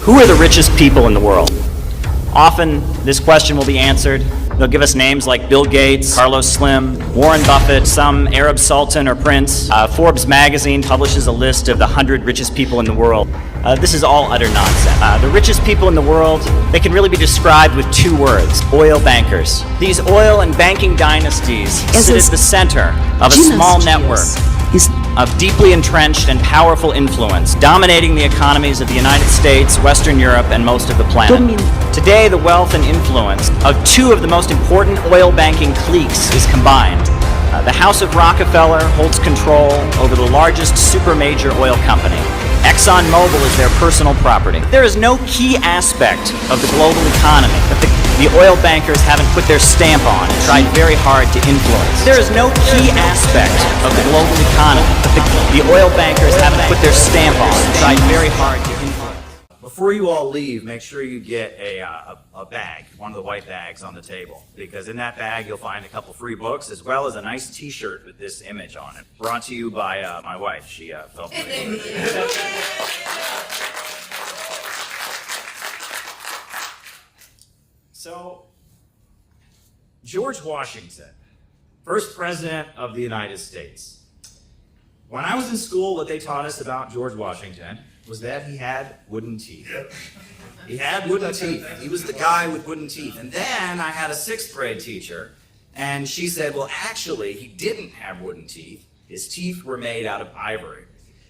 Who are the richest people in the world? Often, this question will be answered. They'll give us names like Bill Gates, Carlos Slim, Warren Buffett, some Arab sultan or prince. Forbes magazine publishes a list of the 100 richest people in the world. This is all utter nonsense. The richest people in the world, they can really be described with two words: oil bankers. These oil and banking dynasties sit at the center of a small network of deeply entrenched and powerful influence, dominating the economies of the United States, Western Europe, and most of the planet. Today, the wealth and influence of two of the most important oil banking cliques is combined. The House of Rockefeller holds control over the largest super major oil company. ExxonMobil is their personal property. There is no key aspect of the global economy that the oil bankers haven't put their stamp on and tried very hard to influence. There is no key aspect of the global economy that the oil bankers haven't put their stamp on and tried very hard to influence. Before you all leave, make sure you get a bag, one of the white bags on the table, because in that bag you'll find a couple free books as well as a nice t-shirt with this image on it. Brought to you by my wife. She felt pretty good. So, George Washington, first president of the United States. When I was in school, what they taught us about George Washington was that he had wooden teeth. He had wooden teeth. He was the guy with wooden teeth. And then I had a 6th grade teacher, and she said, well, actually, he didn't have wooden teeth. His teeth were made out of ivory.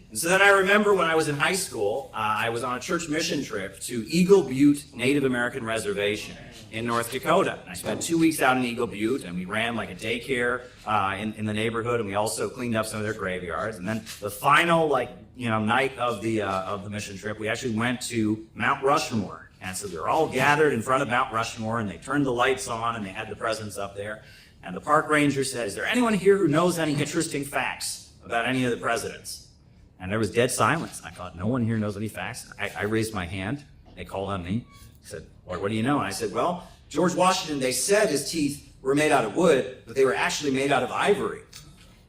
And so then I remember when I was in high school, I was on a church mission trip to Eagle Butte Native American Reservation in North Dakota. And I spent 2 weeks out in Eagle Butte, and we ran like a daycare in the neighborhood, and we also cleaned up some of their graveyards. And then the final night of the mission trip, we actually went to Mount Rushmore. And so we were all gathered in front of Mount Rushmore, and they turned the lights on, and they had the presents up there. And the park ranger said, "Is there anyone here who knows any interesting facts about any of the presidents?" And there was dead silence. I thought, no one here knows any facts. I raised my hand. They called on me. I said, what do you know? And I said, well, George Washington, they said his teeth were made out of wood, but they were actually made out of ivory.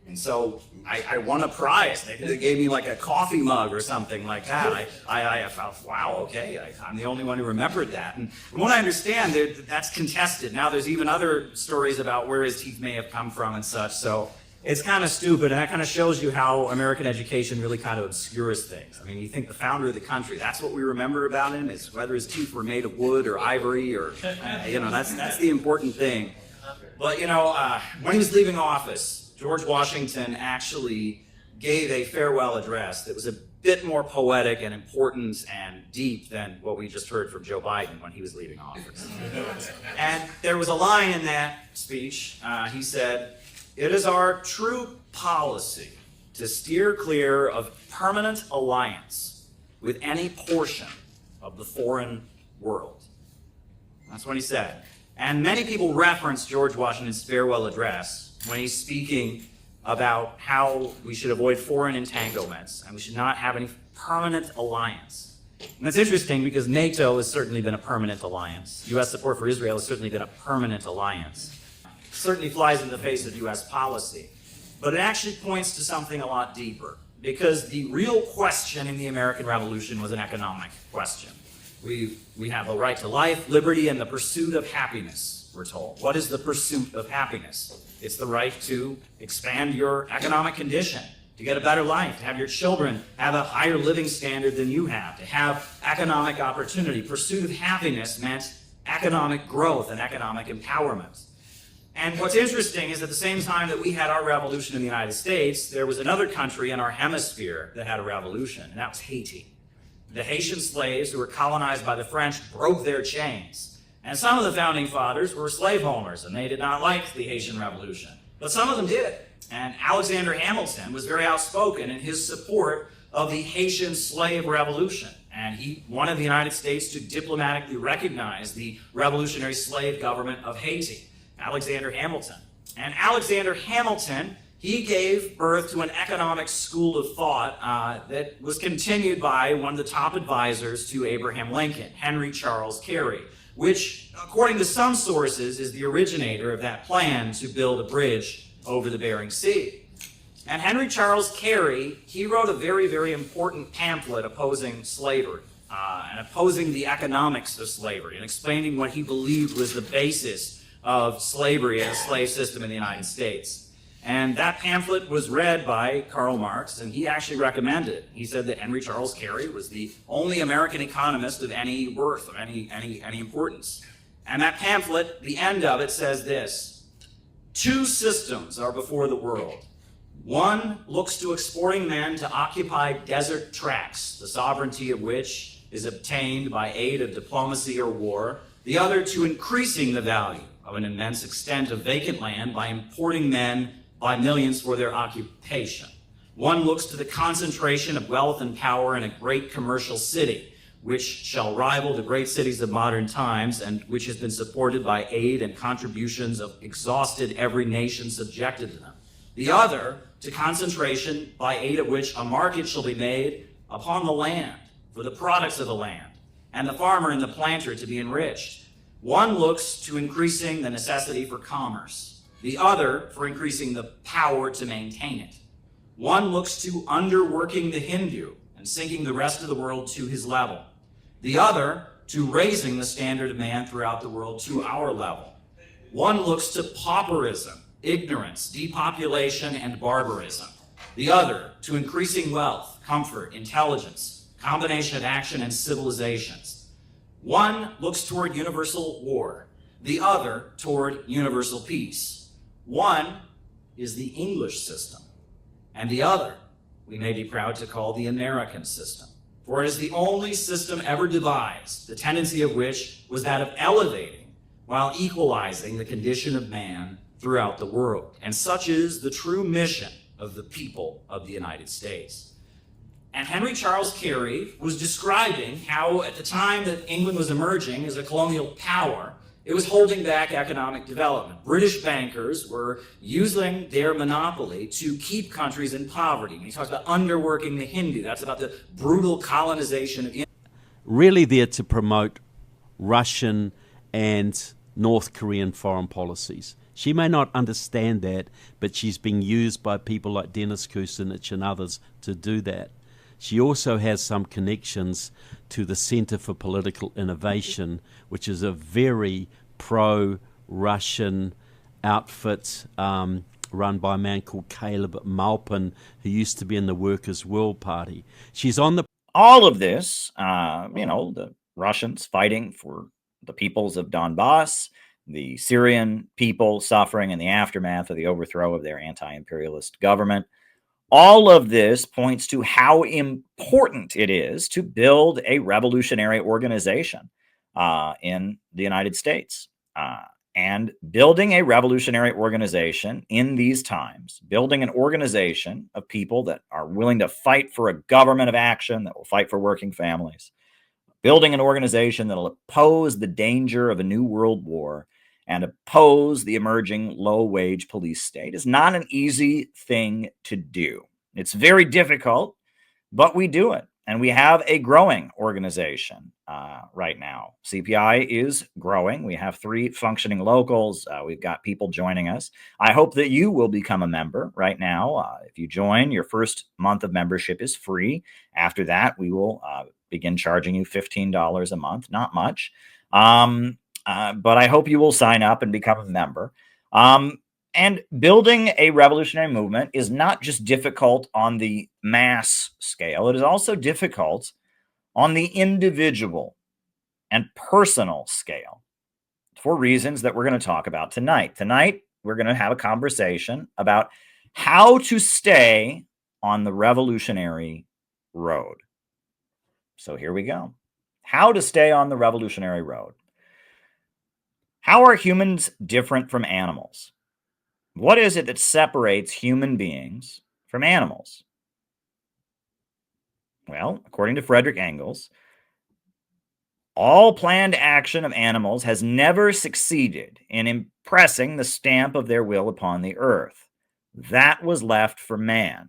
And so I won a prize. They gave me like a coffee mug or something like that. I felt, wow, okay, I'm the only one who remembered that. And from what I understand, that's contested. Now there's even other stories about where his teeth may have come from and such. So it's kind of stupid, and that kind of shows you how American education really kind of obscures things. I mean, you think the founder of the country, that's what we remember about him, is whether his teeth were made of wood or ivory or, that's the important thing. But, when he was leaving office, George Washington actually gave a farewell address that was a bit more poetic and important and deep than what we just heard from Joe Biden when he was leaving office. And there was a line in that speech. He said, "It is our true policy to steer clear of permanent alliance with any portion of the foreign world." That's what he said. And many people reference George Washington's farewell address when he's speaking about how we should avoid foreign entanglements and we should not have any permanent alliance. And that's interesting because NATO has certainly been a permanent alliance. U.S. support for Israel has certainly been a permanent alliance. Certainly flies in the face of U.S. policy, but it actually points to something a lot deeper, because the real question in the American Revolution was an economic question. We have a right to life, liberty, and the pursuit of happiness, we're told. What is the pursuit of happiness? It's the right to expand your economic condition, to get a better life, to have your children have a higher living standard than you have, to have economic opportunity. Pursuit of happiness meant economic growth and economic empowerment. And what's interesting is at the same time that we had our revolution in the United States, there was another country in our hemisphere that had a revolution, and that was Haiti. The Haitian slaves who were colonized by the French broke their chains. And some of the founding fathers were slaveholders, and they did not like the Haitian Revolution. But some of them did. And Alexander Hamilton was very outspoken in his support of the Haitian slave revolution. And he wanted the United States to diplomatically recognize the revolutionary slave government of Haiti. Alexander Hamilton. And Alexander Hamilton, he gave birth to an economic school of thought that was continued by one of the top advisors to Abraham Lincoln, Henry Charles Carey, which, according to some sources, is the originator of that plan to build a bridge over the Bering Sea. And Henry Charles Carey, he wrote a very, very important pamphlet opposing slavery. and opposing the economics of slavery and explaining what he believed was the basis of slavery and a slave system in the United States. And that pamphlet was read by Karl Marx, and he actually recommended it. He said that Henry Charles Carey was the only American economist of any worth, of any importance. And that pamphlet, the end of it says this: two systems are before the world. One looks to exporting men to occupy desert tracts, the sovereignty of which is obtained by aid of diplomacy or war. The other to increasing the value of an immense extent of vacant land by importing men by millions for their occupation. One looks to the concentration of wealth and power in a great commercial city, which shall rival the great cities of modern times and which has been supported by aid and contributions of exhausted every nation subjected to them. The other to concentration by aid of which a market shall be made upon the land for the products of the land, and the farmer and the planter to be enriched. One looks to increasing the necessity for commerce, the other for increasing the power to maintain it. One looks to underworking the Hindu and sinking the rest of the world to his level, the other to raising the standard of man throughout the world to our level. One looks to pauperism, ignorance, depopulation, and barbarism, the other to increasing wealth, comfort, intelligence, combination of action and civilizations. One looks toward universal war, the other toward universal peace. One is the English system, and the other we may be proud to call the American system, for it is the only system ever devised, the tendency of which was that of elevating while equalizing the condition of man throughout the world. And such is the true mission of the people of the United States. And Henry Charles Carey was describing how at the time that England was emerging as a colonial power, it was holding back economic development. British bankers were using their monopoly to keep countries in poverty. When he talks about underworking the Hindu, that's about the brutal colonization of India. Really there to promote Russian and North Korean foreign policies. She may not understand that, but she's being used by people like Dennis Kucinich and others to do that. She also has some connections to the Center for Political Innovation, which is a very pro-Russian outfit run by a man called Caleb Maupin, who used to be in the Workers' World Party. She's on the... All of this, the Russians fighting for the peoples of Donbass, the Syrian people suffering in the aftermath of the overthrow of their anti-imperialist government. All of this points to how important it is to build a revolutionary organization in the United States. And building a revolutionary organization in these times, building an organization of people that are willing to fight for a government of action that will fight for working families, building an organization that will oppose the danger of a new world war and oppose the emerging low-wage police state is not an easy thing to do. It's very difficult, but we do it. And we have a growing organization right now. CPI is growing. We have 3 functioning locals. We've got people joining us. I hope that you will become a member right now. If you join, your first month of membership is free. After that, we will begin charging you $15 a month. Not much. But I hope you will sign up and become a member. And building a revolutionary movement is not just difficult on the mass scale. It is also difficult on the individual and personal scale for reasons that we're going to talk about tonight. Tonight, we're going to have a conversation about how to stay on the revolutionary road. So here we go. How to stay on the revolutionary road. How are humans different from animals? What is it that separates human beings from animals? Well, according to Frederick Engels, all planned action of animals has never succeeded in impressing the stamp of their will upon the earth. That was left for man.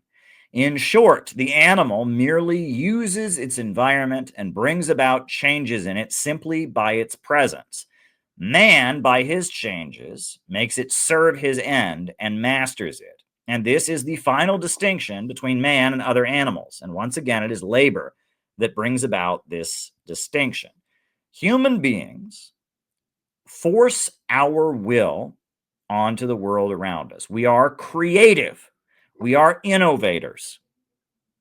In short, the animal merely uses its environment and brings about changes in it simply by its presence. Man, by his changes, makes it serve his end and masters it. And this is the final distinction between man and other animals. And once again, it is labor that brings about this distinction. Human beings force our will onto the world around us. We are creative. We are innovators.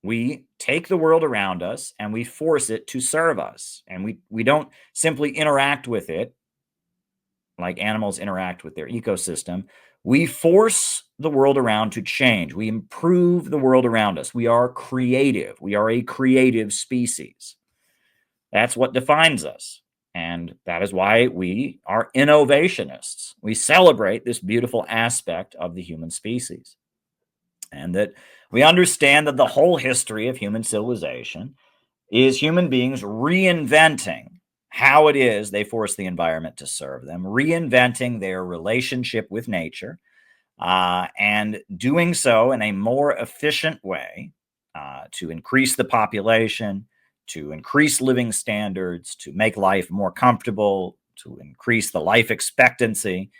We take the world around us and we force it to serve us. And we don't simply interact with it like animals interact with their ecosystem. We force the world around to change. We improve the world around us. We are creative. We are a creative species. That's what defines us. And that is why we are innovationists. We celebrate this beautiful aspect of the human species. And that we understand that the whole history of human civilization is human beings reinventing how it is they force the environment to serve them, reinventing their relationship with nature, and doing so in a more efficient way to increase the population, to increase living standards, to make life more comfortable, to increase the life expectancy.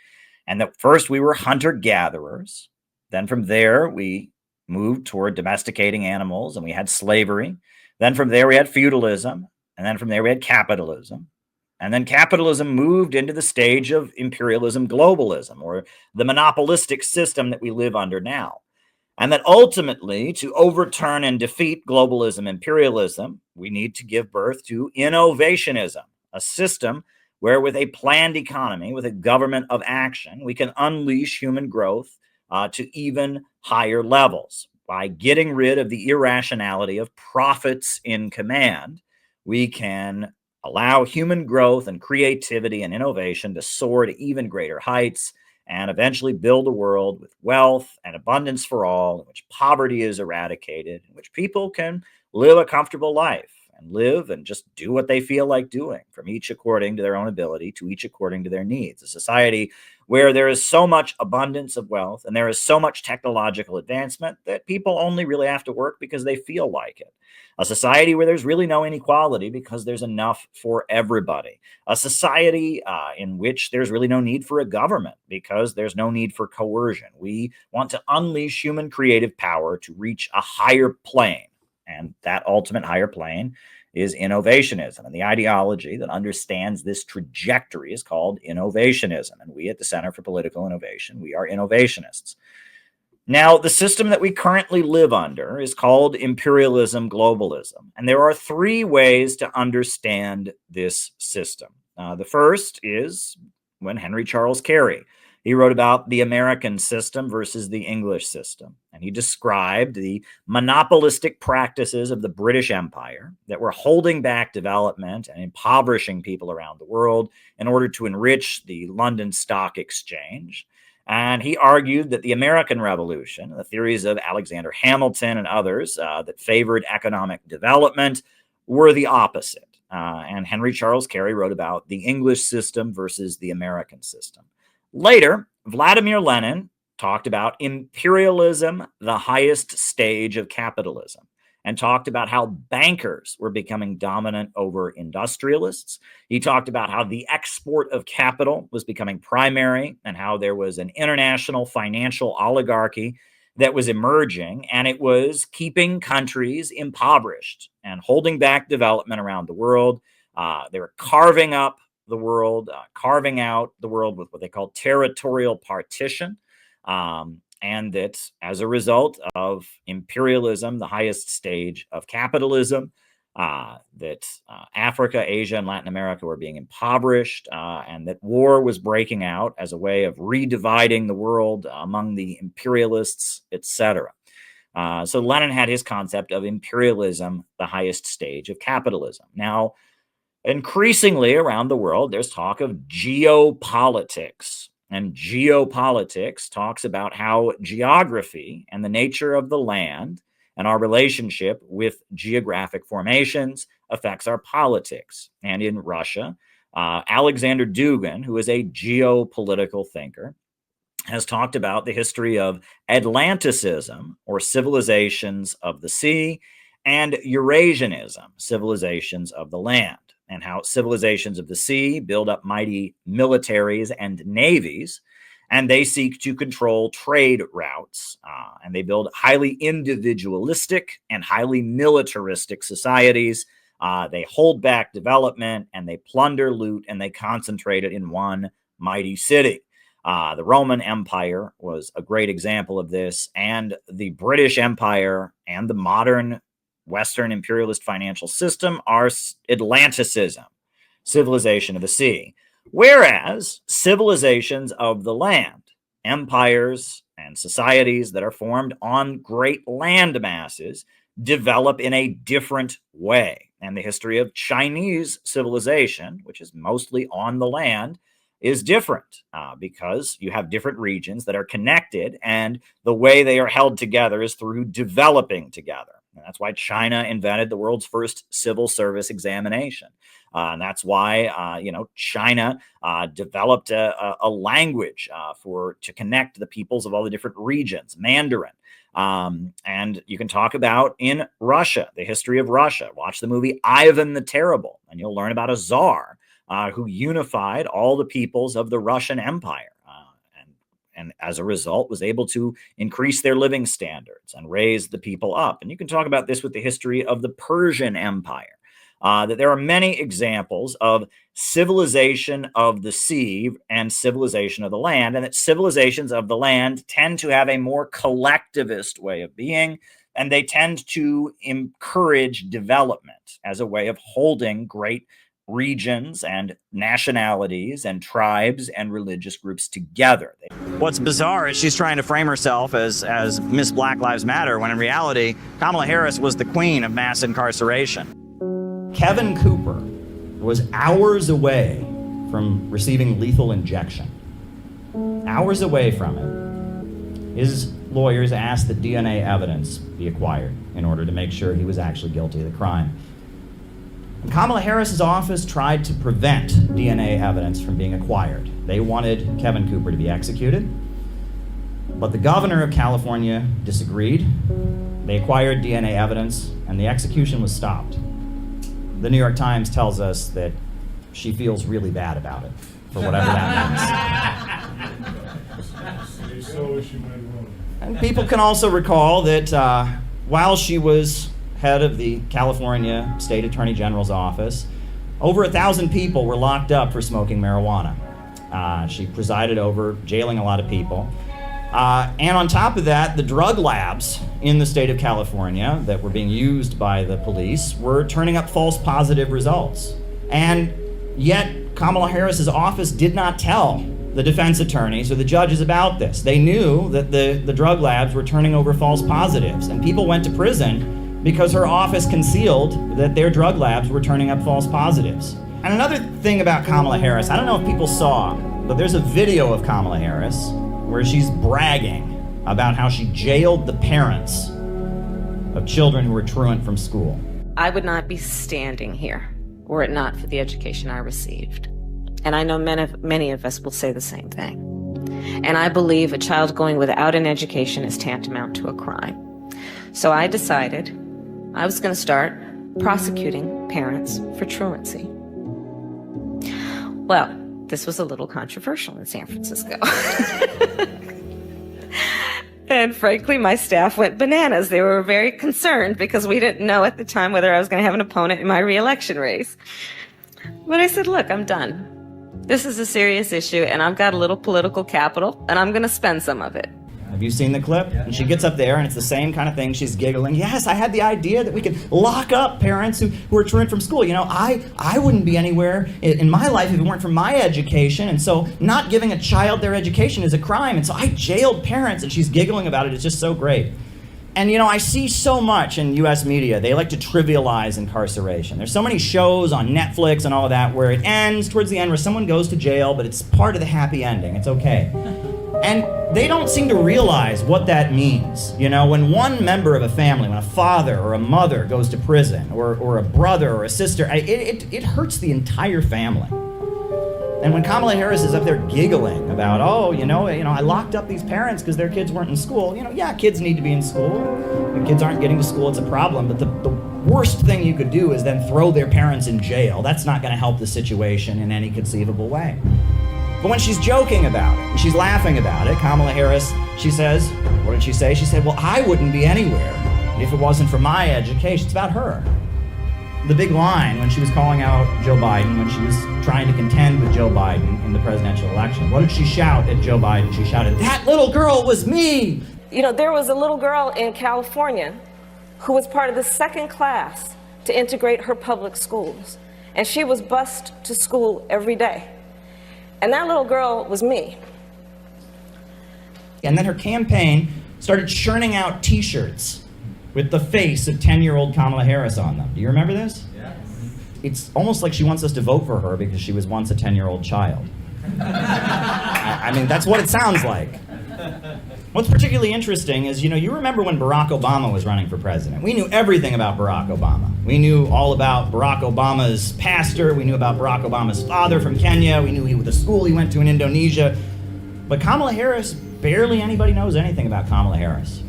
And that first we were hunter-gatherers. Then from there, we moved toward domesticating animals and we had slavery. Then from there, we had feudalism. And then from there, we had capitalism. And then capitalism moved into the stage of imperialism, globalism, or the monopolistic system that we live under now. And that ultimately, to overturn and defeat globalism, imperialism, we need to give birth to innovationism, a system where with a planned economy, with a government of action, we can unleash human growth to even higher levels. By getting rid of the irrationality of profits in command, we can allow human growth and creativity and innovation to soar to even greater heights and eventually build a world with wealth and abundance for all, in which poverty is eradicated, in which people can live a comfortable life and live and just do what they feel like doing, from each according to their own ability, to each according to their needs. A society where there is so much abundance of wealth and there is so much technological advancement that people only really have to work because they feel like it. A society where there's really no inequality because there's enough for everybody. A society in which there's really no need for a government because there's no need for coercion. We want to unleash human creative power to reach a higher plane. And that ultimate higher plane is innovationism. And the ideology that understands this trajectory is called innovationism. And we at the Center for Political Innovation, we are innovationists. Now, the system that we currently live under is called imperialism, globalism. And there are three ways to understand this system. The first is when Henry Charles Carey, he wrote about the American system versus the English system. And he described the monopolistic practices of the British Empire that were holding back development and impoverishing people around the world in order to enrich the London Stock Exchange. And he argued that the American Revolution, the theories of Alexander Hamilton and others that favored economic development, were the opposite. And Henry Charles Carey wrote about the English system versus the American system. Later, Vladimir Lenin talked about imperialism, the highest stage of capitalism, and talked about how bankers were becoming dominant over industrialists. He talked about how the export of capital was becoming primary and how there was an international financial oligarchy that was emerging, and it was keeping countries impoverished and holding back development around the world. They were carving up the world, carving out the world with what they call territorial partition. And that as a result of imperialism, the highest stage of capitalism, that Africa, Asia, and Latin America were being impoverished, and that war was breaking out as a way of redividing the world among the imperialists, etc. So Lenin had his concept of imperialism, the highest stage of capitalism. Now, increasingly around the world, there's talk of geopolitics. And geopolitics talks about how geography and the nature of the land and our relationship with geographic formations affects our politics. And in Russia, Alexander Dugin, who is a geopolitical thinker, has talked about the history of Atlanticism, or civilizations of the sea, and Eurasianism, civilizations of the land, and how civilizations of the sea build up mighty militaries and navies, and they seek to control trade routes, and they build highly individualistic and highly militaristic societies They hold back development, and they plunder, loot, and they concentrate it in one mighty city. The Roman Empire was a great example of this, and the British Empire and the modern Western imperialist financial system are Atlanticism, civilization of the sea. Whereas civilizations of the land, empires and societies that are formed on great land masses, develop in a different way. And the history of Chinese civilization, which is mostly on the land, is different because you have different regions that are connected, and the way they are held together is through developing together. And that's why China invented the world's first civil service examination. And that's why, China developed a language to connect the peoples of all the different regions, Mandarin. And you can talk about in Russia, the history of Russia. Watch the movie Ivan the Terrible, and you'll learn about a czar who unified all the peoples of the Russian Empire. And as a result, was able to increase their living standards and raise the people up. And you can talk about this with the history of the Persian Empire, that there are many examples of civilization of the sea and civilization of the land, and that civilizations of the land tend to have a more collectivist way of being, and they tend to encourage development as a way of holding great regions and nationalities and tribes and religious groups together. What's bizarre is she's trying to frame herself as Miss Black Lives Matter, when in reality, Kamala Harris was the queen of mass incarceration. Kevin Cooper was hours away from receiving lethal injection. Hours away from it. His lawyers asked that DNA evidence be acquired in order to make sure he was actually guilty of the crime. Kamala Harris's office tried to prevent DNA evidence from being acquired. They wanted Kevin Cooper to be executed, but the governor of California disagreed. They acquired DNA evidence, and the execution was stopped. The New York Times tells us that she feels really bad about it, for whatever that means. And people can also recall that while she was head of the California State Attorney General's office, over 1,000 people were locked up for smoking marijuana. She presided over jailing a lot of people. And on top of that, the drug labs in the state of California that were being used by the police were turning up false positive results. And yet, Kamala Harris's office did not tell the defense attorneys or the judges about this. They knew that the drug labs were turning over false positives, and people went to prison because her office concealed that their drug labs were turning up false positives. And another thing about Kamala Harris, I don't know if people saw, but there's a video of Kamala Harris where she's bragging about how she jailed the parents of children who were truant from school. I would not be standing here were it not for the education I received. And I know many of us will say the same thing. And I believe a child going without an education is tantamount to a crime. So I decided I was going to start prosecuting parents for truancy. Well, this was a little controversial in San Francisco. And frankly, my staff went bananas. They were very concerned because we didn't know at the time whether I was going to have an opponent in my re-election race. But I said, look, I'm done. This is a serious issue, and I've got a little political capital, and I'm going to spend some of it. Have you seen the clip? And she gets up there, and it's the same kind of thing. She's giggling. Yes, I had the idea that we could lock up parents who are truant from school. You know, I wouldn't be anywhere in my life if it weren't for my education. And so not giving a child their education is a crime. And so I jailed parents, and she's giggling about it. It's just so great. And, you know, I see so much in U.S. media. They like to trivialize incarceration. There's so many shows on Netflix and all of that where it ends towards the end where someone goes to jail, but it's part of the happy ending. It's okay. And they don't seem to realize what that means. You know, when one member of a family, when a father or a mother goes to prison, or a brother or a sister, it hurts the entire family. And when Kamala Harris is up there giggling about, I locked up these parents because their kids weren't in school. Yeah, kids need to be in school. If kids aren't getting to school, it's a problem. But the worst thing you could do is then throw their parents in jail. That's not going to help the situation in any conceivable way. But when she's joking about it, and she's laughing about it, Kamala Harris, she says, what did she say? She said, well, I wouldn't be anywhere if it wasn't for my education. It's about her. the big line when she was calling out Joe Biden, when she was trying to contend with Joe Biden in the presidential election? What did she shout at Joe Biden? She shouted, "That little girl was mean!" You know, there was a little girl in California who was part of the second class to integrate her public schools. And she was bused to school every day. And that little girl was me. And then her campaign started churning out T-shirts with the face of 10-year-old Kamala Harris on them. Do you remember this? Yes. It's almost like she wants us to vote for her because she was once a 10-year-old child. I mean, that's what it sounds like. What's particularly interesting is, you remember when Barack Obama was running for president. We knew everything about Barack Obama. We knew all about Barack Obama's pastor. We knew about Barack Obama's father from Kenya. We knew the school he went to in Indonesia. But Kamala Harris, barely anybody knows anything about Kamala Harris.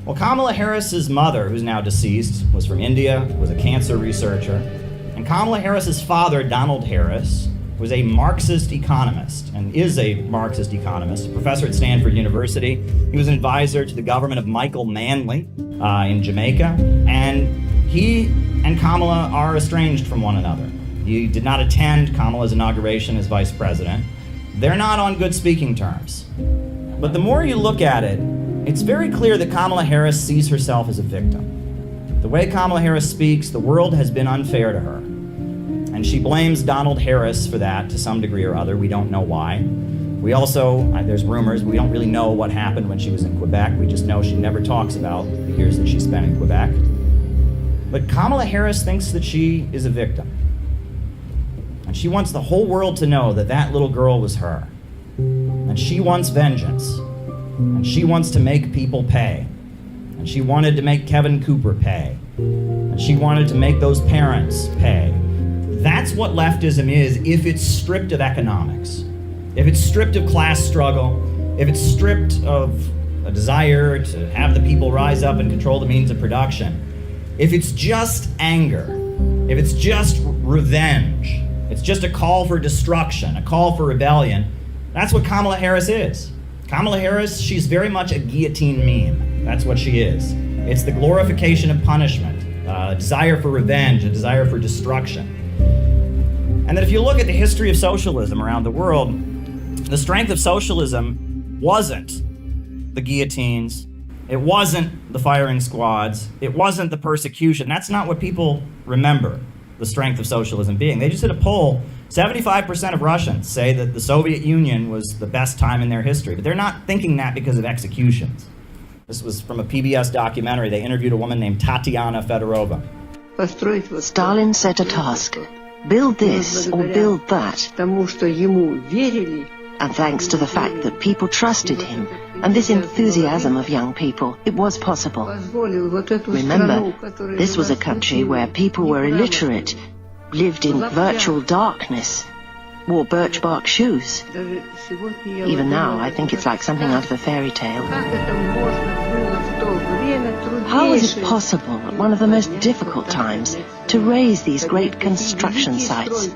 Well, Kamala Harris's mother, who's now deceased, was from India, was a cancer researcher. And Kamala Harris's father, Donald Harris, was a Marxist economist and is a Marxist economist, a professor at Stanford University. He was an advisor to the government of Michael Manley in Jamaica. And he and Kamala are estranged from one another. He did not attend Kamala's inauguration as vice president. They're not on good speaking terms. But the more you look at it, it's very clear that Kamala Harris sees herself as a victim. The way Kamala Harris speaks, the world has been unfair to her. And she blames Donald Harris for that to some degree or other. We don't know why. We also, there's rumors, we don't really know what happened when she was in Quebec. We just know she never talks about the years that she spent in Quebec. But Kamala Harris thinks that she is a victim. And she wants the whole world to know that that little girl was her. And she wants vengeance. And she wants to make people pay. And she wanted to make Kevin Cooper pay. And she wanted to make those parents pay. That's what leftism is if it's stripped of economics. If it's stripped of class struggle, if it's stripped of a desire to have the people rise up and control the means of production, if it's just anger, if it's just revenge, it's just a call for destruction, a call for rebellion, that's what Kamala Harris is. Kamala Harris, she's very much a guillotine meme. That's what she is. It's the glorification of punishment, a desire for revenge, a desire for destruction. And that if you look at the history of socialism around the world, the strength of socialism wasn't the guillotines, it wasn't the firing squads, it wasn't the persecution. That's not what people remember the strength of socialism being. They just did a poll. 75% of Russians say that the Soviet Union was the best time in their history, but they're not thinking that because of executions. This was from a PBS documentary. They interviewed a woman named Tatiana Fedorova. Stalin set a task. Build this or build that. And thanks to the fact that people trusted him and this enthusiasm of young people, it was possible. Remember, this was a country where people were illiterate, lived in virtual darkness, wore birch bark shoes. Even now, I think it's like something out of a fairy tale. How was it possible at one of the most difficult times to raise these great construction sites?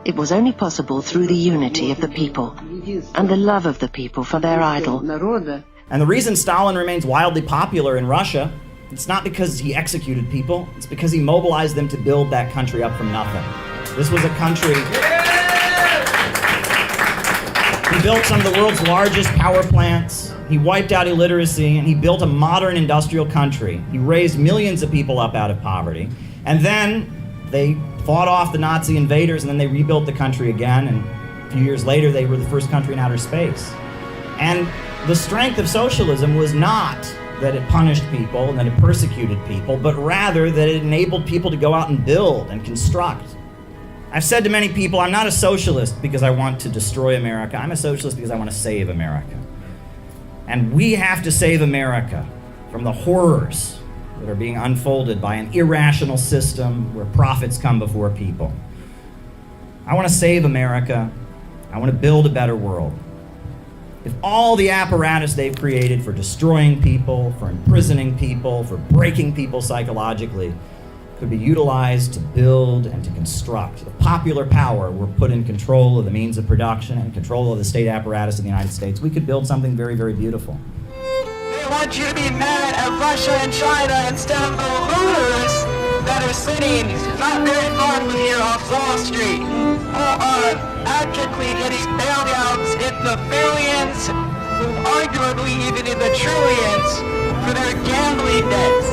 It was only possible through the unity of the people and the love of the people for their idol. And the reason Stalin remains wildly popular in Russia, it's not because he executed people, it's because he mobilized them to build that country up from nothing. This was a country... He built some of the world's largest power plants, he wiped out illiteracy, and he built a modern industrial country. He raised millions of people up out of poverty. And then they fought off the Nazi invaders, and then they rebuilt the country again, and a few years later they were the first country in outer space. And the strength of socialism was not that it punished people and that it persecuted people, but rather that it enabled people to go out and build and construct. I've said to many people, I'm not a socialist because I want to destroy America. I'm a socialist because I want to save America. And we have to save America from the horrors that are being unfolded by an irrational system where profits come before people. I want to save America. I want to build a better world. If all the apparatus they've created for destroying people, for imprisoning people, for breaking people psychologically, could be utilized to build and to construct. The popular power were put in control of the means of production and control of the state apparatus of the United States. We could build something very, very beautiful. They want you to be mad at Russia and China instead of the looters that are sitting not very far from here on Wall Street, who are actively getting bailouts in the billions, arguably even in the trillions, for their gambling debts.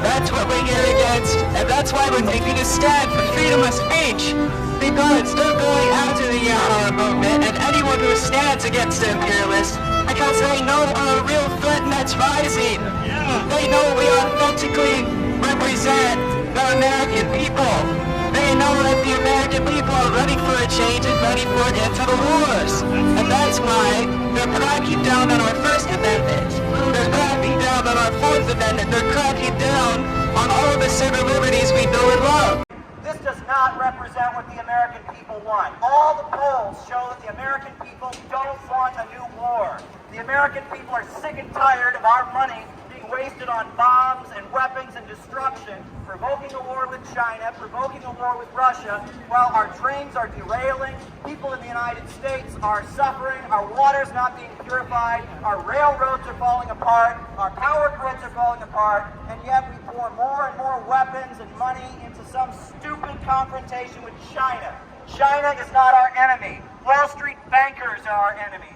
That's what we're here against, and that's why we're taking a stand for freedom of speech, because they're going after the Yahoo movement and anyone who stands against the imperialists, because they know we're a real threat and that's rising. They know we authentically represent the American people. They know that the American people are ready for a change and ready for an end to the wars. And that's why they're cracking down on our First Amendment. They're cracking down on our Fourth Amendment. They're cracking down on all of the civil liberties we know and love. This does not represent what the American people want. All the polls show that the American people don't want a new war. The American people are sick and tired of our money being wasted on bombs and weapons and destruction, provoking a war with China, provoking a war with Russia, while our trains are derailing, people in the United States are suffering, our water's not being purified, our railroads are falling apart, our power grids are falling apart, and yet we pour more and more weapons and money into some stupid confrontation with China. China is not our enemy. Wall Street bankers are our enemy.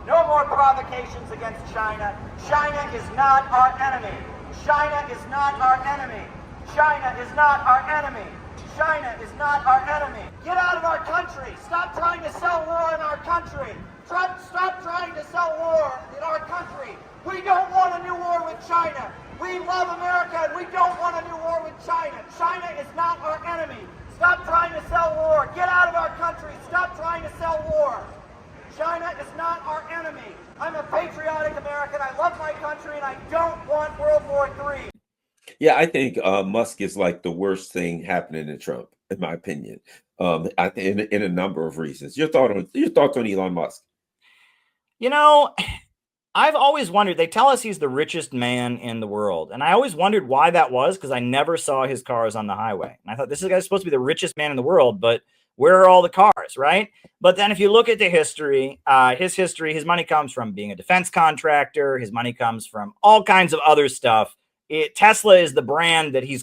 No more provocations against China. China is not our enemy. China is not our enemy. China is not our enemy. China is not our enemy. Get out of our country. Stop trying to sell war in our country. Stop trying to sell war in our country. We don't want a new war with China. We love America and we don't want a new war with China. China is not our enemy. Stop trying to sell war. Get out of our country. Stop trying to sell war. China is not our enemy. I'm a patriotic American. I love my country and I don't want World War III. Yeah, I think Musk is like the worst thing happening to Trump, in my opinion. I think in a number of reasons. Your thoughts on Elon Musk? You know, I've always wondered, they tell us he's the richest man in the world. And I always wondered why that was, because I never saw his cars on the highway. And I thought, this guy's supposed to be the richest man in the world, but where are all the cars, right? But then if you look at the history, his money comes from being a defense contractor. His money comes from all kinds of other stuff. Tesla is the brand that he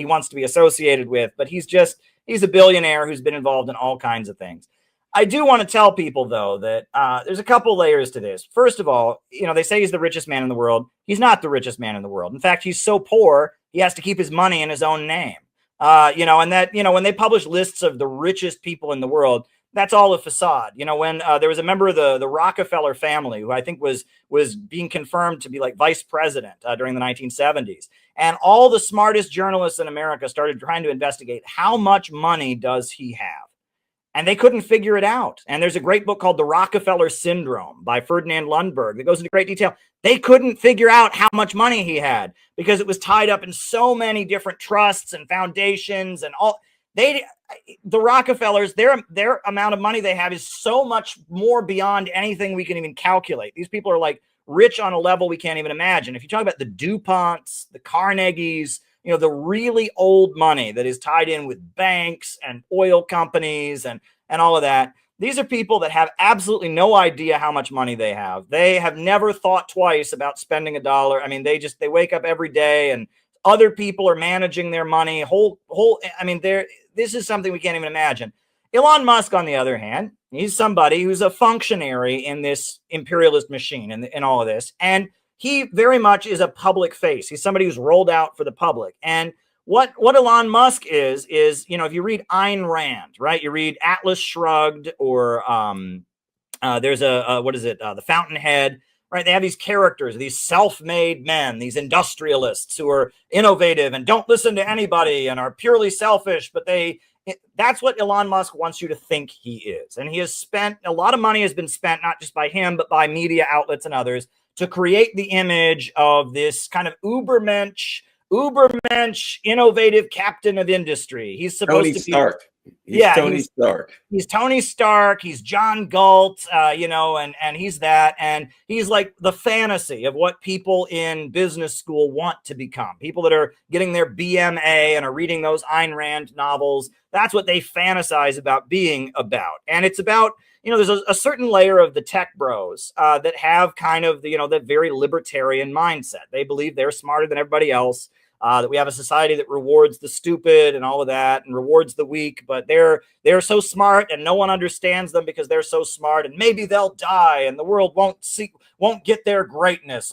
wants to be associated with, but he's a billionaire who's been involved in all kinds of things. I do want to tell people, though, that there's a couple layers to this. First of all, they say he's the richest man in the world. He's not the richest man in the world. In fact, he's so poor, he has to keep his money in his own name. And that, when they publish lists of the richest people in the world, that's all a facade. When there was a member of the Rockefeller family who I think was being confirmed to be like vice president during the 1970s. And all the smartest journalists in America started trying to investigate how much money does he have. And they couldn't figure it out. And there's a great book called The Rockefeller Syndrome by Ferdinand Lundberg that goes into great detail. They couldn't figure out how much money he had because it was tied up in so many different trusts and foundations and all. The Rockefellers, their amount of money they have is so much more beyond anything we can even calculate. These people are like rich on a level we can't even imagine. If you talk about the DuPonts, the Carnegies, the really old money that is tied in with banks and oil companies and all of that. These are people that have absolutely no idea how much money they have. They have never thought twice about spending $1. I mean, they wake up every day and other people are managing their money. This is something we can't even imagine. Elon Musk, on the other hand, he's somebody who's a functionary in this imperialist machine and all of this. And he very much is a public face. He's somebody who's rolled out for the public. And what Elon Musk is, if you read Ayn Rand, right? You read Atlas Shrugged or there's The Fountainhead, right? They have these characters, these self-made men, these industrialists who are innovative and don't listen to anybody and are purely selfish, but that's what Elon Musk wants you to think he is. And he has spent, a lot of money has been spent, not just by him, but by media outlets and others, to create the image of this kind of ubermensch, innovative captain of industry. He's supposed to be Stark. Tony Stark. He's Tony Stark. He's John Galt, and he's that. And he's like the fantasy of what people in business school want to become. People that are getting their BMA and are reading those Ayn Rand novels. That's what they fantasize about being about. And it's about, there's a certain layer of the tech bros that have kind of, the very libertarian mindset. They believe they're smarter than everybody else. that we have a society that rewards the stupid and all of that and rewards the weak, but they're so smart and no one understands them because they're so smart, and maybe they'll die and the world won't get their greatness.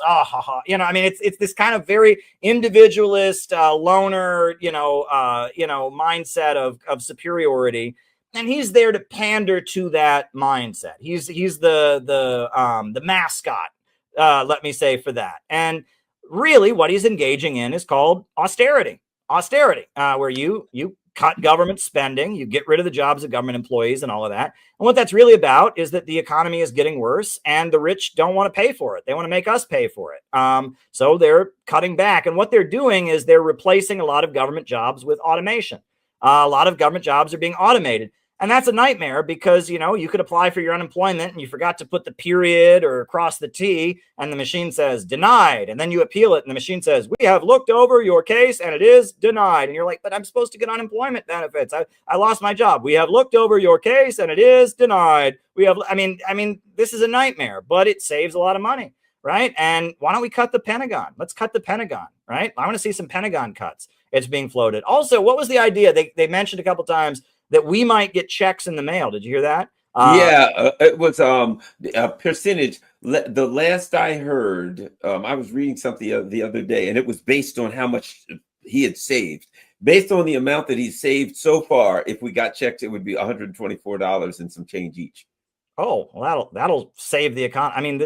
You know, I mean, it's this kind of very individualist, loner, mindset of superiority. And he's there to pander to that mindset. He's the mascot, let me say, for that. And really what he's engaging in is called austerity, where you cut government spending, you get rid of the jobs of government employees and all of that. And what that's really about is that the economy is getting worse and the rich don't want to pay for it. They want to make us pay for it. So they're cutting back. And what they're doing is they're replacing a lot of government jobs with automation. A lot of government jobs are being automated. And that's a nightmare because, you could apply for your unemployment and you forgot to put the period or cross the T and the machine says denied. And then you appeal it and the machine says, we have looked over your case and it is denied. And you're like, but I'm supposed to get unemployment benefits. I lost my job. We have looked over your case and it is denied. I mean, this is a nightmare, but it saves a lot of money, right? And why don't we cut the Pentagon? Let's cut the Pentagon, right? I want to see some Pentagon cuts. It's being floated. Also, what was the idea? They mentioned a couple times that we might get checks in the mail. Did you hear that? It was a percentage. The last I heard, I was reading something the other day, and it was based on how much he had saved. Based on the amount that he's saved so far, if we got checks, it would be $124 and some change each. Oh, well, that'll save the economy. I mean,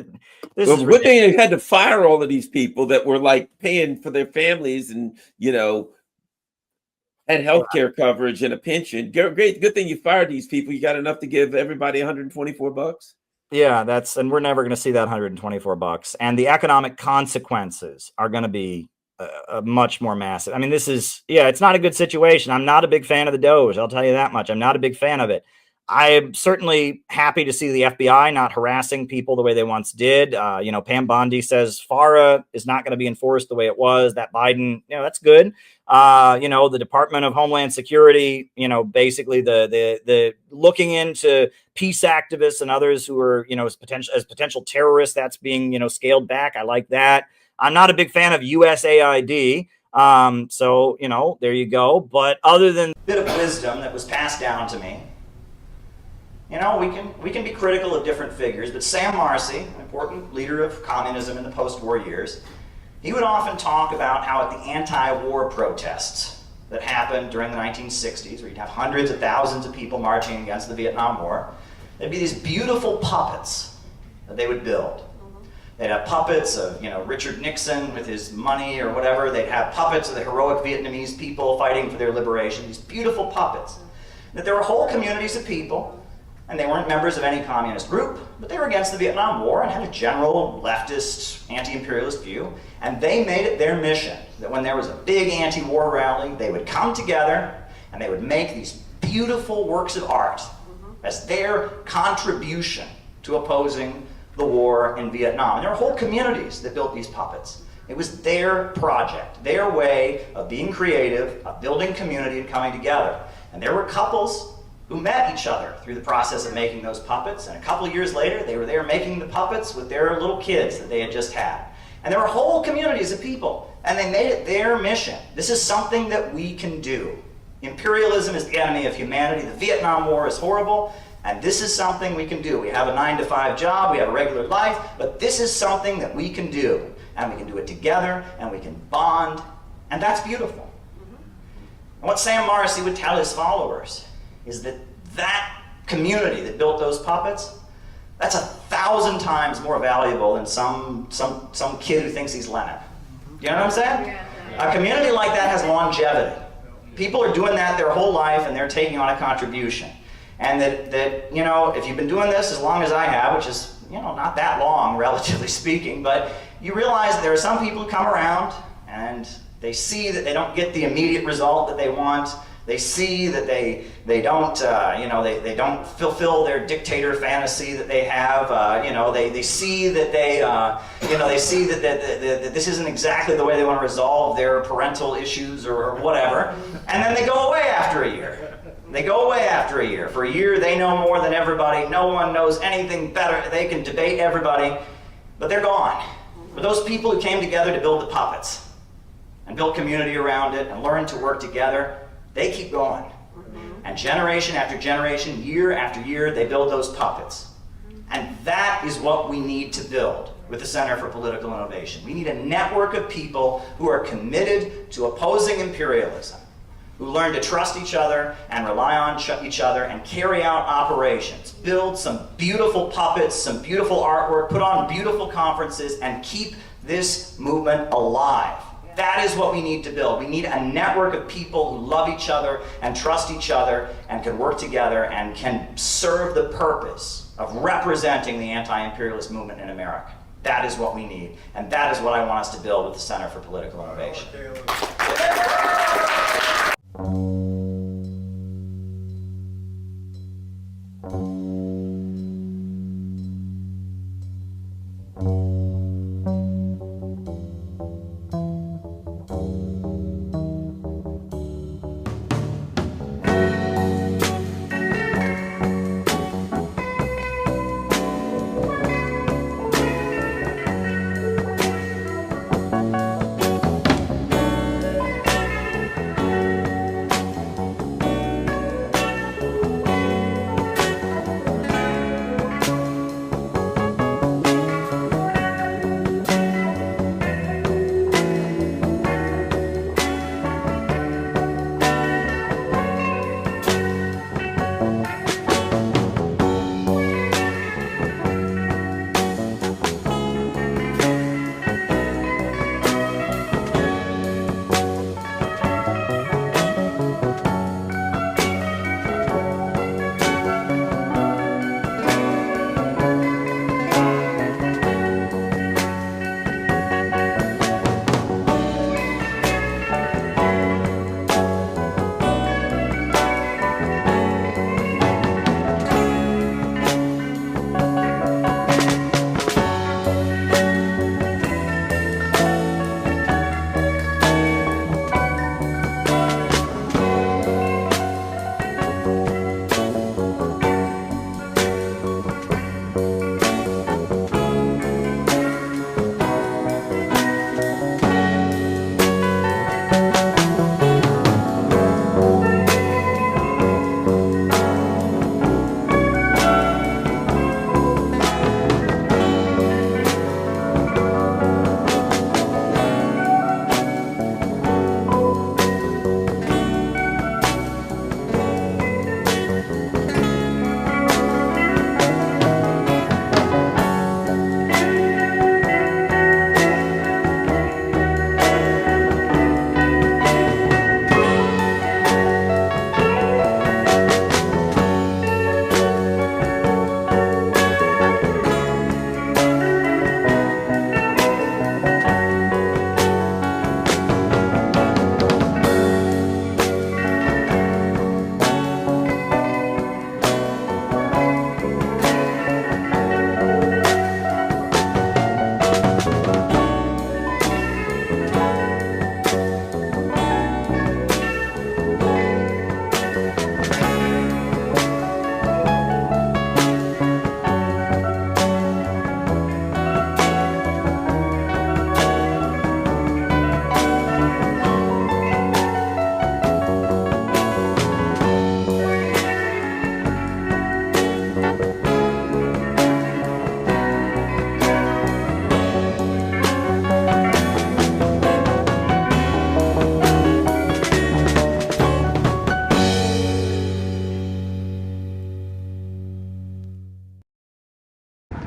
this Well, is what they had to fire all of these people that were like paying for their families and had health care coverage and a pension. Great, good thing you fired these people. You got enough to give everybody $124. Yeah, and we're never going to see that $124. And the economic consequences are going to be much more massive. I mean, it's not a good situation. I'm not a big fan of the Doge. I'll tell you that much. I'm not a big fan of it. I'm certainly happy to see the FBI not harassing people the way they once did. Pam Bondi says FARA is not going to be enforced the way it was. That Biden, that's good. The Department of Homeland Security, basically the looking into peace activists and others who are, as potential terrorists, that's being, scaled back. I like that. I'm not a big fan of USAID. So, there you go. But other than a bit of wisdom that was passed down to me, we can be critical of different figures, but Sam Marcy, an important leader of communism in the post-war years, he would often talk about how at the anti-war protests that happened during the 1960s, where you'd have hundreds of thousands of people marching against the Vietnam War, there'd be these beautiful puppets that they would build. They'd have puppets of, Richard Nixon with his money or whatever. They'd have puppets of the heroic Vietnamese people fighting for their liberation, these beautiful puppets. That there were whole communities of people, and they weren't members of any communist group, but they were against the Vietnam War and had a general leftist, anti-imperialist view. And they made it their mission that when there was a big anti-war rally, they would come together and they would make these beautiful works of art as their contribution to opposing the war in Vietnam. And there were whole communities that built these puppets. It was their project, their way of being creative, of building community and coming together. And there were couples who met each other through the process of making those puppets. And a couple of years later, they were there making the puppets with their little kids that they had just had. And there were whole communities of people, and they made it their mission. This is something that we can do. Imperialism is the enemy of humanity. The Vietnam War is horrible, and this is something we can do. We have a 9-to-5 job, we have a regular life, but this is something that we can do. And we can do it together, and we can bond, and that's beautiful. And what Sam Marcy would tell his followers is that community that built those puppets, that's 1,000 times more valuable than some kid who thinks he's Lenin. You know what I'm saying? Yeah. A community like that has longevity. People are doing that their whole life and they're taking on a contribution. And that if you've been doing this as long as I have, which is, not that long, relatively speaking, but you realize that there are some people who come around and they see that they don't get the immediate result that they want. They see that they don't they don't fulfill their dictator fantasy that they have. They see that they see that this isn't exactly the way they want to resolve their parental issues or whatever, and then they go away after a year. They go away after a year. For a year, they know more than everybody. No one knows anything better. They can debate everybody, but they're gone. But those people who came together to build the puppets, and built community around it and learned to work together, they keep going. And generation after generation, year after year, they build those puppets. And that is what we need to build with the Center for Political Innovation. We need a network of people who are committed to opposing imperialism, who learn to trust each other and rely on each other and carry out operations, build some beautiful puppets, some beautiful artwork, put on beautiful conferences, and keep this movement alive. That is what we need to build. We need a network of people who love each other and trust each other and can work together and can serve the purpose of representing the anti-imperialist movement in America. That is what we need, and that is what I want us to build with the Center for Political Innovation.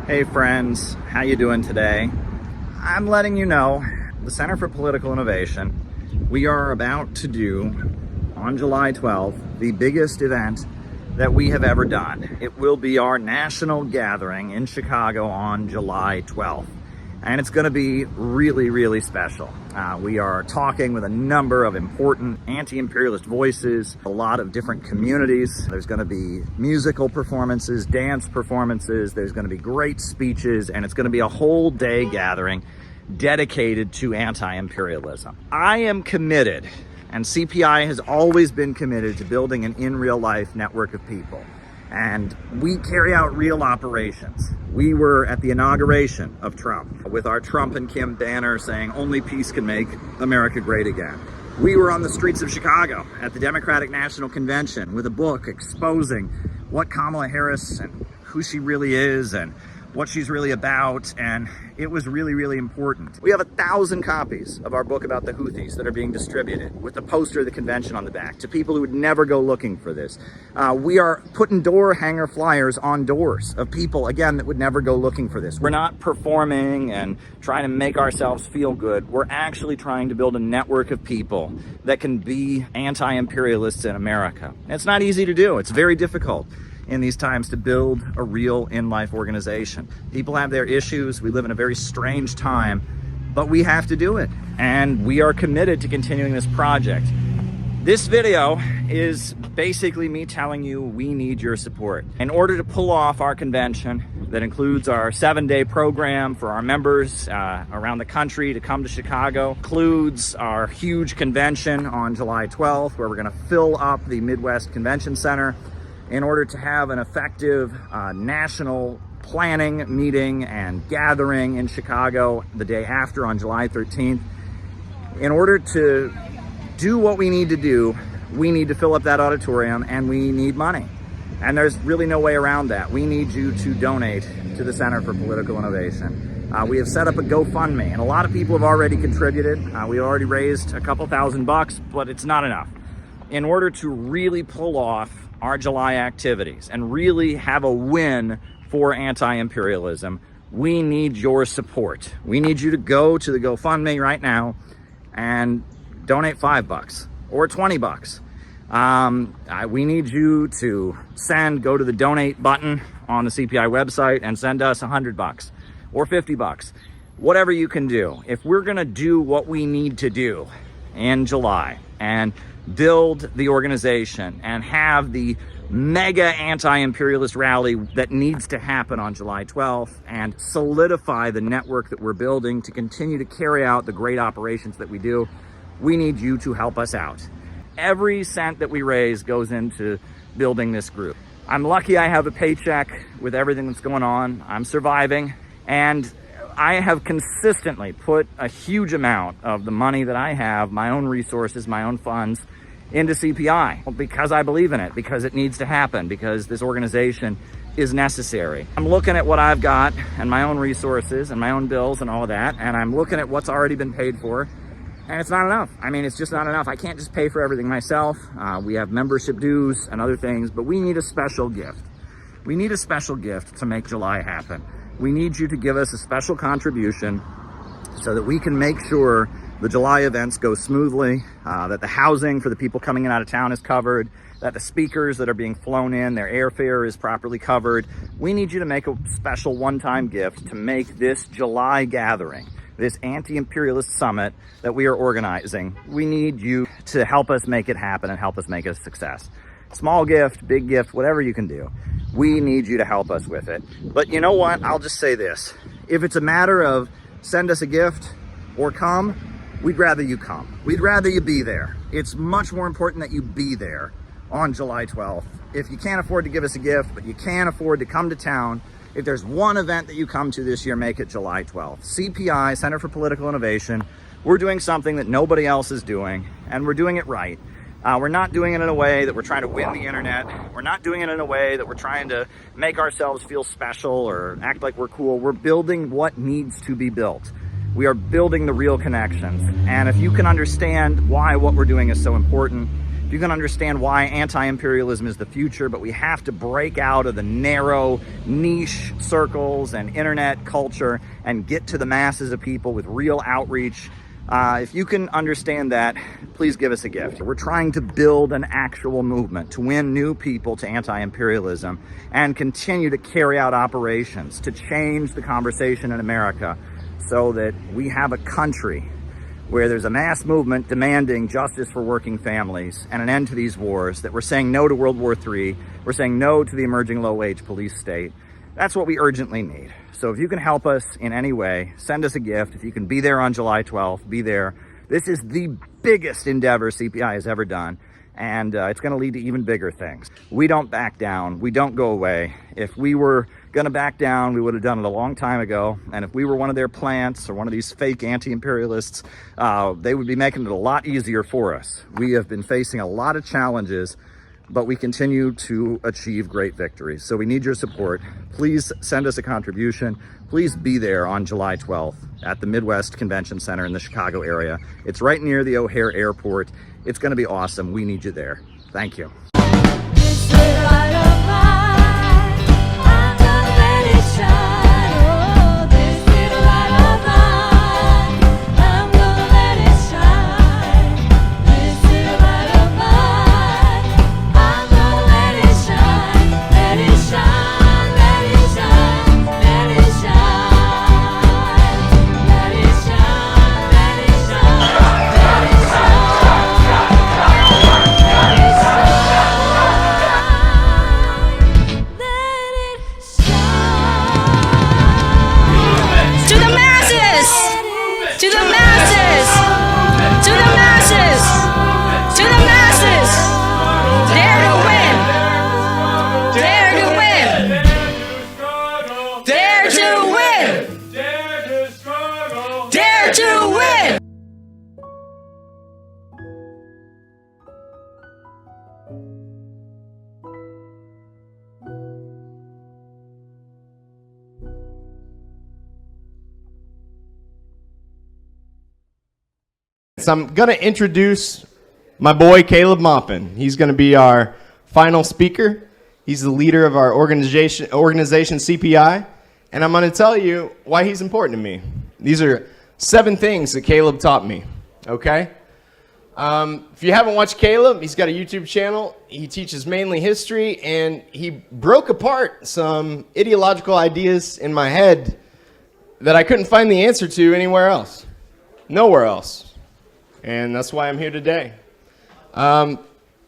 Hey friends, how you doing today? I'm letting you know, the Center for Political Innovation, we are about to do, on July 12th, the biggest event that we have ever done. It will be our national gathering in Chicago on July 12th. And it's going to be really, really special. We are talking with a number of important anti-imperialist voices, a lot of different communities. There's going to be musical performances, dance performances, there's going to be great speeches, and it's going to be a whole day gathering dedicated to anti-imperialism. I am committed, and CPI has always been committed to building an in real life network of people. And we carry out real operations. We were at the inauguration of Trump with our Trump and Kim banner saying only peace can make America great again. We were on the streets of Chicago at the Democratic National Convention with a book exposing what Kamala Harris and who she really is and what she's really about, and it was really, really important. We have 1,000 copies of our book about the Houthis that are being distributed with the poster of the convention on the back to people who would never go looking for this. We are putting door hanger flyers on doors of people, again, that would never go looking for this. We're not performing and trying to make ourselves feel good. We're actually trying to build a network of people that can be anti-imperialists in America. And it's not easy to do. It's very difficult in these times to build a real in-life organization. People have their issues. We live in a very strange time, but we have to do it. And we are committed to continuing this project. This video is basically me telling you we need your support. In order to pull off our convention that includes our 7-day program for our members around the country to come to Chicago, includes our huge convention on July 12th, where we're gonna fill up the Midwest Convention Center, in order to have an effective national planning meeting and gathering in Chicago the day after on July 13th. In order to do what we need to do, we need to fill up that auditorium and we need money. And there's really no way around that. We need you to donate to the Center for Political Innovation. We have set up a GoFundMe, and a lot of people have already contributed. We already raised a couple $1,000, but it's not enough. In order to really pull off our July activities and really have a win for anti-imperialism, we need your support. We need you to go to the GoFundMe right now and donate $5 or $20. We need you to go to the donate button on the CPI website and send us $100 or $50, whatever you can do. If we're gonna do what we need to do in July and build the organization and have the mega anti-imperialist rally that needs to happen on July 12th and solidify the network that we're building to continue to carry out the great operations that we do, we need you to help us out. Every cent that we raise goes into building this group. I'm lucky I have a paycheck with everything that's going on. I'm surviving, and I have consistently put a huge amount of the money that I have, my own resources, my own funds, into CPI because I believe in it, because it needs to happen, because this organization is necessary. I'm looking at what I've got and my own resources and my own bills and all of that, and I'm looking at what's already been paid for, and it's not enough. I mean, it's just not enough. I can't just pay for everything myself. We have membership dues and other things, but we need a special gift. We need a special gift to make July happen. We need you to give us a special contribution so that we can make sure the July events go smoothly, that the housing for the people coming in out of town is covered, that the speakers that are being flown in, their airfare is properly covered. We need you to make a special one-time gift to make this July gathering, this anti-imperialist summit that we are organizing. We need you to help us make it happen and help us make it a success. Small gift, big gift, whatever you can do. We need you to help us with it. But you know what? I'll just say this. If it's a matter of send us a gift or come, we'd rather you come. We'd rather you be there. It's much more important that you be there on July 12th. If you can't afford to give us a gift, but you can afford to come to town, if there's one event that you come to this year, make it July 12th. CPI, Center for Political Innovation, we're doing something that nobody else is doing, and we're doing it right. We're not doing it in a way that we're trying to win the internet. We're not doing it in a way that we're trying to make ourselves feel special or act like we're cool. We're building what needs to be built. We are building the real connections. And if you can understand why what we're doing is so important, if you can understand why anti-imperialism is the future, but we have to break out of the narrow niche circles and internet culture and get to the masses of people with real outreach, if you can understand that, please give us a gift. We're trying to build an actual movement to win new people to anti-imperialism and continue to carry out operations to change the conversation in America, so that we have a country where there's a mass movement demanding justice for working families and an end to these wars, that we're saying no to World War III, we're saying no to the emerging low-wage police state. That's what we urgently need. So if you can help us in any way, send us a gift. If you can be there on July 12th, be there. This is the biggest endeavor CPI has ever done, and it's going to lead to even bigger things. We don't back down. We don't go away. If we were going to back down, we would have done it a long time ago. And if we were one of their plants or one of these fake anti-imperialists, they would be making it a lot easier for us. We have been facing a lot of challenges, but we continue to achieve great victories. So we need your support. Please send us a contribution. Please be there on July 12th at the Midwest Convention Center in the Chicago area. It's right near the O'Hare Airport. It's going to be awesome. We need you there. Thank you. So I'm going to introduce my boy Caleb Maupin. He's going to be our final speaker. He's the leader of our organization CPI, and I'm going to tell you why he's important to me. These are 7 things that Caleb taught me, okay? If you haven't watched Caleb, he's got a YouTube channel. He teaches mainly history, and he broke apart some ideological ideas in my head that I couldn't find the answer to anywhere else. Nowhere else. And that's why I'm here today. One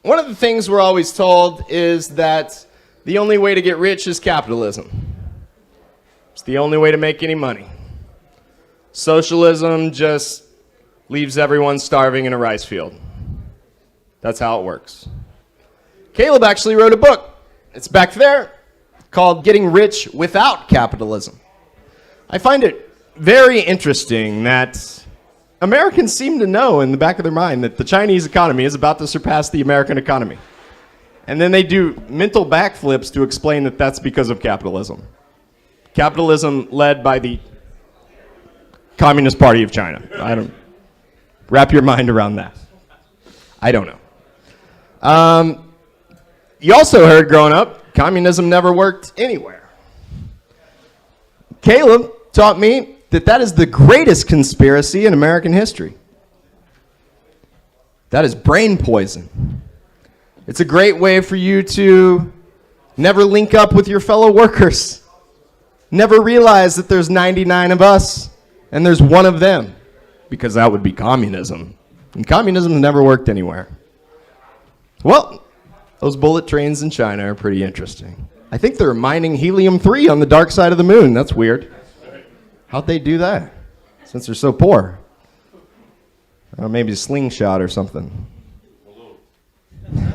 of the things we're always told is that the only way to get rich is capitalism. It's the only way to make any money. Socialism just leaves everyone starving in a rice field. That's how it works. Caleb actually wrote a book. It's back there, called Getting Rich Without Capitalism. I find it very interesting that Americans seem to know in the back of their mind that the Chinese economy is about to surpass the American economy. And then they do mental backflips to explain that that's because of capitalism. Capitalism led by the Communist Party of China. I don't wrap your mind around that. I don't know. You also heard growing up, communism never worked anywhere. Caleb taught me that is the greatest conspiracy in American history. That is brain poison. It's a great way for you to never link up with your fellow workers. Never realize that there's 99 of us and there's one of them, because that would be communism. And communism never worked anywhere. Well, those bullet trains in China are pretty interesting. I think they're mining helium-3 on the dark side of the moon. That's weird. How'd they do that, since they're so poor? Or maybe a slingshot or something.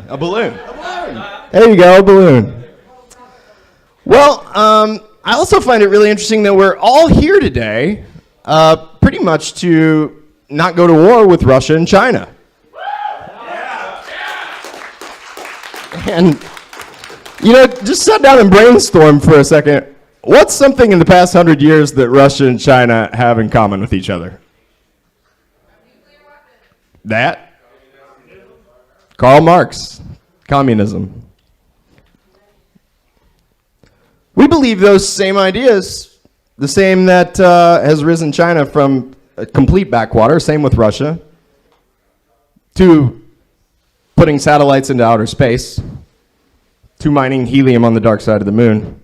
A balloon. There you go, a balloon. Well, I also find it really interesting that we're all here today pretty much to not go to war with Russia and China. And, just sit down and brainstorm for a second. What's something in the past 100 years that Russia and China have in common with each other? That? Karl Marx. Communism. We believe those same ideas, the same that has risen China from a complete backwater, same with Russia, to putting satellites into outer space, to mining helium on the dark side of the moon,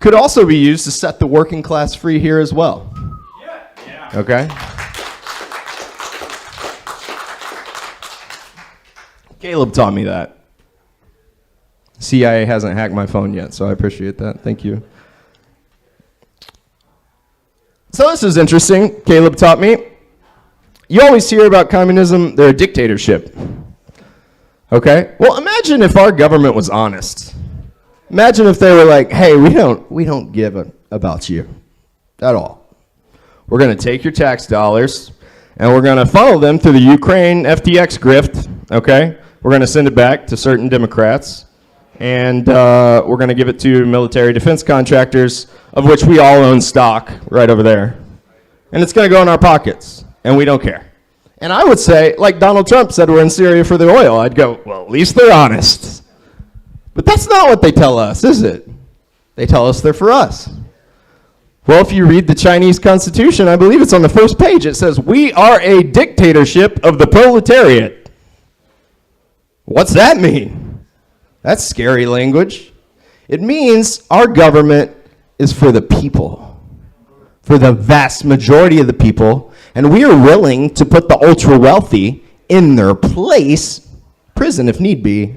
could also be used to set the working class free here as well. Yeah. Okay? Caleb taught me that. CIA hasn't hacked my phone yet, so I appreciate that. Thank you. So this is interesting. Caleb taught me. You always hear about communism, they're a dictatorship. Okay? Well, imagine if our government was honest. Imagine if they were like, hey, we don't give about you at all. We're going to take your tax dollars and we're going to funnel them through the Ukraine FTX grift, okay? We're going to send it back to certain Democrats, and we're going to give it to military defense contractors, of which we all own stock right over there. And it's going to go in our pockets, and we don't care. And I would say, like Donald Trump said, we're in Syria for the oil. I'd go, well, at least they're honest. But that's not what they tell us, is it? They tell us they're for us. Well, if you read the Chinese Constitution, I believe it's on the first page, it says, we are a dictatorship of the proletariat. What's that mean? That's scary language. It means our government is for the people, for the vast majority of the people, and we are willing to put the ultra-wealthy in their place, prison if need be,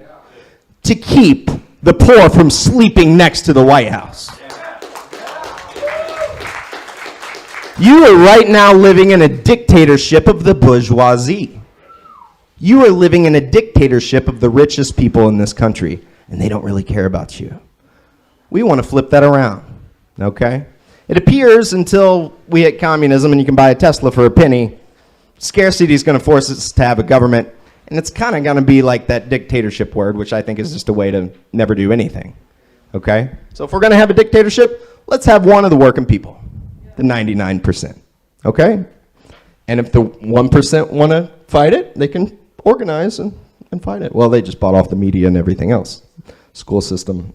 to keep the poor from sleeping next to the White House. You are right now living in a dictatorship of the bourgeoisie. You are living in a dictatorship of the richest people in this country, and they don't really care about you. We want to flip that around, okay? It appears until we hit communism and you can buy a Tesla for a penny, scarcity is going to force us to have a government, and it's kind of going to be like that dictatorship word, which I think is just a way to never do anything, okay? So if we're going to have a dictatorship, let's have one of the working people. The 99%, okay? And if the 1% want to fight it, they can organize and fight it. Well, they just bought off the media and everything else. School system.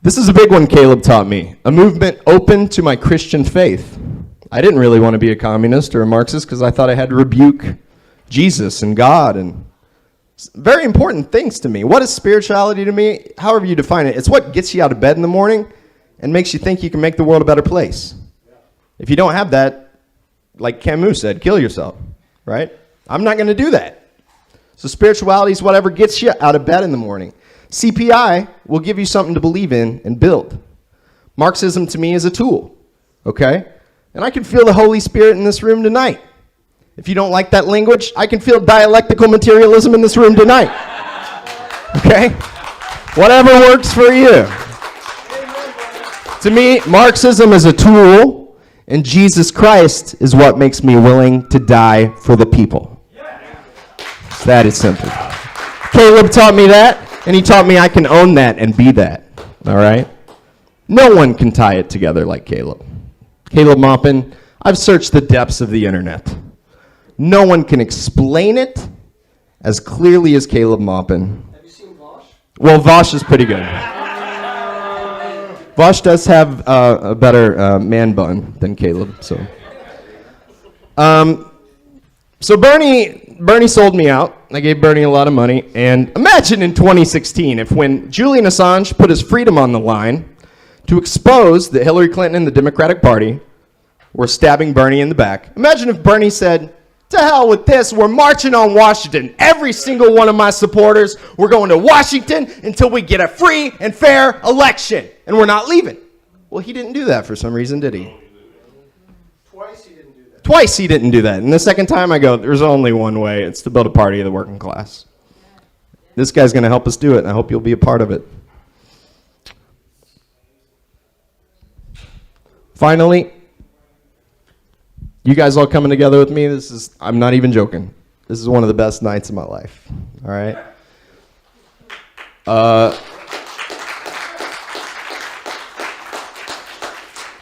This is a big one Caleb taught me. A movement open to my Christian faith. I didn't really want to be a communist or a Marxist because I thought I had to rebuke Jesus and God and very important things to me. What is spirituality to me? However you define it, it's what gets you out of bed in the morning and makes you think you can make the world a better place. If you don't have that, like Camus said, kill yourself, right? I'm not going to do that. So spirituality is whatever gets you out of bed in the morning. CPI will give you something to believe in and build. Marxism to me is a tool, okay? And I can feel the Holy Spirit in this room tonight. If you don't like that language, I can feel dialectical materialism in this room tonight, okay? Whatever works for you. To me, Marxism is a tool, and Jesus Christ is what makes me willing to die for the people. That is simple. Caleb taught me that, and he taught me I can own that and be that, all right? No one can tie it together like Caleb. Caleb Maupin, I've searched the depths of the internet. No one can explain it as clearly as Caleb Maupin. Have you seen Vosh? Well, Vosh is pretty good. Vosh does have a better man bun than Caleb. So Bernie sold me out. I gave Bernie a lot of money. And imagine in 2016 if when Julian Assange put his freedom on the line to expose that Hillary Clinton and the Democratic Party were stabbing Bernie in the back. Imagine if Bernie said, to hell with this, we're marching on Washington. Every single one of my supporters, we're going to Washington until we get a free and fair election. And we're not leaving. Well, he didn't do that for some reason, did he? Twice he didn't do that. And the second time I go, there's only one way. It's to build a party of the working class. This guy's going to help us do it, and I hope you'll be a part of it. Finally, you guys all coming together with me, I'm not even joking. This is one of the best nights of my life, all right?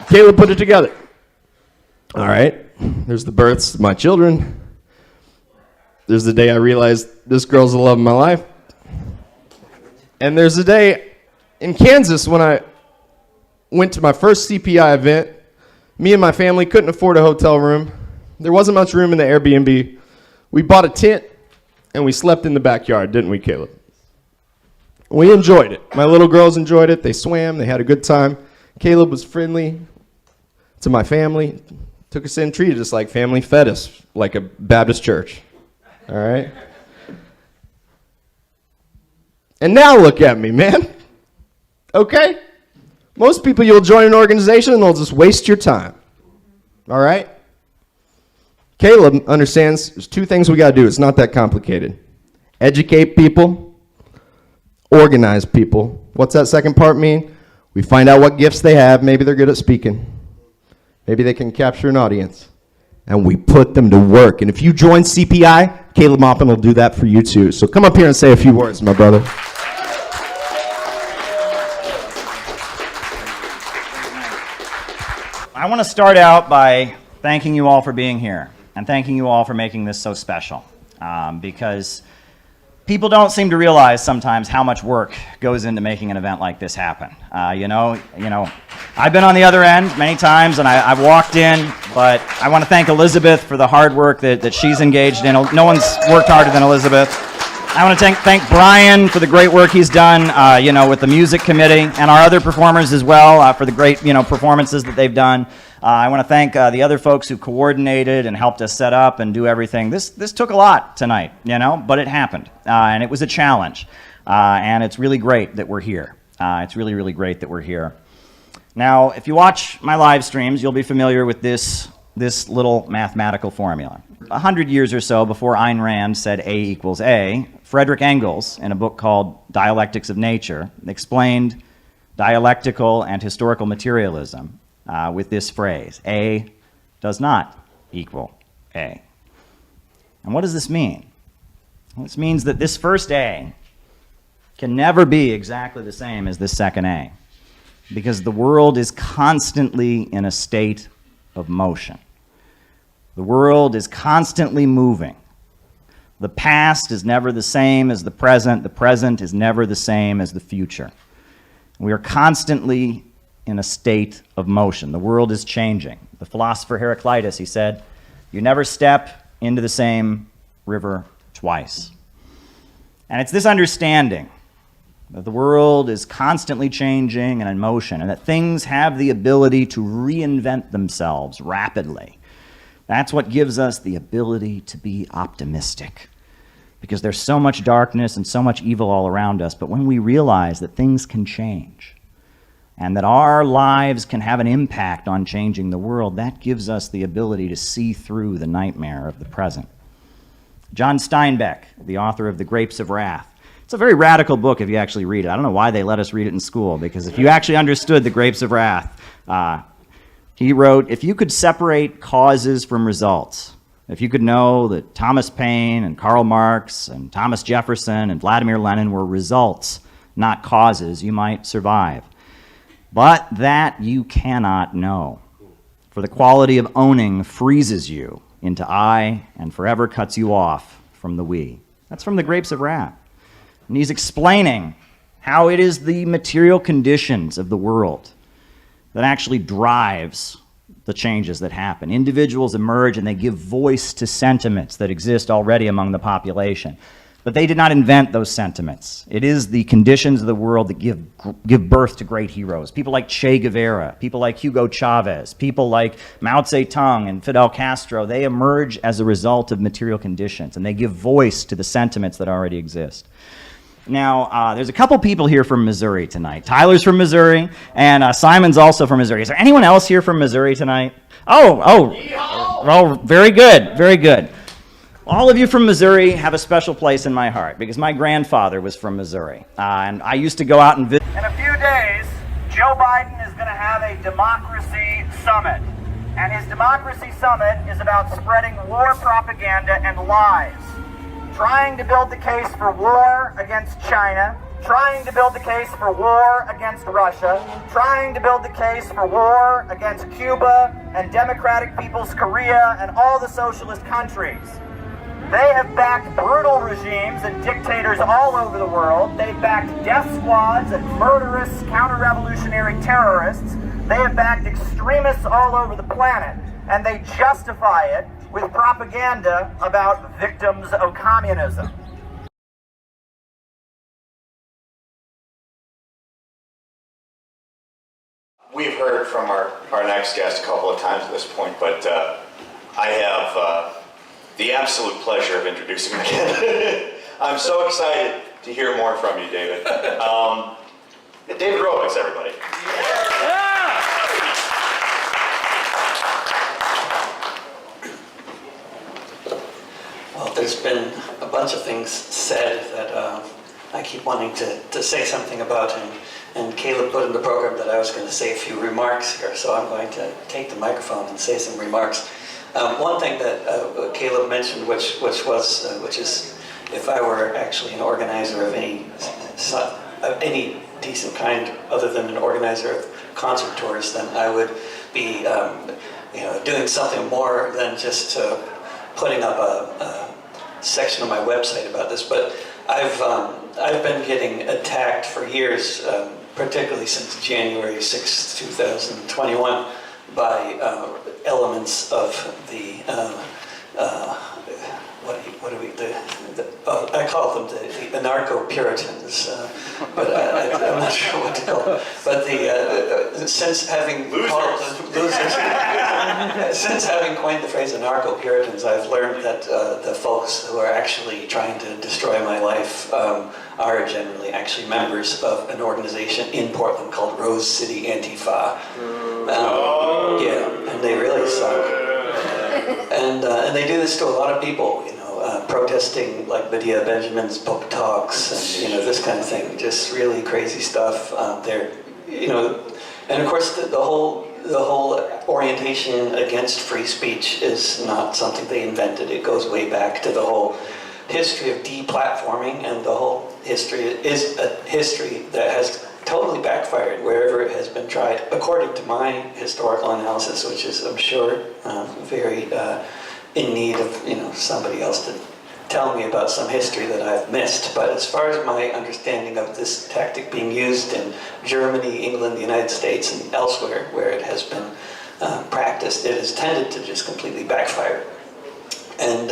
Caleb put it together. All right, there's the births of my children. There's the day I realized this girl's the love of my life. And there's the day in Kansas when I went to my first CPI event. Me and my family couldn't afford a hotel room. There wasn't much room in the Airbnb. We bought a tent and we slept in the backyard, didn't we, Caleb? We enjoyed it. My little girls enjoyed it. They swam. They had a good time. Caleb was friendly to my family. Took us in, treated us like family, fed us like a Baptist church. All right? And now look at me, man. Okay? Most people, you'll join an organization and they'll just waste your time. All right? Caleb understands there's two things we got to do. It's not that complicated. educate people, organize people. What's that second part mean? We find out what gifts they have. Maybe they're good at speaking. Maybe they can capture an audience. And we put them to work. And if you join CPI, Caleb Maupin will do that for you too. So come up here and say a few words, my brother. I want to start out by thanking you all for being here and thanking you all for making this so special, because people don't seem to realize sometimes how much work goes into making an event like this happen. You know, I've been on the other end many times, and I've walked in, but I want to thank Elizabeth for the hard work that she's engaged in. No one's worked harder than Elizabeth. I want to thank Brian for the great work he's done, with the music committee, and our other performers as well for the great, performances that they've done. I want to thank the other folks who coordinated and helped us set up and do everything. This took a lot tonight, but it happened, and it was a challenge, and it's really great that we're here. It's really, really great that we're here. Now, if you watch my live streams, you'll be familiar with this little mathematical formula. 100 years or so before Ayn Rand said A equals A, Frederick Engels, in a book called Dialectics of Nature, explained dialectical and historical materialism with this phrase: A does not equal A. And what does this mean? Well, this means that this first A can never be exactly the same as this second A, because the world is constantly in a state of motion. The world is constantly moving. The past is never the same as the present is never the same as the future. We are constantly in a state of motion. The world is changing. The philosopher Heraclitus, he said, "You never step into the same river twice." And it's this understanding that the world is constantly changing and in motion, and that things have the ability to reinvent themselves rapidly. That's what gives us the ability to be optimistic, because there's so much darkness and so much evil all around us. But when we realize that things can change and that our lives can have an impact on changing the world, that gives us the ability to see through the nightmare of the present. John Steinbeck, the author of The Grapes of Wrath, it's a very radical book if you actually read it. I don't know why they let us read it in school, because if you actually understood The Grapes of Wrath, he wrote, if you could separate causes from results, if you could know that Thomas Paine and Karl Marx and Thomas Jefferson and Vladimir Lenin were results, not causes, you might survive. But that you cannot know, for the quality of owning freezes you into I and forever cuts you off from the we. That's from The Grapes of Wrath. And he's explaining how it is the material conditions of the world that actually drives the changes that happen. Individuals emerge and they give voice to sentiments that exist already among the population. But they did not invent those sentiments. It is the conditions of the world that give birth to great heroes. People like Che Guevara, people like Hugo Chavez, people like Mao Zedong and Fidel Castro. They emerge as a result of material conditions, and they give voice to the sentiments that already exist. Now, there's a couple people here from Missouri tonight. Tyler's from Missouri, and Simon's also from Missouri. Is there anyone else here from Missouri tonight? Oh, very good, very good. All of you from Missouri have a special place in my heart, because my grandfather was from Missouri, and I used to go out and visit. In a few days, Joe Biden is going to have a democracy summit. And his democracy summit is about spreading war propaganda and lies. Trying to build the case for war against China, trying to build the case for war against Russia, trying to build the case for war against Cuba and Democratic People's Korea and all the socialist countries. They have backed brutal regimes and dictators all over the world. They've backed death squads and murderous counter-revolutionary terrorists. They have backed extremists all over the planet, and they justify it with propaganda about victims of communism. We've heard from our next guest a couple of times at this point, but I have the absolute pleasure of introducing him again. I'm so excited to hear more from you, David. David Rovics, everybody. Well, there's been a bunch of things said that I keep wanting to say something about, and Caleb put in the program that I was going to say a few remarks here, so I'm going to take the microphone and say some remarks. One thing that Caleb mentioned, which is, if I were actually an organizer of any decent kind, other than an organizer of concert tours, then I would be, doing something more than just putting up a section on my website about this. But I've been getting attacked for years, particularly since January 6, 2021, by elements of the I call them the anarcho-Puritans, but I'm not sure what to call them. But since having since having coined the phrase anarcho-Puritans, I've learned that the folks who are actually trying to destroy my life are generally actually members of an organization in Portland called Rose City Antifa. Yeah, and they really suck. And they do this to a lot of people, protesting like Medea Benjamin's book talks and this kind of thing, just really crazy stuff. And of course the whole orientation against free speech is not something they invented. It goes way back to the whole history of deplatforming, and the whole history is a history that has totally backfired wherever it has been tried, according to my historical analysis, which is, I'm sure, very in need of somebody else to tell me about some history that I've missed. But as far as my understanding of this tactic being used in Germany, England, the United States, and elsewhere where it has been practiced, it has tended to just completely backfire. And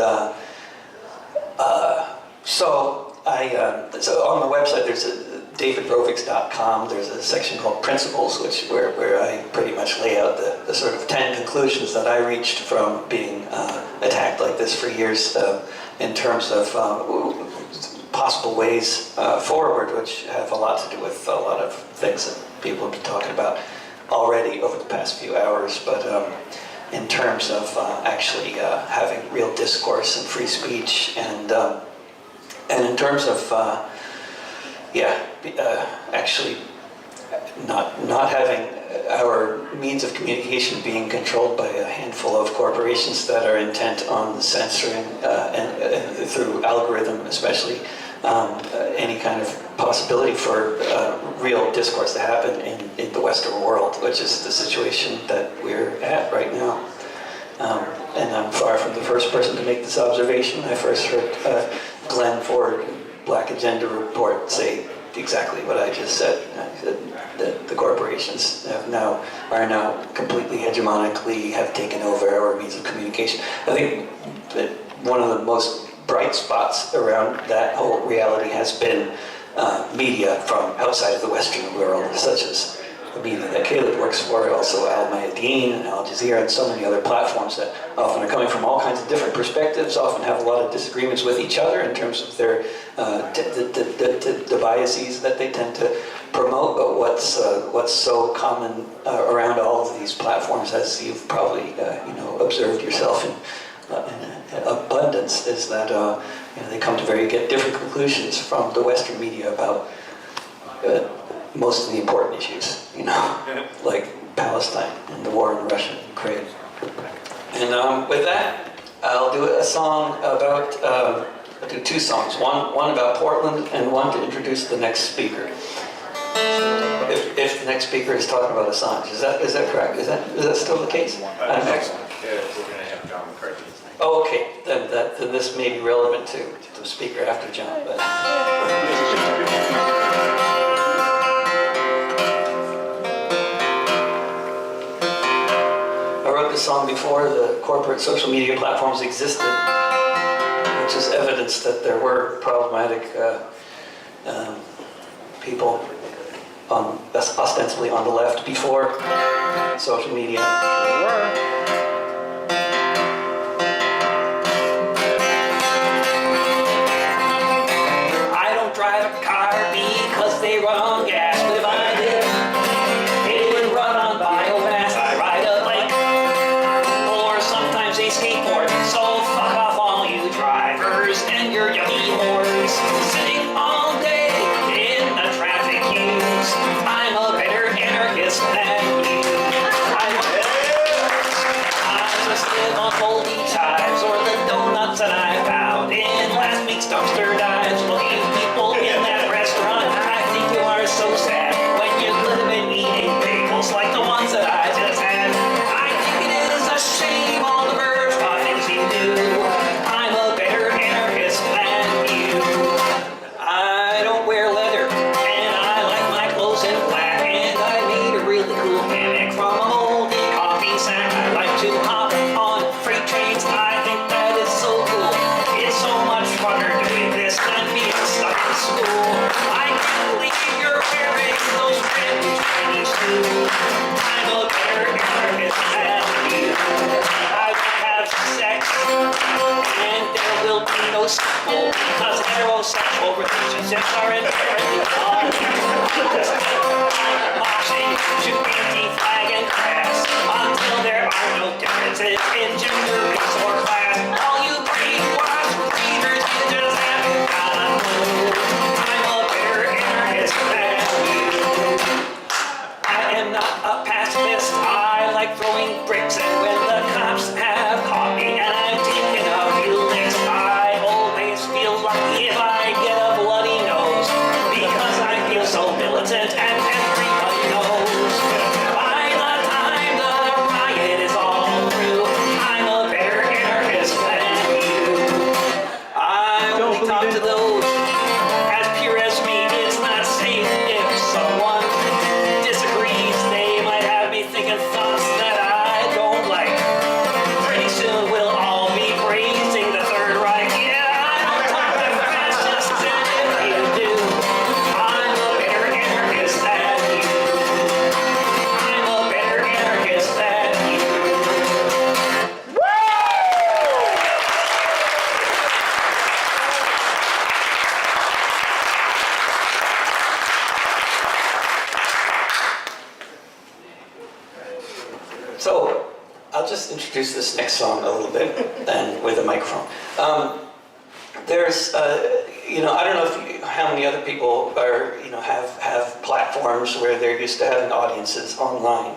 so on the website, there's davidrovics.com, there's a section called Principles, where I pretty much lay out the sort of 10 conclusions that I reached from being attacked like this for years, in terms of possible ways forward, which have a lot to do with a lot of things that people have been talking about already over the past few hours. But in terms of actually having real discourse and free speech, and in terms of actually not having our means of communication being controlled by a handful of corporations that are intent on censoring and through algorithm, especially any kind of possibility for real discourse to happen in the Western world, which is the situation that we're at right now. And I'm far from the first person to make this observation. I first heard Glenn Ford, Black Agenda Report, say exactly what I just said. I said that the corporations are now completely hegemonically have taken over our means of communication. I think that one of the most bright spots around that whole reality has been media from outside of the Western world, such as the media that Caleb works for, also Al Mayadeen and Al Jazeera and so many other platforms that often are coming from all kinds of different perspectives, often have a lot of disagreements with each other in terms of their the biases that they tend to promote. But what's so common around all of these platforms, as you've probably observed yourself in abundance, is that they come to very different conclusions from the Western media about most of the important issues, like Palestine and the war in Russia and Ukraine. And with that, I'll do a song about, I'll do two songs, one about Portland and one to introduce the next speaker. If the next speaker is talking about Assange, is that correct? Is that still the case? Next one, we're going to have John McCarthy. Oh, okay. Then this may be relevant to the speaker after John. But. I wrote this song before the corporate social media platforms existed, which is evidence that there were problematic people ostensibly on the left before social media. I don't drive a car because they run on gas, but if I did, it would run on biomass. I ride a bike, or sometimes a skateboard, so fuck off all you drivers and your yucky see you're wearing those brand new Chinese shoes. I'm a better anarchist than you. I will have sex, and there will be no sequel, because heterosexual relationships are inherently flawed. Marching to anti-flag and crass, until there are no differences in gender, race, or class. All you brainwashed leaders, you just haven't got a clue. I'm a better anarchist than you. I am not a pacifist. I like throwing bricks, and when the cops have caught me and I'm taking a few licks, I always feel lucky if I get a bloody nose, because I feel so militant and everybody knows. By the time the riot is all through, I'm a better anarchist than you. I only talk to those as pure as me. It's not safe if someone disagrees. They might have me thinking thoughts that I don't like. Pretty soon we'll all be praising the Third Reich. Yeah, I don't talk to fascists, and if you do, I'm a better anarchist than you. I'm a better anarchist than you. So, I'll just introduce this next song a little bit, and with a microphone. There's, I don't know how many other people are, have platforms where they're used to having audiences online.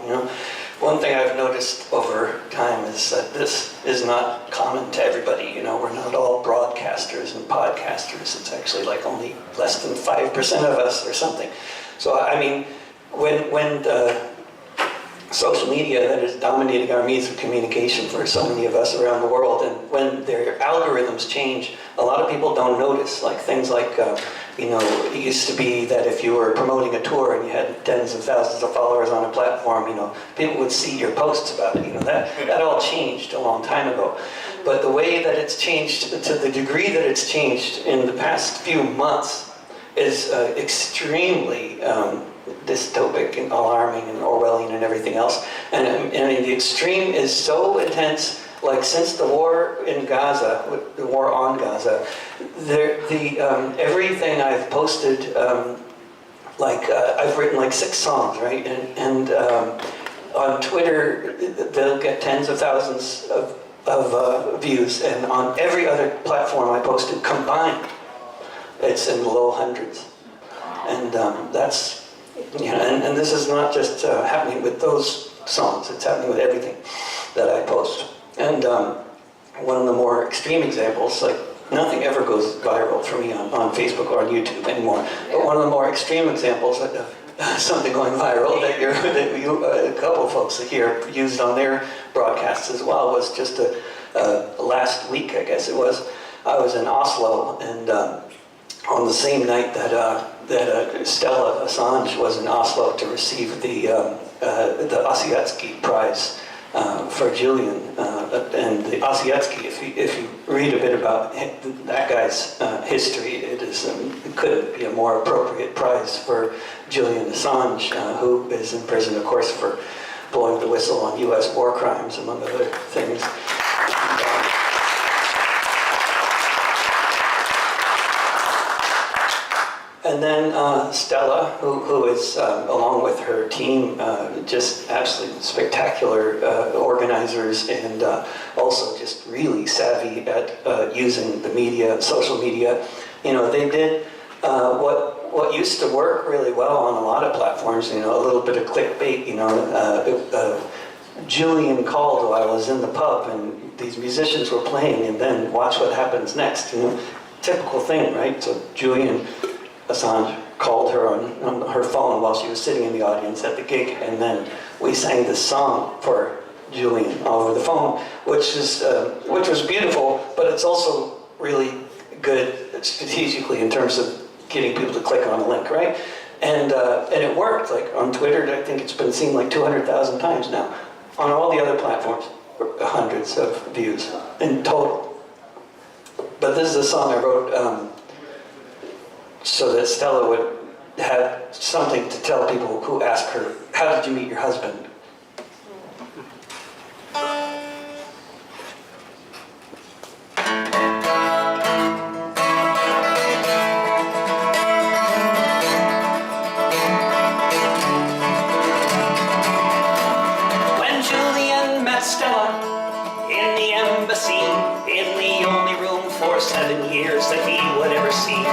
One thing I've noticed over time is that this is not common to everybody. We're not all broadcasters and podcasters. It's actually like only less than 5% of us or something. So, I mean, when social media that is dominating our means of communication for so many of us around the world, and when their algorithms change, a lot of people don't notice, like things like, it used to be that if you were promoting a tour and you had tens of thousands of followers on a platform, people would see your posts about it. That all changed a long time ago. But the way that it's changed, to the degree that it's changed in the past few months, is extremely dystopic and alarming and Orwellian and everything else. And the extreme is so intense, like since the war in Gaza, the war on Gaza, everything I've posted, I've written like 6 songs, right? And on Twitter, they'll get tens of thousands of views, and on every other platform I posted combined, it's in the low hundreds. And that's, and this is not just happening with those songs, it's happening with everything that I post. And one of the more extreme examples, like nothing ever goes viral for me on Facebook or on YouTube anymore, but one of the more extreme examples of something going viral that a couple of folks here used on their broadcasts as well was just last week, I guess it was. I was in Oslo, and on the same night that Stella Assange was in Oslo to receive the Ossietzky Prize for Julian, and the Ossietzky, if you read a bit about that guy's history, it couldn't be a more appropriate prize for Julian Assange, who is in prison, of course, for blowing the whistle on U.S. war crimes, among other things. And then Stella, who is, along with her team, just absolutely spectacular organizers, and also just really savvy at using the media, social media. They did what used to work really well on a lot of platforms, a little bit of clickbait, Julian called while I was in the pub, and these musicians were playing, and then watch what happens next. Typical thing, right? So Julian Assange called her on her phone while she was sitting in the audience at the gig, and then we sang this song for Julian over the phone, which was beautiful, but it's also really good strategically in terms of getting people to click on a link, right? And it worked. Like on Twitter, I think it's been seen like 200,000 times now. On all the other platforms, hundreds of views in total. But this is a song I wrote so that Stella would have something to tell people who ask her, how did you meet your husband? When Julian met Stella in the embassy, in the only room for 7 years that he would ever see,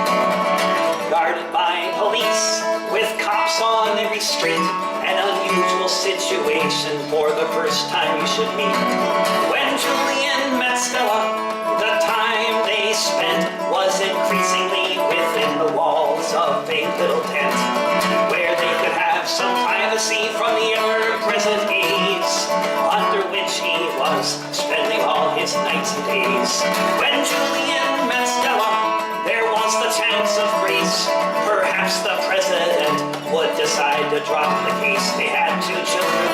guarded by police with cops on every street, an unusual situation for the first time you should meet. When Julian met Stella, the time they spent was increasingly within the walls of a little tent, where they could have some privacy from the ever-present haze, under which he was spending all his nights and days. When Julian met Stella, there was the chance of grace. Perhaps the president would decide to drop the case. They had 2 children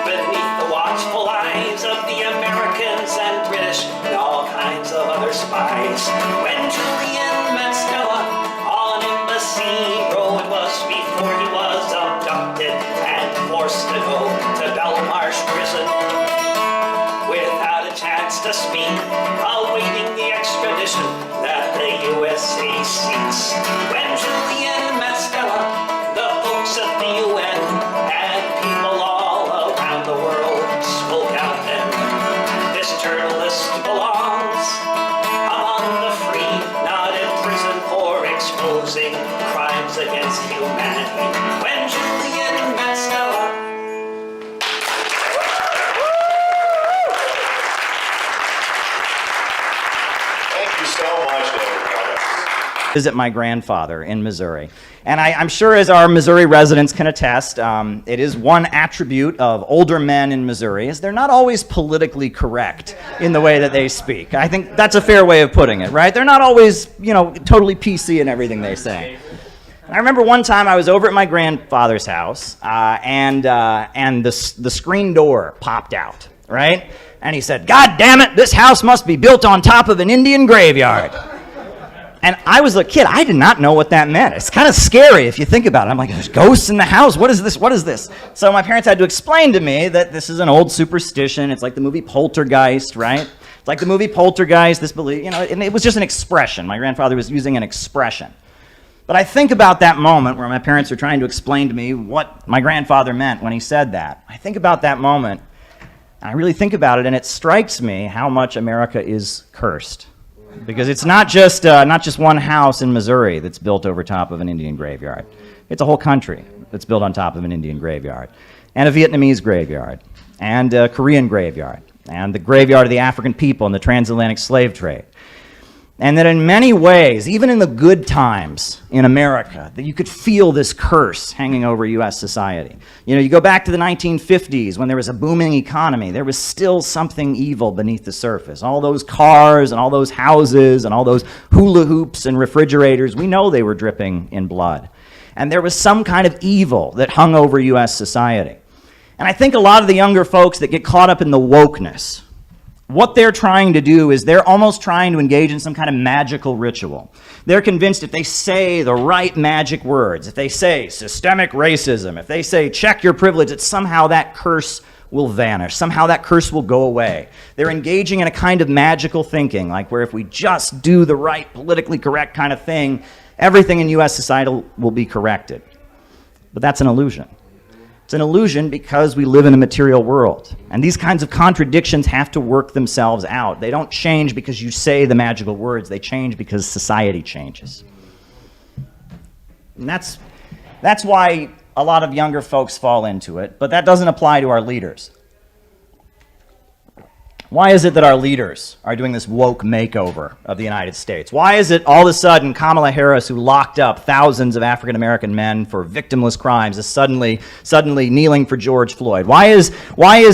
beneath the watchful eyes of the Americans and British and all kinds of other spies. When Julian met Stella on Embassy Road was before he was abducted and forced to go to Belmarsh Prison without a chance to speak, awaiting the extradition that the USA seeks. When Julian met Stella, the folks at the UN and people all around the world spoke out then. This journalist belongs among the free, not in prison for exposing crimes against humanity. When Julian met Stella, Thank you so much, David Covens. Visit my grandfather in Missouri. And I'm sure, as our Missouri residents can attest, it is one attribute of older men in Missouri is they're not always politically correct in the way that they speak. I think that's a fair way of putting it, right? They're not always, totally PC in everything they say. I remember one time I was over at my grandfather's house, and the screen door popped out, right? And he said, "God damn it, this house must be built on top of an Indian graveyard." And I was a kid. I did not know what that meant. It's kind of scary if you think about it. I'm like, there's ghosts in the house. What is this? What is this? So my parents had to explain to me that this is an old superstition. It's like the movie Poltergeist, right? It's like the movie Poltergeist, this belief, and it was just an expression. My grandfather was using an expression. But I think about that moment where my parents are trying to explain to me what my grandfather meant when he said that. I think about that moment, and I really think about it, and it strikes me how much America is cursed. Because it's not just one house in Missouri that's built over top of an Indian graveyard. It's a whole country that's built on top of an Indian graveyard, and a Vietnamese graveyard, and a Korean graveyard, and the graveyard of the African people in the transatlantic slave trade. And that in many ways, even in the good times in America, that you could feel this curse hanging over U.S. society. You go back to the 1950s when there was a booming economy, there was still something evil beneath the surface. All those cars and all those houses and all those hula hoops and refrigerators, we know they were dripping in blood. And there was some kind of evil that hung over U.S. society. And I think a lot of the younger folks that get caught up in the wokeness, what they're trying to do is they're almost trying to engage in some kind of magical ritual. They're convinced if they say the right magic words, if they say systemic racism, if they say check your privilege, that somehow that curse will vanish. Somehow that curse will go away. They're engaging in a kind of magical thinking, like where if we just do the right politically correct kind of thing, everything in U.S. society will be corrected. But that's an illusion. It's an illusion because we live in a material world. And these kinds of contradictions have to work themselves out. They don't change because you say the magical words. They change because society changes. And that's why a lot of younger folks fall into it, but that doesn't apply to our leaders. Why is it that our leaders are doing this woke makeover of the United States? Why is it all of a sudden Kamala Harris, who locked up thousands of African-American men for victimless crimes, is suddenly kneeling for George Floyd? Why is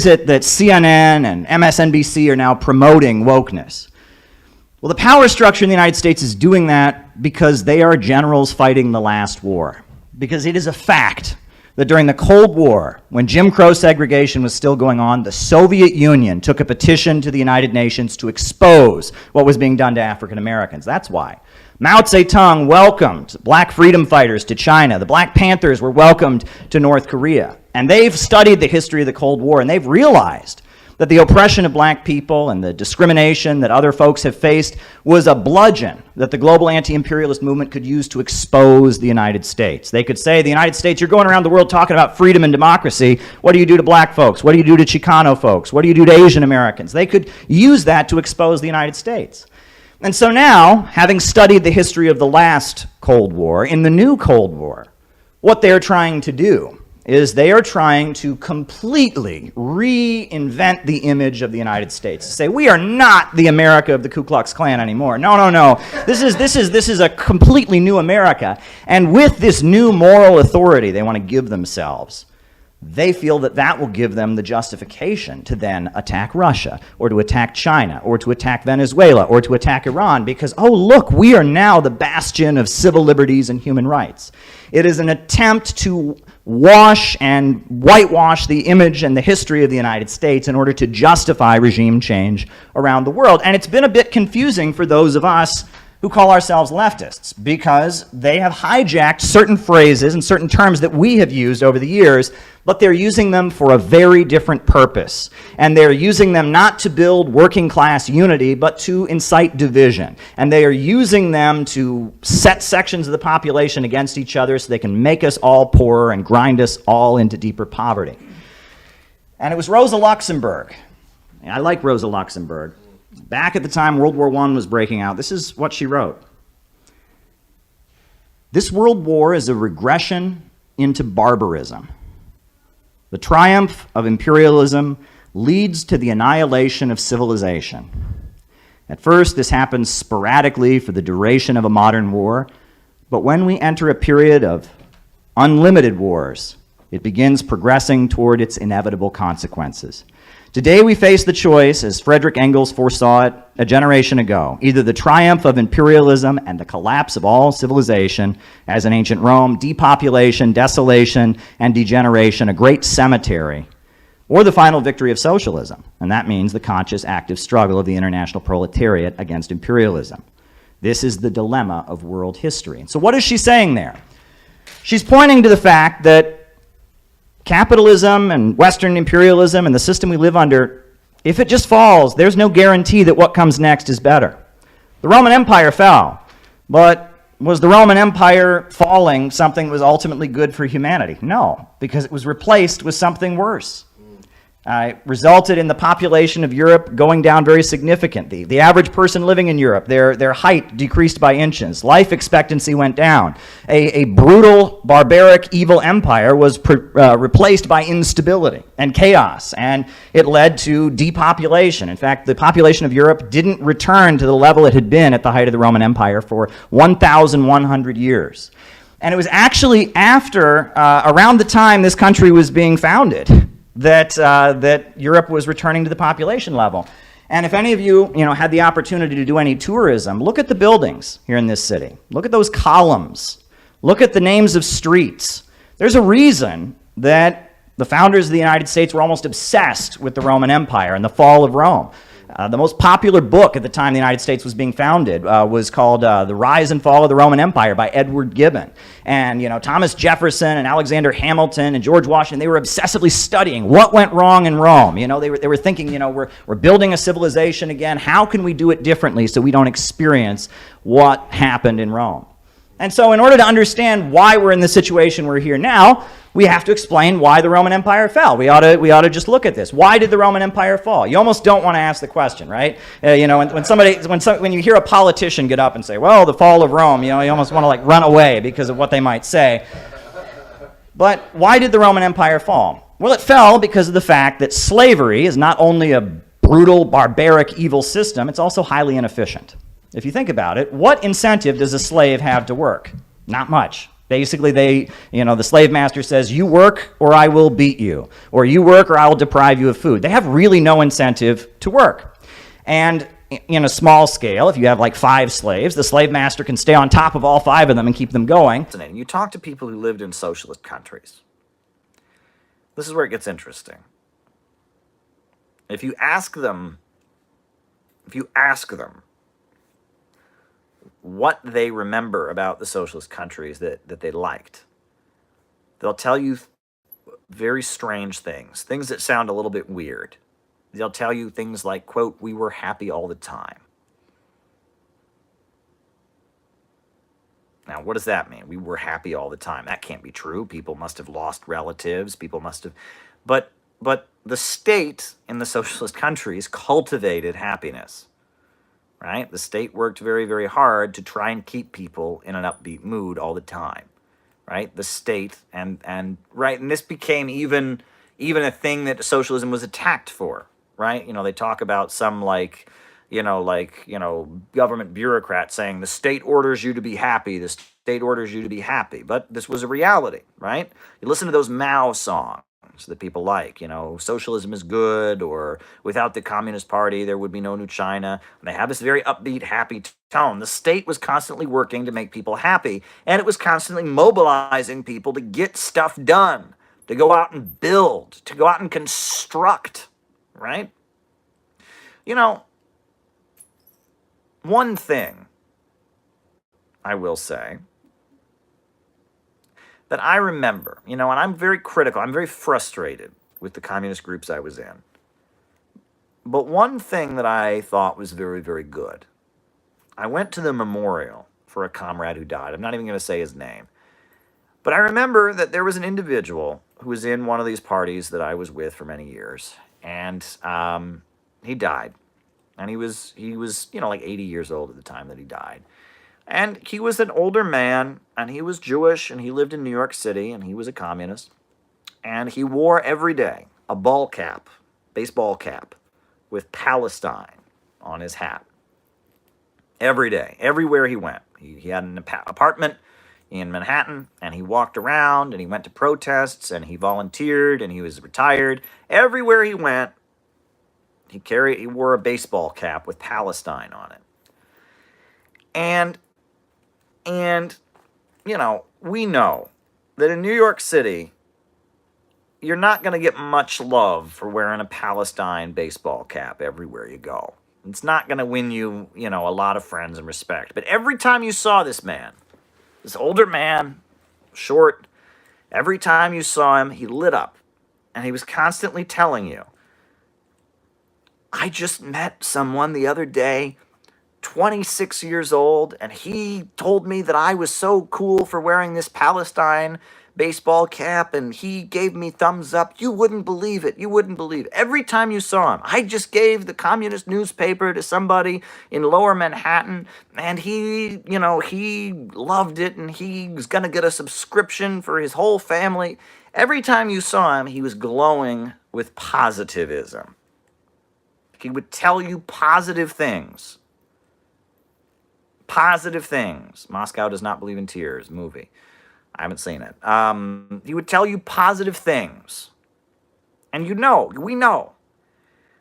it that CNN and MSNBC are now promoting wokeness? Well, the power structure in the United States is doing that because they are generals fighting the last war. Because it is a fact that during the Cold War, when Jim Crow segregation was still going on, the Soviet Union took a petition to the United Nations to expose what was being done to African Americans. That's why. Mao Zedong welcomed black freedom fighters to China. The Black Panthers were welcomed to North Korea. And they've studied the history of the Cold War, and they've realized that the oppression of black people and the discrimination that other folks have faced was a bludgeon that the global anti-imperialist movement could use to expose the United States. They could say, the United States, you're going around the world talking about freedom and democracy. What do you do to black folks? What do you do to Chicano folks? What do you do to Asian Americans? They could use that to expose the United States. And so now, having studied the history of the last Cold War, in the new Cold War, what they're trying to do is they are trying to completely reinvent the image of the United States. To say, we are not the America of the Ku Klux Klan anymore. No, no, no. This is a completely new America. And with this new moral authority they want to give themselves, they feel that that will give them the justification to then attack Russia, or to attack China, or to attack Venezuela, or to attack Iran, because, oh, look, we are now the bastion of civil liberties and human rights. It is an attempt to wash and whitewash the image and the history of the United States in order to justify regime change around the world. And it's been a bit confusing for those of us who call ourselves leftists, because they have hijacked certain phrases and certain terms that we have used over the years, but they're using them for a very different purpose. And they're using them not to build working class unity, but to incite division. And they are using them to set sections of the population against each other so they can make us all poorer and grind us all into deeper poverty. And it was Rosa Luxemburg. I like Rosa Luxemburg. Back at the time World War I was breaking out, this is what she wrote. This world war is a regression into barbarism. The triumph of imperialism leads to the annihilation of civilization. At first, this happens sporadically for the duration of a modern war, but when we enter a period of unlimited wars, it begins progressing toward its inevitable consequences. Today we face the choice, as Frederick Engels foresaw it a generation ago, either the triumph of imperialism and the collapse of all civilization, as in ancient Rome, depopulation, desolation, and degeneration, a great cemetery, or the final victory of socialism, and that means the conscious, active struggle of the international proletariat against imperialism. This is the dilemma of world history. And so what is she saying there? She's pointing to the fact that capitalism and Western imperialism and the system we live under, if it just falls, there's no guarantee that what comes next is better. The Roman Empire fell, but was the Roman Empire falling something that was ultimately good for humanity? No, because it was replaced with something worse. It resulted in the population of Europe going down very significantly. The average person living in Europe, their height decreased by inches. Life expectancy went down. A brutal, barbaric, evil empire was replaced by instability and chaos, and it led to depopulation. In fact, the population of Europe didn't return to the level it had been at the height of the Roman Empire for 1,100 years. And it was actually after, around the time this country was being founded, that Europe was returning to the population level. And if any of you, had the opportunity to do any tourism, look at the buildings here in this city. Look at those columns. Look at the names of streets. There's a reason that the founders of the United States were almost obsessed with the Roman Empire and the fall of Rome. The most popular book at the time the United States was being founded was called The Rise and Fall of the Roman Empire by Edward Gibbon. And, Thomas Jefferson and Alexander Hamilton and George Washington, they were obsessively studying what went wrong in Rome. They were thinking, we're building a civilization again. How can we do it differently so we don't experience what happened in Rome? And so in order to understand why we're in the situation we're here now, we have to explain why the Roman Empire fell. We ought to just look at this. Why did the Roman Empire fall? You almost don't want to ask the question, right? When you hear a politician get up and say, well, the fall of Rome, you almost want to run away because of what they might say. But why did the Roman Empire fall? Well, it fell because of the fact that slavery is not only a brutal, barbaric, evil system, it's also highly inefficient. If you think about it, what incentive does a slave have to work? Not much. Basically, the slave master says, you work or I will beat you, or you work or I will deprive you of food. They have really no incentive to work. And in a small scale, if you have 5 slaves, the slave master can stay on top of all 5 of them and keep them going. You talk to people who lived in socialist countries. This is where it gets interesting. If you ask them, what they remember about the socialist countries that they liked, they'll tell you very strange things, things that sound a little bit weird. They'll tell you things like, quote, "We were happy all the time." Now, what does that mean? We were happy all the time. That can't be true. People must have lost relatives. People must have... But the state in the socialist countries cultivated happiness, right? The state worked very, very hard to try and keep people in an upbeat mood all the time, right? The state and this became even a thing that socialism was attacked for, right? They talk about some government bureaucrats saying the state orders you to be happy, the state orders you to be happy. But this was a reality, right? You listen to those Mao songs that people like, socialism is good, or without the Communist Party, there would be no new China. And they have this very upbeat, happy tone. The state was constantly working to make people happy, and it was constantly mobilizing people to get stuff done, to go out and build, to go out and construct, right? One thing I will say that I remember, and I'm very critical, I'm very frustrated with the communist groups I was in. But one thing that I thought was very, very good, I went to the memorial for a comrade who died. I'm not even going to say his name. But I remember that there was an individual who was in one of these parties that I was with for many years, and he died. And he was like 80 years old at the time that he died. And he was an older man, and he was Jewish, and he lived in New York City, and he was a communist. And he wore every day a ball cap, baseball cap, with Palestine on his hat. Every day, everywhere he went. He had an apartment in Manhattan, and he walked around, and he went to protests, and he volunteered, and he was retired. Everywhere he went, he wore a baseball cap with Palestine on it. And we know that in New York City, you're not going to get much love for wearing a Palestine baseball cap everywhere you go. It's not going to win you, a lot of friends and respect. But every time you saw this man, this older man, short, every time you saw him, he lit up. And he was constantly telling you, I just met someone the other day, 26 years old, and he told me that I was so cool for wearing this Palestine baseball cap, and he gave me thumbs up. You wouldn't believe it. You wouldn't believe it. Every time you saw him, I just gave the communist newspaper to somebody in Lower Manhattan, and he loved it, and he was going to get a subscription for his whole family. Every time you saw him, he was glowing with positivism. He would tell you positive things. Positive things. Moscow Does Not Believe in Tears movie. I haven't seen it. He would tell you positive things. And we know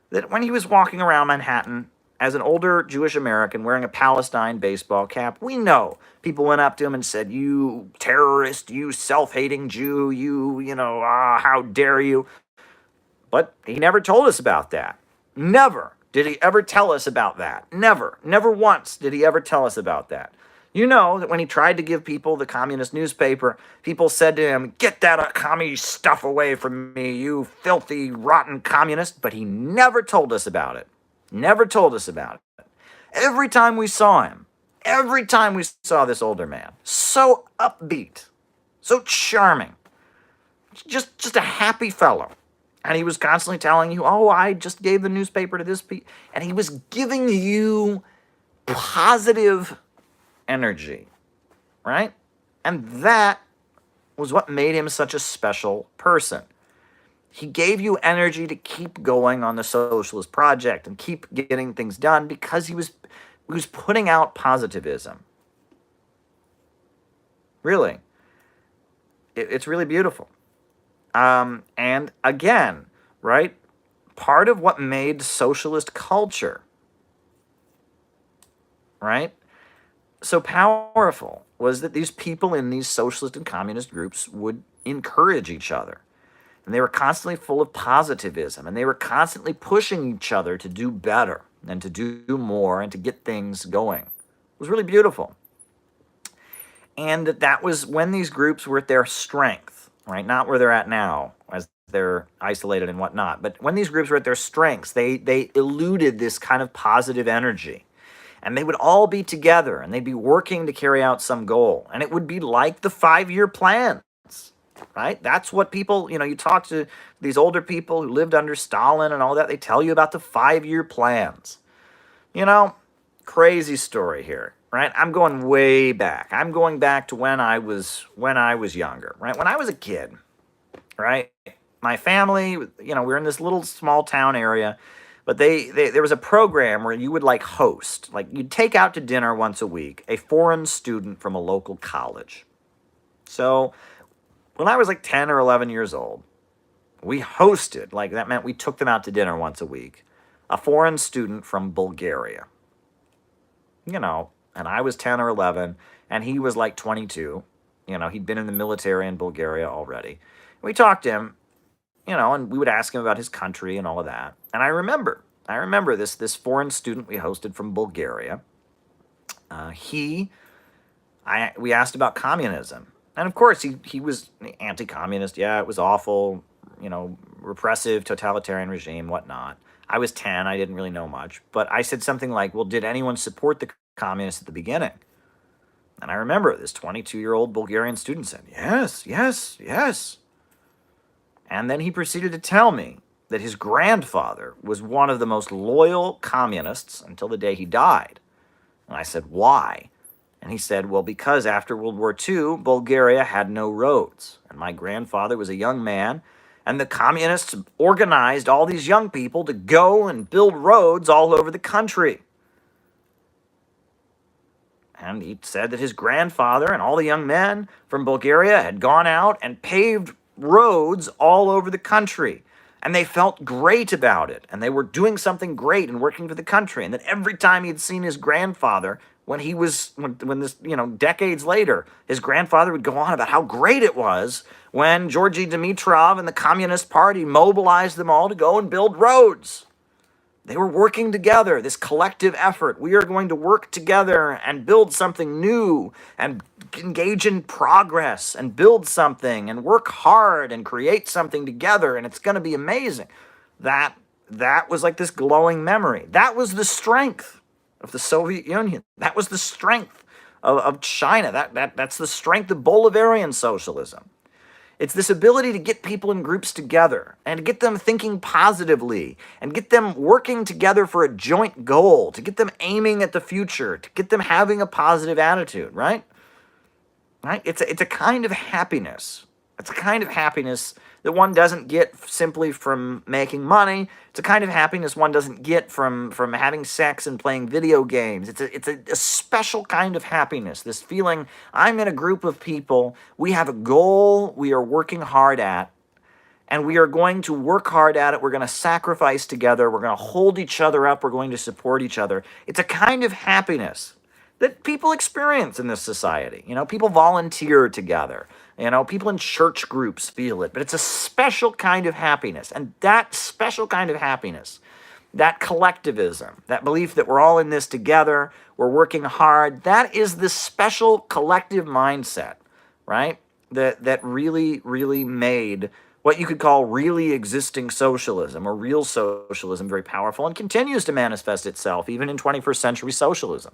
that when he was walking around Manhattan as an older Jewish American wearing a Palestine baseball cap, we know people went up to him and said, "You terrorist, you self-hating Jew, how dare you." But he never told us about that. Never did he ever tell us about that. Never. Never once did he ever tell us about that. You know that when he tried to give people the communist newspaper, people said to him, "Get that commie stuff away from me, you filthy, rotten communist." But he never told us about it. Never told us about it. Every time we saw him, every time we saw this older man, so upbeat, so charming, just a happy fellow. And he was constantly telling you, "Oh, I just gave the newspaper to this people." And he was giving you positive energy, right? And that was what made him such a special person. He gave you energy to keep going on the socialist project and keep getting things done because he was putting out positivism. Really. It's really beautiful. And again, right, part of what made socialist culture, right, so powerful was that these people in these socialist and communist groups would encourage each other. And they were constantly full of positivism, and they were constantly pushing each other to do better and to do more and to get things going, It was really beautiful. And that was when these groups were at their strength, right? Not where they're at now, as they're isolated and whatnot. But when these groups were at their strengths, they eluded this kind of positive energy. And they would all be together, and they'd be working to carry out some goal. And it would be like the 5-year plans, right? That's what people, you talk to these older people who lived under Stalin and all that, they tell you about the 5-year plans. Crazy story here, right? I'm going way back. I'm going back to when I was younger, right? When I was a kid, right? My family, we're in this little small town area, but there was a program where you would host, you'd take out to dinner once a week a foreign student from a local college. So when I was 10 or 11 years old, we hosted, that meant we took them out to dinner once a week, a foreign student from Bulgaria. And I was 10 or 11, and he was 22. He'd been in the military in Bulgaria already. We talked to him, and we would ask him about his country and all of that. And I remember this foreign student we hosted from Bulgaria. We asked about communism. And of course, he was anti-communist. Yeah, it was awful, repressive, totalitarian regime, whatnot. I was 10. I didn't really know much. But I said something like, well, did anyone support the communists at the beginning? And I remember this 22-year-old Bulgarian student said, yes, yes, yes. And then he proceeded to tell me that his grandfather was one of the most loyal communists until the day he died. And I said, why? And he said, well, because after World War II, Bulgaria had no roads. And my grandfather was a young man, and the communists organized all these young people to go and build roads all over the country. And he said that his grandfather and all the young men from Bulgaria had gone out and paved roads all over the country. And they felt great about it. And they were doing something great and working for the country. And that every time he'd seen his grandfather, when this, decades later, his grandfather would go on about how great it was when Georgy Dimitrov and the Communist Party mobilized them all to go and build roads. They were working together, this collective effort. We are going to work together and build something new and engage in progress and build something and work hard and create something together, and it's going to be amazing. That was this glowing memory. That was the strength of the Soviet Union. That was the strength of China. That's the strength of Bolivarian socialism. It's this ability to get people in groups together and to get them thinking positively and get them working together for a joint goal, to get them aiming at the future, to get them having a positive attitude, right? Right? It's a kind of happiness. It's a kind of happiness that one doesn't get simply from making money. It's a kind of happiness one doesn't get from having sex and playing video games. It's a special kind of happiness, this feeling, I'm in a group of people, we have a goal we are working hard at, and we are going to work hard at it, we're going to sacrifice together, we're going to hold each other up, we're going to support each other. It's a kind of happiness that people experience in this society. People volunteer together. People in church groups feel it, but it's a special kind of happiness. And that special kind of happiness, that collectivism, that belief that we're all in this together, we're working hard, that is the special collective mindset, right? That really, really made what you could call really existing socialism or real socialism very powerful and continues to manifest itself even in 21st century socialism.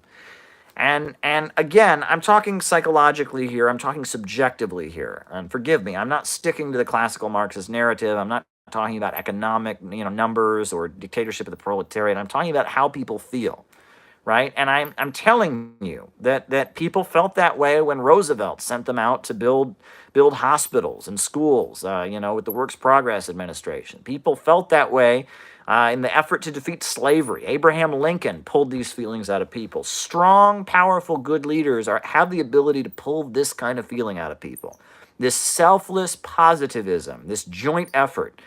And again, I'm talking psychologically here, I'm talking subjectively here. And forgive me, I'm not sticking to the classical Marxist narrative. I'm not talking about economic, numbers or dictatorship of the proletariat. I'm talking about how people feel, right? And I'm telling you that people felt that way when Roosevelt sent them out to build hospitals and schools, with the Works Progress Administration. People felt that way in the effort to defeat slavery. Abraham Lincoln pulled these feelings out of people. Strong, powerful, good leaders have the ability to pull this kind of feeling out of people. This selfless positivism, this joint effort.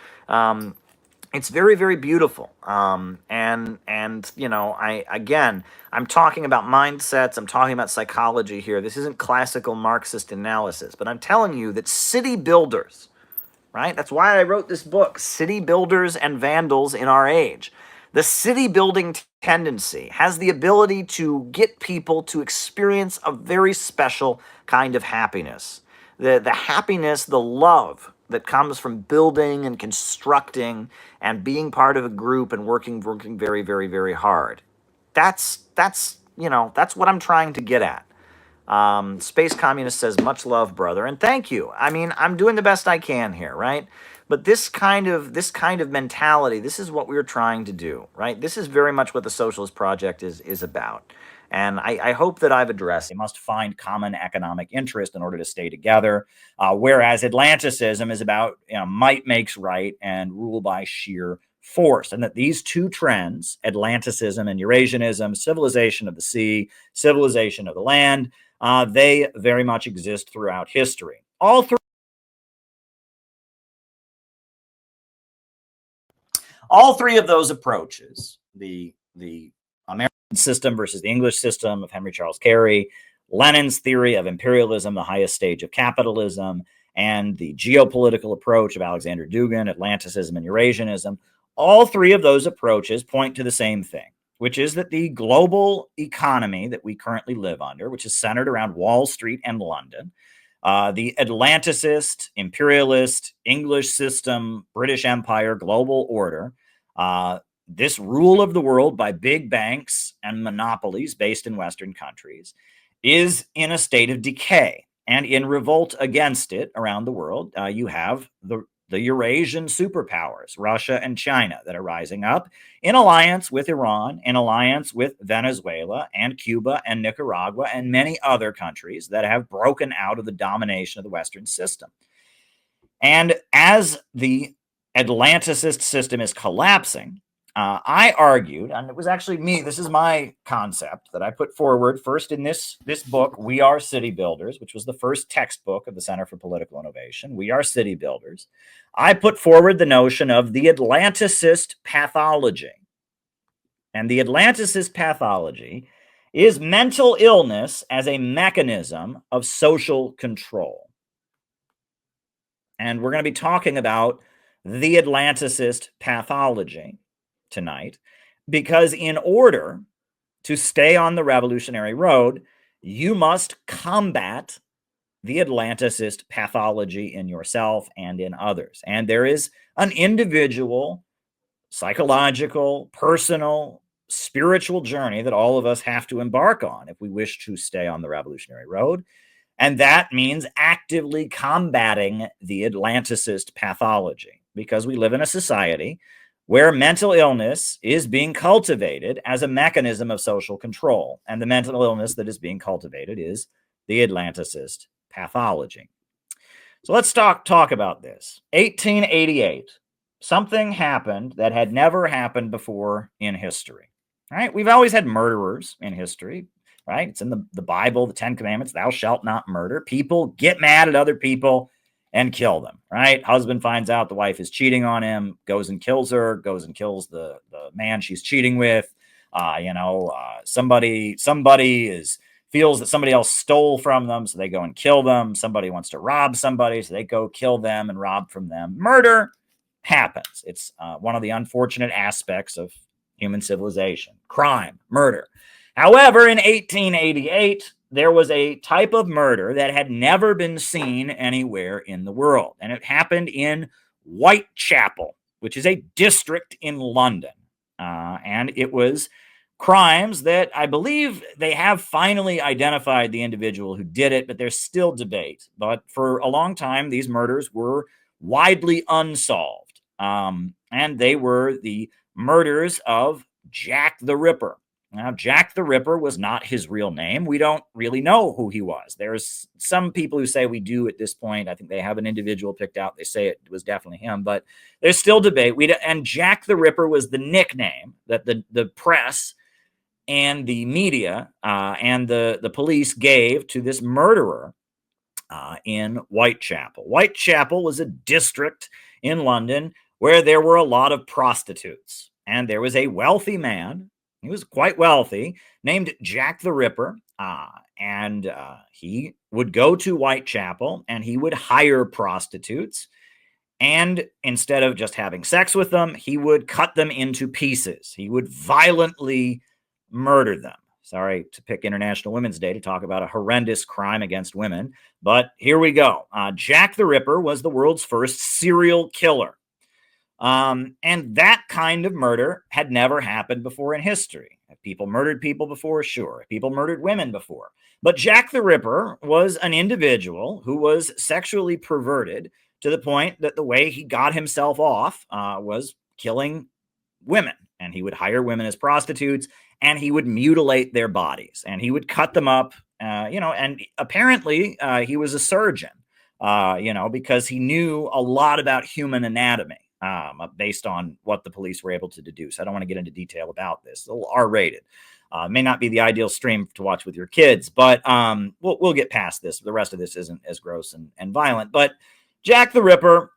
It's very, very beautiful. I'm talking about mindsets. I'm talking about psychology here. This isn't classical Marxist analysis, but I'm telling you that city builders, right? That's why I wrote this book, City Builders and Vandals in Our Age. The city building tendency has the ability to get people to experience a very special kind of happiness. The happiness, the love that comes from building and constructing and being part of a group and working very, very, very hard. That's what I'm trying to get at. Space Communist says, much love, brother, and thank you. I mean, I'm doing the best I can here, right? But this kind of mentality, this is what we're trying to do, right? This is very much what the Socialist Project is about. And I hope that I've addressed. They must find common economic interest in order to stay together, whereas Atlanticism is about might makes right and rule by sheer force. And that these two trends, Atlanticism and Eurasianism, civilization of the sea, civilization of the land, they very much exist throughout history. All three of those approaches, the American system versus the English system of Henry Charles Carey, Lenin's theory of imperialism, the highest stage of capitalism, and the geopolitical approach of Alexander Dugin, Atlanticism and Eurasianism, all three of those approaches point to the same thing, which is that the global economy that we currently live under, which is centered around Wall Street and London, the Atlanticist, imperialist, English system, British Empire, global order, this rule of the world by big banks and monopolies based in Western countries is in a state of decay. And in revolt against it around the world, you have the Eurasian superpowers, Russia and China, that are rising up in alliance with Iran, in alliance with Venezuela and Cuba and Nicaragua and many other countries that have broken out of the domination of the Western system. And as the Atlanticist system is collapsing, I argued, and it was actually me, this is my concept that I put forward first in this book, We Are City Builders, which was the first textbook of the Center for Political Innovation. We Are City Builders. I put forward the notion of the Atlanticist pathology. And the Atlanticist pathology is mental illness as a mechanism of social control. And we're going to be talking about the Atlanticist pathology tonight, because in order to stay on the revolutionary road, you must combat the Atlanticist pathology in yourself and in others. And there is an individual, psychological, personal, spiritual journey that all of us have to embark on if we wish to stay on the revolutionary road. And that means actively combating the Atlanticist pathology, because we live in a society where mental illness is being cultivated as a mechanism of social control. And the mental illness that is being cultivated is the Atlanticist pathology. So let's talk about this. 1888, something happened that had never happened before in history. Right? We've always had murderers in history, right? It's in the Bible, the 10 Commandments, thou shalt not murder. People get mad at other people and kill them, right? Husband finds out the wife is cheating on him, goes and kills her, goes and kills the man she's cheating with. Somebody feels that somebody else stole from them, so they go and kill them. Somebody wants to rob somebody, so they go kill them and rob from them. Murder happens. It's one of the unfortunate aspects of human civilization. Crime, murder. However, in 1888, there was a type of murder that had never been seen anywhere in the world. And it happened in Whitechapel, which is a district in London. And it was crimes that I believe they have finally identified the individual who did it, but there's still debate. But for a long time, these murders were widely unsolved. And they were the murders of Jack the Ripper. Now, Jack the Ripper was not his real name. We don't really know who he was. There's some people who say we do at this point. I think they have an individual picked out. They say it was definitely him, but there's still debate. And Jack the Ripper was the nickname that the press and the media and the police gave to this murderer in Whitechapel. Whitechapel was a district in London where there were a lot of prostitutes. And there was a wealthy man, he was quite wealthy, named Jack the Ripper. And he would go to Whitechapel and he would hire prostitutes And instead of just having sex with them, he would cut them into pieces. He would violently murder them. Sorry to pick International Women's Day to talk about a horrendous crime against women, but here we go. Jack the Ripper was the world's first serial killer. And that kind of murder had never happened before in history. Have people murdered people before? Sure. Have people murdered women before? But Jack the Ripper was an individual who was sexually perverted to the point that the way he got himself off was killing women. And he would hire women as prostitutes, and he would mutilate their bodies, and he would cut them up, and apparently he was a surgeon, because he knew a lot about human anatomy based on what the police were able to deduce. I don't want to get into detail about this. It's a little R-rated. May not be the ideal stream to watch with your kids, but we'll get past this. The rest of this isn't as gross and violent. But Jack the Ripper,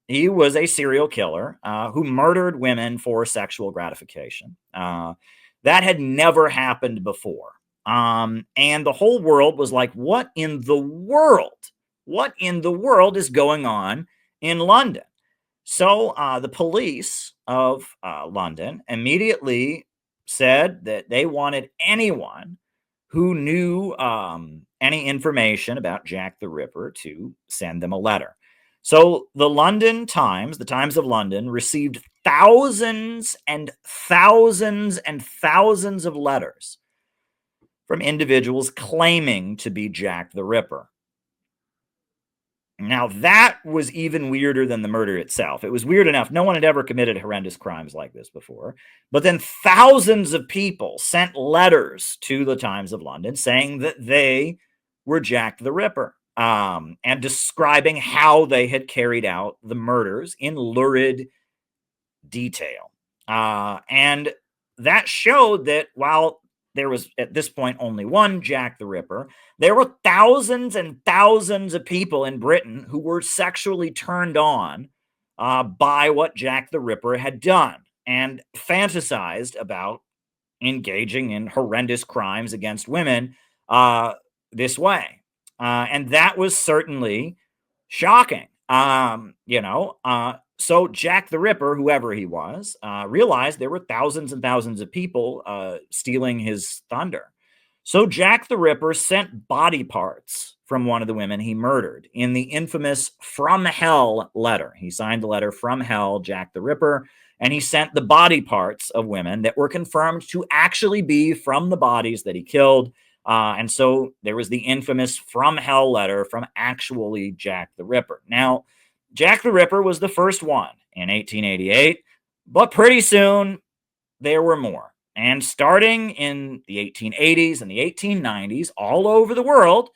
he was a serial killer who murdered women for sexual gratification. That had never happened before. And the whole world was like, what in the world? What in the world is going on in London? So the police of London immediately said that they wanted anyone who knew any information about Jack the Ripper to send them a letter. So the London Times, the Times of London, received thousands and thousands and thousands of letters from individuals claiming to be Jack the Ripper. Now, that was even weirder than the murder itself. It was weird enough. No one had ever committed horrendous crimes like this before. But then thousands of people sent letters to the Times of London saying that they were Jack the Ripper. And describing how they had carried out the murders in lurid detail. And that showed that while there was at this point only one Jack the Ripper, there were thousands and thousands of people in Britain who were sexually turned on by what Jack the Ripper had done and fantasized about engaging in horrendous crimes against women this way. And that was certainly shocking. So Jack the Ripper, whoever he was, realized there were thousands and thousands of people stealing his thunder. So Jack the Ripper sent body parts from one of the women he murdered in the infamous From Hell letter. He signed the letter From Hell, Jack the Ripper, and he sent the body parts of women that were confirmed to actually be from the bodies that he killed. And so there was the infamous From Hell letter from actually Jack the Ripper. Now, Jack the Ripper was the first one in 1888, but pretty soon there were more. And starting in the 1880s and the 1890s, all over the world,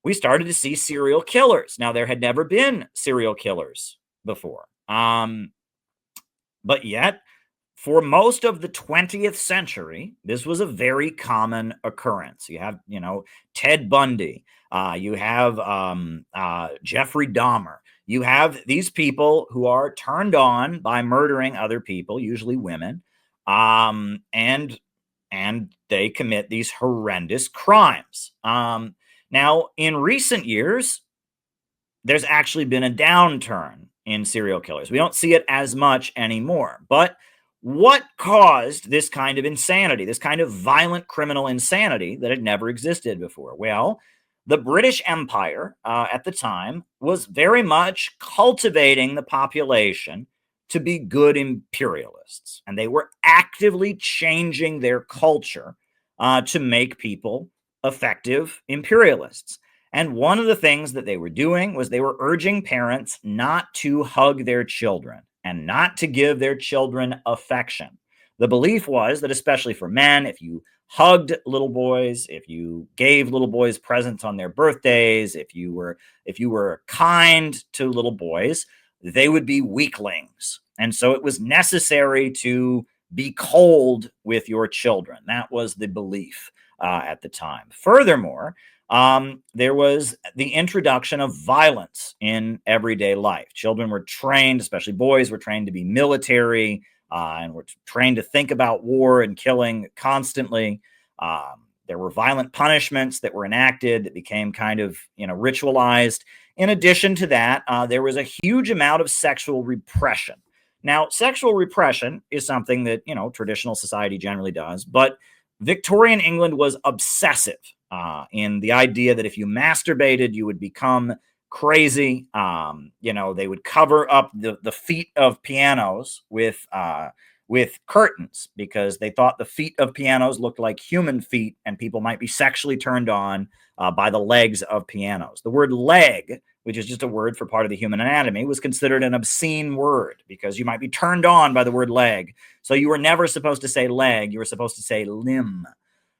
we started to see serial killers. Now, there had never been serial killers before. But yet, for most of the 20th century, this was a very common occurrence. You have, Ted Bundy. You have Jeffrey Dahmer. You have these people who are turned on by murdering other people, usually women, and they commit these horrendous crimes. Now, in recent years, there's actually been a downturn in serial killers. We don't see it as much anymore. But what caused this kind of insanity, this kind of violent criminal insanity that had never existed before? Well, the British Empire at the time was very much cultivating the population to be good imperialists. And they were actively changing their culture to make people effective imperialists. And one of the things that they were doing was they were urging parents not to hug their children and not to give their children affection. The belief was that, especially for men, if you hugged little boys, if you gave little boys presents on their birthdays, if you were kind to little boys, they would be weaklings. And so it was necessary to be cold with your children. That was the belief at the time. Furthermore, there was the introduction of violence in everyday life. Children were trained, especially boys, were trained to be military and were trained to think about war and killing constantly. There were violent punishments that were enacted that became kind of, ritualized. In addition to that, there was a huge amount of sexual repression. Now, sexual repression is something that, traditional society generally does, but Victorian England was obsessive in the idea that if you masturbated, you would become crazy. They would cover up the feet of pianos with curtains because they thought the feet of pianos looked like human feet and people might be sexually turned on by the legs of pianos. The word leg, which is just a word for part of the human anatomy, was considered an obscene word because you might be turned on by the word leg. So you were never supposed to say leg. You were supposed to say limb,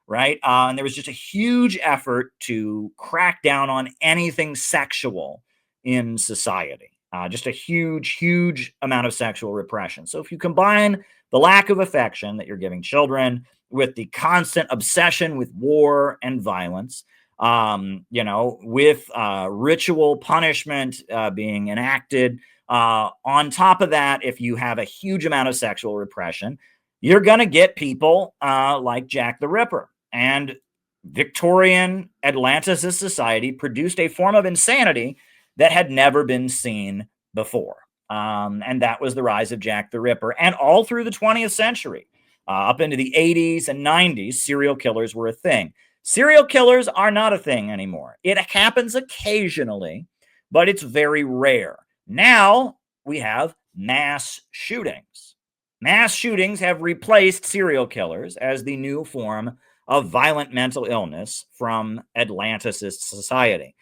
right? And there was just a huge effort to crack down on anything sexual in society. Just a huge, huge amount of sexual repression. So if you combine the lack of affection that you're giving children with the constant obsession with war and violence, with ritual punishment being enacted. On top of that, if you have a huge amount of sexual repression, you're going to get people like Jack the Ripper. And Victorian Atlanticist society produced a form of insanity that had never been seen before. And that was the rise of Jack the Ripper. And all through the 20th century, up into the 80s and 90s, serial killers were a thing. Serial killers are not a thing anymore. It happens occasionally, but it's very rare. Now we have mass shootings. Mass shootings have replaced serial killers as the new form of violent mental illness from Atlanticist society.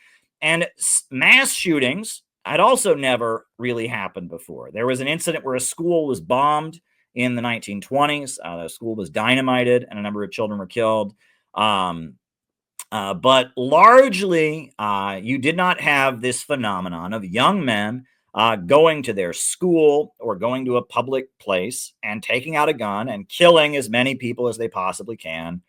And mass shootings had also never really happened before. There was an incident where a school was bombed in the 1920s. The school was dynamited and a number of children were killed. But largely, you did not have this phenomenon of young men going to their school or going to a public place and taking out a gun and killing as many people as they possibly can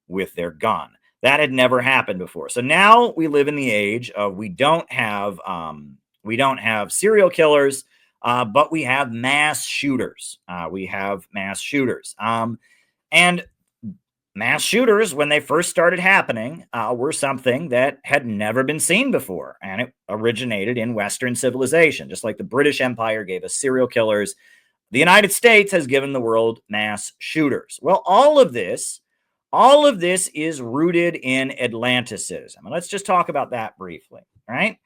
with their gun. That had never happened before. So now we live in the age of we don't have serial killers, but we have mass shooters. And mass shooters, when they first started happening, were something that had never been seen before. And it originated in Western civilization. Just like the British Empire gave us serial killers, the United States has given the world mass shooters. Well, all of this is rooted in Atlanticism. And let's just talk about that briefly, right?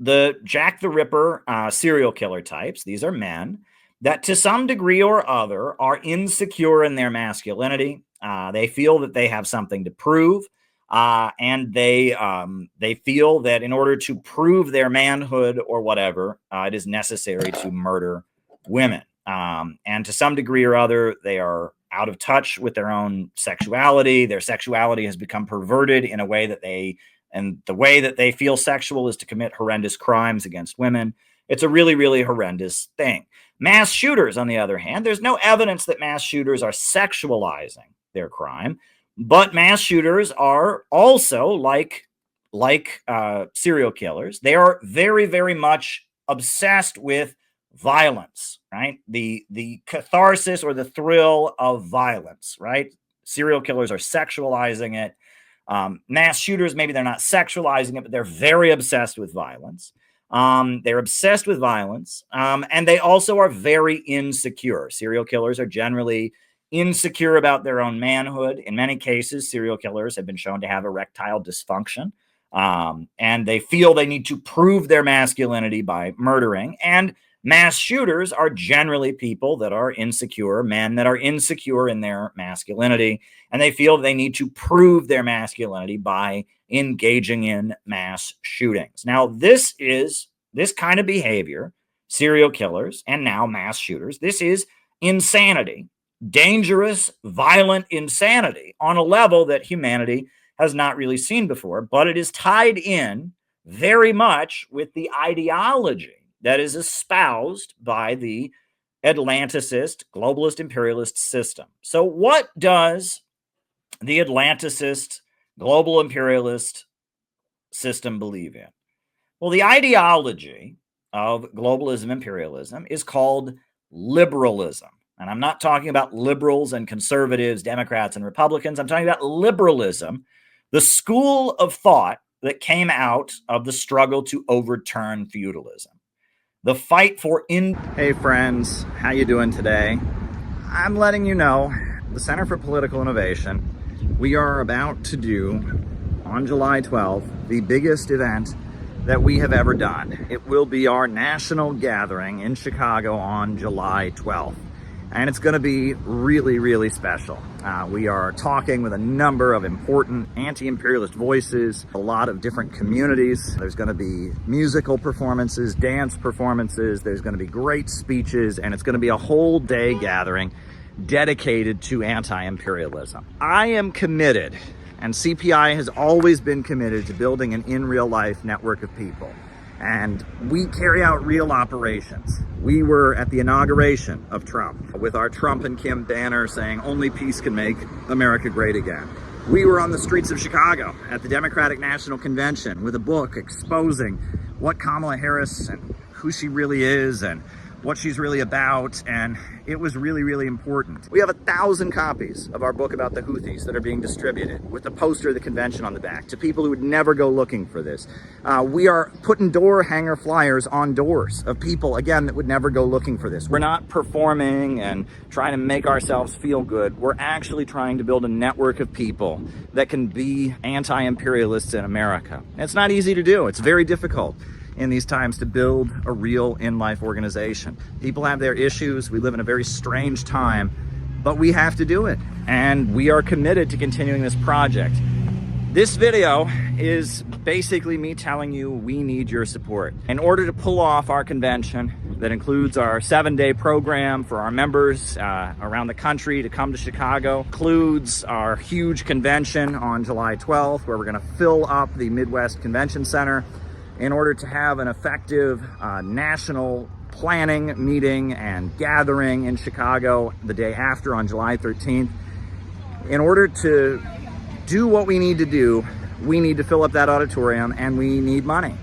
The Jack the Ripper serial killer types, these are men that to some degree or other are insecure in their masculinity. They feel that they have something to prove, and they feel that in order to prove their manhood or whatever, it is necessary to murder women. And to some degree or other, they are out of touch with their own sexuality. Their sexuality has become perverted in a way that the way that they feel sexual is to commit horrendous crimes against women. It's a really, really horrendous thing. Mass shooters, on the other hand, there's no evidence that mass shooters are sexualizing their crime, but mass shooters are also like serial killers. They are very, very much obsessed with violence, right? The catharsis or the thrill of violence, right? Serial killers are sexualizing it. Mass shooters, maybe they're not sexualizing it, but they're very obsessed with violence. They're obsessed with violence, and they also are very insecure. Serial killers are generally insecure about their own manhood. In many cases, serial killers have been shown to have erectile dysfunction, and they feel they need to prove their masculinity by murdering. And mass shooters are generally people that are insecure, men that are insecure in their masculinity, and they feel they need to prove their masculinity by engaging in mass shootings. Now, this kind of behavior, serial killers and now mass shooters, this is insanity, dangerous, violent insanity on a level that humanity has not really seen before, but it is tied in very much with the ideology that is espoused by the Atlanticist, globalist, imperialist system. So what does the Atlanticist, global imperialist system believe in? Well, the ideology of globalism, imperialism is called liberalism. And I'm not talking about liberals and conservatives, Democrats and Republicans. I'm talking about liberalism, the school of thought that came out of the struggle to overturn feudalism. The fight for Hey friends, how you doing today? I'm letting you know, the Center for Political Innovation, we are about to do, on July 12th, the biggest event that we have ever done. It will be our national gathering in Chicago on July 12th. And it's going to be really, really special. We are talking with a number of important anti-imperialist voices, a lot of different communities. There's going to be musical performances, dance performances, there's going to be great speeches, and it's going to be a whole day gathering dedicated to anti-imperialism. I am committed, and CPI has always been committed to building an in real life network of people. And we carry out real operations. We were at the inauguration of Trump with our Trump and Kim banner saying only peace can make America great again. We were on the streets of Chicago at the Democratic National Convention with a book exposing what Kamala Harris and who she really is and what she's really about, and it was really, really important. We have 1,000 copies of our book about the Houthis that are being distributed with the poster of the convention on the back to people who would never go looking for this. We are putting door hanger flyers on doors of people, again, that would never go looking for this. We're not performing and trying to make ourselves feel good. We're actually trying to build a network of people that can be anti-imperialists in America. And it's not easy to do. It's very difficult in these times to build a real in-life organization. People have their issues. We live in a very strange time, but we have to do it. And we are committed to continuing this project. This video is basically me telling you we need your support. In order to pull off our convention that includes our 7-day program for our members around the country to come to Chicago, includes our huge convention on July 12th, where we're gonna fill up the Midwest Convention Center, in order to have an effective national planning meeting and gathering in Chicago the day after on July 13th. In order to do what we need to do, we need to fill up that auditorium and we need money.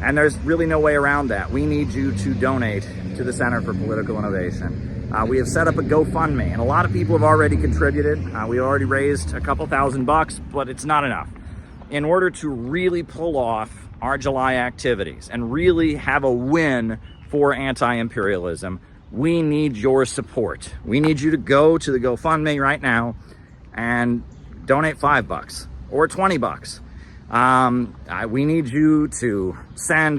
And there's really no way around that. We need you to donate to the Center for Political Innovation. We have set up a GoFundMe, and a lot of people have already contributed. We already raised a couple $1,000, but it's not enough. In order to really pull off our July activities and really have a win for anti-imperialism, we need your support. We need you to go to the GoFundMe right now and donate $5 or $20. We need you to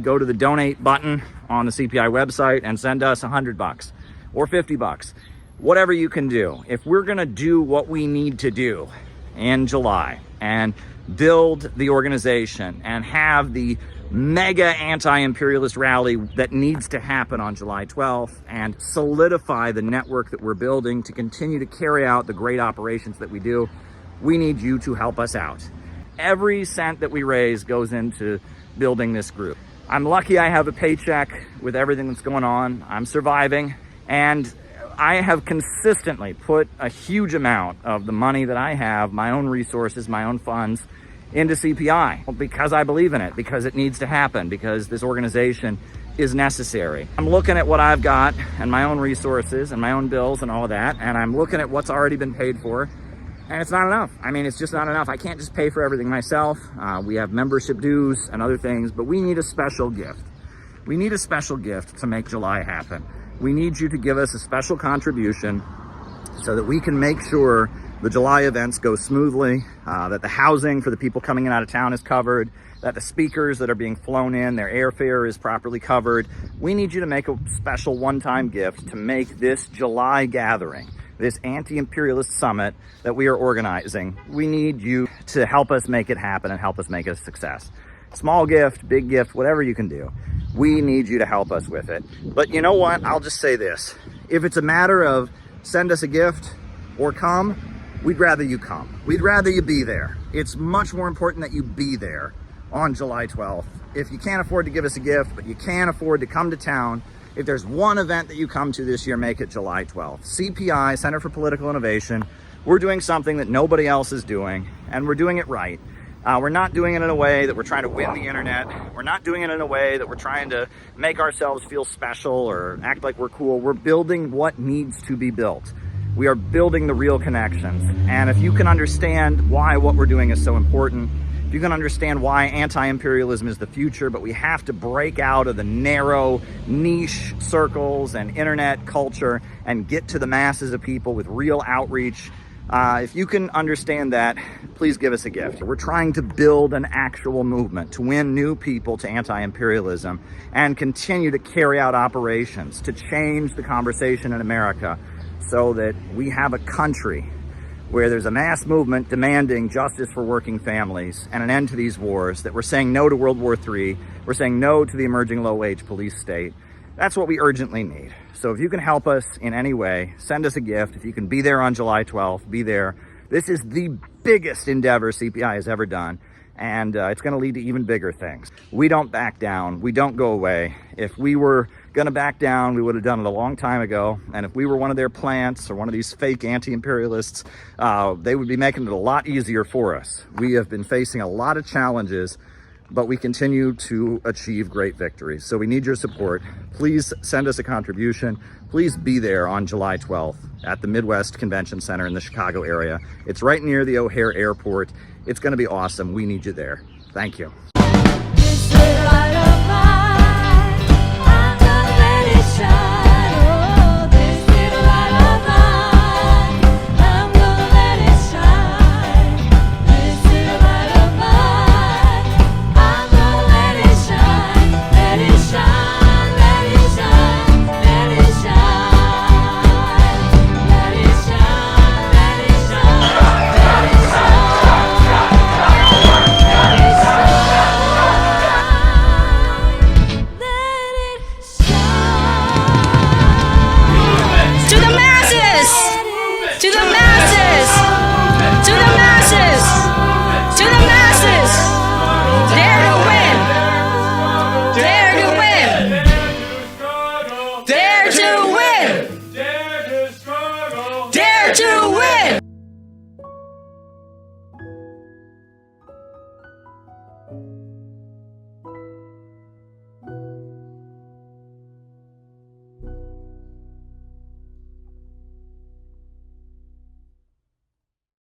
go to the donate button on the CPI website and send us $100 or $50, whatever you can do. If we're gonna do what we need to do in July and build the organization and have the mega anti-imperialist rally that needs to happen on July 12th and solidify the network that we're building to continue to carry out the great operations that we do, we need you to help us out. Every cent that we raise goes into building this group. I'm lucky I have a paycheck with everything that's going on. I'm surviving, and I have consistently put a huge amount of the money that I have, my own resources, my own funds, into CPI because I believe in it, because it needs to happen, because this organization is necessary. I'm looking at what I've got and my own resources and my own bills and all of that, and I'm looking at what's already been paid for, and it's not enough. I mean, it's just not enough. I can't just pay for everything myself. We have membership dues and other things, but we need a special gift. We need a special gift to make July happen. We need you to give us a special contribution so that we can make sure the July events go smoothly, that the housing for the people coming in out of town is covered, that the speakers that are being flown in, their airfare is properly covered. We need you to make a special one-time gift to make this July gathering, this anti-imperialist summit that we are organizing. We need you to help us make it happen and help us make it a success. Small gift, big gift, whatever you can do. We need you to help us with it. But you know what? I'll just say this. If it's a matter of send us a gift or come, we'd rather you come. We'd rather you be there. It's much more important that you be there on July 12th. If you can't afford to give us a gift, but you can afford to come to town, if there's one event that you come to this year, make it July 12th. CPI, Center for Political Innovation, we're doing something that nobody else is doing, and we're doing it right. We're not doing it in a way that we're trying to win the internet. We're not doing it in a way that we're trying to make ourselves feel special or act like we're cool. We're building what needs to be built. We are building the real connections. And if you can understand why what we're doing is so important, if you can understand why anti-imperialism is the future, but we have to break out of the narrow niche circles and internet culture and get to the masses of people with real outreach. If you can understand that, please give us a gift. We're trying to build an actual movement to win new people to anti-imperialism and continue to carry out operations to change the conversation in America so that we have a country where there's a mass movement demanding justice for working families and an end to these wars, that we're saying no to World War III, we're saying no to the emerging low-wage police state. That's what we urgently need. So if you can help us in any way, send us a gift. If you can be there on July 12th, be there. This is the biggest endeavor CPI has ever done, and it's going to lead to even bigger things. We don't back down. We don't go away. If we were going to back down, we would have done it a long time ago. And if we were one of their plants or one of these fake anti-imperialists, they would be making it a lot easier for us. We have been facing a lot of challenges, but we continue to achieve great victories. So we need your support. Please send us a contribution. Please be there on July 12th at the Midwest Convention Center in the Chicago area. It's right near the O'Hare Airport. It's going to be awesome. We need you there. Thank you.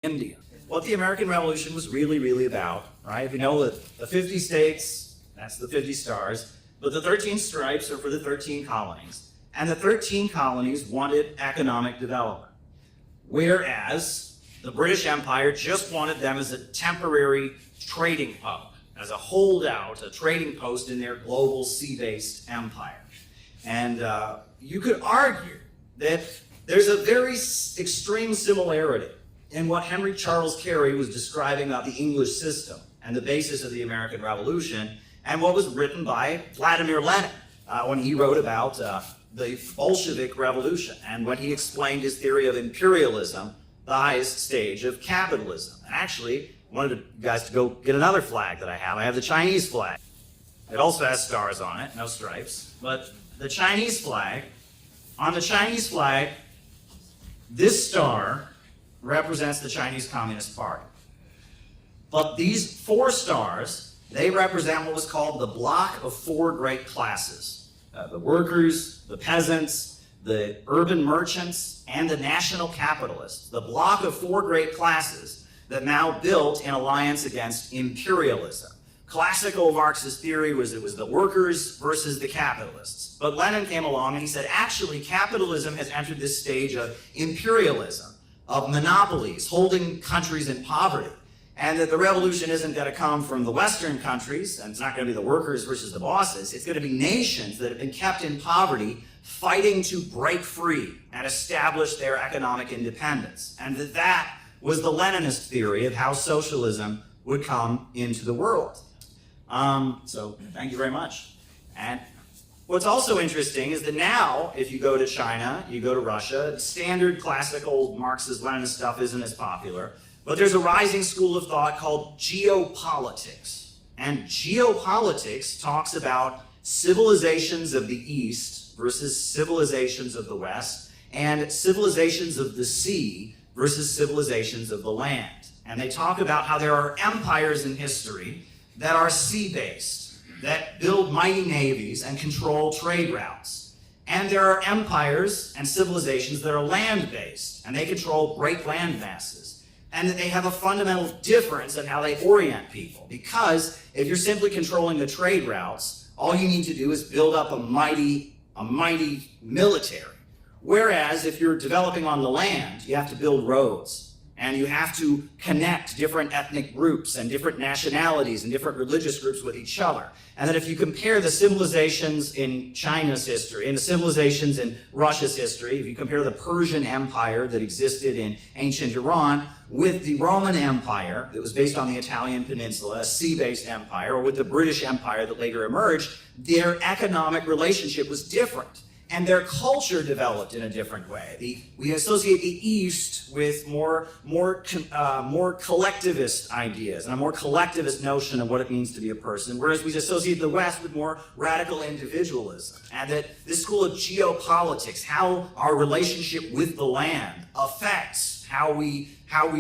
India. What the American Revolution was really about, right? If you know that the 50 states, that's the 50 stars, but the 13 stripes are for the 13 colonies. And the 13 colonies wanted economic development. Whereas the British Empire just wanted them as a temporary trading hub, as a holdout, a trading post in their global sea-based empire. And you could argue that there's a very extreme similarity in what Henry Charles Carey was describing about the English system and the basis of the American Revolution, and what was written by Vladimir Lenin when he wrote about the Bolshevik Revolution, and when he explained his theory of imperialism, the highest stage of capitalism. And actually, I wanted you guys to go get another flag that I have. I have the Chinese flag. It also has stars on it, no stripes. But the Chinese flag, on the Chinese flag, this star represents the Chinese Communist Party. But these 4 stars, they represent what was called the block of 4 great classes. The workers, the peasants, the urban merchants, and the national capitalists. The block of 4 great classes that now built in alliance against imperialism. Classical Marxist theory was it was the workers versus the capitalists. But Lenin came along and he said, actually, capitalism has entered this stage of imperialism, of monopolies, holding countries in poverty. And that the revolution isn't going to come from the Western countries, and it's not going to be the workers versus the bosses. It's going to be nations that have been kept in poverty, fighting to break free and establish their economic independence. And that was the Leninist theory of how socialism would come into the world. So thank you very much. And what's also interesting is that now, if you go to China, you go to Russia, standard classical Marxist-Leninist stuff isn't as popular, but there's a rising school of thought called geopolitics. And geopolitics talks about civilizations of the East versus civilizations of the West, and civilizations of the sea versus civilizations of the land. And they talk about how there are empires in history that are sea-based, that build mighty navies and control trade routes. And there are empires and civilizations that are land-based, and they control great land masses. and that they have a fundamental difference in how they orient people. Because if you're simply controlling the trade routes, all you need to do is build up a mighty military. Whereas if you're developing on the land, you have to build roads, and you have to connect different ethnic groups and different nationalities and different religious groups with each other. And that if you compare the civilizations in China's history and the civilizations in Russia's history, if you compare the Persian Empire that existed in ancient Iran with the Roman Empire that was based on the Italian peninsula, a sea-based empire, or with the British Empire that later emerged, their economic relationship was different. And their culture developed in a different way. We associate the East with more collectivist ideas and a more collectivist notion of what it means to be a person, whereas we associate the West with more radical individualism. And that this school of geopolitics, how our relationship with the land affects how we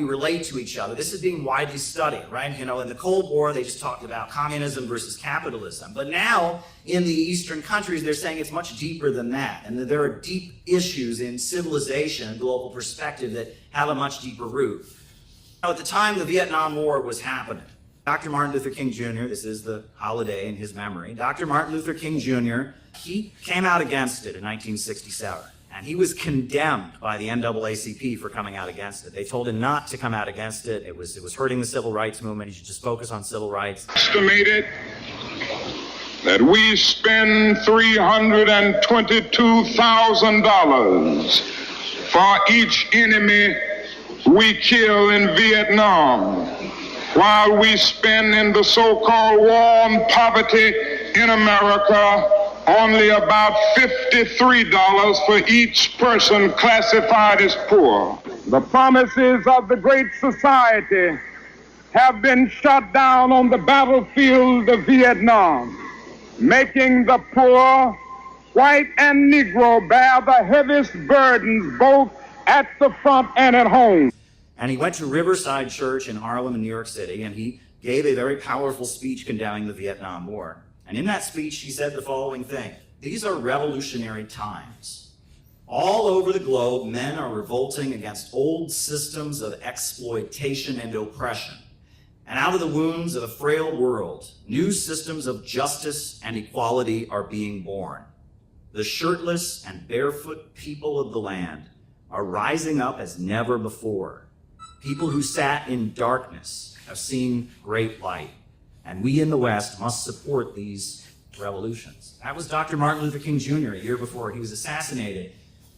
relate to each other. This is being widely studied, right? You know, in the Cold War, they just talked about communism versus capitalism. But now, in the Eastern countries, they're saying it's much deeper than that, and that there are deep issues in civilization and global perspective that have a much deeper root. Now, at the time the Vietnam War was happening, Dr. Martin Luther King Jr., this is the holiday in his memory, Dr. Martin Luther King Jr., he came out against it in 1967. And he was condemned by the NAACP for coming out against it. They told him not to come out against it. It was hurting the civil rights movement. He should just focus on civil rights. Estimated that we spend $322,000 for each enemy we kill in Vietnam, while we spend in the so-called war on poverty in America only about $53 for each person classified as poor. The promises of the Great Society have been shot down on the battlefield of Vietnam, making the poor, white and Negro, bear the heaviest burdens both at the front and at home. And he went to Riverside Church in Harlem in New York City, and he gave a very powerful speech condemning the Vietnam War. And in that speech, he said the following thing: "These are revolutionary times. All over the globe, men are revolting against old systems of exploitation and oppression. And out of the wounds of a frail world, new systems of justice and equality are being born. The shirtless and barefoot people of the land are rising up as never before. People who sat in darkness have seen great light. And we in the West must support these revolutions." That was Dr. Martin Luther King Jr. a year before he was assassinated.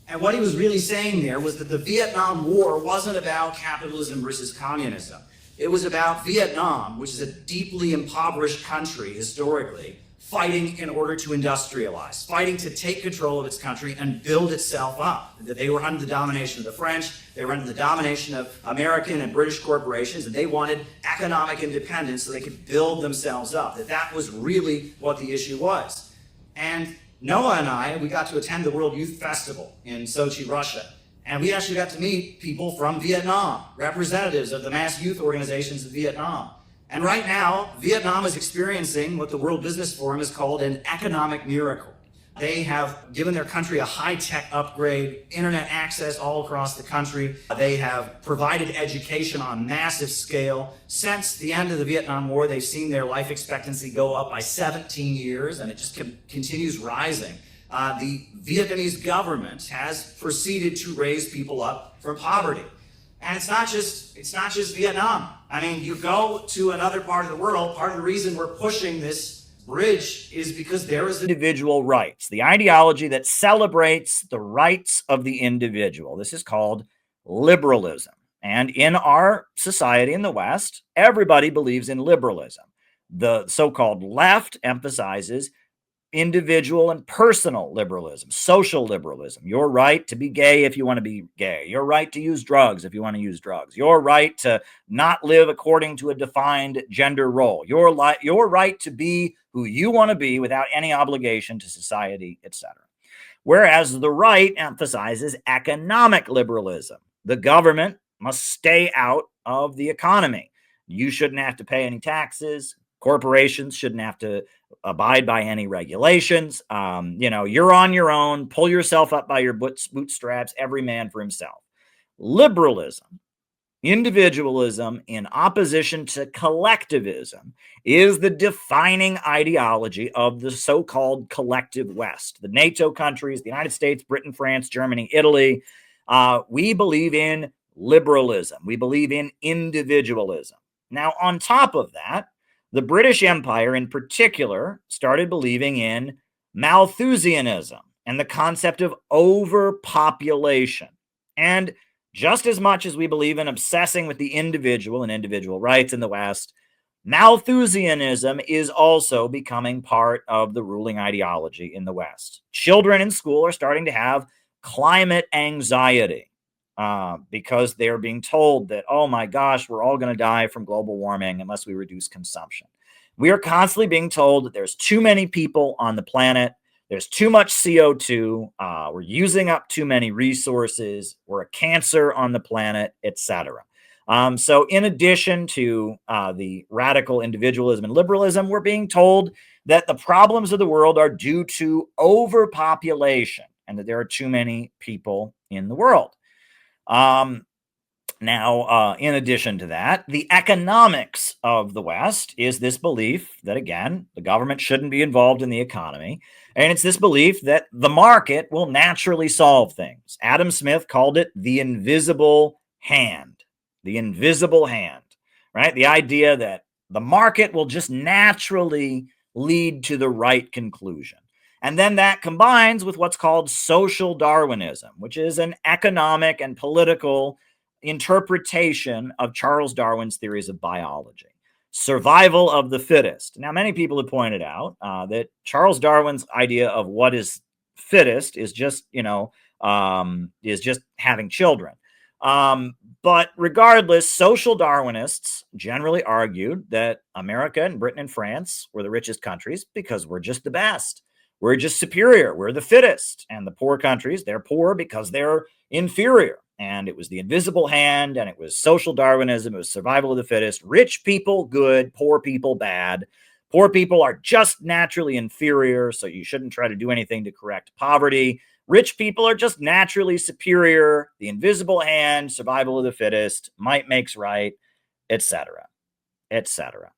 And what he was really saying there was that the Vietnam War wasn't about capitalism versus communism. It was about Vietnam, which is a deeply impoverished country historically, fighting in order to industrialize, fighting to take control of its country and build itself up. That they were under the domination of the French, they were under the domination of American and British corporations, and they wanted economic independence so they could build themselves up. That was really what the issue was. And Noah and I, we got to attend the World Youth Festival in Sochi, Russia. And we actually got to meet people from Vietnam, representatives of the mass youth organizations of Vietnam. And right now, Vietnam is experiencing what the World Business Forum has called an economic miracle. They have given their country a high-tech upgrade, internet access all across the country. They have provided education on massive scale. Since the end of the Vietnam War, they've seen their life expectancy go up by 17 years, and it just continues rising. The Vietnamese government has proceeded to raise people up from poverty. And it's not just Vietnam. I mean, you go to another part of the world, part of the reason we're pushing this bridge is because there is individual rights, the ideology that celebrates the rights of the individual. This is called liberalism. And in our society in the West, everybody believes in liberalism. The so-called left emphasizes individual and personal liberalism, social liberalism, your right to be gay if you want to be gay, your right to use drugs if you want to use drugs, your right to not live according to a defined gender role, your right to be who you want to be without any obligation to society, etc. Whereas the right emphasizes economic liberalism. The government must stay out of the economy. You shouldn't have to pay any taxes. Corporations shouldn't have to abide by any regulations. You're on your own. Pull yourself up by your bootstraps, every man for himself. Liberalism Individualism in opposition to collectivism is the defining ideology of the so-called collective West. The NATO countries, the United States, Britain, France, Germany, Italy, we believe in liberalism. We believe in individualism. Now, on top of that, the British Empire in particular started believing in Malthusianism and the concept of overpopulation. And just as much as we believe in obsessing with the individual and individual rights in the West, Malthusianism is also becoming part of the ruling ideology in the West. Children in school are starting to have climate anxiety because they're being told that, oh my gosh, we're all going to die from global warming unless we reduce consumption. We are constantly being told that there's too many people on the planet. There's too much CO2. We're using up too many resources. We're a cancer on the planet, etc. So in addition to the radical individualism and liberalism, we're being told that the problems of the world are due to overpopulation and that there are too many people in the world. Now, in addition to that, the economics of the West is this belief that, again, the government shouldn't be involved in the economy. And it's this belief that the market will naturally solve things. Adam Smith called it the invisible hand. The invisible hand, right? The idea that the market will just naturally lead to the right conclusion. And then that combines with what's called social Darwinism, which is an economic and political interpretation of Charles Darwin's theories of biology. Survival of the fittest. Now, many people have pointed out that Charles Darwin's idea of what is fittest is just, is just having children. But regardless, social Darwinists generally argued that America and Britain and France were the richest countries because we're just the best. We're just superior. We're the fittest. And the poor countries, they're poor because they're inferior. And it was the invisible hand, and it was social Darwinism. It was survival of the fittest. Rich people, good. Poor people, bad. Poor people are just naturally inferior, so you shouldn't try to do anything to correct poverty. Rich people are just naturally superior. The invisible hand, survival of the fittest, might makes right, etc., etc.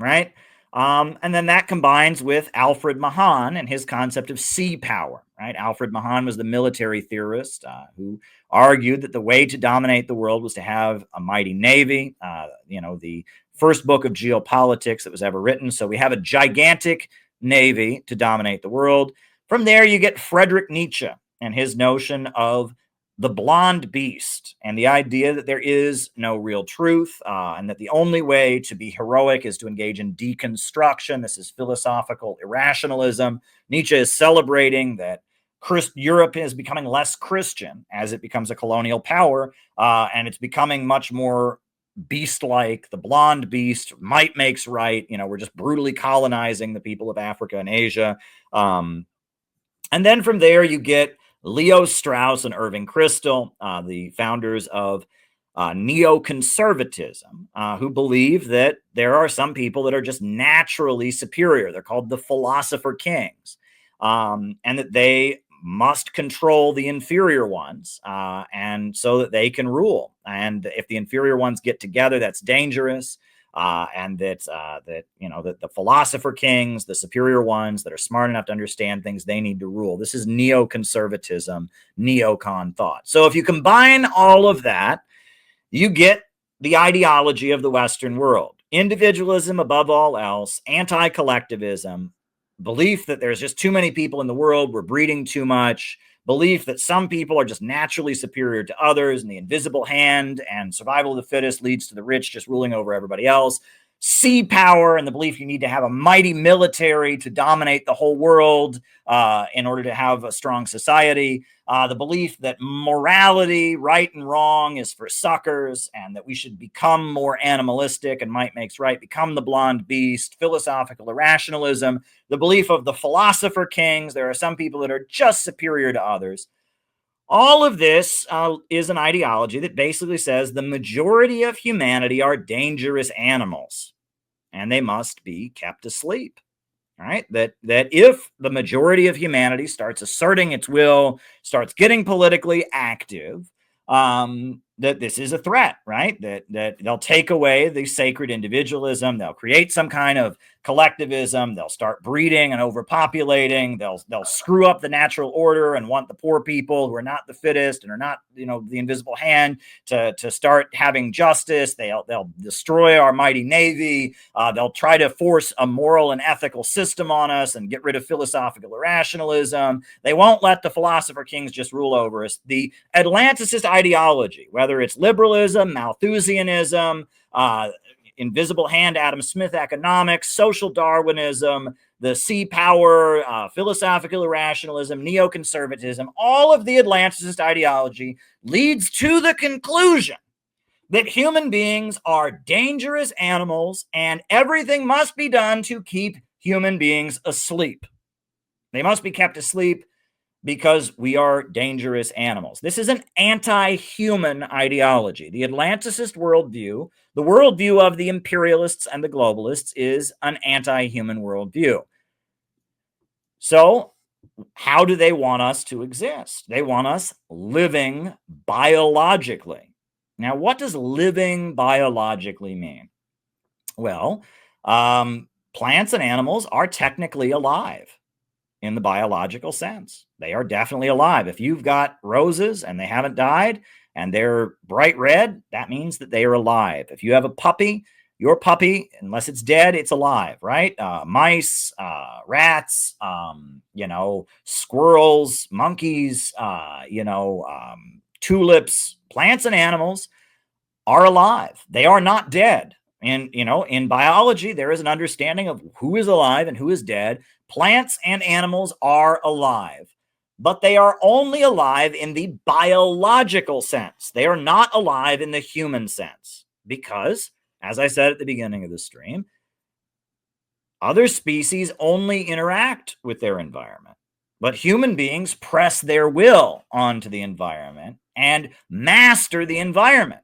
Right? And then that combines with Alfred Mahan and his concept of sea power, right? Alfred Mahan was the military theorist who argued that the way to dominate the world was to have a mighty navy, the first book of geopolitics that was ever written. So we have a gigantic navy to dominate the world. From there, you get Friedrich Nietzsche and his notion of the blonde beast and the idea that there is no real truth and that the only way to be heroic is to engage in deconstruction. This is philosophical irrationalism. Nietzsche is celebrating that Europe is becoming less Christian as it becomes a colonial power, and it's becoming much more beast-like. The blonde beast, might makes right. We're just brutally colonizing the people of Africa and Asia. And then from there, you get Leo Strauss and Irving Kristol, the founders of neoconservatism, who believe that there are some people that are just naturally superior. They're called the philosopher kings, and that they must control the inferior ones, and so that they can rule. And if the inferior ones get together, that's dangerous. And that the philosopher kings, the superior ones that are smart enough to understand things, they need to rule. This is neoconservatism, neocon thought. So if you combine all of that, you get the ideology of the Western world. Individualism above all else, anti-collectivism, belief that there's just too many people in the world, we're breeding too much, belief that some people are just naturally superior to others, and the invisible hand and survival of the fittest leads to the rich just ruling over everybody else. Sea power and the belief you need to have a mighty military to dominate the whole world in order to have a strong society. The belief that morality, right and wrong, is for suckers, and that we should become more animalistic, and might makes right, become the blonde beast. Philosophical irrationalism, the belief of the philosopher kings. There are some people that are just superior to others. All of this is an ideology that basically says the majority of humanity are dangerous animals and they must be kept asleep. Right? That if the majority of humanity starts asserting its will, starts getting politically active, that this is a threat, right? That they'll take away the sacred individualism. They'll create some kind of collectivism. They'll start breeding and overpopulating. They'll screw up the natural order and want the poor people who are not the fittest and are not, the invisible hand to start having justice. They'll destroy our mighty navy. They'll try to force a moral and ethical system on us and get rid of philosophical irrationalism. They won't let the philosopher kings just rule over us. The Atlanticist ideology, whether it's liberalism, Malthusianism, invisible hand, Adam Smith economics, social Darwinism, the sea power, philosophical irrationalism, neoconservatism, all of the Atlanticist ideology leads to the conclusion that human beings are dangerous animals and everything must be done to keep human beings asleep. They must be kept asleep because we are dangerous animals. This is an anti-human ideology. The Atlanticist worldview, the worldview of the imperialists and the globalists, is an anti-human worldview. So, how do they want us to exist? They want us living biologically. Now, what does living biologically mean? Well, plants and animals are technically alive in the biological sense. They are definitely alive. If you've got roses and they haven't died and they're bright red, that means that they are alive. If you have a puppy, your puppy, unless it's dead, it's alive, right? Mice, rats, squirrels, monkeys, tulips, plants and animals are alive. They are not dead. And, in biology, there is an understanding of who is alive and who is dead. Plants and animals are alive, but they are only alive in the biological sense. They are not alive in the human sense because, as I said at the beginning of the stream, other species only interact with their environment, but human beings press their will onto the environment and master the environment.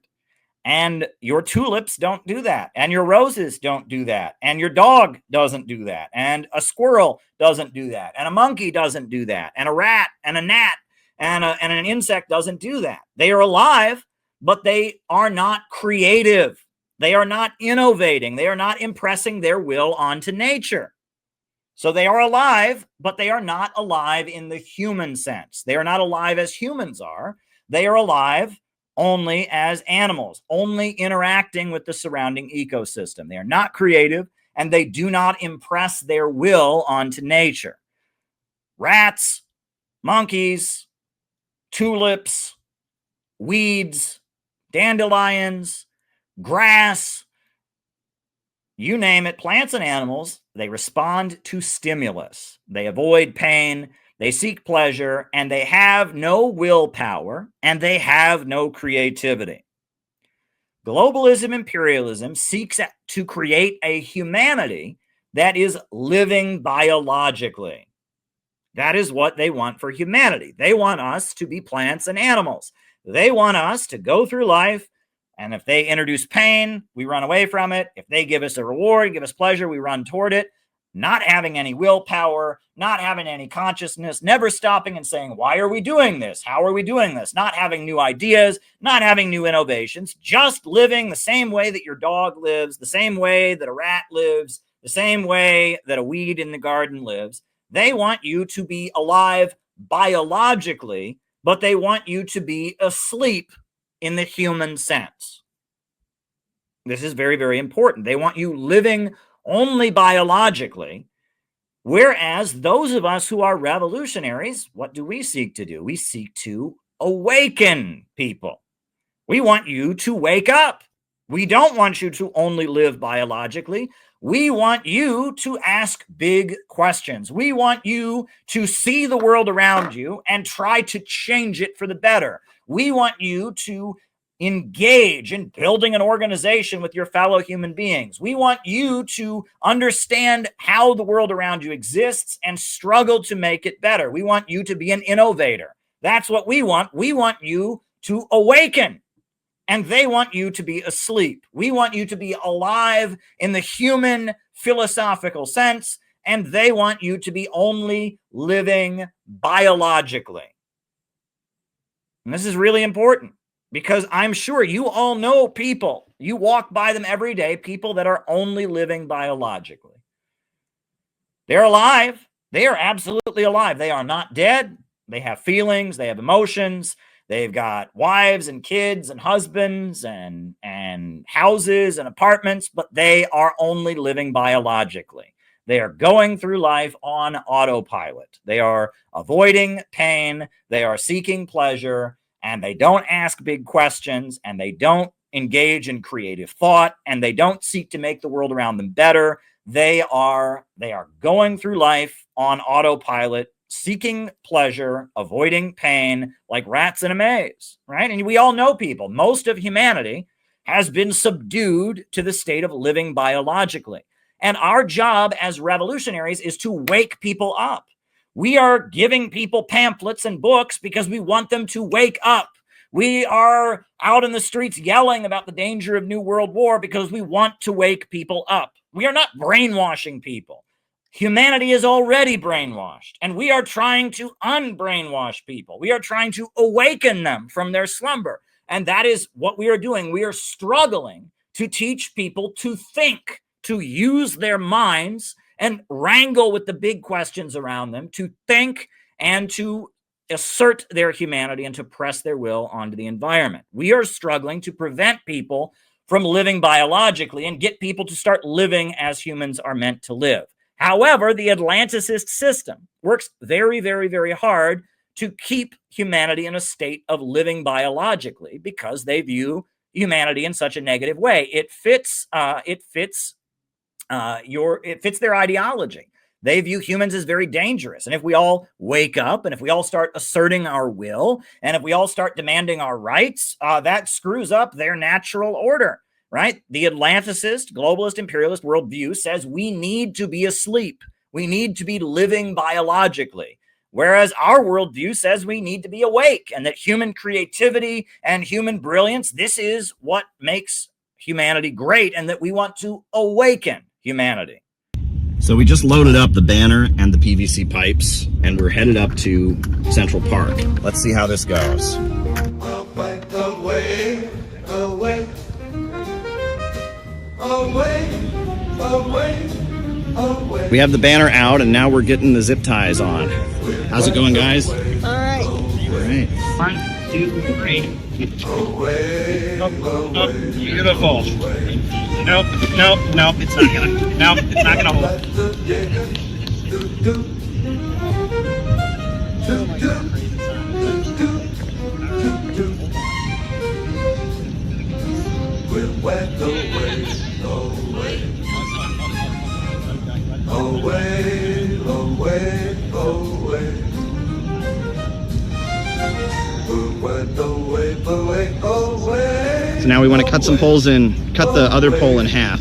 And your tulips don't do that. And your roses don't do that. And your dog doesn't do that. And a squirrel doesn't do that. And a monkey doesn't do that. And a rat and a gnat and an insect doesn't do that. They are alive, but they are not creative. They are not innovating. They are not impressing their will onto nature. So they are alive, but they are not alive in the human sense. They are not alive as humans are. They are alive only as animals, only interacting with the surrounding ecosystem. They are not creative, and they do not impress their will onto nature. Rats, monkeys, tulips, weeds, dandelions, grass, you name it, plants and animals, they respond to stimulus. They avoid pain. They seek pleasure, and they have no willpower, and they have no creativity. Globalism, imperialism seeks to create a humanity that is living biologically. That is what they want for humanity. They want us to be plants and animals. They want us to go through life, and if they introduce pain, we run away from it. If they give us a reward, give us pleasure, we run toward it. Not having any willpower, not having any consciousness, never stopping and saying, why are we doing this? How are we doing this? Not having new ideas, not having new innovations, just living the same way that your dog lives, the same way that a rat lives, the same way that a weed in the garden lives. They want you to be alive biologically, but they want you to be asleep in the human sense. This is very, very important. They want you living only biologically, whereas those of us who are revolutionaries, what do we seek to do? We seek to awaken people. We want you to wake up. We don't want you to only live biologically. We want you to ask big questions. We want you to see the world around you and try to change it for the better. We want you to engage in building an organization with your fellow human beings. We want you to understand how the world around you exists and struggle to make it better. We want you to be an innovator. That's what we want. We want you to awaken, and they want you to be asleep. We want you to be alive in the human philosophical sense, and they want you to be only living biologically. And this is really important. because I'm sure you all know people, you walk by them every day, people that are only living biologically. They're alive. They are absolutely alive. They are not dead. They have feelings. They have emotions. They've got wives and kids and husbands and houses and apartments, but they are only living biologically. They are going through life on autopilot. They are avoiding pain. They are seeking pleasure, and they don't ask big questions, and they don't engage in creative thought, and they don't seek to make the world around them better. They are going through life on autopilot, seeking pleasure, avoiding pain, like rats in a maze, right? And we all know people. Most of humanity has been subdued to the state of living biologically. And our job as revolutionaries is to wake people up. We are giving people pamphlets and books because we want them to wake up. We are out in the streets yelling about the danger of New World War because we want to wake people up. We are not brainwashing people. Humanity is already brainwashed, and we are trying to unbrainwash people. We are trying to awaken them from their slumber, and that is what we are doing. We are struggling to teach people to think, to use their minds and wrangle with the big questions around them, to think and to assert their humanity and to press their will onto the environment. We are struggling to prevent people from living biologically and get people to start living as humans are meant to live. However, the Atlanticist system works very, very, very hard to keep humanity in a state of living biologically because they view humanity in such a negative way. It fits their ideology. They view humans as very dangerous. And if we all wake up and if we all start asserting our will and if we all start demanding our rights, that screws up their natural order, right? The Atlanticist, globalist, imperialist worldview says we need to be asleep. We need to be living biologically. Whereas our worldview says we need to be awake and that human creativity and human brilliance, this is what makes humanity great and that we want to awaken humanity. So we just loaded up the banner and the PVC pipes, and we're headed up to Central Park. Let's see how this goes. Away, away, away, away, away. We have the banner out, and now we're getting the zip ties on. How's it going, guys? All right. All right. 1, 2, 3. Beautiful. Nope, it's not gonna hold. So now we want to cut some poles and cut the other pole in half.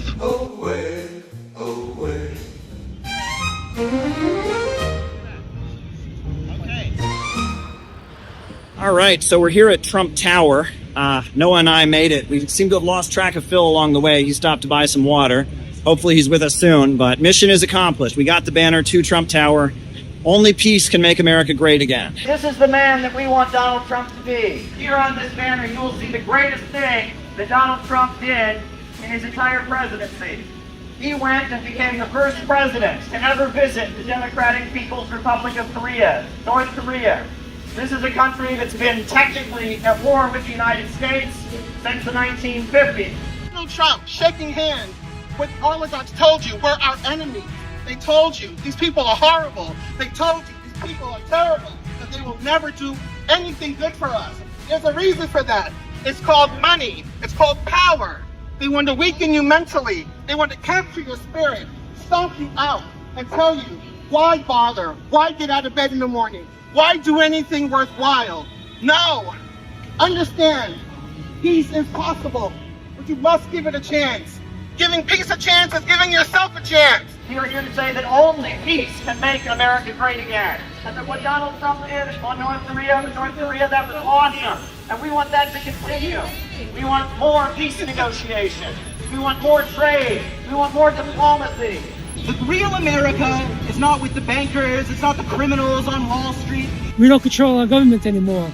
All right, so we're here at Trump Tower. Noah and I made it. We seem to have lost track of Phil along the way. He stopped to buy some water. Hopefully he's with us soon, but mission is accomplished. We got the banner to Trump Tower. Only peace can make America great again. This is the man that we want Donald Trump to be. Here on this banner, you will see the greatest thing that Donald Trump did in his entire presidency. He went and became the first president to ever visit the Democratic People's Republic of Korea, North Korea. This is a country that's been technically at war with the United States since the 1950s. Donald Trump shaking hands with oligarchs told you we're our enemies. They told you these people are horrible. They told you these people are terrible, that they will never do anything good for us. There's a reason for that. It's called money. It's called power. They want to weaken you mentally. They want to capture your spirit, stomp you out, and tell you, why bother? Why get out of bed in the morning? Why do anything worthwhile? No. Understand, peace is possible, but you must give it a chance. Giving peace a chance is giving yourself a chance. You're here to say that only peace can make America great again. And that what Donald Trump did on North Korea, that was awesome. And we want that to continue. We want more peace negotiations. We want more trade. We want more diplomacy. The real America is not with the bankers, it's not the criminals on Wall Street. We don't control our government anymore.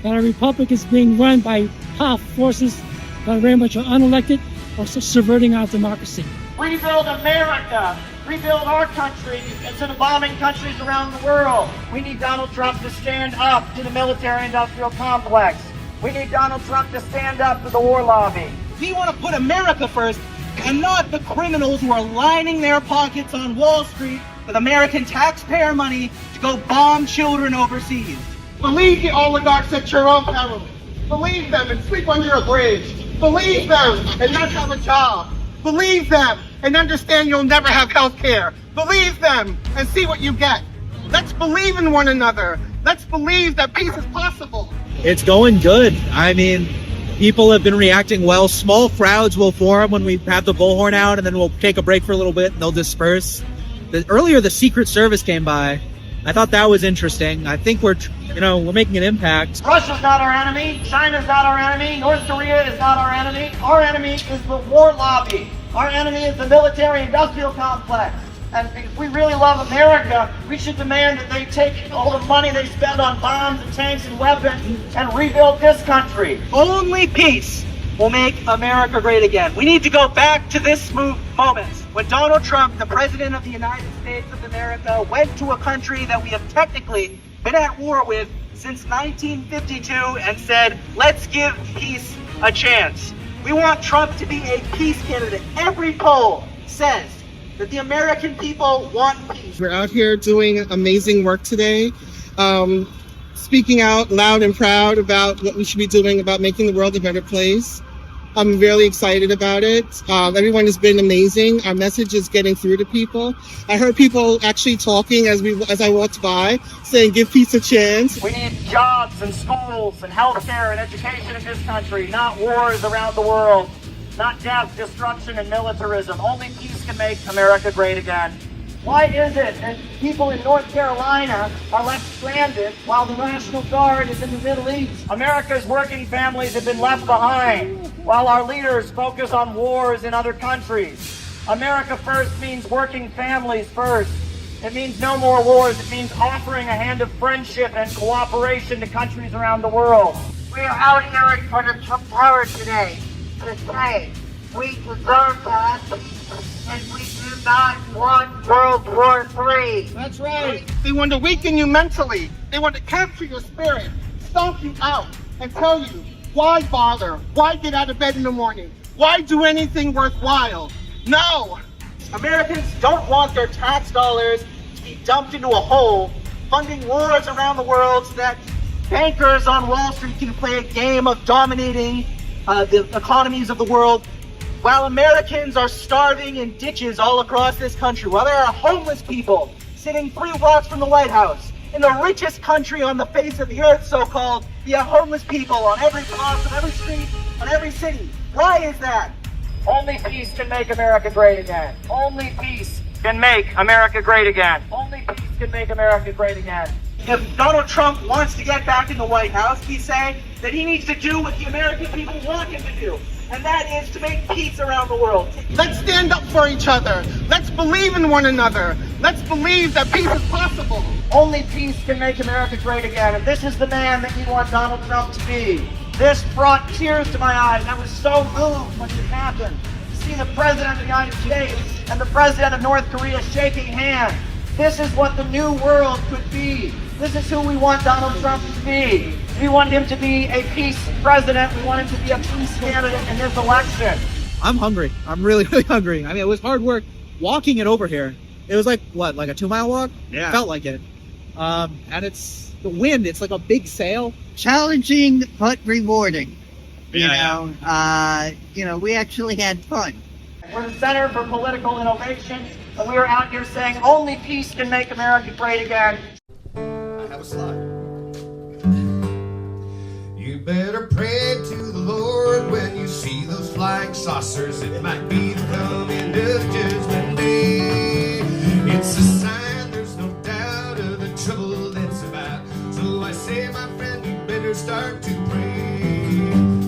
that our republic is being run by powerful forces that very much are unelected or subverting our democracy. Rebuild America. Rebuild our country instead of bombing countries around the world. We need Donald Trump to stand up to the military-industrial complex. We need Donald Trump to stand up to the war lobby. We want to put America first and not the criminals who are lining their pockets on Wall Street with American taxpayer money to go bomb children overseas. Believe the oligarchs at your own peril. Believe them and sleep under a bridge. Believe them and not have a job. Believe them and understand you'll never have health care. Believe them and see what you get. Let's believe in one another. Let's believe that peace is possible. It's going good. I mean, people have been reacting well. Small crowds will form when we have the bullhorn out, and then we'll take a break for a little bit and they'll disperse. Earlier, the Secret Service came by. I thought that was interesting. I think we're making an impact. Russia's not our enemy. China's not our enemy. North Korea is not our enemy. Our enemy is the war lobby. Our enemy is the military-industrial complex. And if we really love America, we should demand that they take all the money they spend on bombs and tanks and weapons and rebuild this country. Only peace will make America great again. We need to go back to this moment when Donald Trump, the President of the United States of America, went to a country that we have technically been at war with since 1952 and said, let's give peace a chance. We want Trump to be a peace candidate. Every poll says that the American people want peace. We're out here doing amazing work today, speaking out loud and proud about what we should be doing about making the world a better place. I'm really excited about it. Everyone has been amazing. Our message is getting through to people. I heard people actually talking as I walked by, saying, give peace a chance. We need jobs and schools and healthcare and education in this country, not wars around the world, not death, destruction, and militarism. Only peace can make America great again. Why is it that people in North Carolina are left stranded while the National Guard is in the Middle East? America's working families have been left behind while our leaders focus on wars in other countries. America first means working families first. It means no more wars. It means offering a hand of friendship and cooperation to countries around the world. We are out here in front of Trump Tower today to say we deserve that and we do not want World War III. That's right. They want to weaken you mentally. They want to capture your spirit, stomp you out, and tell you, why bother? Why get out of bed in the morning? Why do anything worthwhile? No! Americans don't want their tax dollars to be dumped into a hole, funding wars around the world so that bankers on Wall Street can play a game of dominating the economies of the world, while Americans are starving in ditches all across this country, while there are homeless people sitting 3 blocks from the White House. In the richest country on the face of the earth, so-called, you have homeless people on every block, on every street, on every city. Why is that? Only peace can make America great again. Only peace can make America great again. Only peace can make America great again. If Donald Trump wants to get back in the White House, he's saying that he needs to do what the American people want him to do, and that is to make peace around the world. Let's stand up for each other. Let's believe in one another. Let's believe that peace is possible. Only peace can make America great again, and this is the man that you want Donald Trump to be. This brought tears to my eyes. I was so moved when it happened. To see the President of the United States and the President of North Korea shaking hands. This is what the new world could be. This is who we want Donald Trump to be. We want him to be a peace president. We want him to be a peace candidate in this election. I'm hungry. I'm really, really hungry. I mean, it was hard work walking it over here. It was like, what, like a 2-mile walk? Yeah. Felt like it. And it's the wind. It's like a big sail. Challenging but rewarding. Yeah. You know, we actually had fun. We're the Center for Political Innovation, and we are out here saying only peace can make America great again. I have a slide. You better pray to the Lord when you see those flying saucers. It might be the coming of Judgment Day. It's a sign, there's no doubt of the trouble that's about. So I say, my friend, you better start to pray.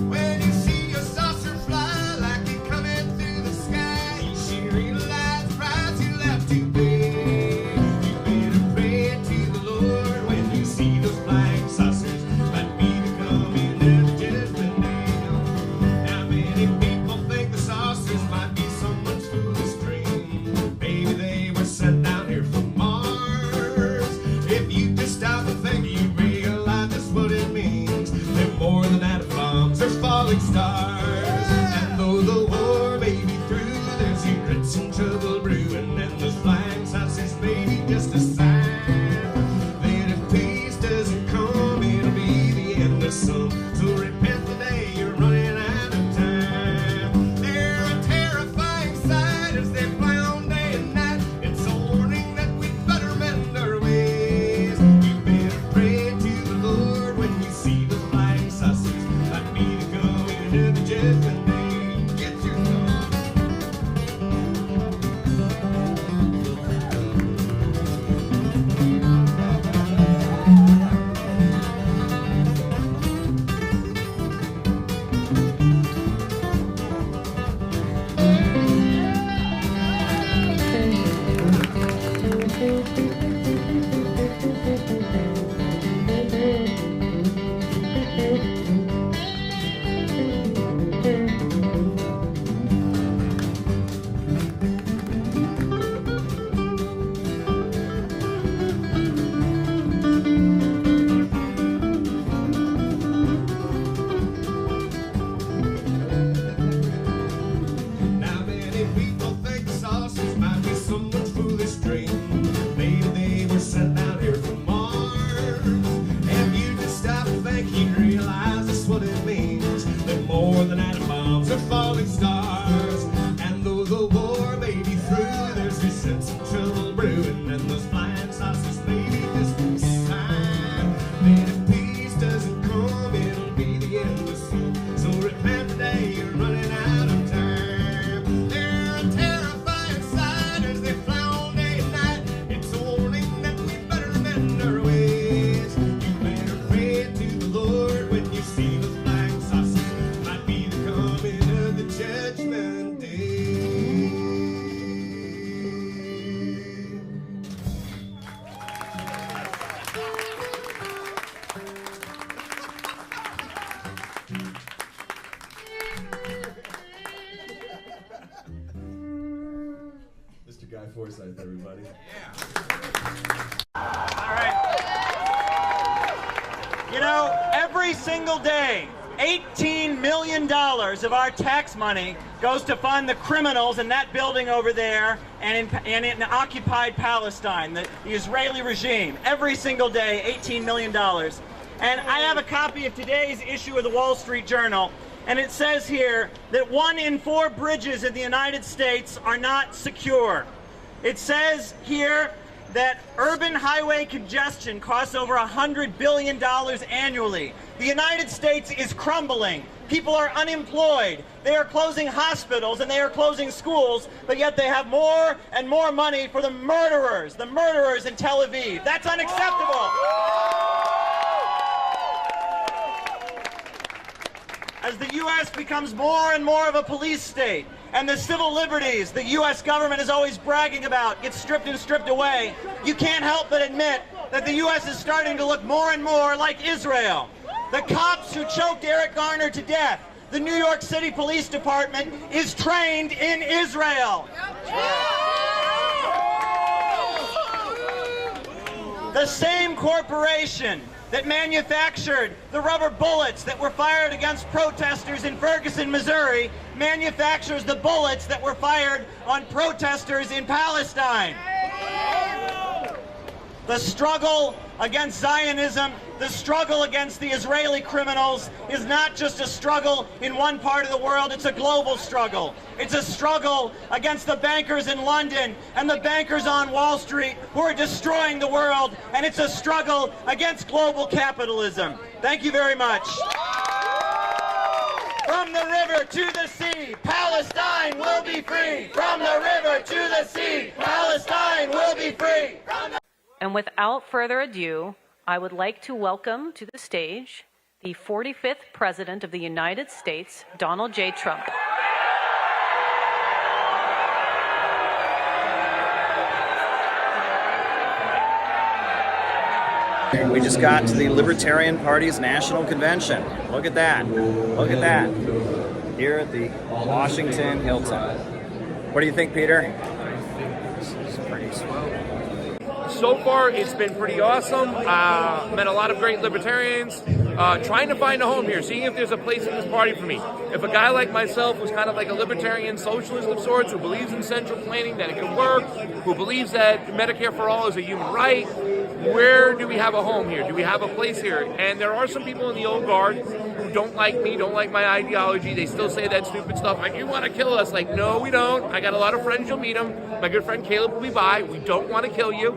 When you see your saucer fly like you're coming through the sky, you should realize the price you'll have to pay. You better pray to the Lord when you see those flying saucers. Might be the coming just stop and think, you realize just what it means. They're more than atom bombs, they're falling stars. And though the war may be through, there's secrets and trouble brewing, and those flying saucers may be just a sign that if peace doesn't come, it'll be the end of some. So repent today, you're running out of time. They're a terrifying sight as they fly on day and night. It's a warning that we'd better mend our ways. You better pray to the Lord when you see the flying saucers. Might be the coming of the judgment day. Get your Now many people think the saucers might be someone's foolish dream. Maybe they were sent down here from Mars. And you just stop and think, you realize that's what it means. They're more than atom bombs, they're falling stars. And though the war may be through, there's resistance and trouble brewing, and those flying saucers may be just a sign that if peace doesn't come, it'll be the end of some. So repent today, you're running out of time. They're a terrifying sight as they fly on day and night. It's a warning that we better mend our ways. You better pray to the Lord when you see the flying saucers. Might be the coming of the judgment day. Mr. Guy Forsyth, everybody. You know, every single day, $18 million of our tax money goes to fund the criminals in that building over there and in occupied Palestine, the Israeli regime. Every single day, $18 million. And I have a copy of today's issue of the Wall Street Journal, and it says here that 1 in 4 bridges in the United States are not secure. It says here that urban highway congestion costs over $100 billion annually. The United States is crumbling. People are unemployed. They are closing hospitals and they are closing schools, but yet they have more and more money for the murderers in Tel Aviv. That's unacceptable. As the U.S. becomes more and more of a police state, and the civil liberties the U.S. government is always bragging about get stripped and stripped away, you can't help but admit that the U.S. is starting to look more and more like Israel. The cops who choked Eric Garner to death, the New York City Police Department is trained in Israel. The same corporation that manufactured the rubber bullets that were fired against protesters in Ferguson, Missouri, manufactures the bullets that were fired on protesters in Palestine. The struggle against Zionism, the struggle against the Israeli criminals is not just a struggle in one part of the world, it's a global struggle. It's a struggle against the bankers in London and the bankers on Wall Street who are destroying the world, and it's a struggle against global capitalism. Thank you very much. From the river to the sea, Palestine will be free. From the river to the sea, Palestine will be free. And without further ado, I would like to welcome to the stage the 45th President of the United States, Donald J. Trump. We just got to the Libertarian Party's National Convention. Look at that. Look at that. Here at the Washington Hilton. What do you think, Peter? This is pretty swell. This So far, it's been pretty awesome. Met a lot of great libertarians. Trying to find a home here, seeing if there's a place in this party for me. If a guy like myself who's kind of like a libertarian socialist of sorts, who believes in central planning, that it can work, who believes that Medicare for all is a human right, where do we have a home here? Do we have a place here? And there are some people in the old guard who don't like me, don't like my ideology. They still say that stupid stuff like, you want to kill us. Like, no, we don't. I got a lot of friends, you'll meet them. My good friend Caleb will be by. We don't want to kill you.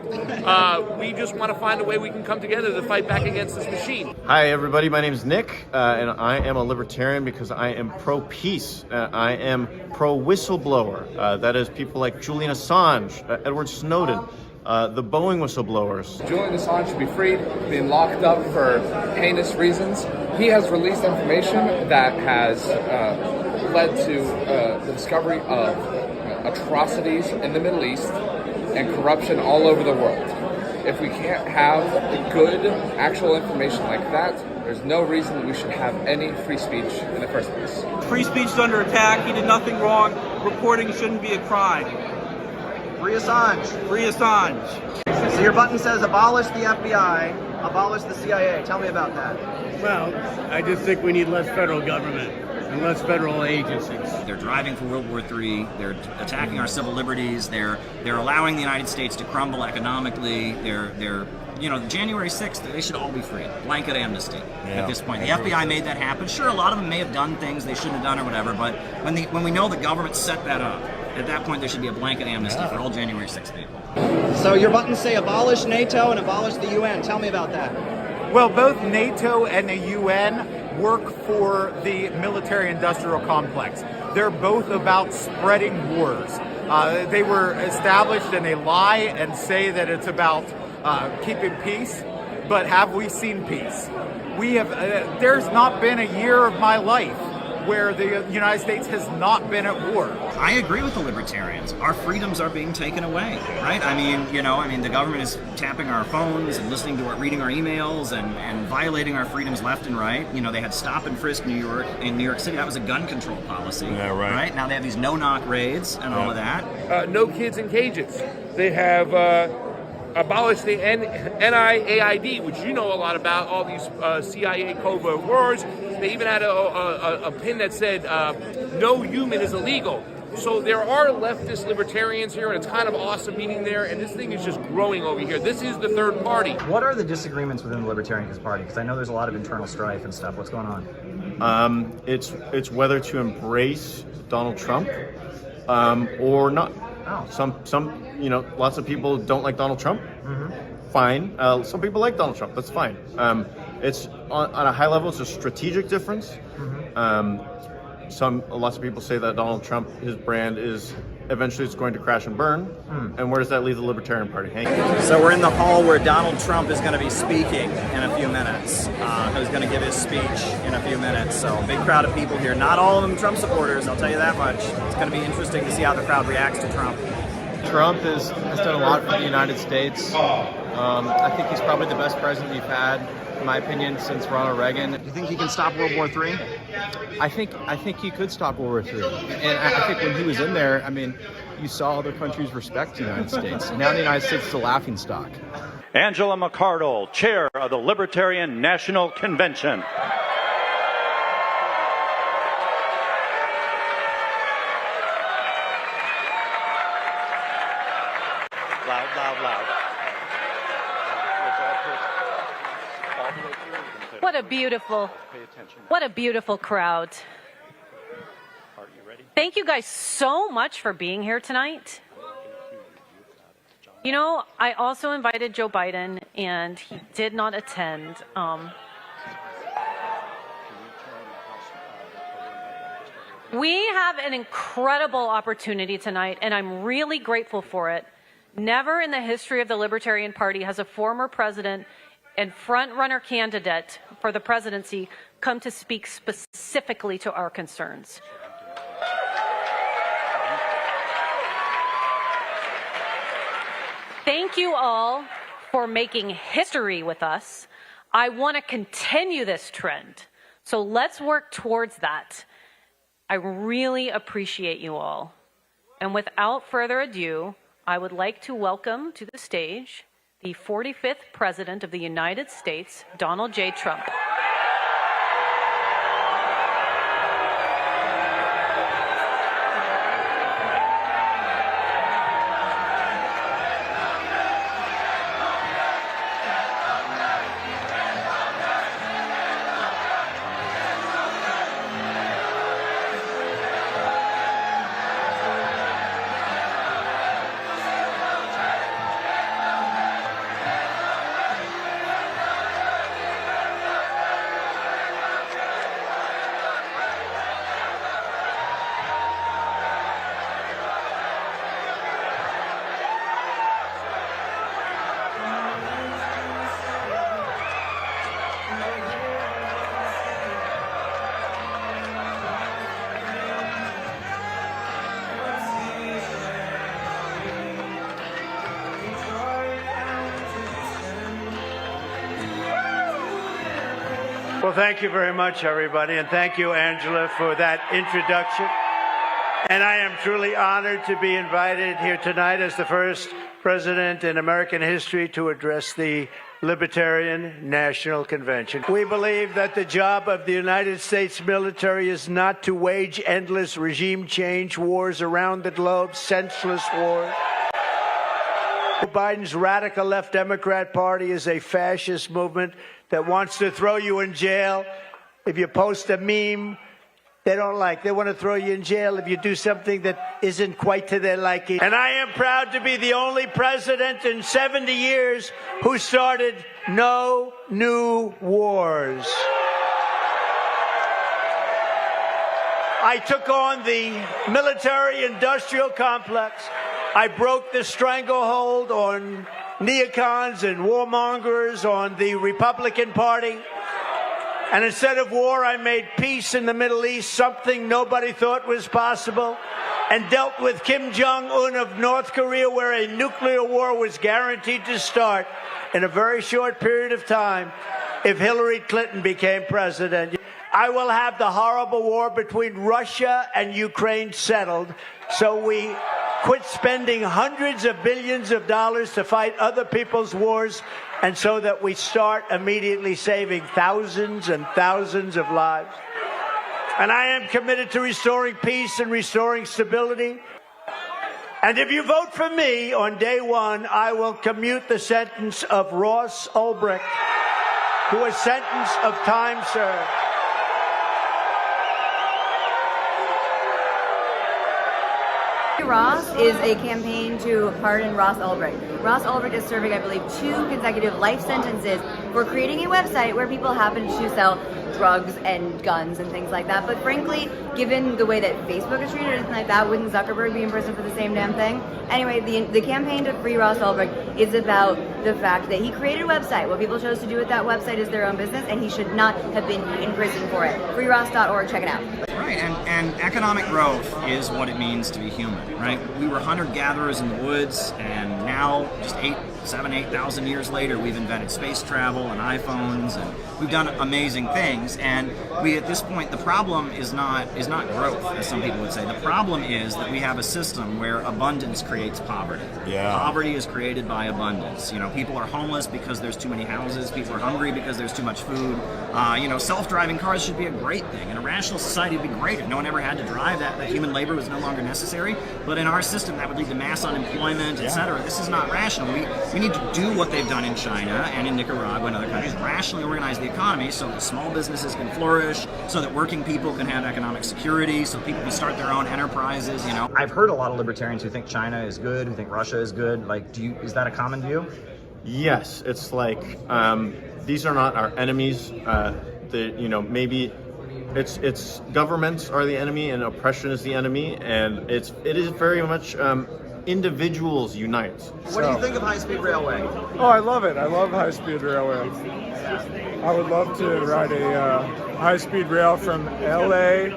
We just want to find a way we can come together to fight back against this machine. Hi, everybody. My name is Nick, and I am a libertarian because I am pro-peace. I am pro-whistleblower. That is people like Julian Assange, Edward Snowden, the Boeing whistleblowers. Julian Assange should be freed, being locked up for heinous reasons. He has released information that has led to the discovery of atrocities in the Middle East and corruption all over the world. If we can't have good, actual information like that, there's no reason that we should have any free speech in the first place. Free speech is under attack. He did nothing wrong. Reporting shouldn't be a crime. Free Assange. Free Assange. So your button says abolish the FBI, abolish the CIA. Tell me about that. Well, I just think we need less federal government and less federal agencies. They're driving for World War III. They're attacking our civil liberties. They're allowing the United States to crumble economically. They're January 6th, they should all be free. Blanket amnesty at this point. The FBI made that happen. Sure, a lot of them may have done things they shouldn't have done or whatever, but when we know the government set that up, at that point there should be a blanket amnesty for all January 6th people. So your buttons say abolish NATO and abolish the UN. Tell me about that. Well, both NATO and the UN work for the military-industrial complex. They're both about spreading wars. They were established and they lie and say that it's about keeping peace, but have we seen peace? We have. There's not been a year of my life where the United States has not been at war. I agree with the libertarians. Our freedoms are being taken away, right? I mean, the government is tapping our phones and listening to reading our emails and violating our freedoms left and right. You know, they had stop and frisk in New York City. That was a gun control policy. Yeah, right. Now they have these no-knock raids and all of that. No kids in cages. They have abolished the NIAID, which you know a lot about, all these CIA covert wars. They even had a pin that said, no human is illegal. So there are leftist libertarians here, and it's kind of awesome meeting there, and this thing is just growing over here. This is the third party. What are the disagreements within the Libertarian Party? Because I know there's a lot of internal strife and stuff. What's going on? It's whether to embrace Donald Trump or not. Oh. Some lots of people don't like Donald Trump. Fine. Some people like Donald Trump. That's fine. It's on a high level. It's a strategic difference. Lots of people say that Donald Trump, his brand is eventually it's going to crash and burn. And where does that leave the Libertarian Party? So we're in the hall where Donald Trump is going to be speaking in a few minutes. Who's going to give his speech in a few minutes. So big crowd of people here. Not all of them Trump supporters, I'll tell you that much. It's going to be interesting to see how the crowd reacts to Trump. Trump has done a lot for the United States. I think he's probably the best president we've had, in my opinion, since Ronald Reagan. Do you think he can stop World War III? I think he could stop World War III. And I think when he was in there, I mean, you saw other countries respect the United States. Now the United States is a laughingstock. Angela McArdle, chair of the Libertarian National Convention. Loud. What a beautiful crowd. Thank you guys so much for being here tonight. You know, I also invited Joe Biden, and he did not attend. We have an incredible opportunity tonight, and I'm really grateful for it. Never in the history of the Libertarian Party has a former president and front-runner candidate for the presidency come to speak specifically to our concerns. Thank you all for making history with us. I want to continue this trend, so let's work towards that. I really appreciate you all. And without further ado, I would like to welcome to the stage the 45th President of the United States, Donald J. Trump. Well, thank you very much, everybody, and thank you, Angela, for that introduction. And I am truly honored to be invited here tonight as the first president in American history to address the Libertarian National Convention. We believe that the job of the United States military is not to wage endless regime change wars around the globe, senseless wars. Biden's radical left Democrat Party is a fascist movement that wants to throw you in jail if you post a meme they don't like. They want to throw you in jail if you do something that isn't quite to their liking. And I am proud to be the only president in 70 years who started no new wars. I took on the military-industrial complex. I broke the stranglehold on neocons and warmongers on the Republican Party. And instead of war, I made peace in the Middle East, something nobody thought was possible, and dealt with Kim Jong-un of North Korea, where a nuclear war was guaranteed to start in a very short period of time if Hillary Clinton became president. I will have the horrible war between Russia and Ukraine settled, so we quit spending hundreds of billions of dollars to fight other people's wars, and so that we start immediately saving thousands and thousands of lives. And I am committed to restoring peace and restoring stability. And if you vote for me on day one, I will commute the sentence of Ross Ulbricht to a sentence of time served. Ross is a campaign to pardon Ross Ulbricht. Ross Ulbricht is serving, I believe, 2 consecutive life sentences for creating a website where people happen to sell drugs and guns and things like that. But frankly, given the way that Facebook is treated or anything like that, wouldn't Zuckerberg be in prison for the same damn thing? Anyway, the campaign to free Ross Ulbricht is about the fact that he created a website. What people chose to do with that website is their own business, and he should not have been in prison for it. FreeRoss.org, check it out. Right, and economic growth is what it means to be human, right? We were hunter-gatherers in the woods, and now, just 8,000 years later, we've invented space travel and iPhones, and we've done amazing things. And we, at this point, the problem is not growth, as some people would say. The problem is that we have a system where abundance creates poverty. Yeah. Poverty is created by abundance. You know, people are homeless because there's too many houses. People are hungry because there's too much food. Self-driving cars should be a great thing. In a rational society, it'd be great if no one ever had to drive. That human labor was no longer necessary. But in our system, that would lead to mass unemployment, etc. This is not rational. We need to do what they've done in China and in Nicaragua and other countries, rationally organize the economy so that small businesses can flourish, so that working people can have economic security, so people can start their own enterprises, you know. I've heard a lot of libertarians who think China is good, who think Russia is good. Like, is that a common view? Yes, it's like these are not our enemies. Maybe it's governments are the enemy and oppression is the enemy, and it is very much individuals unite. What do you think of high-speed railway? Oh, I love it. I love high-speed railway. I would love to ride a high-speed rail from LA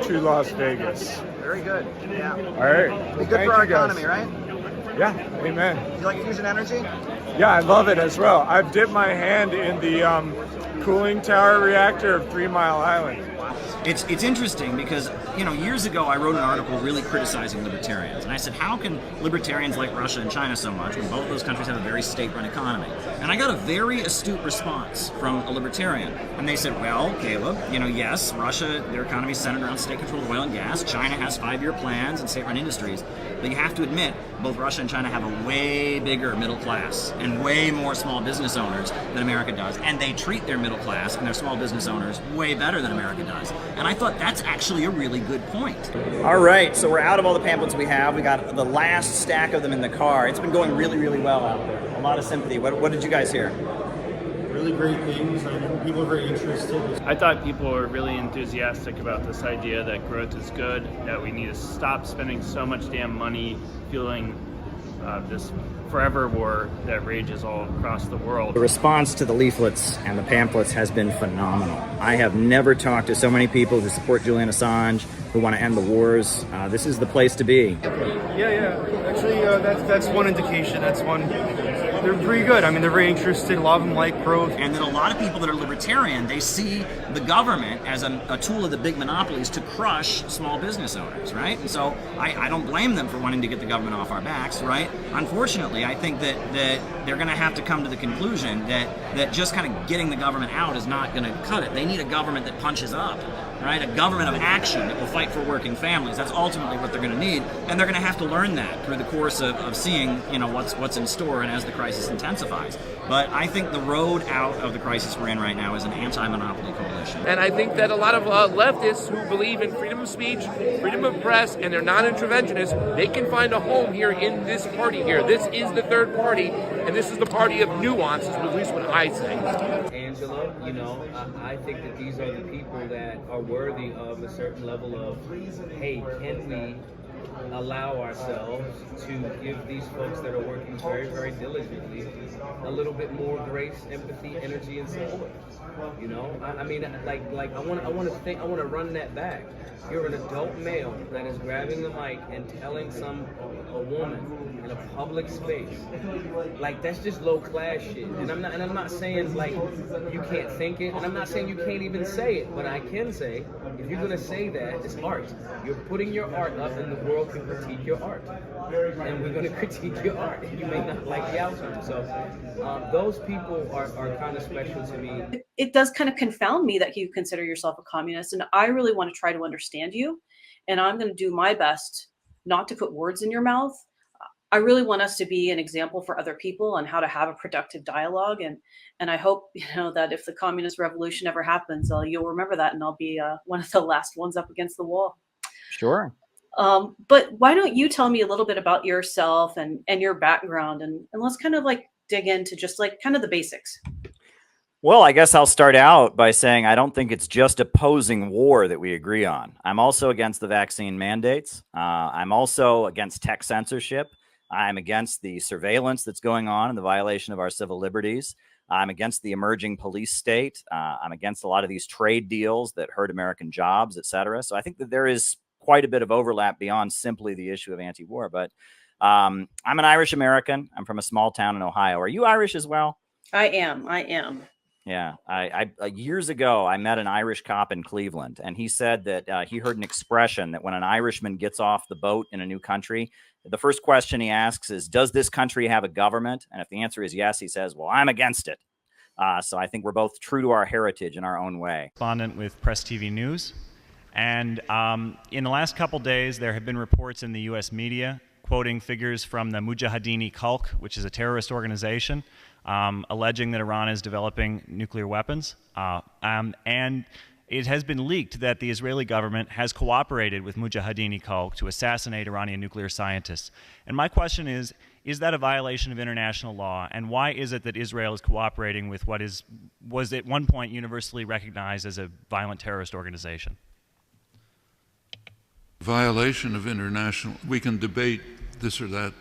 to Las Vegas. Very good. Yeah. All right. Be good for our economy, right? Yeah. Amen. Do you like fusion energy? Yeah, I love it as well. I've dipped my hand in the cooling tower reactor of 3 Mile Island. It's interesting because, years ago I wrote an article really criticizing libertarians. And I said, how can libertarians like Russia and China so much when both those countries have a very state-run economy? And I got a very astute response from a libertarian. And they said, well, Caleb, yes, Russia, their economy is centered around state-controlled oil and gas. China has 5-year plans and state-run industries. But you have to admit, both Russia and China have a way bigger middle class and way more small business owners than America does. And they treat their middle class and their small business owners way better than America does. And I thought that's actually a really good point. All right, so we're out of all the pamphlets we have. We got the last stack of them in the car. It's been going really, really well out there. A lot of sympathy. What did you guys hear? Really great things. I know people are very interested. I thought people were really enthusiastic about this idea that growth is good, that we need to stop spending so much damn money fueling this forever war that rages all across the world. The response to the leaflets and the pamphlets has been phenomenal. I have never talked to so many people who support Julian Assange, who want to end the wars. This is the place to be. Yeah. Actually, that's one indication. That's one. They're pretty good. I mean, they're very interested. A lot of them like growth. And then a lot of people that are libertarian, they see the government as a tool of the big monopolies to crush small business owners, right? And so I don't blame them for wanting to get the government off our backs, right? Unfortunately, I think that they're going to have to come to the conclusion that just kind of getting the government out is not going to cut it. They need a government that punches up, right? A government of action that will fight for working families. That's ultimately what they're going to need, and they're going to have to learn that through the course of seeing, what's in store and as the crisis intensifies. But I think the road out of the crisis we're in right now is an anti-monopoly coalition. And I think that a lot of leftists who believe in freedom of speech, freedom of press, and they're non-interventionists, they can find a home here in this party here. This is the third party, and this is the party of nuance, is at least what I say. Angela, I think that these are the people that are worthy of a certain level of, hey, can we allow ourselves to give these folks that are working very, very diligently a little bit more grace, empathy, energy, and support. I mean, I want to run that back. You're an adult male that is grabbing the mic and telling a woman in a public space, that's just low class shit. And I'm not saying you can't think it, and I'm not saying you can't even say it, but I can say if you're gonna say that, it's art. You're putting your art up, and the world can critique your art, and we're gonna critique your art. You may not like the outcome, so those people are kind of special to me. It does kind of confound me that you consider yourself a communist, and I really want to try to understand you, and I'm going to do my best not to put words in your mouth. I really want us to be an example for other people on how to have a productive dialogue, and I hope that if the communist revolution ever happens, you'll remember that, and I'll be one of the last ones up against the wall. Sure. But why don't you tell me a little bit about yourself and your background, and let's kind of dig into just kind of the basics. Well, I guess I'll start out by saying I don't think it's just opposing war that we agree on. I'm also against the vaccine mandates. I'm also against tech censorship. I'm against the surveillance that's going on and the violation of our civil liberties. I'm against the emerging police state. I'm against a lot of these trade deals that hurt American jobs, et cetera. So I think that there is quite a bit of overlap beyond simply the issue of anti-war. But I'm an Irish American. I'm from a small town in Ohio. Are you Irish as well? I am. Yeah. I years ago, I met an Irish cop in Cleveland, and he said that he heard an expression that when an Irishman gets off the boat in a new country, the first question he asks is, does this country have a government? And if the answer is yes, he says, well, I'm against it. So I think we're both true to our heritage in our own way. Correspondent with Press TV News. And in the last couple days, there have been reports in the U.S. media quoting figures from the Mujahideen Khalq, which is a terrorist organization, alleging that Iran is developing nuclear weapons. And it has been leaked that the Israeli government has cooperated with Mujahideen Khalq to assassinate Iranian nuclear scientists. And my question is that a violation of international law? And why is it that Israel is cooperating with what was at one point universally recognized as a violent terrorist organization? Violation of international, we can debate this or that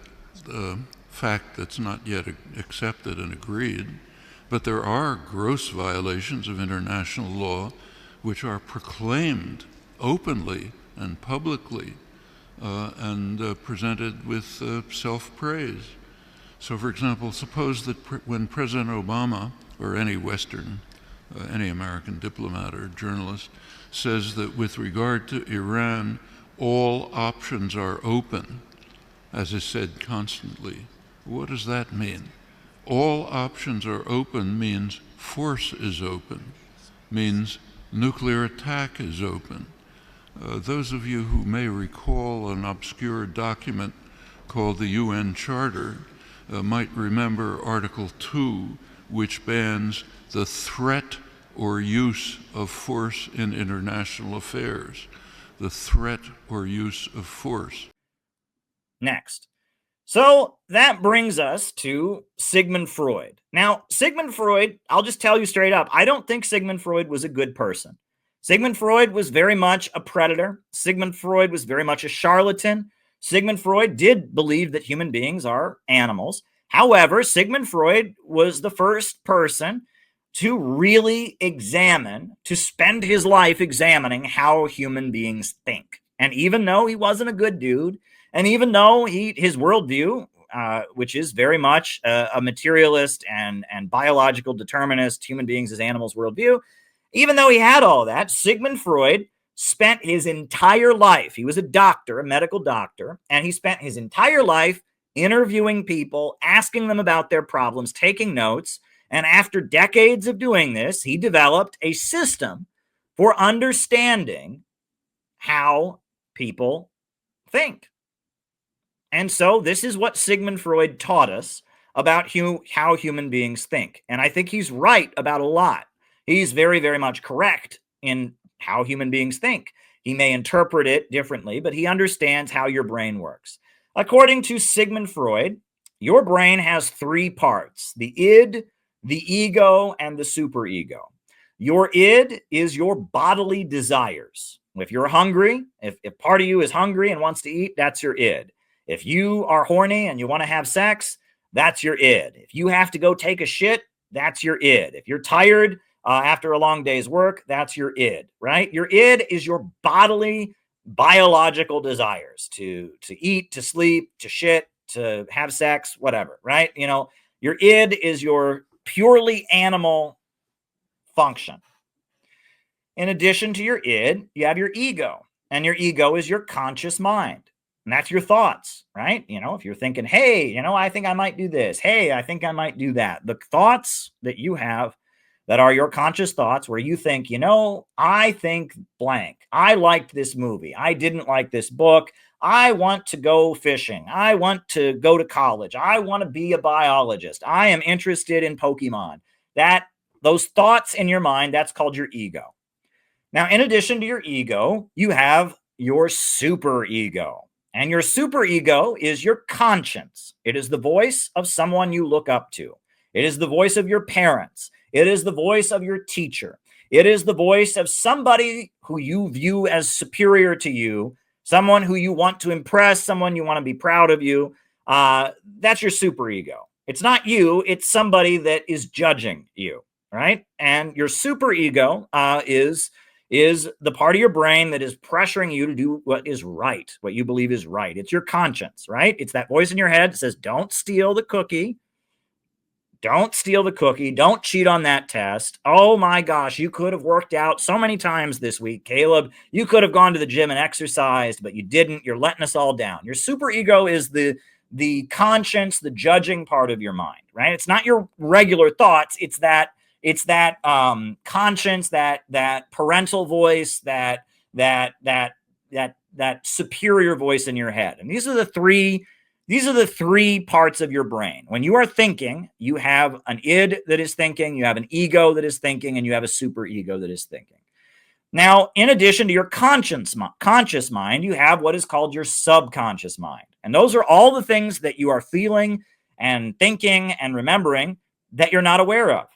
fact that's not yet accepted and agreed, but there are gross violations of international law which are proclaimed openly and publicly and presented with self-praise. So, for example, suppose that when President Obama, or any Western, any American diplomat or journalist, says that with regard to Iran, all options are open, as is said constantly, what does that mean? All options are open means force is open, means nuclear attack is open. Those of you who may recall an obscure document called the UN Charter might remember Article 2, which bans the threat or use of force in international affairs. The threat or use of force. Next. So that brings us to Sigmund Freud. Now, Sigmund Freud, I'll just tell you straight up, I don't think Sigmund Freud was a good person. Sigmund Freud was very much a predator. Sigmund Freud was very much a charlatan. Sigmund Freud did believe that human beings are animals. However, Sigmund Freud was the first person to really to spend his life examining how human beings think. And even though he wasn't a good dude, and even though his worldview, which is very much a materialist and biological determinist, human beings as animals worldview, even though he had all that, Sigmund Freud spent his entire life, he was a doctor, a medical doctor, and he spent his entire life interviewing people, asking them about their problems, taking notes. And after decades of doing this, he developed a system for understanding how people think. And so this is what Sigmund Freud taught us about how human beings think. And I think he's right about a lot. He's very, very much correct in how human beings think. He may interpret it differently, but he understands how your brain works. According to Sigmund Freud, your brain has three parts: the id, the ego, and the superego. Your id is your bodily desires. If you're hungry, if part of you is hungry and wants to eat, that's your id. If you are horny and you want to have sex, that's your id. If you have to go take a shit, that's your id. If you're tired after a long day's work, that's your id, right? Your id is your bodily, biological desires to eat, to sleep, to shit, to have sex, whatever, right? You know, your id is your purely animal function. In addition to your id, you have your ego, and your ego is your conscious mind. And that's your thoughts, right? You know, if you're thinking, hey, you know, I think I might do this. Hey, I think I might do that. The thoughts that you have that are your conscious thoughts where you think, you know, I think blank. I liked this movie. I didn't like this book. I want to go fishing. I want to go to college. I want to be a biologist. I am interested in Pokemon. Those thoughts in your mind, that's called your ego. Now, in addition to your ego, you have your superego. And your superego is your conscience. It is the voice of someone you look up to. It is the voice of your parents. It is the voice of your teacher. It is the voice of somebody who you view as superior to you, someone who you want to impress, someone you want to be proud of you. That's your superego. It's not you. It's somebody that is judging you, right? And your superego is the part of your brain that is pressuring you to do what is right, what you believe is right. It's your conscience, right? It's that voice in your head that says, don't steal the cookie. Don't steal the cookie. Don't cheat on that test. Oh my gosh, you could have worked out so many times this week, Caleb. You could have gone to the gym and exercised, but you didn't. You're letting us all down. Your superego is the conscience, the judging part of your mind, right? It's not your regular thoughts. It's that conscience, that parental voice, that superior voice in your head. And these are the three parts of your brain. When you are thinking, you have an id that is thinking, you have an ego that is thinking, and you have a superego that is thinking. Now, in addition to your conscious mind, you have what is called your subconscious mind. And those are all the things that you are feeling and thinking and remembering that you're not aware of.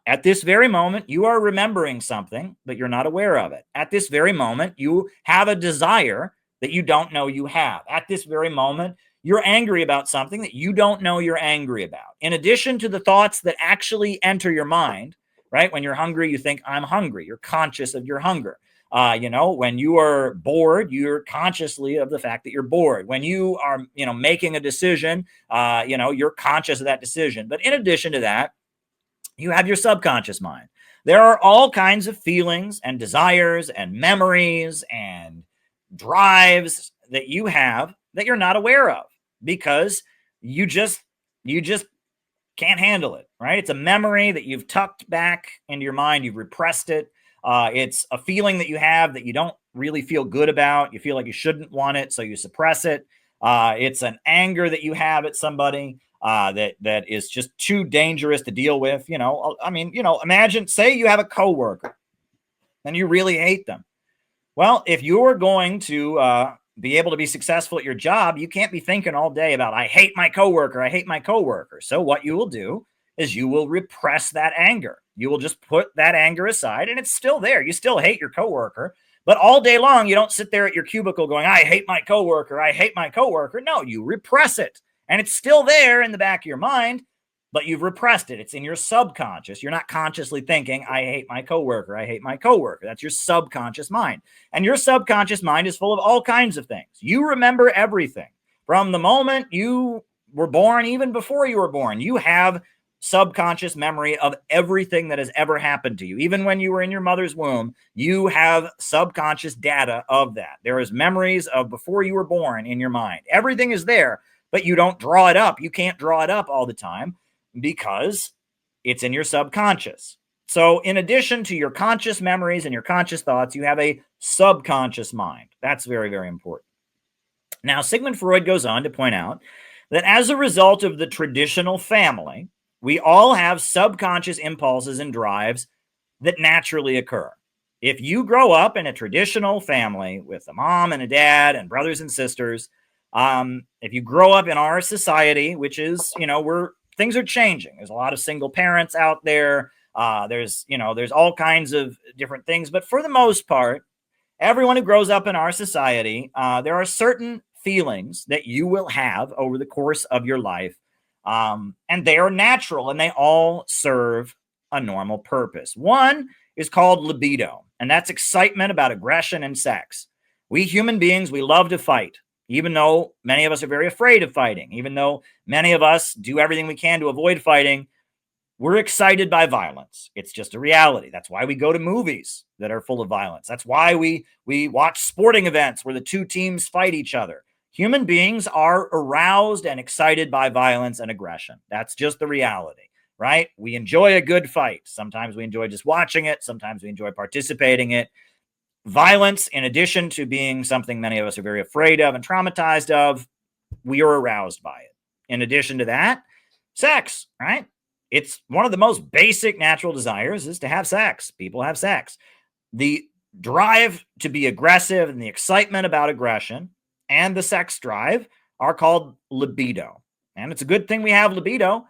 At this very moment, you are remembering something, but you're not aware of it. At this very moment, you have a desire that you don't know you have. At this very moment, you're angry about something that you don't know you're angry about. In addition to the thoughts that actually enter your mind, right? When you're hungry, you think, I'm hungry. You're conscious of your hunger. When you are bored, you're consciously of the fact that you're bored. When you are, making a decision, you're conscious of that decision. But in addition to that, you have your subconscious mind. There are all kinds of feelings and desires and memories and drives that you have that you're not aware of because you just can't handle it, right? It's a memory that you've tucked back into your mind. You've repressed it. It's a feeling that you have that you don't really feel good about. You feel like you shouldn't want it, so you suppress it. It's an anger that you have at somebody that is just too dangerous to deal with. Imagine, say you have a coworker and you really hate them. Well, if you're going to be able to be successful at your job, you can't be thinking all day about, I hate my coworker, I hate my coworker. So what you will do is you will repress that anger. You will just put that anger aside, and it's still there. You still hate your coworker, but all day long, you don't sit there at your cubicle going, I hate my coworker, I hate my coworker. No, you repress it, and it's still there in the back of your mind, but you've repressed it. It's in your subconscious. You're not consciously thinking, I hate my coworker, I hate my coworker. That's your subconscious mind. And your subconscious mind is full of all kinds of things. You remember everything. From the moment you were born, even before you were born, you have subconscious memory of everything that has ever happened to you. Even when you were in your mother's womb, you have subconscious data of that. There is memories of before you were born in your mind. Everything is there, but you don't draw it up. You can't draw it up all the time because it's in your subconscious. So in addition to your conscious memories and your conscious thoughts, you have a subconscious mind. That's very, very important. Now, Sigmund Freud goes on to point out that as a result of the traditional family, we all have subconscious impulses and drives that naturally occur. If you grow up in a traditional family with a mom and a dad and brothers and sisters, if you grow up in our society, which is, where things are changing. There's a lot of single parents out there. There's all kinds of different things. But for the most part, everyone who grows up in our society, there are certain feelings that you will have over the course of your life. And they are natural and they all serve a normal purpose. One is called libido, and that's excitement about aggression and sex. We human beings, we love to fight. Even though many of us are very afraid of fighting, even though many of us do everything we can to avoid fighting, we're excited by violence. It's just a reality. That's why we go to movies that are full of violence. That's why we watch sporting events where the two teams fight each other. Human beings are aroused and excited by violence and aggression. That's just the reality, right? We enjoy a good fight. Sometimes we enjoy just watching it. Sometimes we enjoy participating in it. Violence, in addition to being something many of us are very afraid of and traumatized of, we are aroused by it. In addition to that, sex, right? It's one of the most basic natural desires is to have sex. People have sex. The drive to be aggressive and the excitement about aggression and the sex drive are called libido. And it's a good thing we have libido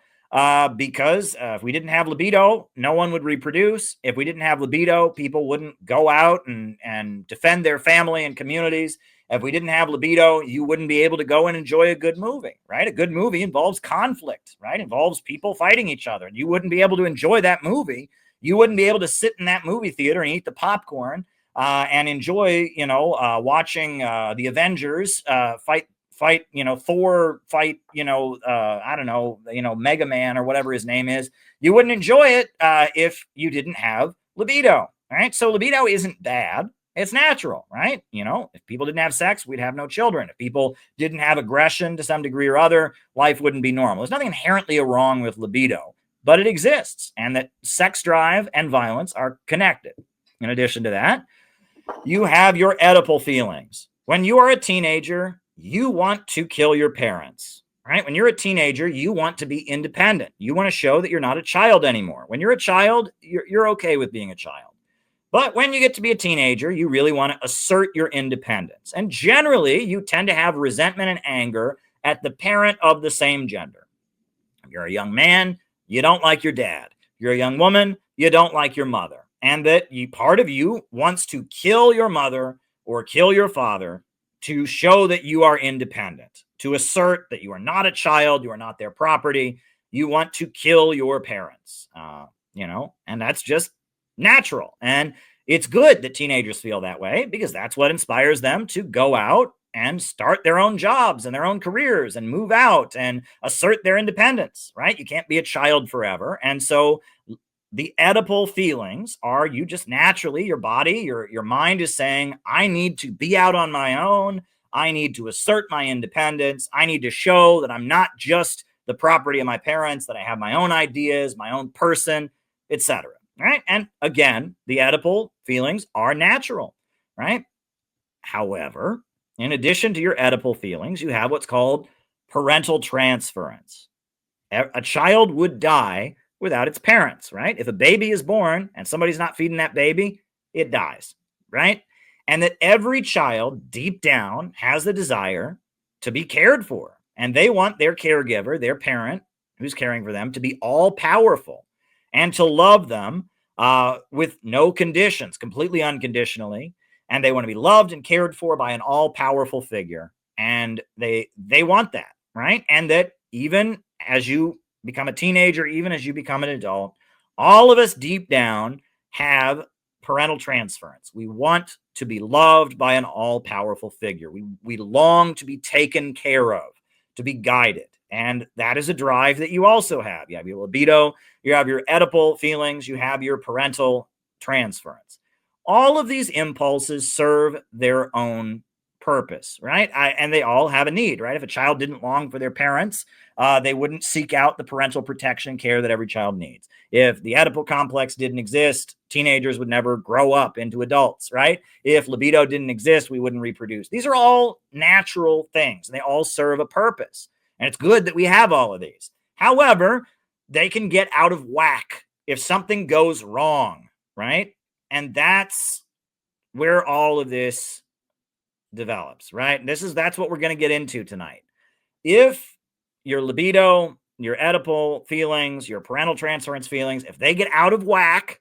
because if we didn't have libido, no one would reproduce. If we didn't have libido, people wouldn't go out and defend their family and communities. If we didn't have libido, you wouldn't be able to go and enjoy a good movie, right? A good movie involves conflict, right? Involves people fighting each other. You wouldn't be able to enjoy that movie. You wouldn't be able to sit in that movie theater and eat the popcorn and enjoy, watching the Avengers fight, Thor fight, Mega Man or whatever his name is. You wouldn't enjoy it if you didn't have libido, right? So libido isn't bad. It's natural, right? If people didn't have sex, we'd have no children. If people didn't have aggression to some degree or other, life wouldn't be normal. There's nothing inherently wrong with libido, but it exists, and that sex drive and violence are connected. In addition to that, you have your Oedipal feelings. When you are a teenager, you want to kill your parents, right? When you're a teenager, you want to be independent. You want to show that you're not a child anymore. When you're a child, you're okay with being a child. But when you get to be a teenager, you really want to assert your independence. And generally, you tend to have resentment and anger at the parent of the same gender. If you're a young man, you don't like your dad. If you're a young woman, you don't like your mother. And that part of you wants to kill your mother or kill your father to show that you are independent, to assert that you are not a child, you are not their property. You want to kill your parents, and that's just natural. And It's good that teenagers feel that way because that's what inspires them to go out and start their own jobs and their own careers and move out and assert their independence, right? You can't be a child forever. And so the Oedipal feelings are you just naturally, your body, your mind is saying, I need to be out on my own. I need to assert my independence. I need to show that I'm not just the property of my parents, that I have my own ideas, my own person, etc. Right? And again, the Oedipal feelings are natural, right? However, in addition to your Oedipal feelings, you have what's called parental transference. A child would die without its parents, right? If a baby is born and somebody's not feeding that baby, it dies, right? And that every child deep down has the desire to be cared for. And they want their caregiver, their parent who's caring for them, to be all powerful and to love them with no conditions, completely unconditionally. And they want to be loved and cared for by an all powerful figure. And they want that, right? And that even as you become a teenager, even as you become an adult, all of us deep down have parental transference. We want to be loved by an all-powerful figure. We long to be taken care of, to be guided. And that is a drive that you also have. You have your libido, you have your Oedipal feelings, you have your parental transference. All of these impulses serve their own purpose, right? And they all have a need, right? If a child didn't long for their parents, they wouldn't seek out the parental protection care that every child needs. If the Oedipal complex didn't exist, teenagers would never grow up into adults, right? If libido didn't exist, we wouldn't reproduce. These are all natural things, and they all serve a purpose. And it's good that we have all of these. However, they can get out of whack if something goes wrong, right? And that's where all of this develops, right? That's what we're going to get into tonight. If your libido, your Oedipal feelings, your parental transference feelings, if they get out of whack,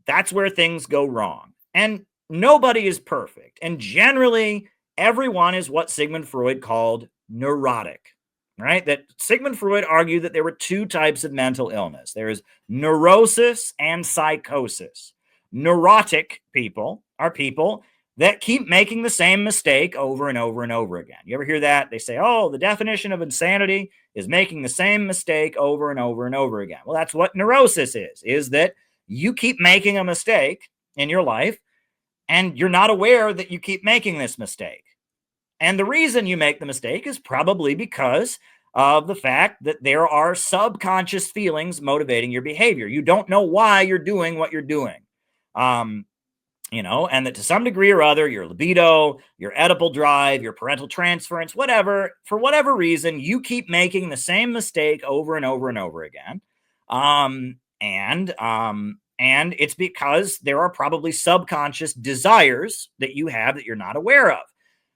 that's where things go wrong. And nobody is perfect. And generally, everyone is what Sigmund Freud called neurotic, right? That Sigmund Freud argued that there were two types of mental illness. There is neurosis and psychosis. Neurotic people are people that keep making the same mistake over and over and over again. You ever hear that? They say, oh, the definition of insanity is making the same mistake over and over and over again. Well, that's what neurosis is that you keep making a mistake in your life and you're not aware that you keep making this mistake. And the reason you make the mistake is probably because of the fact that there are subconscious feelings motivating your behavior. You don't know why you're doing what you're doing. And that to some degree or other, your libido, your Oedipal drive, your parental transference, whatever, for whatever reason, you keep making the same mistake over and over and over again. And it's because there are probably subconscious desires that you have that you're not aware of.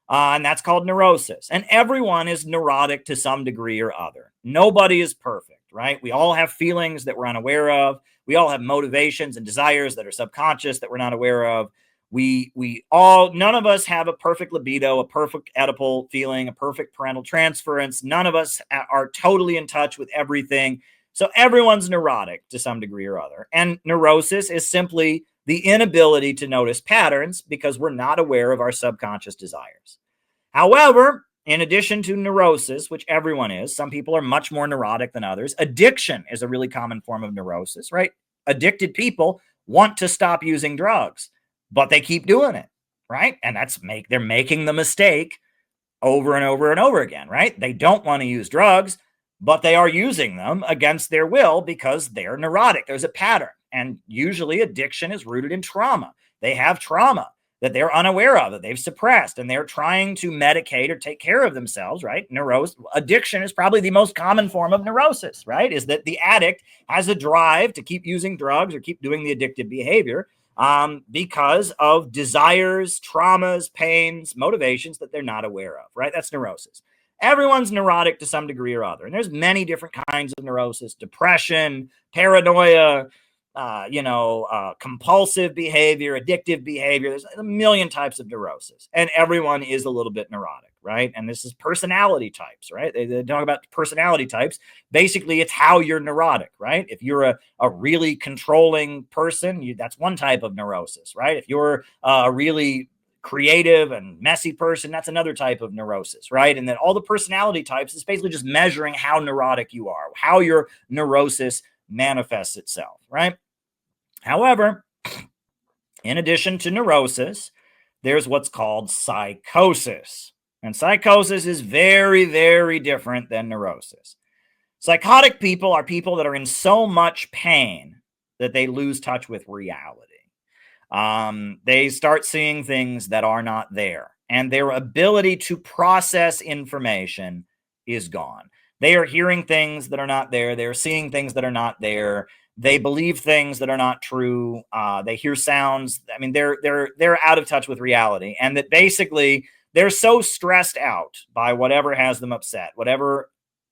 And that's called neurosis. And everyone is neurotic to some degree or other. Nobody is perfect, right? We all have feelings that we're unaware of. We all have motivations and desires that are subconscious that we're not aware of. None of us have a perfect libido, a perfect Oedipal feeling, a perfect parental transference. None of us are totally in touch with everything. So everyone's neurotic to some degree or other. And neurosis is simply the inability to notice patterns because we're not aware of our subconscious desires. However, in addition to neurosis, which everyone is, some people are much more neurotic than others. Addiction is a really common form of neurosis, right? Addicted people want to stop using drugs, but they keep doing it, right? And they're making the mistake over and over and over again, right? They don't want to use drugs, but they are using them against their will because they're neurotic. There's a pattern. And usually addiction is rooted in trauma. They have trauma that they're unaware of, that they've suppressed, and they're trying to medicate or take care of themselves, right? Addiction is probably the most common form of neurosis, right? Is that the addict has a drive to keep using drugs or keep doing the addictive behavior because of desires, traumas, pains, motivations that they're not aware of, right? That's neurosis. Everyone's neurotic to some degree or other. And there's many different kinds of neurosis: depression, paranoia, compulsive behavior, addictive behavior. There's a million types of neurosis, and everyone is a little bit neurotic, right? And this is personality types, right? They talk about personality types. Basically, it's how you're neurotic, right? If you're a really controlling person, that's one type of neurosis, right? If you're a really creative and messy person, that's another type of neurosis, right? And then all the personality types is basically just measuring how neurotic you are, how your neurosis manifests itself, right? However, in addition to neurosis, there's what's called psychosis. And psychosis is very, very different than neurosis. Psychotic people are people that are in so much pain that they lose touch with reality. They start seeing things that are not there, and their ability to process information is gone. They are hearing things that are not there. They're seeing things that are not there. They believe things that are not true. They hear sounds. I mean, they're out of touch with reality, and that basically they're so stressed out by whatever has them upset, whatever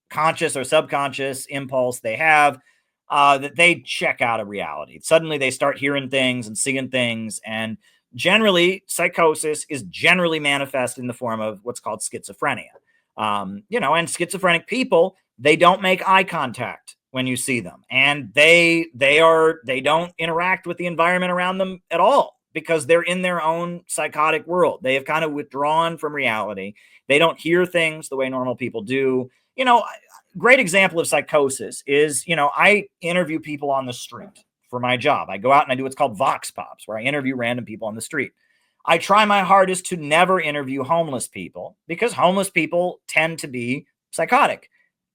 conscious or subconscious impulse they have, that they check out of reality. Suddenly they start hearing things and seeing things. And generally, psychosis is generally manifest in the form of what's called schizophrenia. And schizophrenic people, they don't make eye contact when you see them. And they don't interact with the environment around them at all because they're in their own psychotic world. They have kind of withdrawn from reality. They don't hear things the way normal people do. Great example of psychosis is, I interview people on the street for my job. I go out and I do what's called Vox Pops, where I interview random people on the street. I try my hardest to never interview homeless people because homeless people tend to be psychotic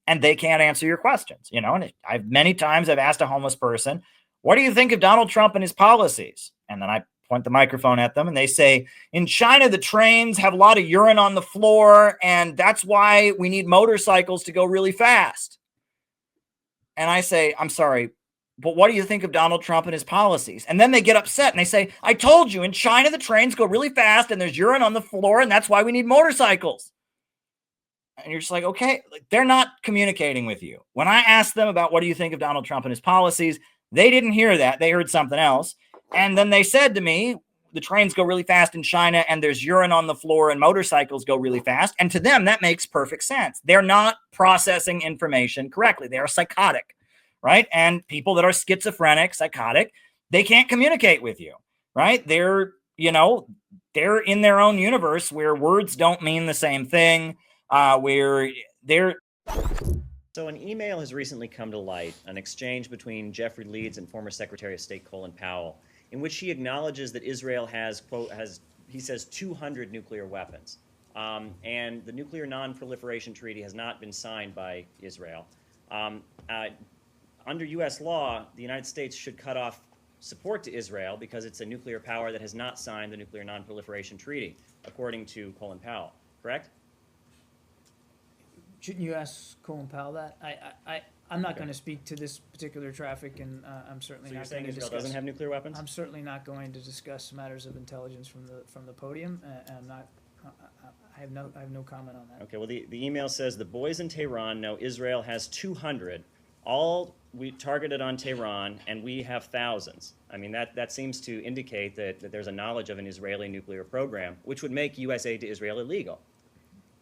and they can't answer your questions, and many times I've asked a homeless person, what do you think of Donald Trump and his policies? And then I point the microphone at them and they say, in China, the trains have a lot of urine on the floor and that's why we need motorcycles to go really fast. And I say, I'm sorry, but what do you think of Donald Trump and his policies? And then they get upset and they say, I told you in China, the trains go really fast and there's urine on the floor and that's why we need motorcycles. And you're just like, okay, they're not communicating with you. When I asked them about what do you think of Donald Trump and his policies, they didn't hear that. They heard something else. And then they said to me, the trains go really fast in China and there's urine on the floor and motorcycles go really fast. And to them, that makes perfect sense. They're not processing information correctly. They are psychotic, right? And people that are schizophrenic, psychotic, they can't communicate with you, right? They're in their own universe where words don't mean the same thing, So an email has recently come to light, an exchange between Jeffrey Leeds and former Secretary of State Colin Powell, in which he acknowledges that Israel has, quote, he says 200 nuclear weapons. And the Nuclear Non-Proliferation Treaty has not been signed by Israel. Under U.S. law, the United States should cut off support to Israel because it's a nuclear power that has not signed the Nuclear Non-Proliferation Treaty, according to Colin Powell, correct? Shouldn't you ask Colin Powell that? I'm not going to speak to this particular traffic, and I'm certainly not going to discuss. Israel doesn't have nuclear weapons? I'm certainly not going to discuss matters of intelligence from the podium. And I'm not. I have no comment on that. Okay. Well, the email says the boys in Tehran know Israel has 200, all we targeted on Tehran, and we have thousands. I mean, that seems to indicate that there's a knowledge of an Israeli nuclear program, which would make U.S. aid to Israel illegal.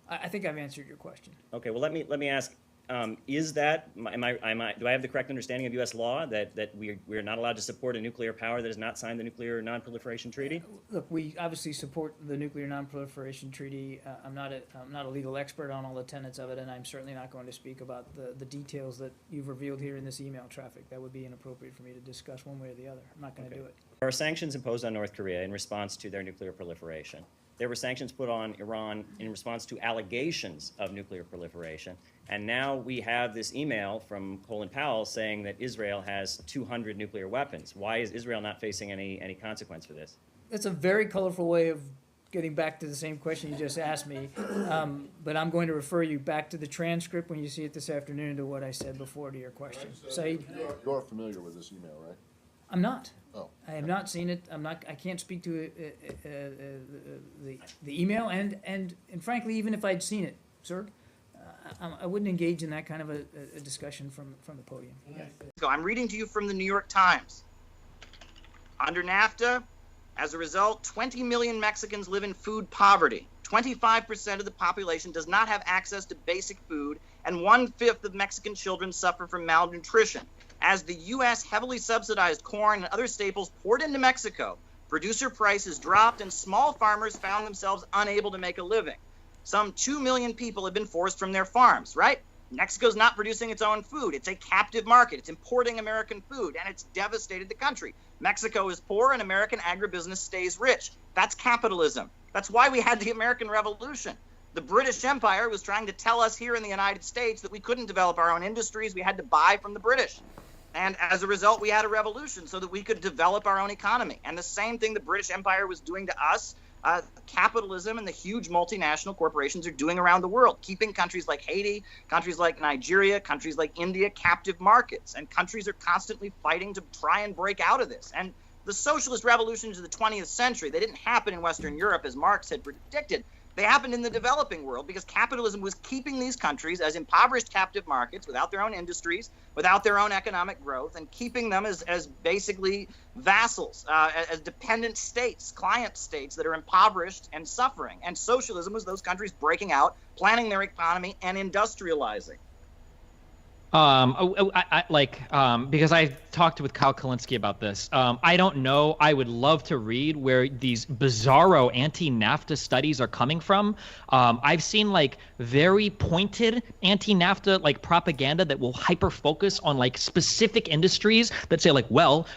I think I've answered your question. Okay, well, let me ask, is that, do I have the correct understanding of U.S. law that we're not allowed to support a nuclear power that has not signed the Nuclear Non-Proliferation Treaty? Look, we obviously support the Nuclear Non-Proliferation Treaty. I'm not a legal expert on all the tenets of it, and I'm certainly not going to speak about the details that you've revealed here in this email traffic. That would be inappropriate for me to discuss one way or the other. I'm not going to do it. There are sanctions imposed on North Korea in response to their nuclear proliferation. There were sanctions put on Iran in response to allegations of nuclear proliferation. And now we have this email from Colin Powell saying that Israel has 200 nuclear weapons. Why is Israel not facing any consequence for this? That's a very colorful way of getting back to the same question you just asked me. But I'm going to refer you back to the transcript when you see it this afternoon to what I said before to your question. Saeed? You're familiar with this email, right? I'm not. Oh. I have not seen it. I can't speak to the email, and frankly, even if I'd seen it, sir, I wouldn't engage in that kind of a discussion from the podium. I'm reading to you from the New York Times. Under NAFTA, as a result, 20 million Mexicans live in food poverty. 25% of the population does not have access to basic food, and 1/5 of Mexican children suffer from malnutrition. As the U.S. heavily subsidized corn and other staples poured into Mexico, producer prices dropped and small farmers found themselves unable to make a living. Some 2 million people have been forced from their farms, right? Mexico's not producing its own food. It's a captive market. It's importing American food, and it's devastated the country. Mexico is poor, and American agribusiness stays rich. That's capitalism. That's why we had the American Revolution. The British Empire was trying to tell us here in the United States that we couldn't develop our own industries. We had to buy from the British. And as a result, we had a revolution so that we could develop our own economy. And the same thing the British Empire was doing to us, capitalism and the huge multinational corporations are doing around the world, keeping countries like Haiti, countries like Nigeria, countries like India captive markets. And countries are constantly fighting to try and break out of this. And the socialist revolutions of the 20th century, they didn't happen in Western Europe as Marx had predicted. They happened in the developing world because capitalism was keeping these countries as impoverished captive markets without their own industries, without their own economic growth, and keeping them as basically vassals, as dependent states, client states that are impoverished and suffering. And socialism was those countries breaking out, planning their economy, and industrializing. Because I talked with Kyle Kalinske about this. I don't know. I would love to read where these bizarro anti-NAFTA studies are coming from. I've seen like very pointed anti-NAFTA like propaganda that will hyper focus on like specific industries that say like, well,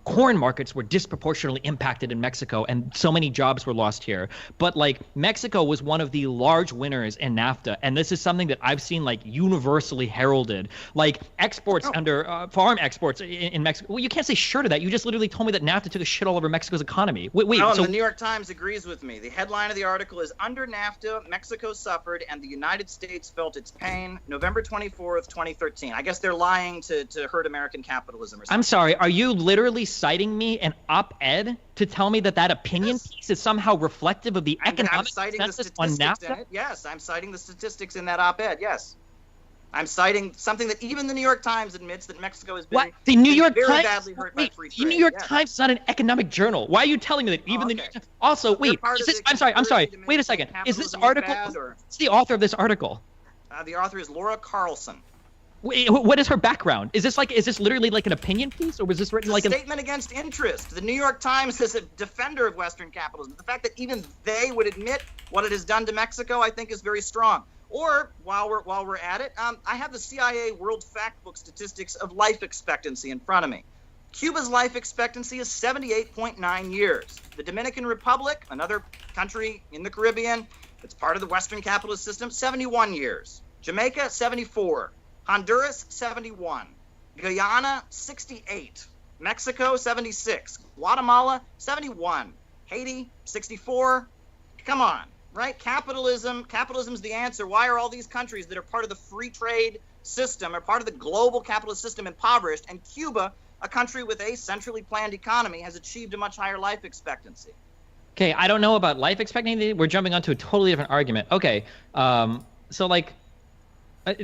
corn markets were disproportionately impacted in Mexico and so many jobs were lost here. But like Mexico was one of the large winners in NAFTA, and this is something that I've seen like universally heralded. Like exports under farm exports in Mexico. Well, you can't say sure to that. You just literally told me that NAFTA took a shit all over Mexico's economy. Wait. So the New York Times agrees with me. The headline of the article is "Under NAFTA, Mexico suffered and the United States felt its pain." November 24th, 2013. I guess they're lying to hurt American capitalism or something. I'm sorry. Are you literally citing me an op-ed to tell me that opinion piece is somehow reflective of the economic consensus on NAFTA? Yes, I'm citing the statistics in that op-ed. Yes. I'm citing something that even the New York Times admits, that Mexico has been The New York very Times, badly hurt by free trade. The New York Times is not an economic journal. Why are you telling me that even the New York Times? Also, wait, is this, I'm sorry. Wait a second. Is this article, what's the author of this article? The author is Laura Carlson. Wait, what is her background? Is this literally like an opinion piece, or was this written like a statement against interest? The New York Times is a defender of Western capitalism. The fact that even they would admit what it has done to Mexico, I think, is very strong. Or while we're at it, I have the CIA World Factbook statistics of life expectancy in front of me. Cuba's life expectancy is 78.9 years. The Dominican Republic, another country in the Caribbean, it's part of the Western capitalist system, 71 years. Jamaica, 74. Honduras, 71. Guyana, 68. Mexico, 76. Guatemala, 71. Haiti, 64. Come on. Right? Capitalism's the answer. Why are all these countries that are part of the free trade system, or part of the global capitalist system, impoverished? And Cuba, a country with a centrally planned economy, has achieved a much higher life expectancy. Okay, I don't know about life expectancy. We're jumping onto a totally different argument. Okay, so like,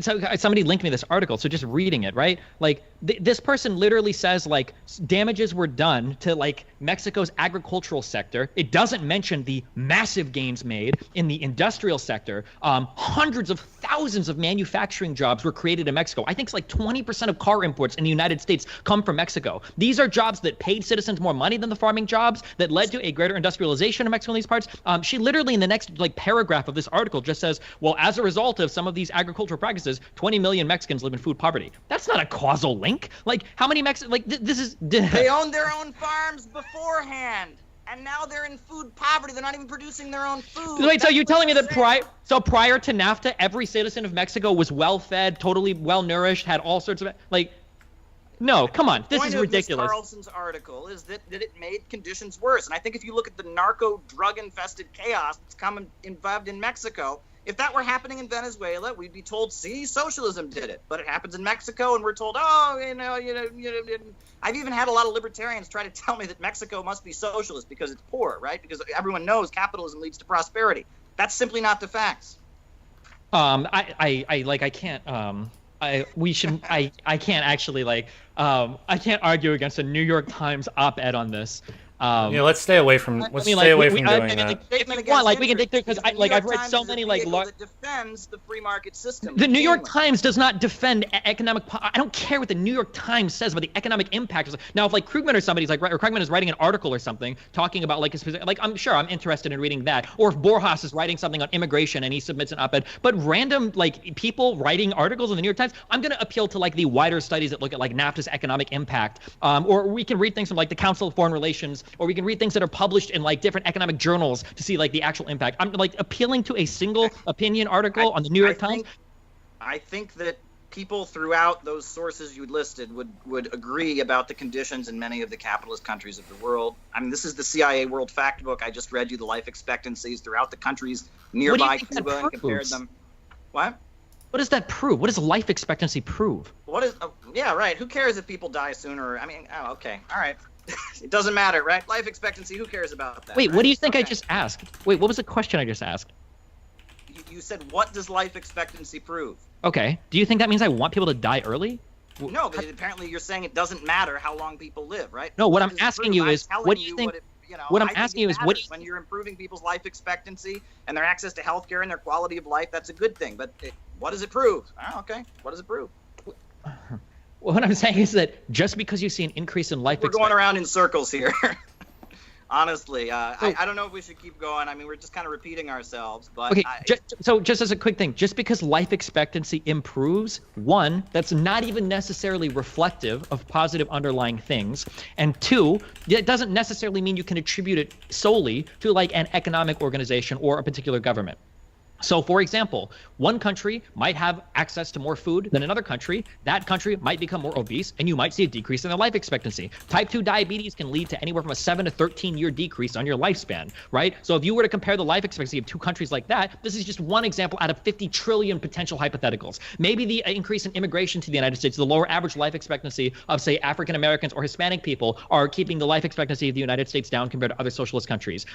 so somebody linked me this article, so just reading it, right? Like this person literally says like damages were done to like Mexico's agricultural sector. It doesn't mention the massive gains made in the industrial sector. Hundreds of thousands of manufacturing jobs were created in Mexico. I think it's like 20% of car imports in the United States come from Mexico. These are jobs that paid citizens more money than the farming jobs, that led to a greater industrialization of Mexico in these parts. She literally in the next like paragraph of this article just says, well, as a result of some of these agricultural practices, 20 million Mexicans live in food poverty. That's not a causal link. Like how many Mexicans, like this is... They owned their own farms beforehand, and now they're in food poverty. They're not even producing their own food. Wait, so you're telling me that prior to NAFTA, every citizen of Mexico was well-fed, totally well-nourished, had all sorts of, like, no, come on, this is ridiculous. Ms. Carlson's article is that it made conditions worse. And I think if you look at the narco drug-infested chaos that's involved in Mexico, if that were happening in Venezuela, we'd be told, see, socialism did it. But it happens in Mexico, and we're told, oh, I've even had a lot of libertarians try to tell me that Mexico must be socialist because it's poor, right? Because everyone knows capitalism leads to prosperity. That's simply not the facts. I can't. I can't actually I can't argue against a New York Times op-ed on this. Yeah, let's stay away from doing that. If you want, we can dig through because I've read so many that defends the free market system. The New York Times does not defend economic. I don't care what the New York Times says about the economic impact. Now, if Krugman or somebody's or Krugman is writing an article or something talking about a specific, I'm sure I'm interested in reading that. Or if Borjas is writing something on immigration and he submits an op-ed, but random people writing articles in the New York Times, I'm going to appeal to the wider studies that look at NAFTA's economic impact. Or we can read things from the Council of Foreign Relations, or we can read things that are published in different economic journals to see the actual impact. I'm appealing to a single opinion article on the New York Times. I think that people throughout those sources you listed would agree about the conditions in many of the capitalist countries of the world. I mean, this is the CIA World Factbook. I just read you the life expectancies throughout the countries nearby Cuba and compared them. What? What does that prove? What does life expectancy prove? What is? Yeah, right. Who cares if people die sooner? I mean, okay, all right. It doesn't matter, right? Life expectancy, who cares about that? Wait, what do you think I just asked? Wait, what was the question I just asked? You said, what does life expectancy prove? Okay. Do you think that means I want people to die early? No, but apparently you're saying it doesn't matter how long people live, right? No, what I'm asking you is, what do you think? What I'm asking you is, what do you when you're improving people's life expectancy and their access to healthcare and their quality of life, that's a good thing. But what does it prove? Oh, okay. What does it prove? Well, what I'm saying is that just because you see an increase in life expectancy... We're going around in circles here. Honestly, I don't know if we should keep going. I mean, we're just kind of repeating ourselves. But okay, just as a quick thing, just because life expectancy improves, one, that's not even necessarily reflective of positive underlying things. And two, it doesn't necessarily mean you can attribute it solely to an economic organization or a particular government. So, for example, one country might have access to more food than another country. That country might become more obese, and you might see a decrease in their life expectancy. Type 2 diabetes can lead to anywhere from a 7 to 13-year decrease on your lifespan, right? So if you were to compare the life expectancy of two countries like that, this is just one example out of 50 trillion potential hypotheticals. Maybe the increase in immigration to the United States, the lower average life expectancy of, say, African Americans or Hispanic people are keeping the life expectancy of the United States down compared to other socialist countries.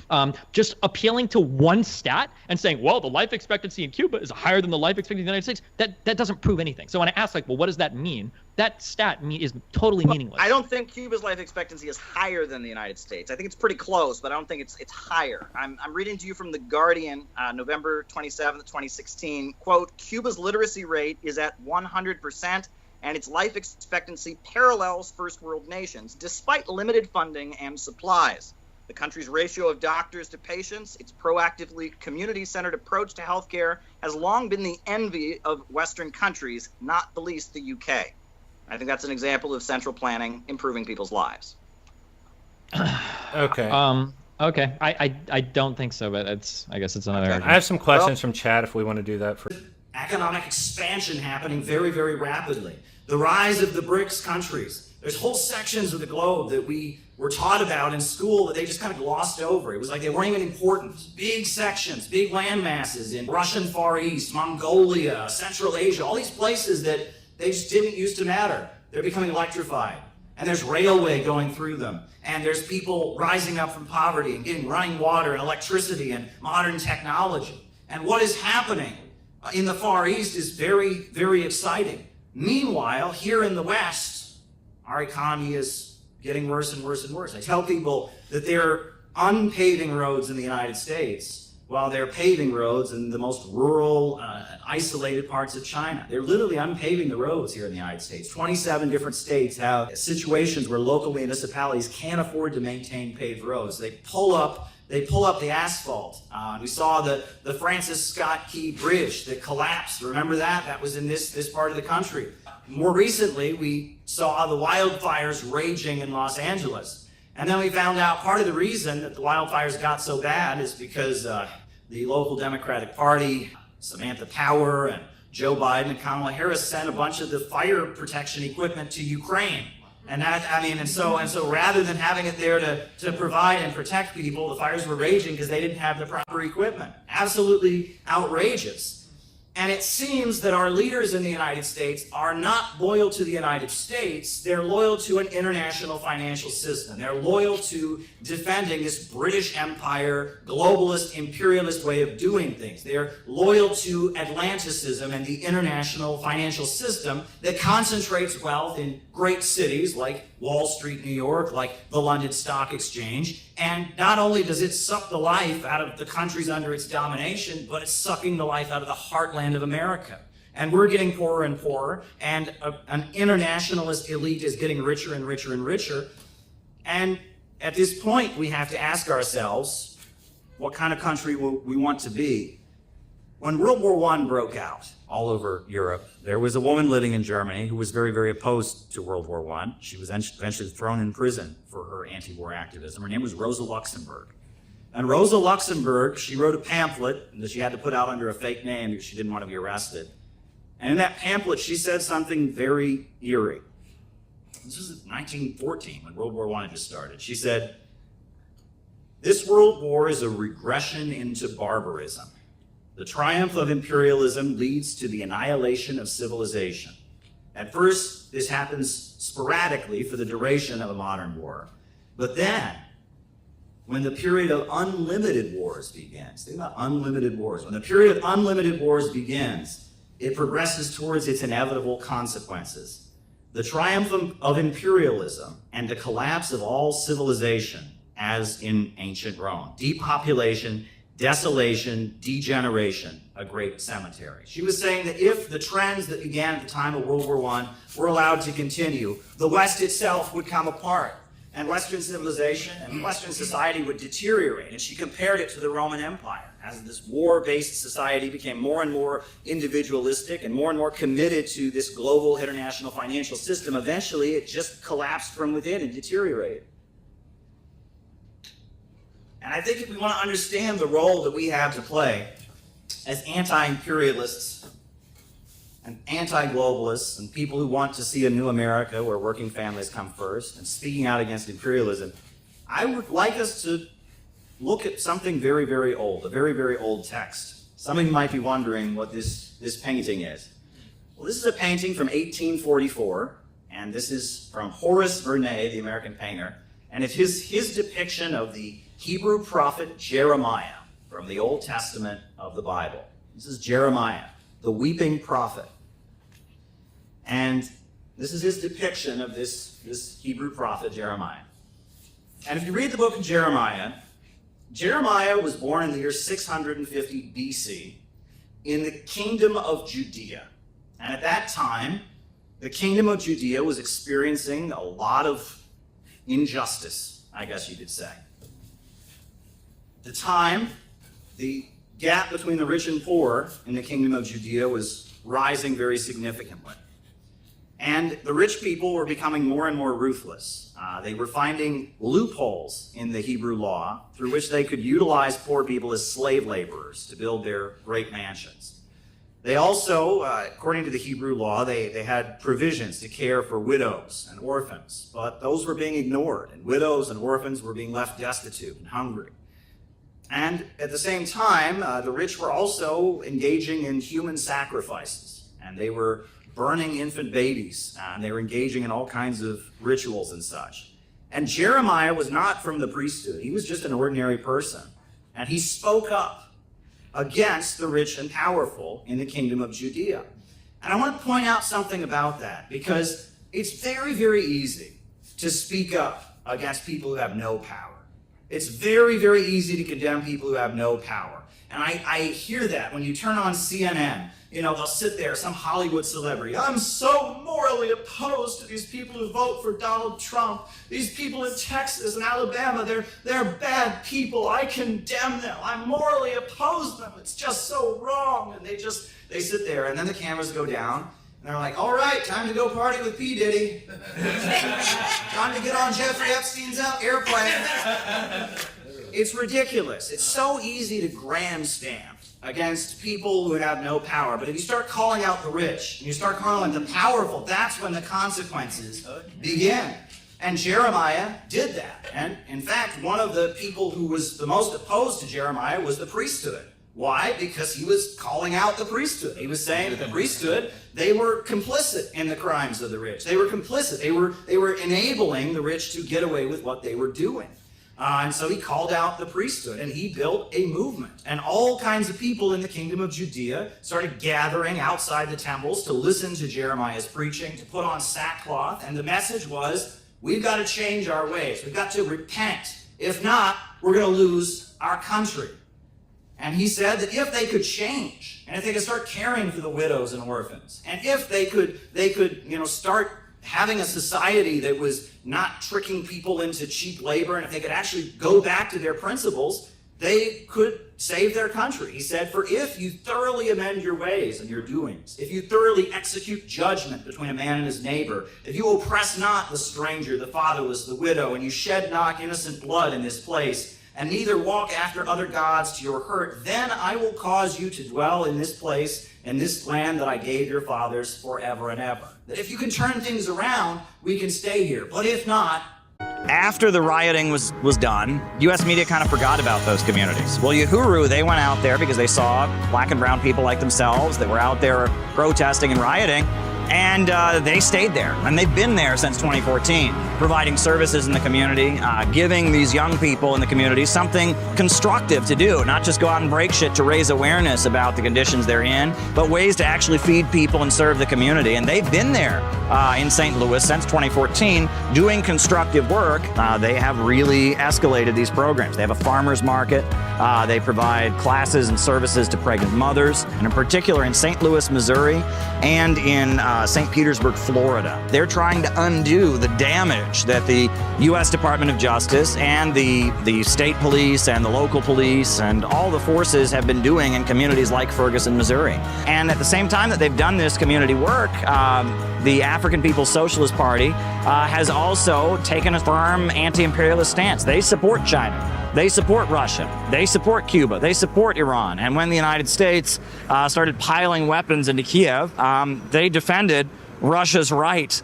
Just appealing to one stat and saying, well, the life expectancy in Cuba is higher than the life expectancy in the United States, that doesn't prove anything. So when I ask, well, what does that mean? That stat is totally meaningless. I don't think Cuba's life expectancy is higher than the United States. I think it's pretty close, but I don't think it's higher. I'm reading to you from The Guardian, November 27th, 2016. Quote, Cuba's literacy rate is at 100%, and its life expectancy parallels first world nations, despite limited funding and supplies. The country's ratio of doctors to patients, its proactively community-centered approach to healthcare has long been the envy of Western countries, not the least the UK. I think that's an example of central planning improving people's lives. Okay. Okay. I don't think so, but I guess it's another argument. I have some questions from chat if we want to do that. Economic expansion happening very, very rapidly. The rise of the BRICS countries. There's whole sections of the globe that we were taught about in school that they just kind of glossed over. It was like they weren't even important. Big sections, big land masses in Russian Far East, Mongolia, Central Asia, all these places that they just didn't used to matter. They're becoming electrified. And there's railway going through them. And there's people rising up from poverty and getting running water and electricity and modern technology. And what is happening in the Far East is very, very exciting. Meanwhile, here in the West, our economy is getting worse and worse and worse. I tell people that they're unpaving roads in the United States while they're paving roads in the most rural, isolated parts of China. They're literally unpaving the roads here in the United States. 27 different states have situations where local municipalities can't afford to maintain paved roads. They pull up the asphalt. We saw the Francis Scott Key Bridge that collapsed. Remember that? That was in this part of the country. More recently, we saw the wildfires raging in Los Angeles. And then we found out part of the reason that the wildfires got so bad is because the local Democratic Party, Samantha Power and Joe Biden and Kamala Harris sent a bunch of the fire protection equipment to Ukraine. And so rather than having it there to provide and protect people, the fires were raging because they didn't have the proper equipment. Absolutely outrageous. And it seems that our leaders in the United States are not loyal to the United States. They're loyal to an international financial system. They're loyal to defending this British Empire, globalist, imperialist way of doing things. They're loyal to Atlanticism and the international financial system that concentrates wealth in great cities like Wall Street, New York, like the London Stock Exchange. And not only does it suck the life out of the countries under its domination, but it's sucking the life out of the heartland of America. And we're getting poorer and poorer, and an internationalist elite is getting richer and richer and richer. And at this point, we have to ask ourselves what kind of country we want to be. When World War I broke out all over Europe, there was a woman living in Germany who was very, very opposed to World War I. She was eventually thrown in prison for her anti-war activism. Her name was Rosa Luxemburg. And Rosa Luxemburg, she wrote a pamphlet that she had to put out under a fake name because she didn't want to be arrested. And in that pamphlet, she said something very eerie. This was 1914, when World War I had just started. She said, "This world war is a regression into barbarism. The triumph of imperialism leads to the annihilation of civilization. At first, this happens sporadically for the duration of a modern war. But then, when the period of unlimited wars begins," think about unlimited wars, when the period of unlimited wars begins, it progresses towards its inevitable consequences. The triumph of imperialism and the collapse of all civilization, as in ancient Rome. Depopulation, desolation, degeneration, a great cemetery. She was saying that if the trends that began at the time of World War I were allowed to continue, the West itself would come apart, and Western civilization and Western society would deteriorate. And she compared it to the Roman Empire. As this war-based society became more and more individualistic and more committed to this global international financial system, eventually it just collapsed from within and deteriorated. And I think if we want to understand the role that we have to play as anti-imperialists and anti-globalists and people who want to see a new America where working families come first and speaking out against imperialism, I would like us to look at something very, very old, a very, very old text. Some of you might be wondering what this painting is. Well, this is a painting from 1844, and this is from Horace Vernet, the American painter, and it's his depiction of the Hebrew prophet Jeremiah from the Old Testament of the Bible. This is Jeremiah, the weeping prophet. And this is his depiction of this Hebrew prophet, Jeremiah. And if you read the book of Jeremiah, Jeremiah was born in the year 650 BC in the kingdom of Judea. And at that time, the kingdom of Judea was experiencing a lot of injustice, I guess you could say. At the time, the gap between the rich and poor in the kingdom of Judea was rising very significantly. And the rich people were becoming more and more ruthless. They were finding loopholes in the Hebrew law through which they could utilize poor people as slave laborers to build their great mansions. They also, according to the Hebrew law, they had provisions to care for widows and orphans, but those were being ignored, and widows and orphans were being left destitute and hungry. And at the same time, the rich were also engaging in human sacrifices, and they were burning infant babies, and they were engaging in all kinds of rituals and such. And Jeremiah was not from the priesthood. He was just an ordinary person. And he spoke up against the rich and powerful in the kingdom of Judea. And I want to point out something about that, because it's very, very easy to speak up against people who have no power. It's very, very easy to condemn people who have no power. And I hear that when you turn on CNN. You know, they'll sit there, some Hollywood celebrity. "I'm so morally opposed to these people who vote for Donald Trump. These people in Texas and Alabama, they're bad people. I condemn them. I morally oppose them. It's just so wrong." And they sit there, and then the cameras go down, and they're like, "All right, time to go party with P. Diddy. Time to get on Jeffrey Epstein's airplane." It's ridiculous. It's so easy to grandstand against people who have no power. But if you start calling out the rich, and you start calling out the powerful, that's when the consequences begin. And Jeremiah did that. And in fact, one of the people who was the most opposed to Jeremiah was the priesthood. Why? Because he was calling out the priesthood. He was saying that the priesthood, they were complicit in the crimes of the rich. They were complicit. They were enabling the rich to get away with what they were doing. And so he called out the priesthood, and he built a movement. And all kinds of people in the kingdom of Judea started gathering outside the temples to listen to Jeremiah's preaching, to put on sackcloth. And the message was, we've got to change our ways. We've got to repent. If not, we're going to lose our country. And he said that if they could change, and if they could start caring for the widows and orphans, and if they could, start having a society that was not tricking people into cheap labor, and if they could actually go back to their principles, they could save their country. He said, for if you thoroughly amend your ways and your doings, if you thoroughly execute judgment between a man and his neighbor, if you oppress not the stranger, the fatherless, the widow, and you shed not innocent blood in this place, and neither walk after other gods to your hurt, then I will cause you to dwell in this place, in this land that I gave your fathers forever and ever. That if you can turn things around, we can stay here. But if not... After the rioting was done, U.S. media kind of forgot about those communities. Well, Uhuru, they went out there because they saw black and brown people like themselves that were out there protesting and rioting, and they stayed there. And they've been there since 2014, providing services in the community, giving these young people in the community something constructive to do, not just go out and break shit to raise awareness about the conditions they're in, but ways to actually feed people and serve the community. And they've been there in St. Louis since 2014 doing constructive work. They have really escalated these programs. They have a farmer's market. They provide classes and services to pregnant mothers, and in particular in St. Louis, Missouri, and in St. Petersburg, Florida. They're trying to undo the damage that the U.S. Department of Justice and the state police and the local police and all the forces have been doing in communities like Ferguson, Missouri. And at the same time that they've done this community work, the African People's Socialist Party has also taken a firm anti-imperialist stance. They support China. They support Russia. They support Cuba. They support Iran. And when the United States started piling weapons into Kiev, they defended Russia's right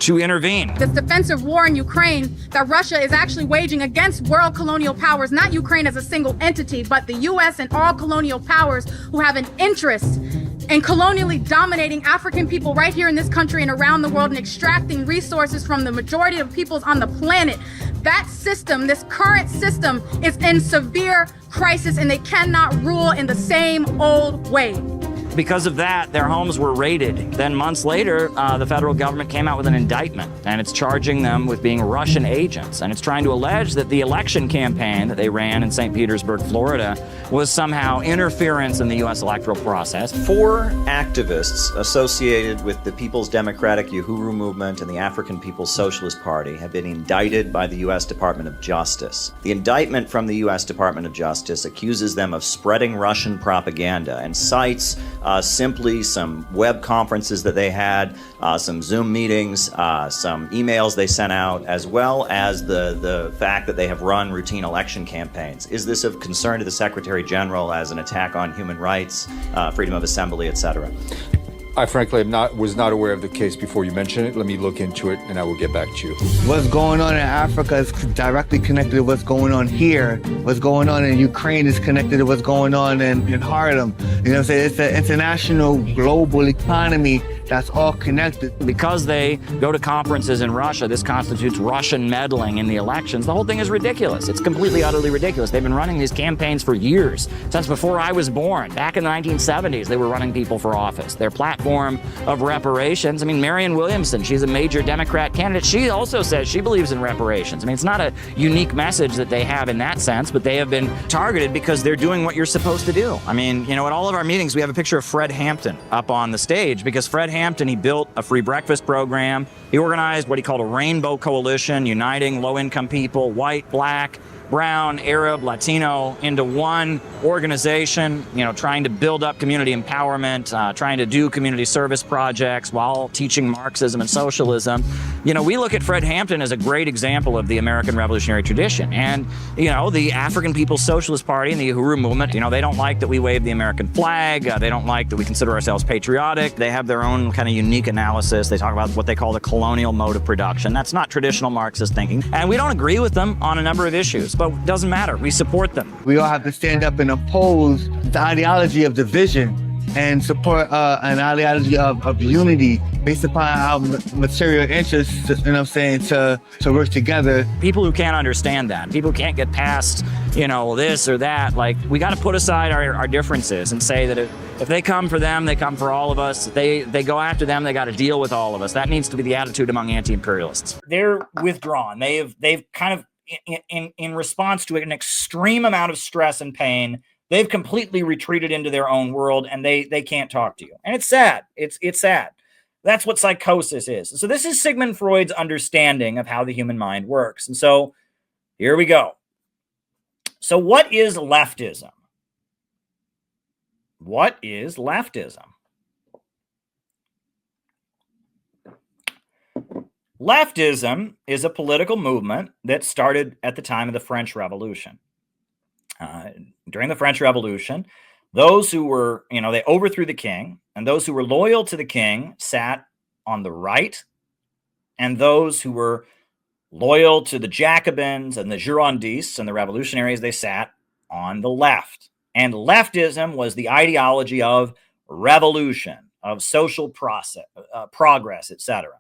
to intervene. This defensive war in Ukraine that Russia is actually waging against world colonial powers, not Ukraine as a single entity, but the U.S. and all colonial powers who have an interest in colonially dominating African people right here in this country and around the world and extracting resources from the majority of peoples on the planet. That system, this current system, is in severe crisis, and they cannot rule in the same old way. Because of that, their homes were raided. Then months later, the federal government came out with an indictment, and it's charging them with being Russian agents. And it's trying to allege that the election campaign that they ran in St. Petersburg, Florida, was somehow interference in the U.S. electoral process. 4 activists associated with the People's Democratic Uhuru Movement and the African People's Socialist Party have been indicted by the U.S. Department of Justice. The indictment from the U.S. Department of Justice accuses them of spreading Russian propaganda and cites simply some web conferences that they had, some Zoom meetings, some emails they sent out, as well as the fact that they have run routine election campaigns. Is this of concern to the Secretary General as an attack on human rights, freedom of assembly, etc.? I frankly was not aware of the case before you mentioned it. Let me look into it and I will get back to you. What's going on in Africa is directly connected to what's going on here. What's going on in Ukraine is connected to what's going on in Harlem. You know what I'm saying? It's an international global economy that's all connected. Because they go to conferences in Russia, this constitutes Russian meddling in the elections. The whole thing is ridiculous. It's completely, utterly ridiculous. They've been running these campaigns for years, since before I was born. Back in the 1970s, they were running people for office. Their platform of reparations, I mean, Marianne Williamson, she's a major Democrat candidate. She also says she believes in reparations. I mean, it's not a unique message that they have in that sense, but they have been targeted because they're doing what you're supposed to do. I mean, you know, at all of our meetings, we have a picture of Fred Hampton up on the stage because Fred Hampton, he built a free breakfast program. He organized what he called a rainbow coalition, uniting low-income people, white, black, brown, Arab, Latino, into one organization, you know, trying to build up community empowerment, trying to do community service projects while teaching Marxism and socialism. You know, we look at Fred Hampton as a great example of the American revolutionary tradition. And, you know, the African People's Socialist Party and the Uhuru movement, you know, they don't like that we wave the American flag. They don't like that we consider ourselves patriotic. They have their own kind of unique analysis. They talk about what they call the colonial mode of production. That's not traditional Marxist thinking. And we don't agree with them on a number of issues. But it doesn't matter. We support them. We all have to stand up and oppose the ideology of division and support an ideology of unity based upon our material interests, you know what I'm saying, to work together. People who can't understand that, people who can't get past, you know, this or that, like, we got to put aside our differences and say that if they come for them, they come for all of us. If they go after them, they got to deal with all of us. That needs to be the attitude among anti-imperialists. They're withdrawn. They've kind of, in response to an extreme amount of stress and pain, they've completely retreated into their own world, and they can't talk to you. And it's sad. It's sad. That's what psychosis is. So this is Sigmund Freud's understanding of how the human mind works. And so here we go. So what is leftism? What is leftism? Leftism is a political movement that started at the time of the French Revolution. During the French Revolution, those who were, you know, they overthrew the king, and those who were loyal to the king sat on the right, and those who were loyal to the Jacobins and the Girondists and the revolutionaries, they sat on the left. And leftism was the ideology of revolution, of social progress, etc.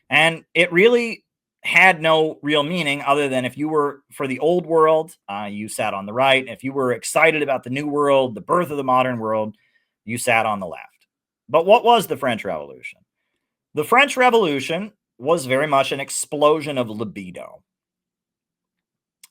And it really had no real meaning other than if you were for the old world, you sat on the right. If you were excited about the new world, the birth of the modern world, you sat on the left. But what was the French Revolution? The French Revolution was very much an explosion of libido,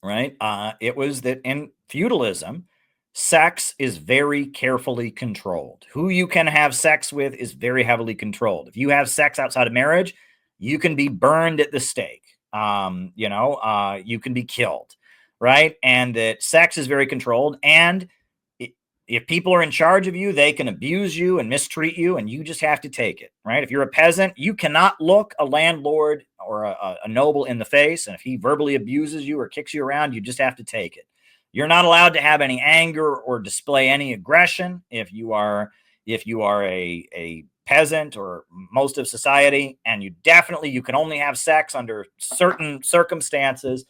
right? It was that in feudalism, sex is very carefully controlled. Who you can have sex with is very heavily controlled. If you have sex outside of marriage, you can be burned at the stake. You can be killed, right? And that sex is very controlled. And if people are in charge of you, they can abuse you and mistreat you, and you just have to take it, right? If you're a peasant, you cannot look a landlord or a noble in the face. And if he verbally abuses you or kicks you around, you just have to take it. You're not allowed to have any anger or display any aggression if you are a peasant or most of society, and you can only have sex under certain circumstances.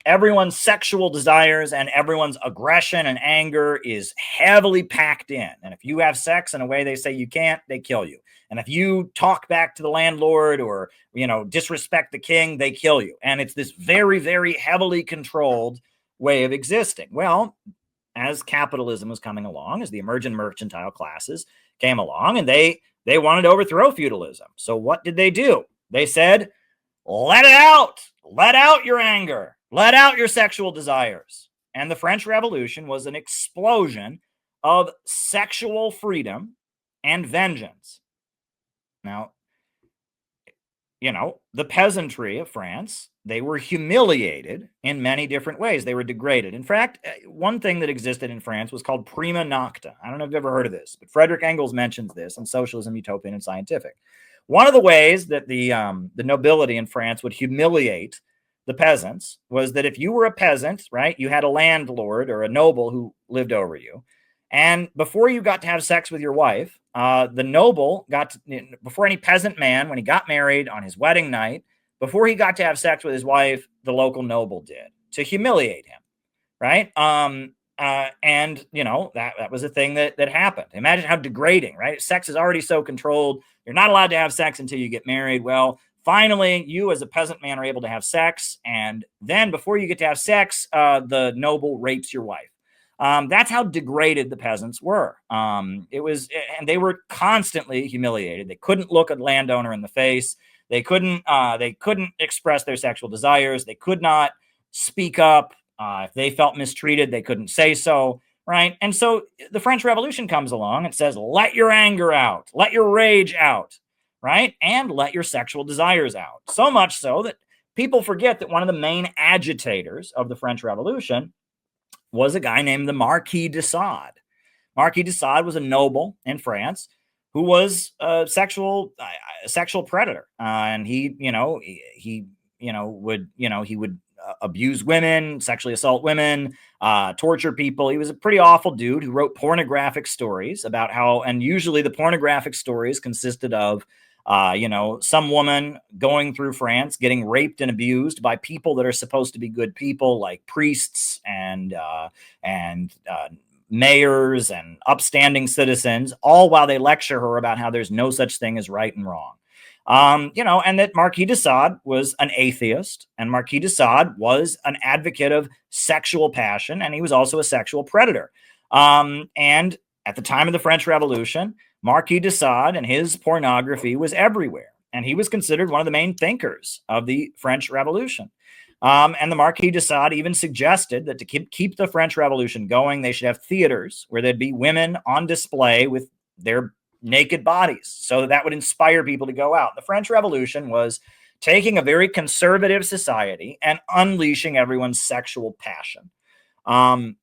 Everyone's sexual desires and everyone's aggression and anger is heavily packed in. And if you have sex in a way they say you can't, they kill you. And if you talk back to the landlord or, disrespect the king, they kill you. And it's this very, very heavily controlled way of existing. Well, as capitalism was coming along, as the emergent mercantile classes came along, and they wanted to overthrow feudalism. So what did they do? They said, let it out. Let out your anger. Let out your sexual desires. And the French Revolution was an explosion of sexual freedom and vengeance. Now, the peasantry of France, they were humiliated in many different ways. They were degraded. In fact, one thing that existed in France was called prima nocta. I don't know if you've ever heard of this, but Frederick Engels mentions this in Socialism, Utopian, and Scientific. One of the ways that the nobility in France would humiliate the peasants was that if you were a peasant, right, you had a landlord or a noble who lived over you. And before you got to have sex with your wife, the noble before any peasant man, when he got married on his wedding night, before he got to have sex with his wife, the local noble did to humiliate him, right? And that was a thing that happened. Imagine how degrading, right? Sex is already so controlled. You're not allowed to have sex until you get married. Well, finally, you as a peasant man are able to have sex, and then before you get to have sex, the noble rapes your wife. That's how degraded the peasants were. And they were constantly humiliated. They couldn't look a landowner in the face. They couldn't express their sexual desires. They could not speak up. If they felt mistreated, they couldn't say so, right? And so the French Revolution comes along and says, let your anger out, let your rage out, right? And let your sexual desires out. So much so that people forget that one of the main agitators of the French Revolution was a guy named the Marquis de Sade. Marquis de Sade was a noble in France who was a sexual predator, and he would abuse women, sexually assault women, torture people. He was a pretty awful dude who wrote pornographic stories about how, and usually the pornographic stories consisted of some woman going through France getting raped and abused by people that are supposed to be good people, like priests and mayors and upstanding citizens, all while they lecture her about how there's no such thing as right and wrong. And that Marquis de Sade was an atheist, and Marquis de Sade was an advocate of sexual passion, and he was also a sexual predator. And at the time of the French Revolution, Marquis de Sade and his pornography was everywhere, and he was considered one of the main thinkers of the French Revolution. And the Marquis de Sade even suggested that to keep the French Revolution going, they should have theaters where there'd be women on display with their naked bodies, so that would inspire people to go out. The French Revolution was taking a very conservative society and unleashing everyone's sexual passion. And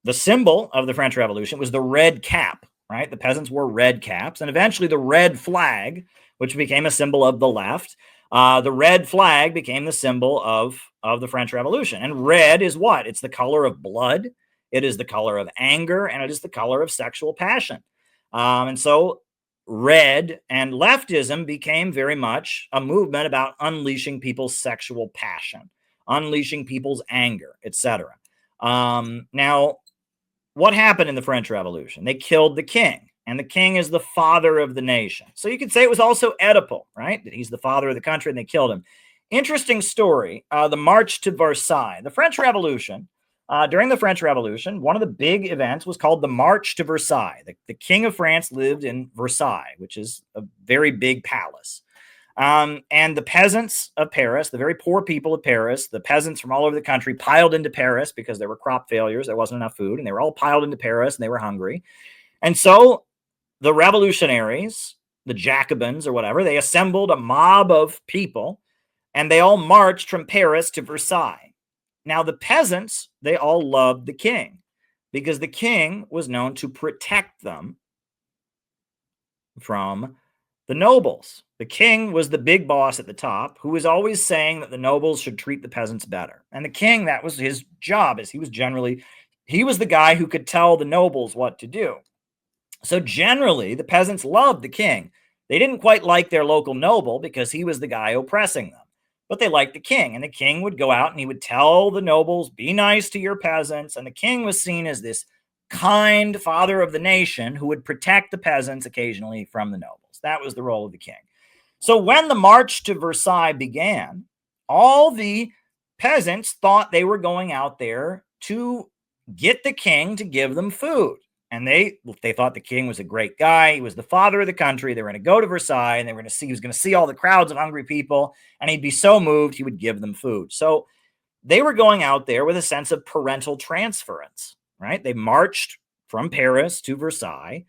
the symbol of the French Revolution was the red cap, right? The peasants wore red caps, and eventually the red flag, which became a symbol of the left, the red flag became the symbol of the French Revolution. And red is what? It's the color of blood. It is the color of anger, and it is the color of sexual passion. And so red and leftism became very much a movement about unleashing people's sexual passion, unleashing people's anger, etc. Now, what happened in the French Revolution? They killed the king, and the king is the father of the nation. So you could say it was also Oedipal, right? That he's the father of the country, and they killed him. Interesting story, the March to Versailles. The French Revolution, during the French Revolution, one of the big events was called the March to Versailles. The King of France lived in Versailles, which is a very big palace. And the peasants of Paris, the very poor people of Paris, the peasants from all over the country piled into Paris because there were crop failures. There wasn't enough food, and they were all piled into Paris, and they were hungry. And so the revolutionaries, the Jacobins or whatever, they assembled a mob of people, and they all marched from Paris to Versailles. Now, the peasants, they all loved the king because the king was known to protect them from the nobles. The king was the big boss at the top who was always saying that the nobles should treat the peasants better. And the king, that was his job, as he was the guy who could tell the nobles what to do. So generally, the peasants loved the king. They didn't quite like their local noble because he was the guy oppressing them. But they liked the king, and the king would go out and he would tell the nobles, be nice to your peasants. And the king was seen as this kind father of the nation who would protect the peasants occasionally from the nobles. That was the role of the king. So when the March to Versailles began, all the peasants thought they were going out there to get the king to give them food. And they thought the king was a great guy. He was the father of the country. They were going to go to Versailles, and they were going to see, he was going to see all the crowds of hungry people, and he'd be so moved, he would give them food. So they were going out there with a sense of parental transference, right? They marched from Paris to Versailles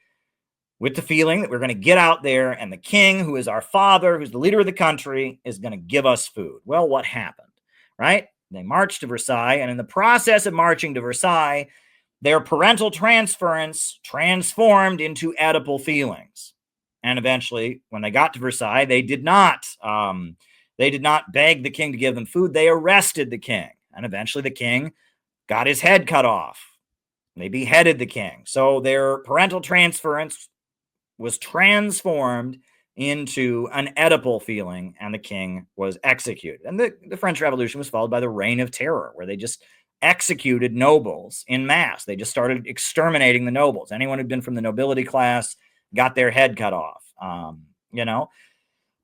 with the feeling that we're going to get out there, and the king, who is our father, who's the leader of the country, is going to give us food. Well, what happened, right? They marched to Versailles, and in the process of marching to Versailles, their parental transference transformed into Oedipal feelings. And eventually, when they got to Versailles, they did not beg the king to give them food. They arrested the king. And eventually the king got his head cut off. They beheaded the king. So their parental transference was transformed into an Oedipal feeling, and the king was executed. And the French Revolution was followed by the Reign of Terror, where they just executed nobles in mass. They just started exterminating the nobles. Anyone who'd been from the nobility class got their head cut off,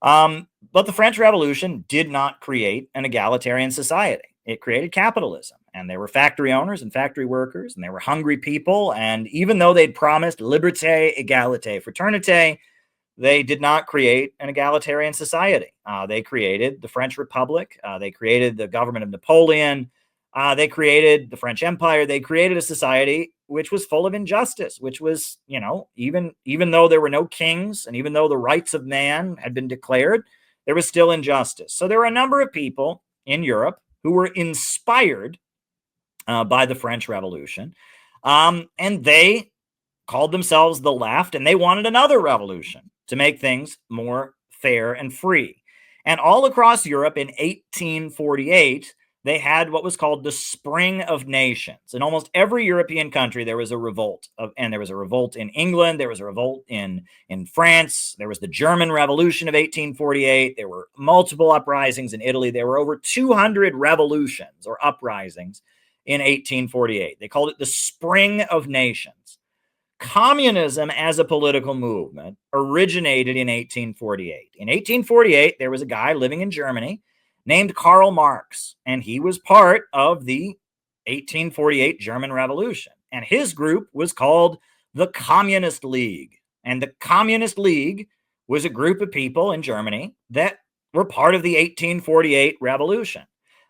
But the French Revolution did not create an egalitarian society. It created capitalism, and there were factory owners and factory workers, and there were hungry people. And even though they'd promised liberté, égalité, fraternité, they did not create an egalitarian society. They created the French Republic. They created the government of Napoleon. They created the French Empire. They created a society which was full of injustice, which was, even though there were no kings and even though the rights of man had been declared, there was still injustice. So there were a number of people in Europe who were inspired by the French Revolution, and they called themselves the left, and they wanted another revolution to make things more fair and free. And all across Europe in 1848, they had what was called the Spring of Nations. In almost every European country, there was a revolt. And there was a revolt in England. There was a revolt in France. There was the German Revolution of 1848. There were multiple uprisings in Italy. There were over 200 revolutions or uprisings in 1848. They called it the Spring of Nations. Communism as a political movement originated in 1848. In 1848, there was a guy living in Germany named Karl Marx, and he was part of the 1848 German Revolution. And his group was called the Communist League. And the Communist League was a group of people in Germany that were part of the 1848 revolution.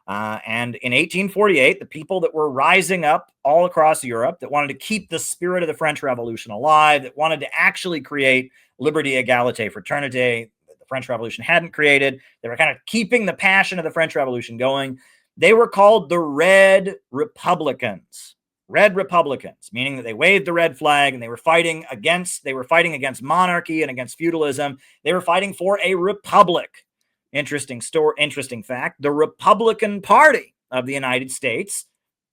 And in 1848, the people that were rising up all across Europe that wanted to keep the spirit of the French Revolution alive, that wanted to actually create liberty, égalité, fraternité, that the French Revolution hadn't created, they were kind of keeping the passion of the French Revolution going. They were called the Red Republicans. Red Republicans, meaning that they waved the red flag and they were fighting against monarchy and against feudalism. They were fighting for a republic. Interesting fact. The Republican Party of the United States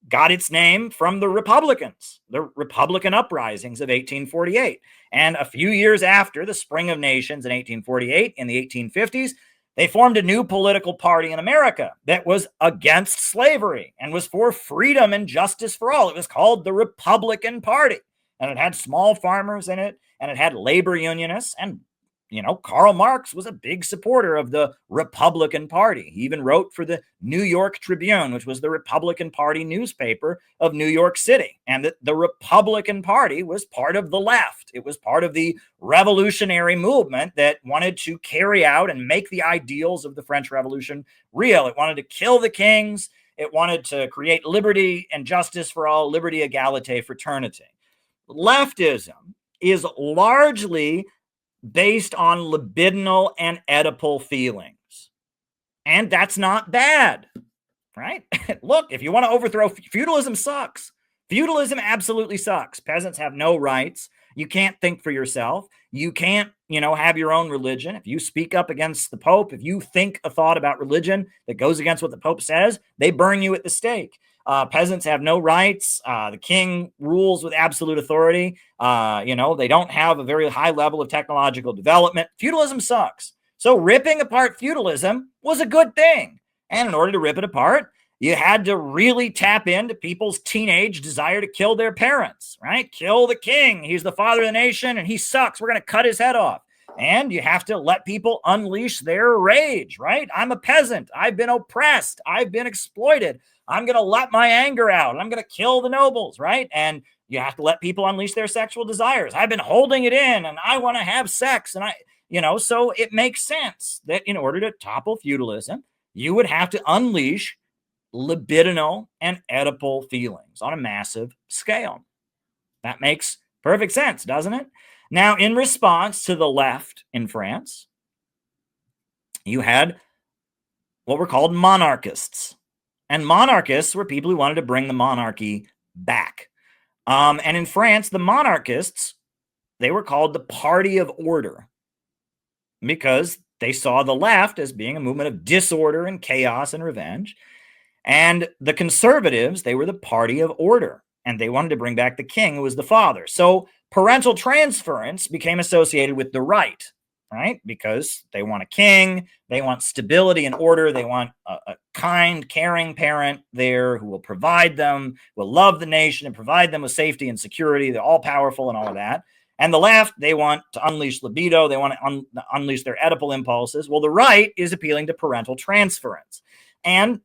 got its name from the Republicans, the Republican uprisings of 1848. And a few years after the Spring of Nations in 1848, in the 1850s, they formed a new political party in America that was against slavery and was for freedom and justice for all. It was called the Republican Party, and it had small farmers in it, and it had labor unionists. And, you know, Karl Marx was a big supporter of the Republican Party. He even wrote for the New York Tribune, which was the Republican Party newspaper of New York City. And the Republican Party was part of the left. It was part of the revolutionary movement that wanted to carry out and make the ideals of the French Revolution real. It wanted to kill the kings. It wanted to create liberty and justice for all, liberty, égalité, fraternity. Leftism is largely based on libidinal and Oedipal feelings. And that's not bad, right? Look, if you want to overthrow feudalism, sucks. Feudalism absolutely sucks. Peasants have no rights. You can't think for yourself. You can't, have your own religion. If you speak up against the Pope, if you think a thought about religion that goes against what the Pope says, they burn you at the stake. Peasants have no rights. The king rules with absolute authority. They don't have a very high level of technological development. Feudalism sucks. So ripping apart feudalism was a good thing. And in order to rip it apart, you had to really tap into people's teenage desire to kill their parents, right? Kill the king. He's the father of the nation and he sucks. We're going to cut his head off. And you have to let people unleash their rage, right? I'm a peasant. I've been oppressed. I've been exploited. I'm going to let my anger out. I'm going to kill the nobles, right? And you have to let people unleash their sexual desires. I've been holding it in and I want to have sex. And so it makes sense that in order to topple feudalism, you would have to unleash libidinal and Oedipal feelings on a massive scale. That makes perfect sense, doesn't it? Now, in response to the left in France, you had what were called monarchists. And monarchists were people who wanted to bring the monarchy back. And in France, the monarchists, they were called the Party of Order because they saw the left as being a movement of disorder and chaos and revenge. And the conservatives, they were the Party of Order, and they wanted to bring back the king who was the father. So parental transference became associated with the right, because they want a king, they want stability and order, they want a kind, caring parent there who will provide them, will love the nation and provide them with safety and security. They're all powerful and all of that. And the left, they want to unleash libido, they want to unleash their Oedipal impulses. Well, the right is appealing to parental transference. And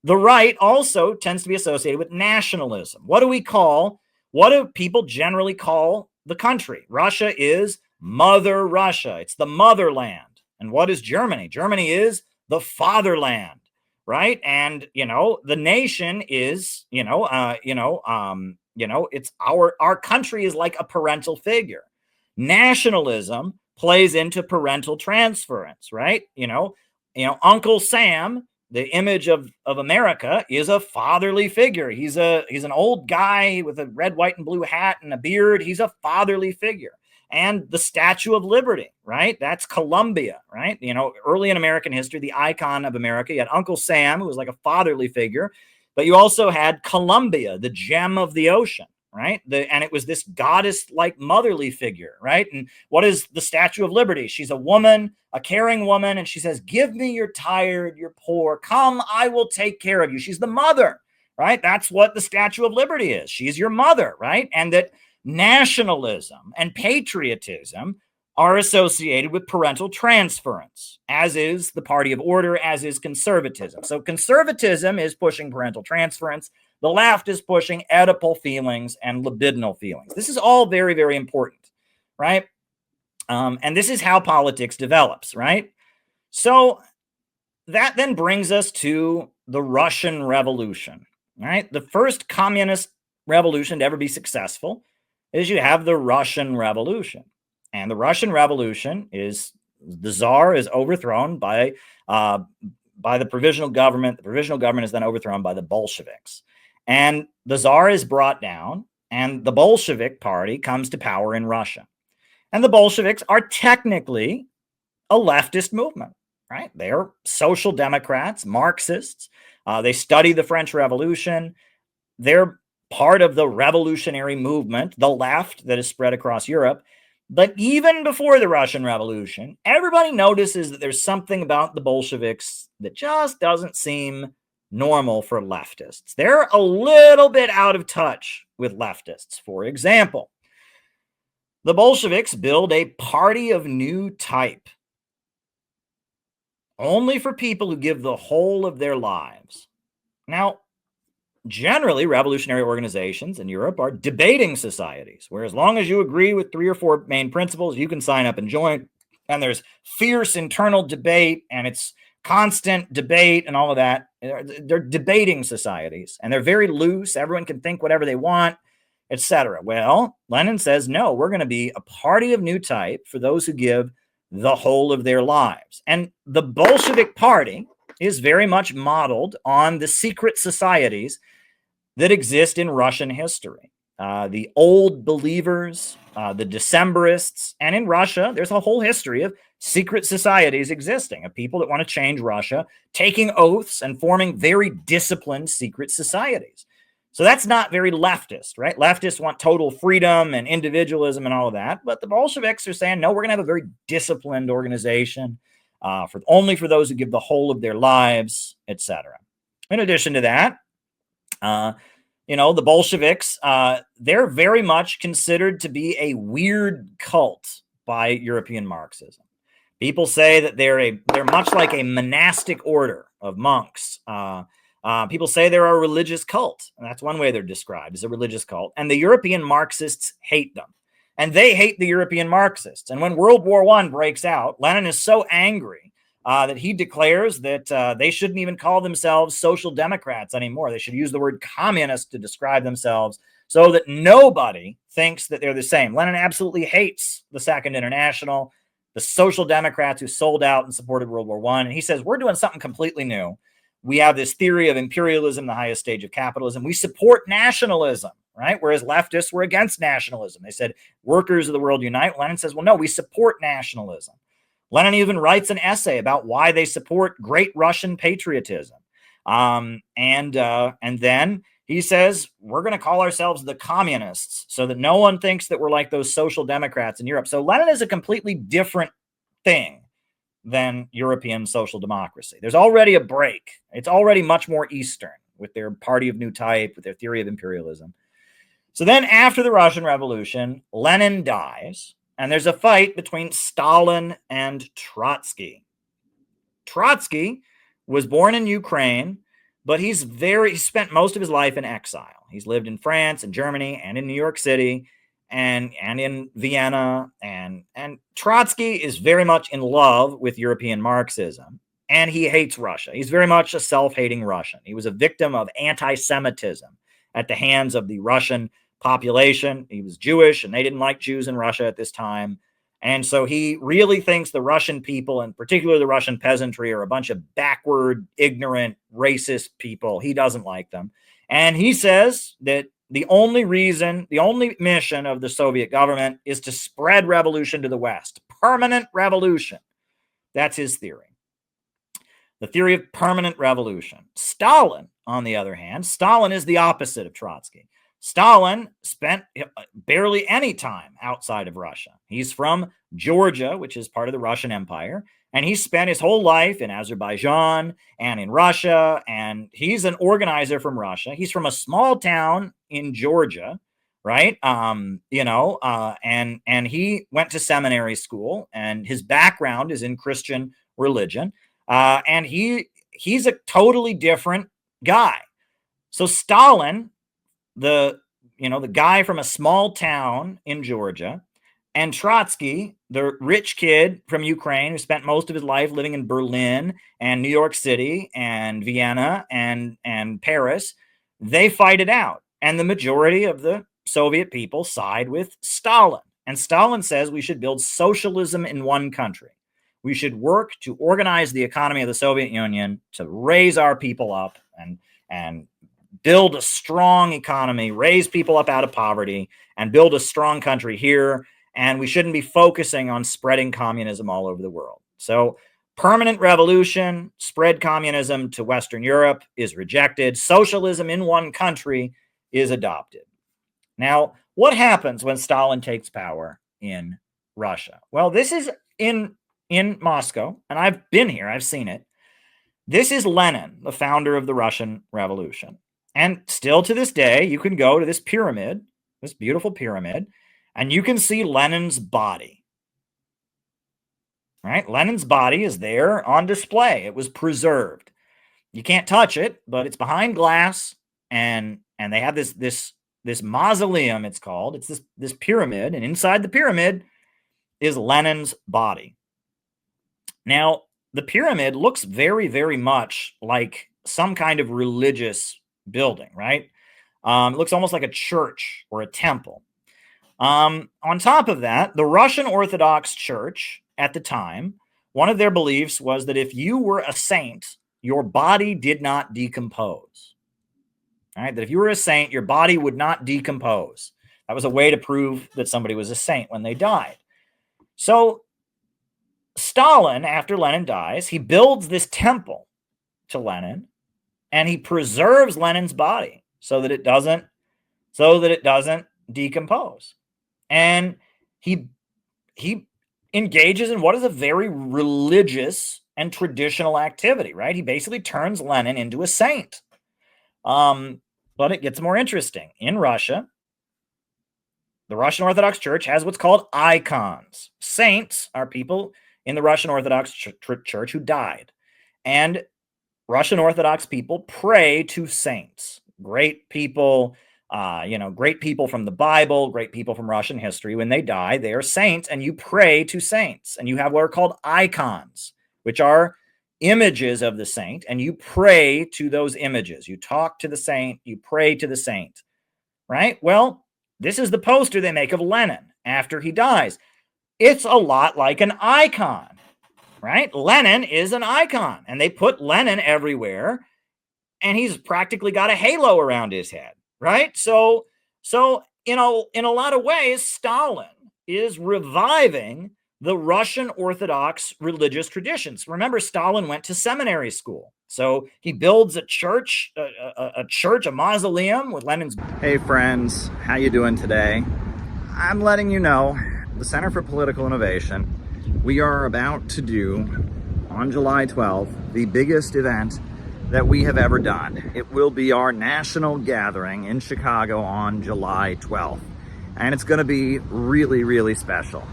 the right also tends to be associated with nationalism. What do people generally call the country? Russia is Mother Russia. It's the motherland. And what is Germany? Germany is the fatherland, right? And, the nation is, it's our country is like a parental figure. Nationalism plays into parental transference, right? Uncle Sam, the image of America, is a fatherly figure. He's an old guy with a red, white, and blue hat and a beard. He's a fatherly figure. And the Statue of Liberty, right? That's Columbia, right? Early in American history, the icon of America, you had Uncle Sam, who was like a fatherly figure, but you also had Columbia, the gem of the ocean, right? And it was this goddess-like motherly figure, right? And what is the Statue of Liberty? She's a woman, a caring woman, and she says, "Give me your tired, your poor. Come, I will take care of you." She's the mother. right? That's what the Statue of Liberty is. She's your mother, right? And that nationalism and patriotism are associated with parental transference, as is the party of order, as is conservatism. So conservatism is pushing parental transference. The left is pushing Oedipal feelings and libidinal feelings. This is all very, very important, right? And this is how politics develops, right? So that then brings us to the Russian Revolution, right? The first communist revolution to ever be successful is you have the Russian Revolution. And the Russian Revolution is, the Tsar is overthrown by the provisional government. The provisional government is then overthrown by the Bolsheviks. And the Tsar is brought down, and the Bolshevik party comes to power in Russia. And the Bolsheviks are technically a leftist movement, right? They're social democrats, Marxists. They study the French Revolution. They're part of the revolutionary movement, the left, that is spread across Europe. But even before the Russian Revolution, everybody notices that there's something about the Bolsheviks that just doesn't seem normal for leftists. They're a little bit out of touch with leftists. For example, the Bolsheviks build a party of new type, only for people who give the whole of their lives. Now, generally, revolutionary organizations in Europe are debating societies, where as long as you agree with 3 or 4 main principles, you can sign up and join. And there's fierce internal debate, and it's constant debate and all of that. They're debating societies, and they're very loose. Everyone can think whatever they want, etc. Well, Lenin says, no, we're going to be a party of new type for those who give the whole of their lives. And the Bolshevik Party is very much modeled on the secret societies that exist in Russian history. The Old Believers, the Decembrists, and in Russia, there's a whole history of secret societies existing, of people that want to change Russia, taking oaths and forming very disciplined secret societies. So that's not very leftist, right? Leftists want total freedom and individualism and all of that, but the Bolsheviks are saying, no, we're going to have a very disciplined organization only for those who give the whole of their lives, etc. In addition to that, the Bolsheviks, they're very much considered to be a weird cult by European Marxism. People say that they're much like a monastic order of monks. People say they're a religious cult, and that's one way they're described, as a religious cult. And the European Marxists hate them, and they hate the European Marxists. And when World War I breaks out, Lenin is so angry that he declares that they shouldn't even call themselves social democrats anymore. They should use the word communist to describe themselves, so that nobody thinks that they're the same. Lenin absolutely hates the Second International, the social democrats who sold out and supported World War I. And he says, we're doing something completely new. We have this theory of imperialism, the highest stage of capitalism. We support nationalism, right? Whereas leftists were against nationalism. They said, workers of the world unite. Lenin says, well, no, we support nationalism. Lenin even writes an essay about why they support great Russian patriotism. And then he says, we're going to call ourselves the communists so that no one thinks that we're like those social democrats in Europe. So Lenin is a completely different thing than European social democracy. There's already a break. It's already much more Eastern with their party of new type, with their theory of imperialism. So then after the Russian Revolution, Lenin dies, and there's a fight between Stalin and Trotsky. Trotsky was born in Ukraine, but he spent most of his life in exile. He's lived in France and Germany and in New York City and in Vienna. And Trotsky is very much in love with European Marxism, and he hates Russia. He's very much a self-hating Russian. He was a victim of anti-Semitism at the hands of the Russian population. He was Jewish, and they didn't like Jews in Russia at this time. And so he really thinks the Russian people, and particularly the Russian peasantry, are a bunch of backward, ignorant, racist people. He doesn't like them. And he says that the only mission of the Soviet government is to spread revolution to the West. Permanent revolution. That's his theory. The theory of permanent revolution. Stalin, on the other hand, Stalin is the opposite of Trotsky. Stalin spent barely any time outside of Russia. He's from Georgia, which is part of the Russian Empire, And he spent his whole life in Azerbaijan and in Russia, and he's an organizer from Russia. He's from a small town in Georgia, right? And he went to seminary school, and his background is in Christian religion. And he's a totally different guy. So Stalin, the guy from a small town in Georgia, and Trotsky, the rich kid from Ukraine who spent most of his life living in Berlin and New York City and Vienna and Paris, they fight it out. And the majority of the Soviet people side with Stalin. And Stalin says we should build socialism in one country. We should work to organize the economy of the Soviet Union to raise our people up and build a strong economy, raise people up out of poverty, and build a strong country here. And we shouldn't be focusing on spreading communism all over the world. So permanent revolution, spread communism to Western Europe is rejected. Socialism in one country is adopted. Now, what happens when Stalin takes power in Russia? Well, this is in Moscow, and I've been here, I've seen it. This is Lenin, the founder of the Russian Revolution. And still to this day, you can go to this pyramid, this beautiful pyramid, and you can see Lenin's body. Right? Lenin's body is there on display. It was preserved. You can't touch it, but it's behind glass, and they have this mausoleum, it's called. It's this pyramid, and inside the pyramid is Lenin's body. Now, the pyramid looks very, very much like some kind of religious building, right? It looks almost like a church or a temple. On top of that, the Russian Orthodox Church at the time, one of their beliefs was that if you were a saint, your body did not decompose. All right, that if you were a saint, your body would not decompose. That was a way to prove that somebody was a saint when they died. So Stalin, after Lenin dies, he builds this temple to Lenin, and he preserves Lenin's body so that it doesn't decompose. And he engages in what is a very religious and traditional activity, right? He basically turns Lenin into a saint. But it gets more interesting. In Russia, the Russian Orthodox Church has what's called icons. Saints are people in the Russian Orthodox Church who died. And Russian Orthodox people pray to saints, great people, great people from the Bible, great people from Russian history. When they die, they are saints, and you pray to saints. And you have what are called icons, which are images of the saint, and you pray to those images. You talk to the saint, you pray to the saint, right? Well, this is the poster they make of Lenin after he dies. It's a lot like an icon, right? Lenin is an icon, and they put Lenin everywhere, and he's practically got a halo around his head, right? So in a lot of ways, Stalin is reviving the Russian Orthodox religious traditions. Remember, Stalin went to seminary school. So he builds a church, a mausoleum with Lenin's. Hey friends, how you doing today? I'm letting you know, the Center for Political Innovation, we are about to do, on July 12th, the biggest event that we have ever done. It will be our national gathering in Chicago on July 12th. And it's going to be really, really special.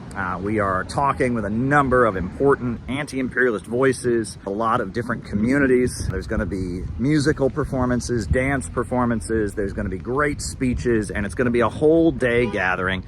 We are talking with a number of important anti-imperialist voices, a lot of different communities. There's going to be musical performances, dance performances. There's going to be great speeches, and it's going to be a whole day gathering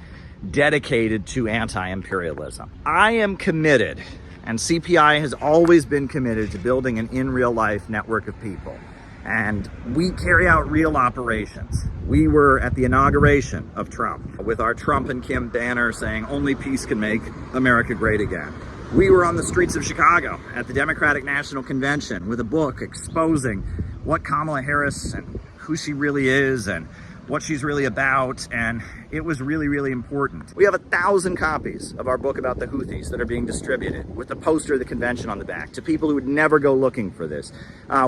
dedicated to anti-imperialism. I am committed, and CPI has always been committed to building an in real life network of people. And we carry out real operations. We were at the inauguration of Trump with our Trump and Kim banner saying only peace can make America great again. We were on the streets of Chicago at the Democratic National Convention with a book exposing what Kamala Harris and who she really is and what she's really about, and it was really, really important. We have 1,000 copies of our book about the Houthis that are being distributed with the poster of the convention on the back to people who would never go looking for this.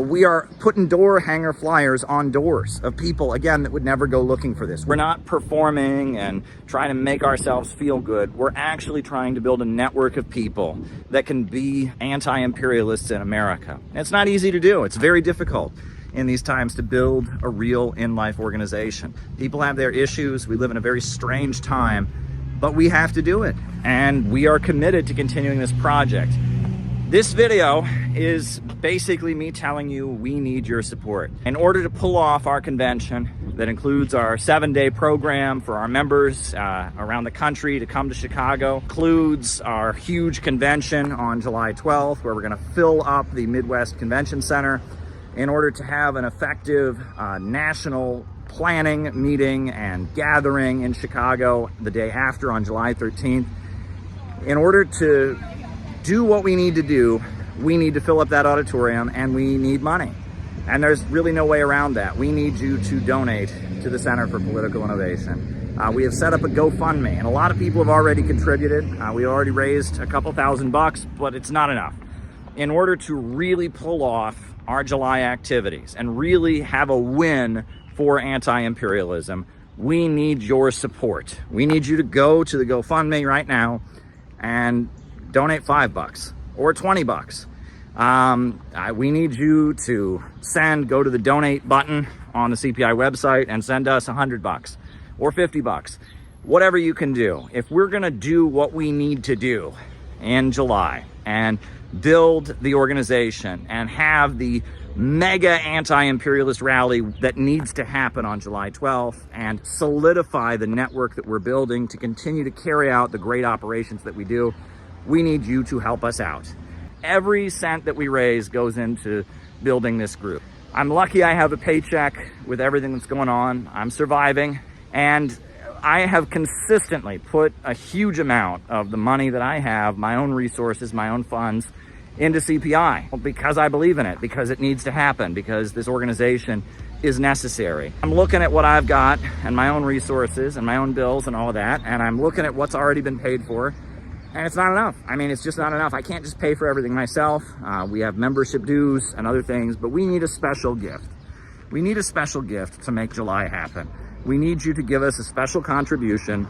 We are putting door hanger flyers on doors of people, again, that would never go looking for this. We're not performing and trying to make ourselves feel good. We're actually trying to build a network of people that can be anti-imperialists in America. And it's not easy to do. It's very difficult in these times to build a real in-life organization. People have their issues. We live in a very strange time, but we have to do it. And we are committed to continuing this project. This video is basically me telling you we need your support. In order to pull off our convention that includes our 7-day program for our members around the country to come to Chicago, includes our huge convention on July 12th, where we're gonna fill up the Midwest Convention Center, in order to have an effective national planning meeting and gathering in Chicago the day after on July 13th. In order to do what we need to do, we need to fill up that auditorium and we need money. And there's really no way around that. We need you to donate to the Center for Political Innovation. We have set up a GoFundMe, and a lot of people have already contributed. We already raised a couple $1,000, but it's not enough. In order to really pull off our July activities and really have a win for anti-imperialism, we need your support. We need you to go to the GoFundMe right now and donate $5 or $20. We need you to go to the donate button on the CPI website and send us $100 or $50, whatever you can do. If we're gonna do what we need to do in July and build the organization and have the mega anti-imperialist rally that needs to happen on July 12th and solidify the network that we're building to continue to carry out the great operations that we do, we need you to help us out. Every cent that we raise goes into building this group. I'm lucky I have a paycheck with everything that's going on. I'm surviving, and I have consistently put a huge amount of the money that I have, my own resources, my own funds, into CPI because I believe in it, because it needs to happen, because this organization is necessary. I'm looking at what I've got and my own resources and my own bills and all of that, and I'm looking at what's already been paid for, and it's not enough. I mean, it's just not enough. I can't just pay for everything myself. We have membership dues and other things, but we need a special gift. We need a special gift to make July happen. We need you to give us a special contribution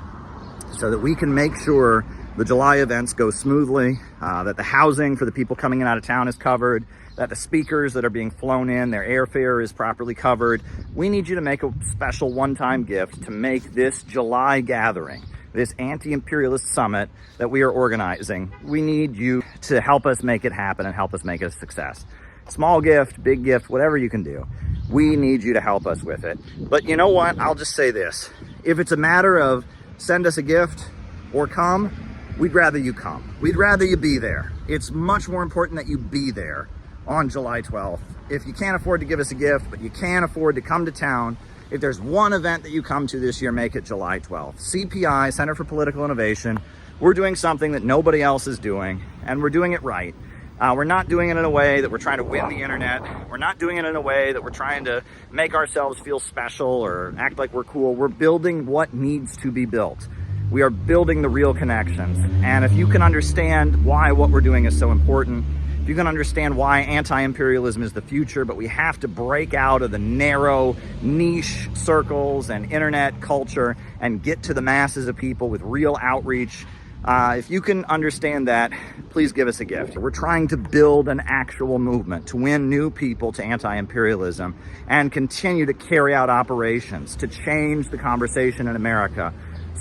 so that we can make sure the July events go smoothly, that the housing for the people coming in out of town is covered, that the speakers that are being flown in, their airfare is properly covered. We need you to make a special one-time gift to make this July gathering, this anti-imperialist summit that we are organizing. We need you to help us make it happen and help us make it a success. Small gift, big gift, whatever you can do. We need you to help us with it. But you know what? I'll just say this. If it's a matter of send us a gift or come, we'd rather you come. We'd rather you be there. It's much more important that you be there on July 12th. If you can't afford to give us a gift, but you can afford to come to town, if there's one event that you come to this year, make it July 12th. CPI, Center for Political Innovation, we're doing something that nobody else is doing, and we're doing it right. We're not doing it in a way that we're trying to win the internet. We're not doing it in a way that we're trying to make ourselves feel special or act like we're cool. We're building what needs to be built. We are building the real connections. And if you can understand why what we're doing is so important, if you can understand why anti-imperialism is the future, but we have to break out of the narrow niche circles and internet culture and get to the masses of people with real outreach, if you can understand that, please give us a gift. We're trying to build an actual movement to win new people to anti-imperialism and continue to carry out operations to change the conversation in America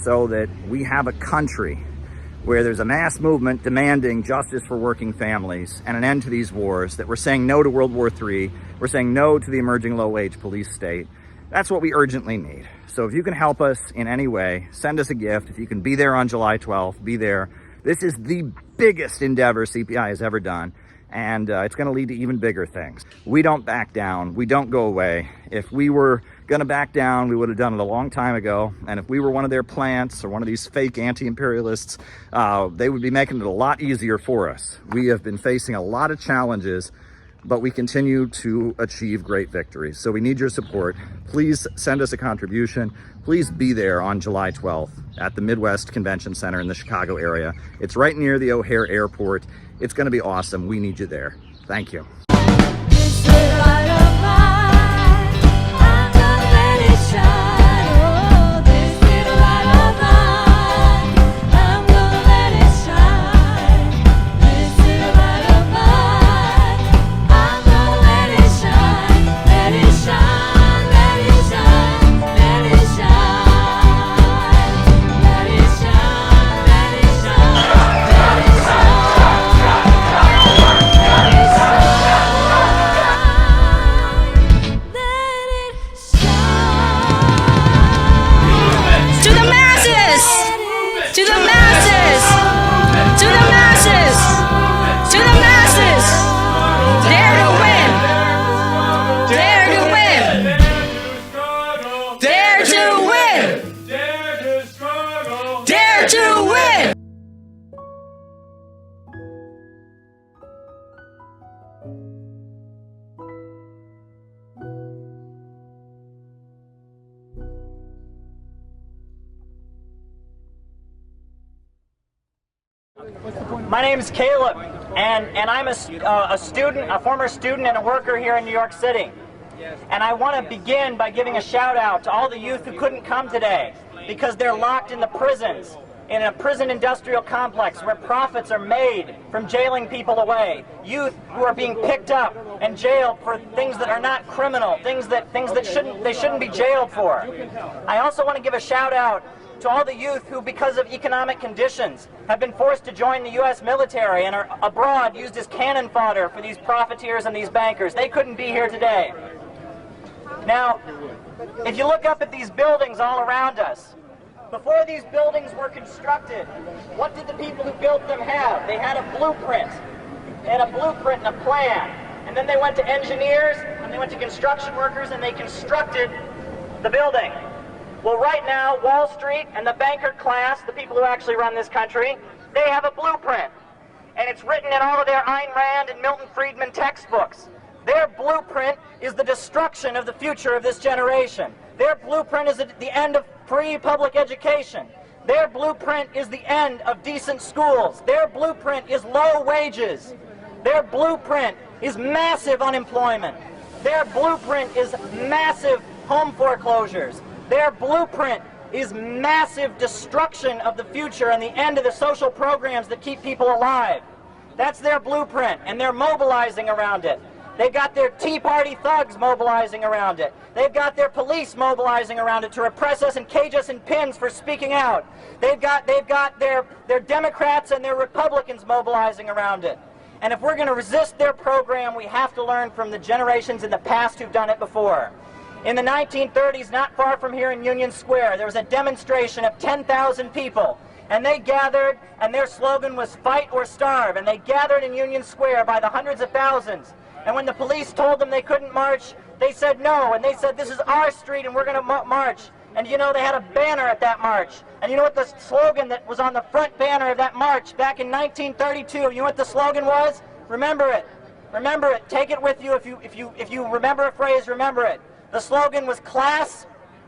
so that we have a country where there's a mass movement demanding justice for working families and an end to these wars, that we're saying no to World War III, we're saying no to the emerging low-wage police state. That's what we urgently need. So if you can help us in any way, send us a gift. If you can be there on July 12th, be there. This is the biggest endeavor CPI has ever done, and it's going to lead to even bigger things. We don't back down. We don't go away. If we were going to back down, we would have done it a long time ago. And if we were one of their plants or one of these fake anti-imperialists, they would be making it a lot easier for us. We have been facing a lot of challenges but we continue to achieve great victories. So we need your support. Please send us a contribution. Please be there on July 12th at the Midwest Convention Center in the Chicago area. It's right near the O'Hare Airport. It's going to be awesome. We need you there. Thank you. My name is Caleb, and I'm a student, a former student and a worker here in New York City. And I want to begin by giving a shout out to all the youth who couldn't come today because they're locked in the prisons, in a prison industrial complex where profits are made from jailing people away. Youth who are being picked up and jailed for things that are not criminal, things that shouldn't be jailed for. I also want to give a shout out to all the youth who, because of economic conditions, have been forced to join the U.S. military and are abroad used as cannon fodder for these profiteers and these bankers. They couldn't be here today. Now, if you look up at these buildings all around us, before these buildings were constructed, what did the people who built them have? They had a blueprint. They had a blueprint and a plan. And then they went to engineers, and they went to construction workers, and they constructed the building. Well, right now, Wall Street and the banker class, the people who actually run this country, they have a blueprint. And it's written in all of their Ayn Rand and Milton Friedman textbooks. Their blueprint is the destruction of the future of this generation. Their blueprint is the end of free public education. Their blueprint is the end of decent schools. Their blueprint is low wages. Their blueprint is massive unemployment. Their blueprint is massive home foreclosures. Their blueprint is massive destruction of the future and the end of the social programs that keep people alive. That's their blueprint, and they're mobilizing around it. They've got their Tea Party thugs mobilizing around it. They've got their police mobilizing around it to repress us and cage us in pins for speaking out. They've got their Democrats and their Republicans mobilizing around it. And if we're going to resist their program, we have to learn from the generations in the past who've done it before. In the 1930s, not far from here in Union Square, there was a demonstration of 10,000 people. And they gathered, and their slogan was "Fight or Starve." And they gathered in Union Square by the hundreds of thousands. And when the police told them they couldn't march, they said no. And they said, "This is our street, and we're going to march." And you know, they had a banner at that march. And you know what the slogan that was on the front banner of that march back in 1932? You know what the slogan was? Remember it. Remember it. Take it with you. If you remember a phrase, remember it. The slogan was "Class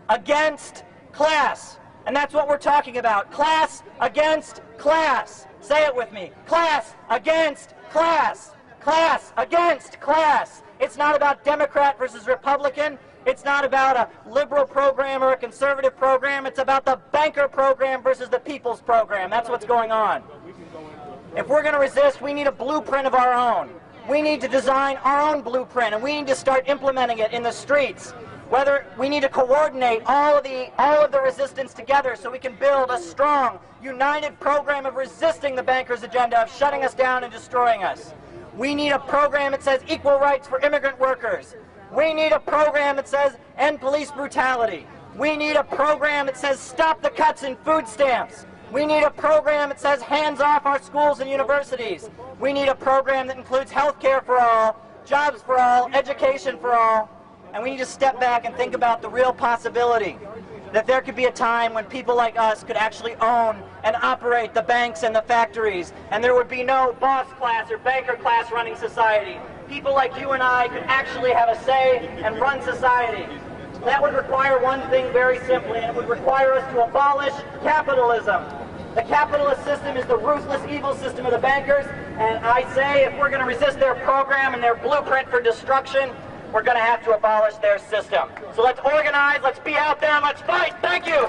against class." And that's what we're talking about. Class against class. Say it with me. Class against class. Class against class. It's not about Democrat versus Republican. It's not about a liberal program or a conservative program. It's about the banker program versus the people's program. That's what's going on. If we're going to resist, we need a blueprint of our own. We need to design our own blueprint, and we need to start implementing it in the streets. Whether we need to coordinate all of the resistance together so we can build a strong, united program of resisting the bankers' agenda of shutting us down and destroying us. We need a program that says equal rights for immigrant workers. We need a program that says end police brutality. We need a program that says stop the cuts in food stamps. We need a program that says hands off our schools and universities. We need a program that includes health care for all, jobs for all, education for all. And we need to step back and think about the real possibility that there could be a time when people like us could actually own and operate the banks and the factories, and there would be no boss class or banker class running society. people like you and I could actually have a say and run society. That would require one thing very simply, and it would require us to abolish capitalism. The capitalist system is the ruthless, evil system of the bankers, and I say if we're going to resist their program and their blueprint for destruction, we're going to have to abolish their system. So let's organize, let's be out there, and let's fight. Thank you.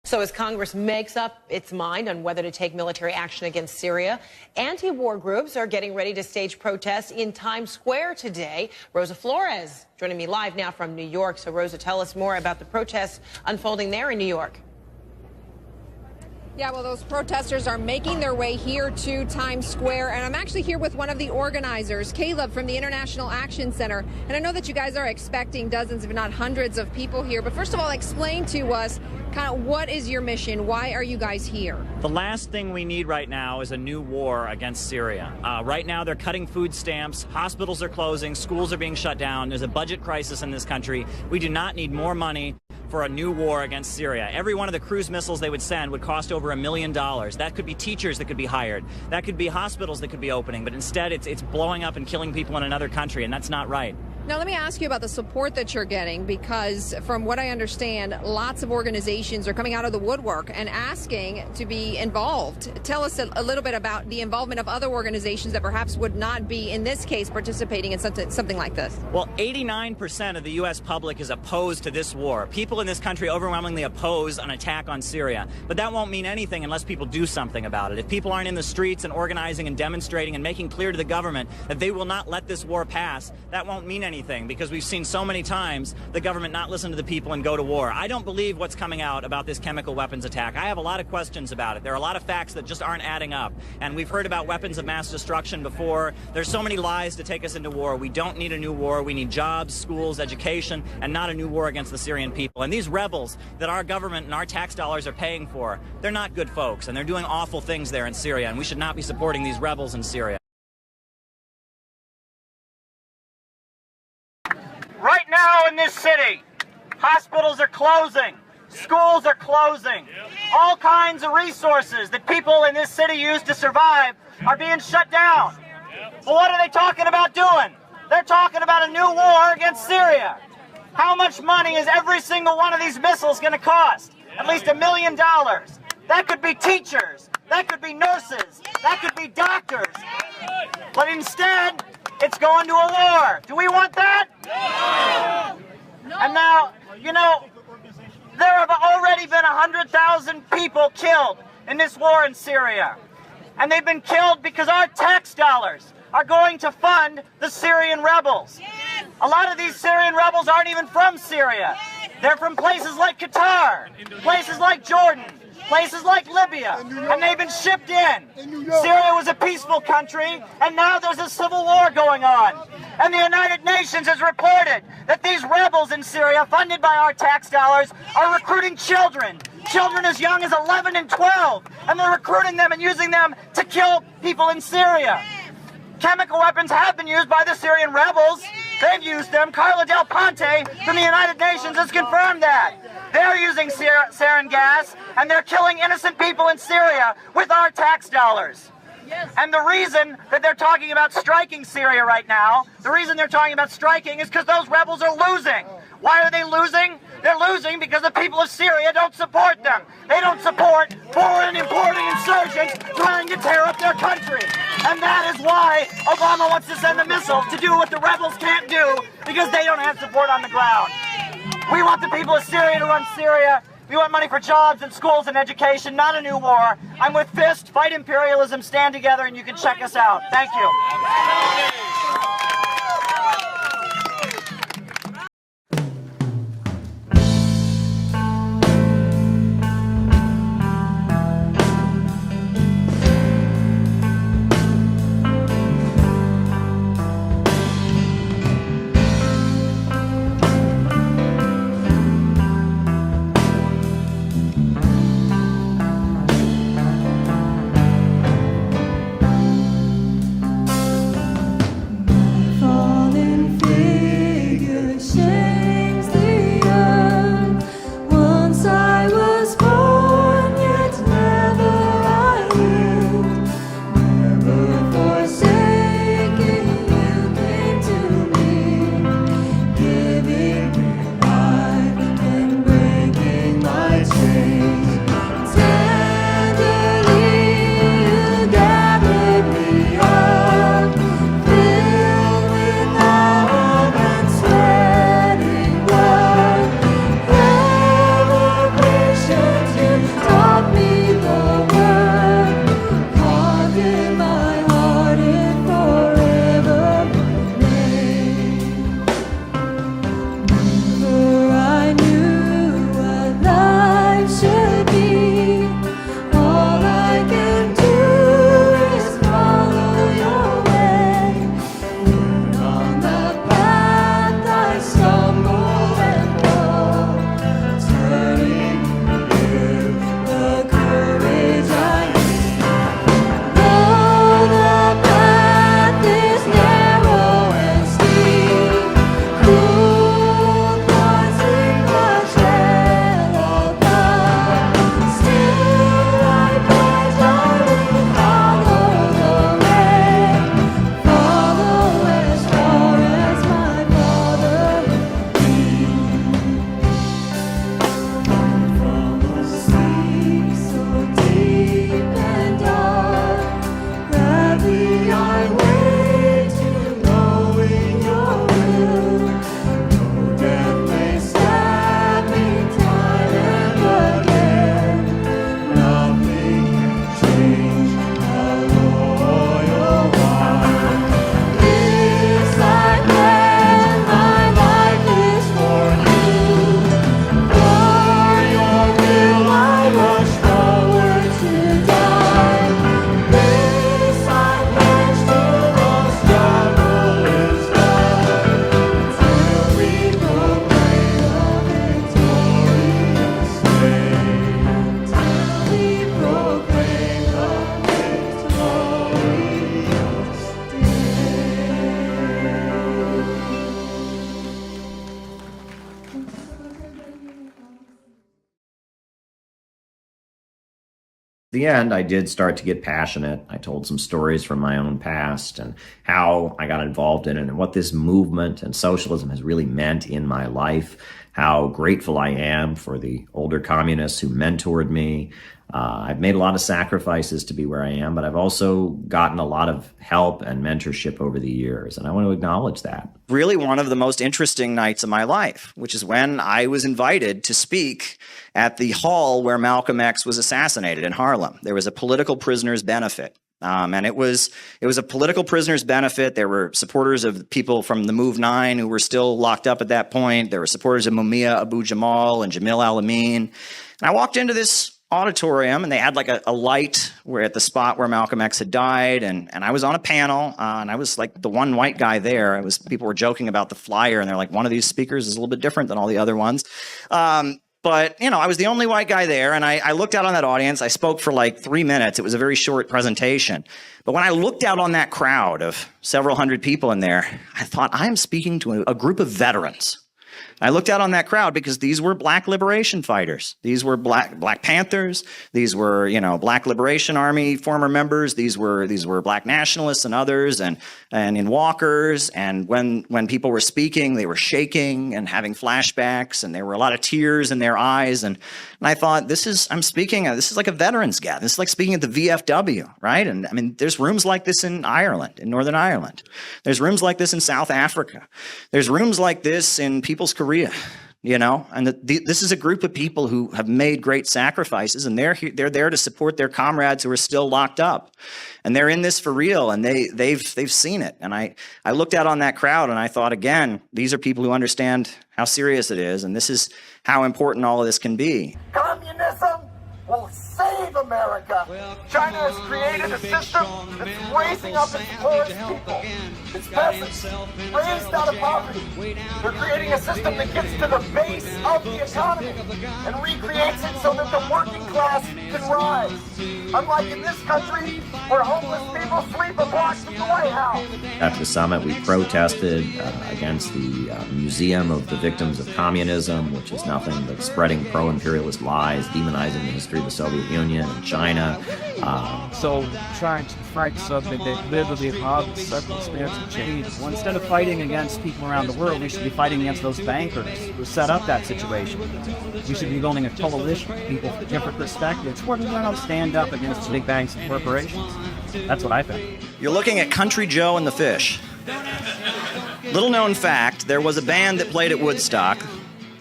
So as Congress makes up its mind on whether to take military action against Syria, anti-war groups are getting ready to stage protests in Times Square today. Rosa Flores joining me live now from New York. So Rosa, tell us more about the protests unfolding there in New York. Yeah, well, those protesters are making their way here to Times Square, and I'm actually here with one of the organizers, Caleb from the International Action Center. And I know that you guys are expecting dozens, if not hundreds, of people here. But first of all, explain to us kind of what is your mission? Why are you guys here? The last thing we need right now is a new war against Syria. Right now, they're cutting food stamps, hospitals are closing, schools are being shut down. There's a budget crisis in this country. We do not need more money for a new war against Syria. Every one of the cruise missiles they would send would cost over $1 million. That could be teachers that could be hired. That could be hospitals that could be opening. But instead, it's blowing up and killing people in another country, and that's not right. Now, let me ask you about the support that you're getting, because from what I understand, lots of organizations are coming out of the woodwork and asking to be involved. Tell us a little bit about the involvement of other organizations that perhaps would not be, in this case, participating in something like this. Well, 89% of the U.S. public is opposed to this war. People in this country overwhelmingly oppose an attack on Syria. But that won't mean anything unless people do something about it. If people aren't in the streets and organizing and demonstrating and making clear to the government that they will not let this war pass, that won't mean anything, because we've seen so many times the government not listen to the people and go to war. I don't believe what's coming out about this chemical weapons attack. I have a lot of questions about it. There are a lot of facts that just aren't adding up. And we've heard about weapons of mass destruction before. There's so many lies to take us into war. We don't need a new war. We need jobs, schools, education, and not a new war against the Syrian people. And these rebels that our government and our tax dollars are paying for, they're not good folks, and they're doing awful things there in Syria, and we should not be supporting these rebels in Syria. Right now in this city, hospitals are closing, schools are closing, all kinds of resources that people in this city use to survive are being shut down. Well, what are they talking about doing? They're talking about a new war against Syria. How much money is every single one of these missiles going to cost? At least $1 million. That could be teachers, that could be nurses, that could be doctors. But instead, it's going to a war. Do we want that? No. And now, you know, there have already been 100,000 people killed in this war in Syria. And they've been killed because our tax dollars are going to fund the Syrian rebels. Yes. A lot of these Syrian rebels aren't even from Syria. Yes. They're from places like Qatar, places like Jordan, places like Libya, and they've been shipped in. Syria was a peaceful country, and now there's a civil war going on. And the United Nations has reported that these rebels in Syria, funded by our tax dollars, are recruiting children as young as 11 and 12, and they're recruiting them and using them to kill people in Syria. Chemical weapons have been used by the Syrian rebels. They've used them. Carla Del Ponte from the United Nations has confirmed that. They're using sarin gas, and they're killing innocent people in Syria with our tax dollars. Yes. And the reason that they're talking about striking Syria right now, the reason they're talking about striking is because those rebels are losing. Why are they losing? They're losing because the people of Syria don't support them. They don't support foreign importing insurgents trying to tear up their country. And that is why Obama wants to send the missiles to do what the rebels can't do, because they don't have support on the ground. We want the people of Syria to run Syria. We want money for jobs and schools and education, not a new war. I'm with FIST, Fight Imperialism, stand together, and you can check us out. Thank you. the end, I did start to get passionate. I told some stories from my own past and how I got involved in it and what this movement and socialism has really meant in my life, how grateful I am for the older communists who mentored me. I've made a lot of sacrifices to be where I am, but I've also gotten a lot of help and mentorship over the years, and I want to acknowledge that. Really one of the most interesting nights of my life, which is when I was invited to speak at the hall where Malcolm X was assassinated in Harlem. There was a political prisoner's benefit. And it was a political prisoner's benefit. There were supporters of people from the Move 9 who were still locked up at that point. There were supporters of Mumia Abu-Jamal and Jamil Al-Amin. And I walked into this auditorium, and they had like a light where at the spot where Malcolm X had died, and I was on a panel, and I was like the one white guy there. People were joking about the flyer, and they're like, one of these speakers is a little bit different than all the other ones. But, I was the only white guy there, and I looked out on that audience. I spoke for like 3 minutes. It was a very short presentation. But when I looked out on that crowd of several hundred people in there, I thought, I am speaking to a group of veterans. I looked out on that crowd because these were black liberation fighters. These were Black Panthers. These were, Black Liberation Army former members. These were black nationalists and others, and in walkers. And when people were speaking, they were shaking and having flashbacks, and there were a lot of tears in their eyes. And I thought, this is like a veterans gathering. This is like speaking at the VFW, right? And I mean, there's rooms like this in Ireland, in Northern Ireland. There's rooms like this in South Africa. There's rooms like this in People's Korea, and this is a group of people who have made great sacrifices, and they're there to support their comrades who are still locked up, and they're in this for real, and they've seen it. And I looked out on that crowd, and I thought, again, these are people who understand how serious it is, and this is how important all of this can be. Communism will save America. China has created a system that's raising up its poorest people, its peasants, raised out of poverty. They're creating a system that gets to the base of the economy and recreates it so that the working class can rise. Unlike in this country, where homeless people sleep a block from the White House. At the summit, we protested against the Museum of the Victims of Communism, which is nothing but spreading pro-imperialist lies, demonizing the history of the Soviet Union and China. So trying to fight something that literally causes circumstantial change. Well, instead of fighting against people around the world, we should be fighting against those bankers who set up that situation. We should be building a coalition of people with different perspectives. We're going to stand up against big banks and corporations. That's what I think. You're looking at Country Joe and the Fish. Little known fact, there was a band that played at Woodstock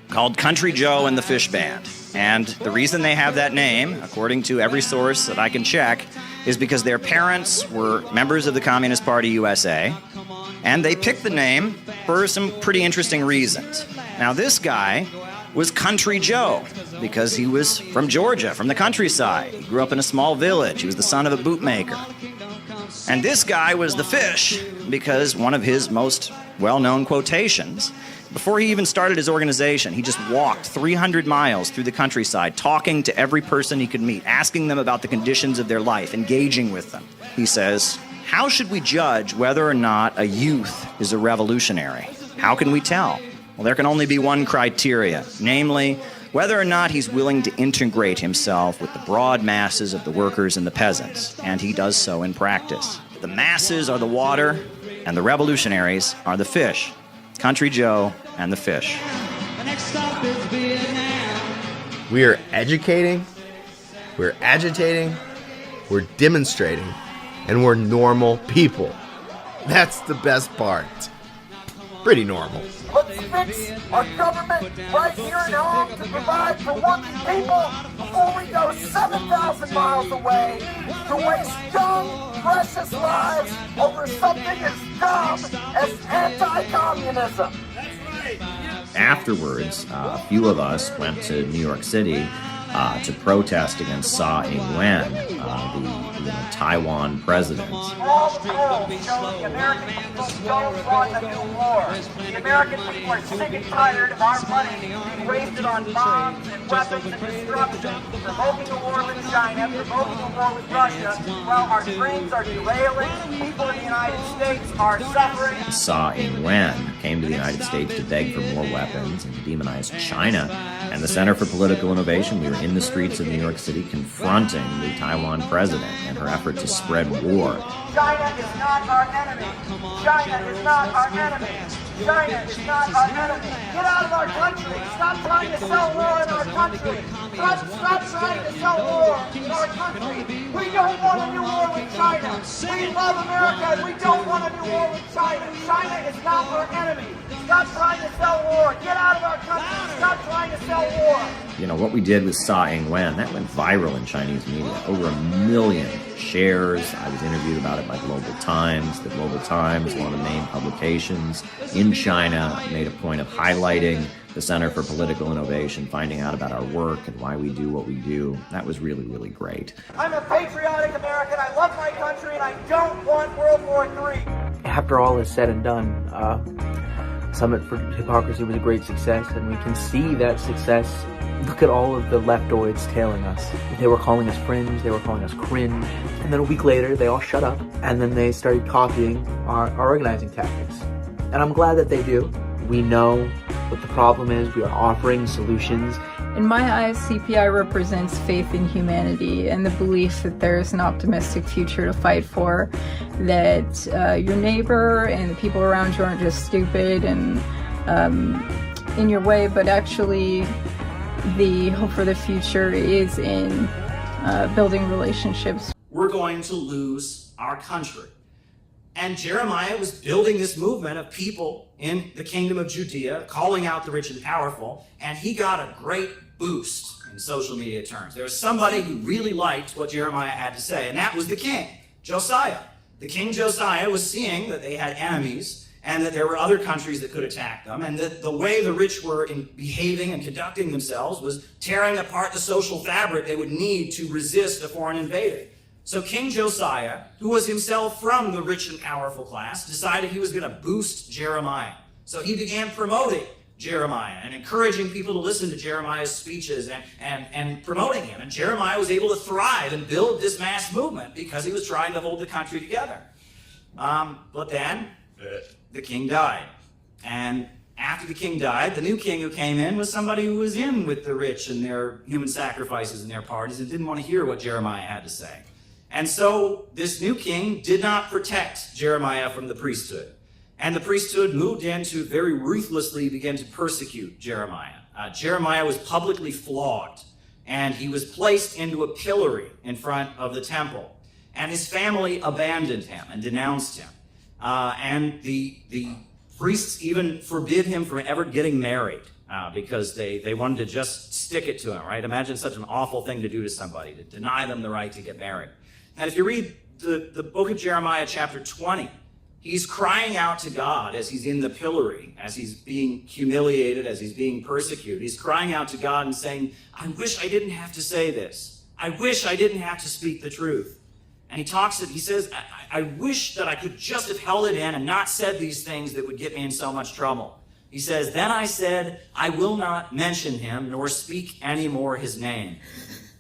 called Country Joe and the Fish Band. And the reason they have that name, according to every source that I can check, is because their parents were members of the Communist Party USA, and they picked the name for some pretty interesting reasons. Now, this guy was Country Joe because he was from Georgia, from the countryside. He grew up in a small village. He was the son of a bootmaker. And this guy was the Fish because one of his most well-known quotations, before he even started his organization, he just walked 300 miles through the countryside, talking to every person he could meet, asking them about the conditions of their life, engaging with them. He says, how should we judge whether or not a youth is a revolutionary? How can we tell? Well, there can only be one criteria, namely, whether or not he's willing to integrate himself with the broad masses of the workers and the peasants, and he does so in practice. The masses are the water, and the revolutionaries are the fish. Country Joe and the Fish. The next stop is Vietnam. We are educating, we're agitating, we're demonstrating, and we're normal people. That's the best part. Pretty normal. Let's fix our government right here at home to provide for working people before we go 7,000 miles away to waste young, precious lives over something as dumb as anti-communism. Afterwards, a few of us went to New York City to protest against Tsai Ing-wen, the Taiwan president. All the polls show the American people don't want a new war. The American people are sick and tired of our money being wasted on bombs and weapons and destruction, provoking a war with China, provoking a war with Russia, while our dreams are derailing, people in the United States are suffering. Tsai Ing-wen came to the United States to beg for more weapons and to demonize China. And the Center for Political Innovation, we were in the streets of New York City confronting the Taiwan president and her effort to spread war. China is not our enemy. China is not our enemy. China is not our enemy. Get out of our country. Stop trying to sell war in our country. Stop trying to sell war in our country. We don't want a new war with China. We love America and we don't want a new war with China. China is not our enemy. Stop trying to sell war. Get out of our country. Stop trying to sell war. You know, what we did with Sa Ing-wen, that went viral in Chinese media. Over 1 million shares. I was interviewed about it by Global Times. The Global Times, one of the main publications in China, made a point of highlighting the Center for Political Innovation, finding out about our work and why we do what we do. That was really, really great. I'm a patriotic American. I love my country and I don't want World War III. After all is said and done, Summit for Hypocrisy was a great success, and we can see that success. Look at all of the leftoids tailing us. They were calling us fringe, they were calling us cringe, and then a week later they all shut up, and then they started copying our organizing tactics. And I'm glad that they do. We know what the problem is, we are offering solutions. In my eyes, CPI represents faith in humanity and the belief that there's an optimistic future to fight for, that your neighbor and the people around you aren't just stupid and in your way, but actually the hope for the future is in building relationships. We're going to lose our country. And Jeremiah was building this movement of people in the kingdom of Judea, calling out the rich and powerful, and he got a great boost in social media terms. There was somebody who really liked what Jeremiah had to say, and that was the king, Josiah. The king Josiah was seeing that they had enemies and that there were other countries that could attack them, and that the way the rich were behaving and conducting themselves was tearing apart the social fabric they would need to resist a foreign invader. So King Josiah, who was himself from the rich and powerful class, decided he was going to boost Jeremiah. So he began promoting Jeremiah and encouraging people to listen to Jeremiah's speeches and promoting him. And Jeremiah was able to thrive and build this mass movement because he was trying to hold the country together. But then the king died. And after the king died, the new king who came in was somebody who was in with the rich and their human sacrifices and their parties and didn't want to hear what Jeremiah had to say. And so this new king did not protect Jeremiah from the priesthood. And the priesthood moved in to very ruthlessly begin to persecute Jeremiah. Jeremiah was publicly flogged, and he was placed into a pillory in front of the temple. And his family abandoned him and denounced him. And the priests even forbid him from ever getting married because they wanted to just stick it to him, right? Imagine such an awful thing to do to somebody, to deny them the right to get married. And if you read the book of Jeremiah, chapter 20, he's crying out to God as he's in the pillory, as he's being humiliated, as he's being persecuted. He's crying out to God and saying, I wish I didn't have to say this. I wish I didn't have to speak the truth. And he says, I wish that I could just have held it in and not said these things that would get me in so much trouble. He says, then I said, I will not mention him nor speak any more his name.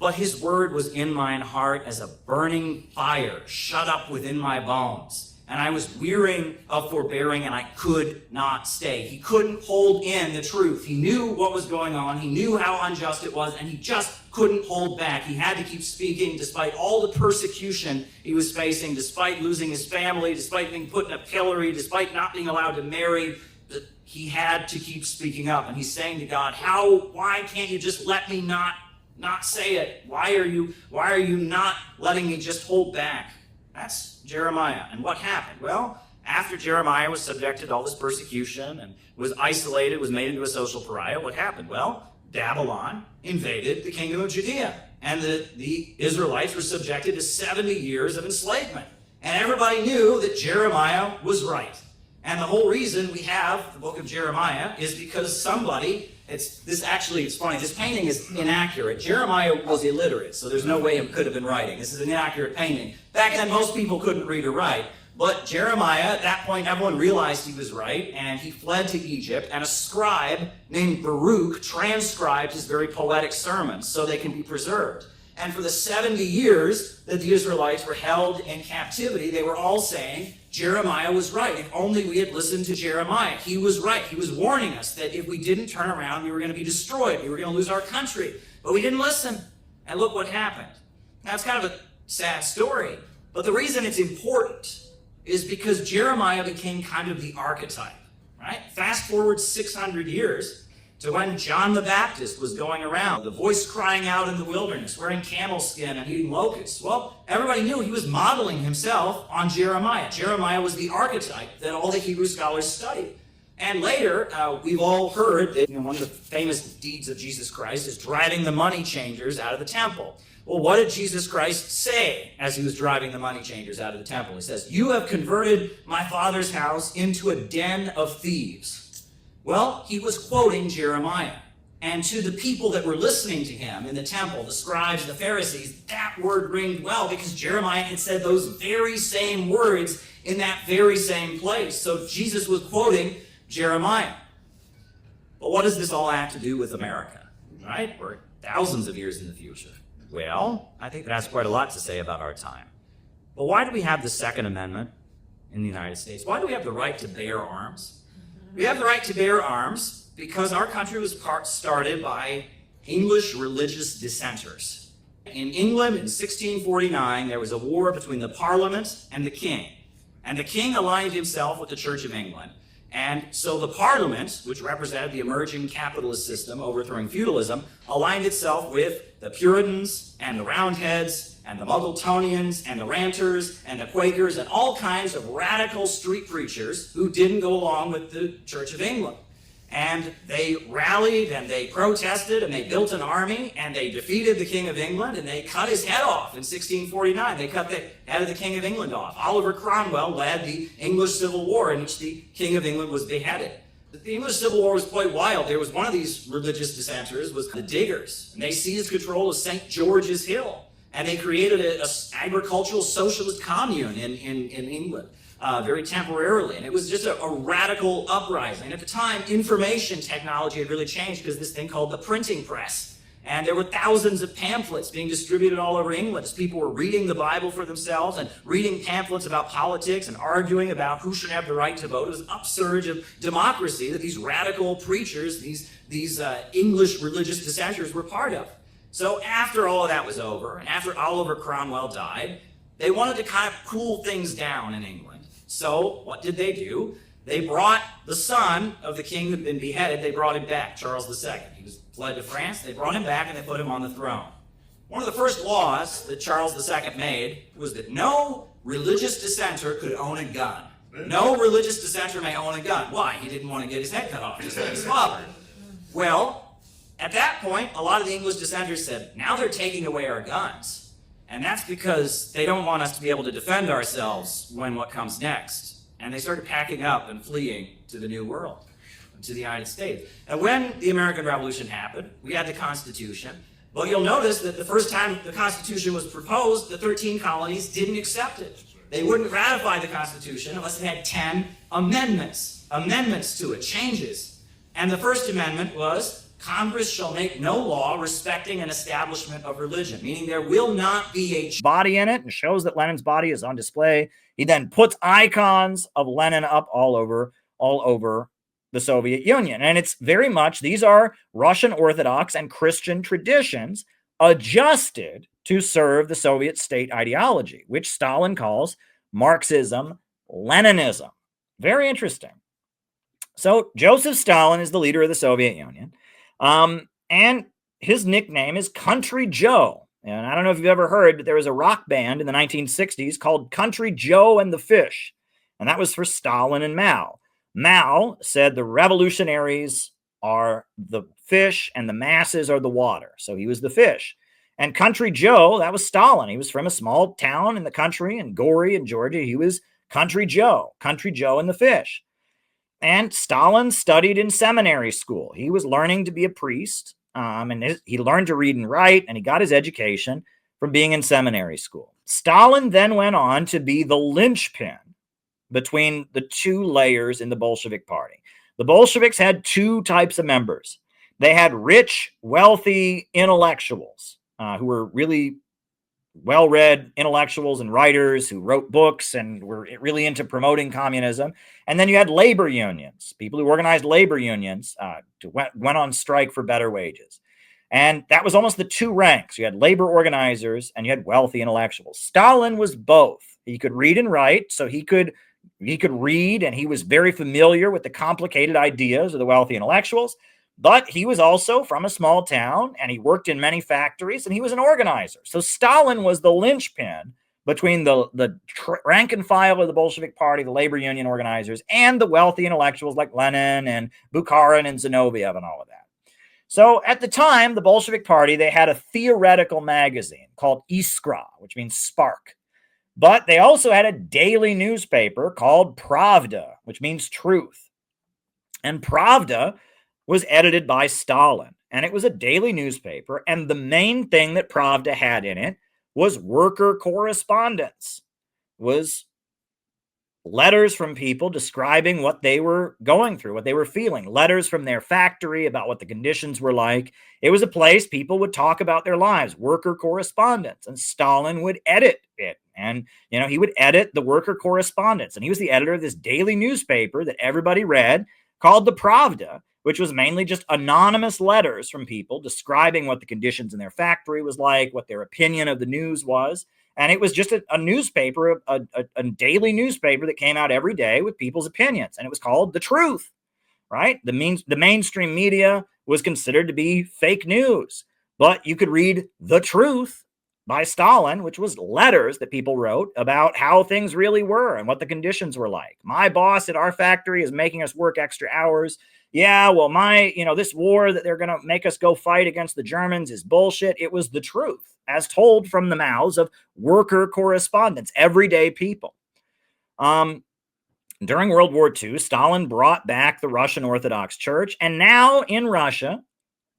But his word was in mine heart as a burning fire shut up within my bones. And I was wearying of forbearing, and I could not stay. He couldn't hold in the truth. He knew what was going on. He knew how unjust it was, and he just couldn't hold back. He had to keep speaking despite all the persecution he was facing, despite losing his family, despite being put in a pillory, despite not being allowed to marry. He had to keep speaking up. And he's saying to God, why can't you just let me not say it? Why are you not letting me just hold back? That's Jeremiah. And what happened? Well, after Jeremiah was subjected to all this persecution and was isolated, was made into a social pariah, what happened? Well, Babylon invaded the kingdom of Judea, and the Israelites were subjected to 70 years of enslavement. And everybody knew that Jeremiah was right. And the whole reason we have the book of Jeremiah is because somebody, it's funny, this painting is inaccurate. Jeremiah was illiterate, so there's no way he could have been writing. This is an inaccurate painting. Back then, most people couldn't read or write. But Jeremiah, at that point, everyone realized he was right, and he fled to Egypt, and a scribe named Baruch transcribed his very poetic sermons so they can be preserved. And for the 70 years that the Israelites were held in captivity, they were all saying, Jeremiah was right. If only we had listened to Jeremiah. He was right. He was warning us that if we didn't turn around, we were going to be destroyed. We were going to lose our country. But we didn't listen, and look what happened. Now, it's kind of a sad story, but the reason it's important is because Jeremiah became kind of the archetype, right? Fast forward 600 years to when John the Baptist was going around, the voice crying out in the wilderness, wearing camel skin and eating locusts. Well, everybody knew he was modeling himself on Jeremiah. Jeremiah was the archetype that all the Hebrew scholars studied. And later, we've all heard that one of the famous deeds of Jesus Christ is driving the money changers out of the temple. Well, what did Jesus Christ say as he was driving the money changers out of the temple? He says, "You have converted my Father's house into a den of thieves." Well, he was quoting Jeremiah. And to the people that were listening to him in the temple, the scribes, the Pharisees, that word ringed well because Jeremiah had said those very same words in that very same place. So Jesus was quoting Jeremiah. But what does this all have to do with America, right? We're thousands of years in the future. Well, I think that has quite a lot to say about our time. But why do we have the Second Amendment in the United States? Why do we have the right to bear arms? We have the right to bear arms because our country was started by English religious dissenters. In England in 1649, there was a war between the Parliament and the King. And the King aligned himself with the Church of England. And so the Parliament, which represented the emerging capitalist system overthrowing feudalism, aligned itself with the Puritans and the Roundheads and the Muggletonians and the Ranters and the Quakers and all kinds of radical street preachers who didn't go along with the Church of England. And they rallied and they protested and they built an army and they defeated the King of England and they cut his head off in 1649. They cut the head of the King of England off. Oliver Cromwell led the English Civil War in which the King of England was beheaded. The English Civil War was quite wild. There was one of these religious dissenters was the Diggers, and they seized control of St. George's Hill. And they created an agricultural socialist commune in England, very temporarily. And it was just a radical uprising. And at the time, information technology had really changed because this thing called the printing press. And there were thousands of pamphlets being distributed all over England as people were reading the Bible for themselves and reading pamphlets about politics and arguing about who should have the right to vote. It was an upsurge of democracy that these radical preachers, these English religious dissenters were part of. So after all of that was over, and after Oliver Cromwell died, they wanted to kind of cool things down in England. So what did they do? They brought the son of the king who had been beheaded, they brought him back, Charles II. He was fled to France, they brought him back and they put him on the throne. One of the first laws that Charles II made was that no religious dissenter could own a gun. No religious dissenter may own a gun. Why? He didn't want to get his head cut off, just like his father. Well, at that point, a lot of the English dissenters said, now they're taking away our guns. And that's because they don't want us to be able to defend ourselves when what comes next. And they started packing up and fleeing to the New World, to the United States. And when the American Revolution happened, we had the Constitution. Well, you'll notice that the first time the Constitution was proposed, the 13 colonies didn't accept it. They wouldn't ratify the Constitution unless it had 10 amendments to it, changes. And the First Amendment was, Congress shall make no law respecting an establishment of religion, meaning there will not be a body in it, and shows that Lenin's body is on display. He then puts icons of Lenin up all over the Soviet Union. And it's very much, these are Russian Orthodox and Christian traditions adjusted to serve the Soviet state ideology, which Stalin calls Marxism-Leninism. Very interesting. So Joseph Stalin is the leader of the Soviet Union. And his nickname is Country Joe. And I don't know if you've ever heard, but there was a rock band in the 1960s called Country Joe and the Fish. And that was for Stalin and Mao. Mao said the revolutionaries are the fish and the masses are the water. So he was the fish. And Country Joe, that was Stalin. He was from a small town in the country in Gori in Georgia. He was Country Joe and the Fish. And Stalin studied in seminary school. He was learning to be a priest, and he learned to read and write, and he got his education from being in seminary school. Stalin then went on to be the linchpin between the two layers in the Bolshevik Party. The Bolsheviks had two types of members. They had rich, wealthy intellectuals who were really well-read intellectuals and writers who wrote books and were really into promoting communism. And then you had labor unions, people who organized labor unions went on strike for better wages. And that was almost the two ranks. You had labor organizers and you had wealthy intellectuals. Stalin was both. He could read and write, so he could read, and he was very familiar with the complicated ideas of the wealthy intellectuals. But he was also from a small town, and he worked in many factories, and he was an organizer. So Stalin was the linchpin between the rank and file of the Bolshevik Party, the labor union organizers, and the wealthy intellectuals like Lenin and Bukharin and Zinoviev and all of that. So at the time, the Bolshevik Party, they had a theoretical magazine called Iskra, which means spark. But they also had a daily newspaper called Pravda, which means truth. And Pravda was edited by Stalin, and it was a daily newspaper. And the main thing that Pravda had in it was worker correspondence, was letters from people describing what they were going through, what they were feeling, letters from their factory about what the conditions were like. It was a place people would talk about their lives, worker correspondence, and Stalin would edit it. And, he would edit the worker correspondence. And he was the editor of this daily newspaper that everybody read called the Pravda, which was mainly just anonymous letters from people describing what the conditions in their factory was like, what their opinion of the news was. And it was just a newspaper, a daily newspaper that came out every day with people's opinions. And it was called The Truth, right? The mainstream media was considered to be fake news. But you could read The Truth by Stalin, which was letters that people wrote about how things really were and what the conditions were like. My boss at our factory is making us work extra hours. Yeah, well, this war that they're going to make us go fight against the Germans is bullshit. It was the truth, as told from the mouths of worker correspondents, everyday people. During World War II, Stalin brought back the Russian Orthodox Church, and now in Russia,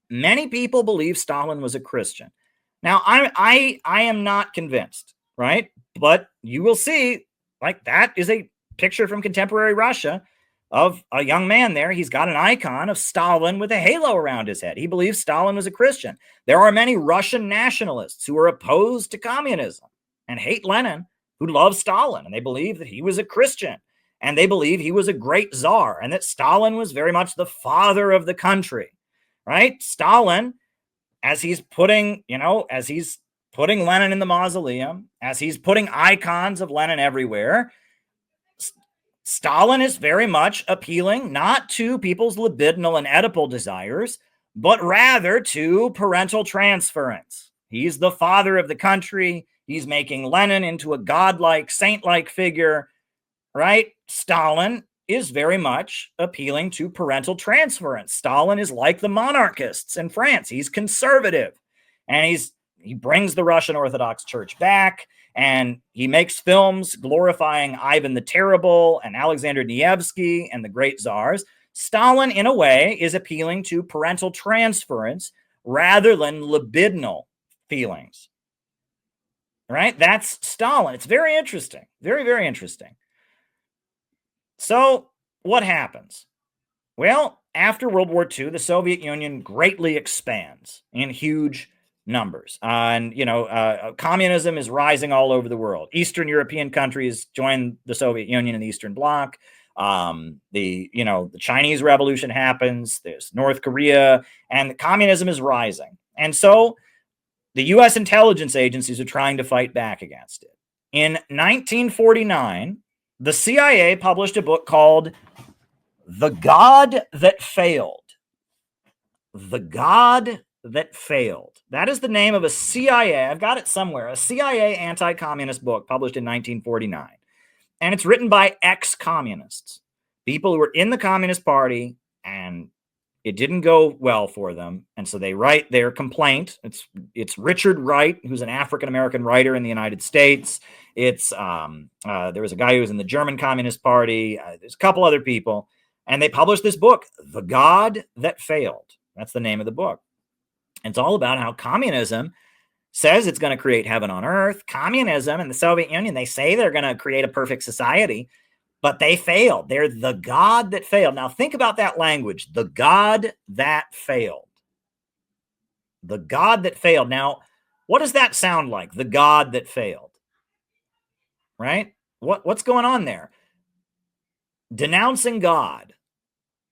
many people believe Stalin was a Christian. Now, I am not convinced, right? But you will see, like, that is a picture from contemporary Russia of a young man there. He's got an icon of Stalin with a halo around his head. He believes Stalin was a Christian. There are many Russian nationalists who are opposed to communism and hate Lenin, who love Stalin, and they believe that he was a Christian, and they believe he was a great czar, and that Stalin was very much the father of the country, right? Stalin, as he's putting Lenin in the mausoleum, as he's putting icons of Lenin everywhere, Stalin is very much appealing not to people's libidinal and Oedipal desires, but rather to parental transference. He's the father of the country. He's making Lenin into a godlike, saint-like figure, right? Stalin is very much appealing to parental transference. Stalin is like the monarchists in France. He's conservative, and he brings the Russian Orthodox Church back, and he makes films glorifying Ivan the Terrible and Alexander Nevsky and the great czars. Stalin, in a way, is appealing to parental transference rather than libidinal feelings, right? That's Stalin. It's very interesting. Very, very interesting. So what happens? Well, after World War II, the Soviet Union greatly expands in huge numbers. Communism is rising all over the world. Eastern European countries join the Soviet Union and the Eastern Bloc. The Chinese Revolution happens. There's North Korea, and communism is rising. And so the U.S. intelligence agencies are trying to fight back against it. In 1949, the CIA published a book called The God That Failed. The God That Failed. That is the name of a CIA, I've got it somewhere, a CIA anti-communist book published in 1949. And it's written by ex-communists, people who were in the Communist Party, and it didn't go well for them. And so they write their complaint. It's Richard Wright, who's an African-American writer in the United States. It's there was a guy who was in the German Communist Party. There's a couple other people. And they published this book, The God That Failed. That's the name of the book. It's all about how communism says it's going to create heaven on earth. Communism and the Soviet Union, they say they're going to create a perfect society, but they failed. They're the God that failed. Now think about that language, the God that failed. The God that failed. Now, what does that sound like? The God that failed, right? What's going on there? Denouncing God,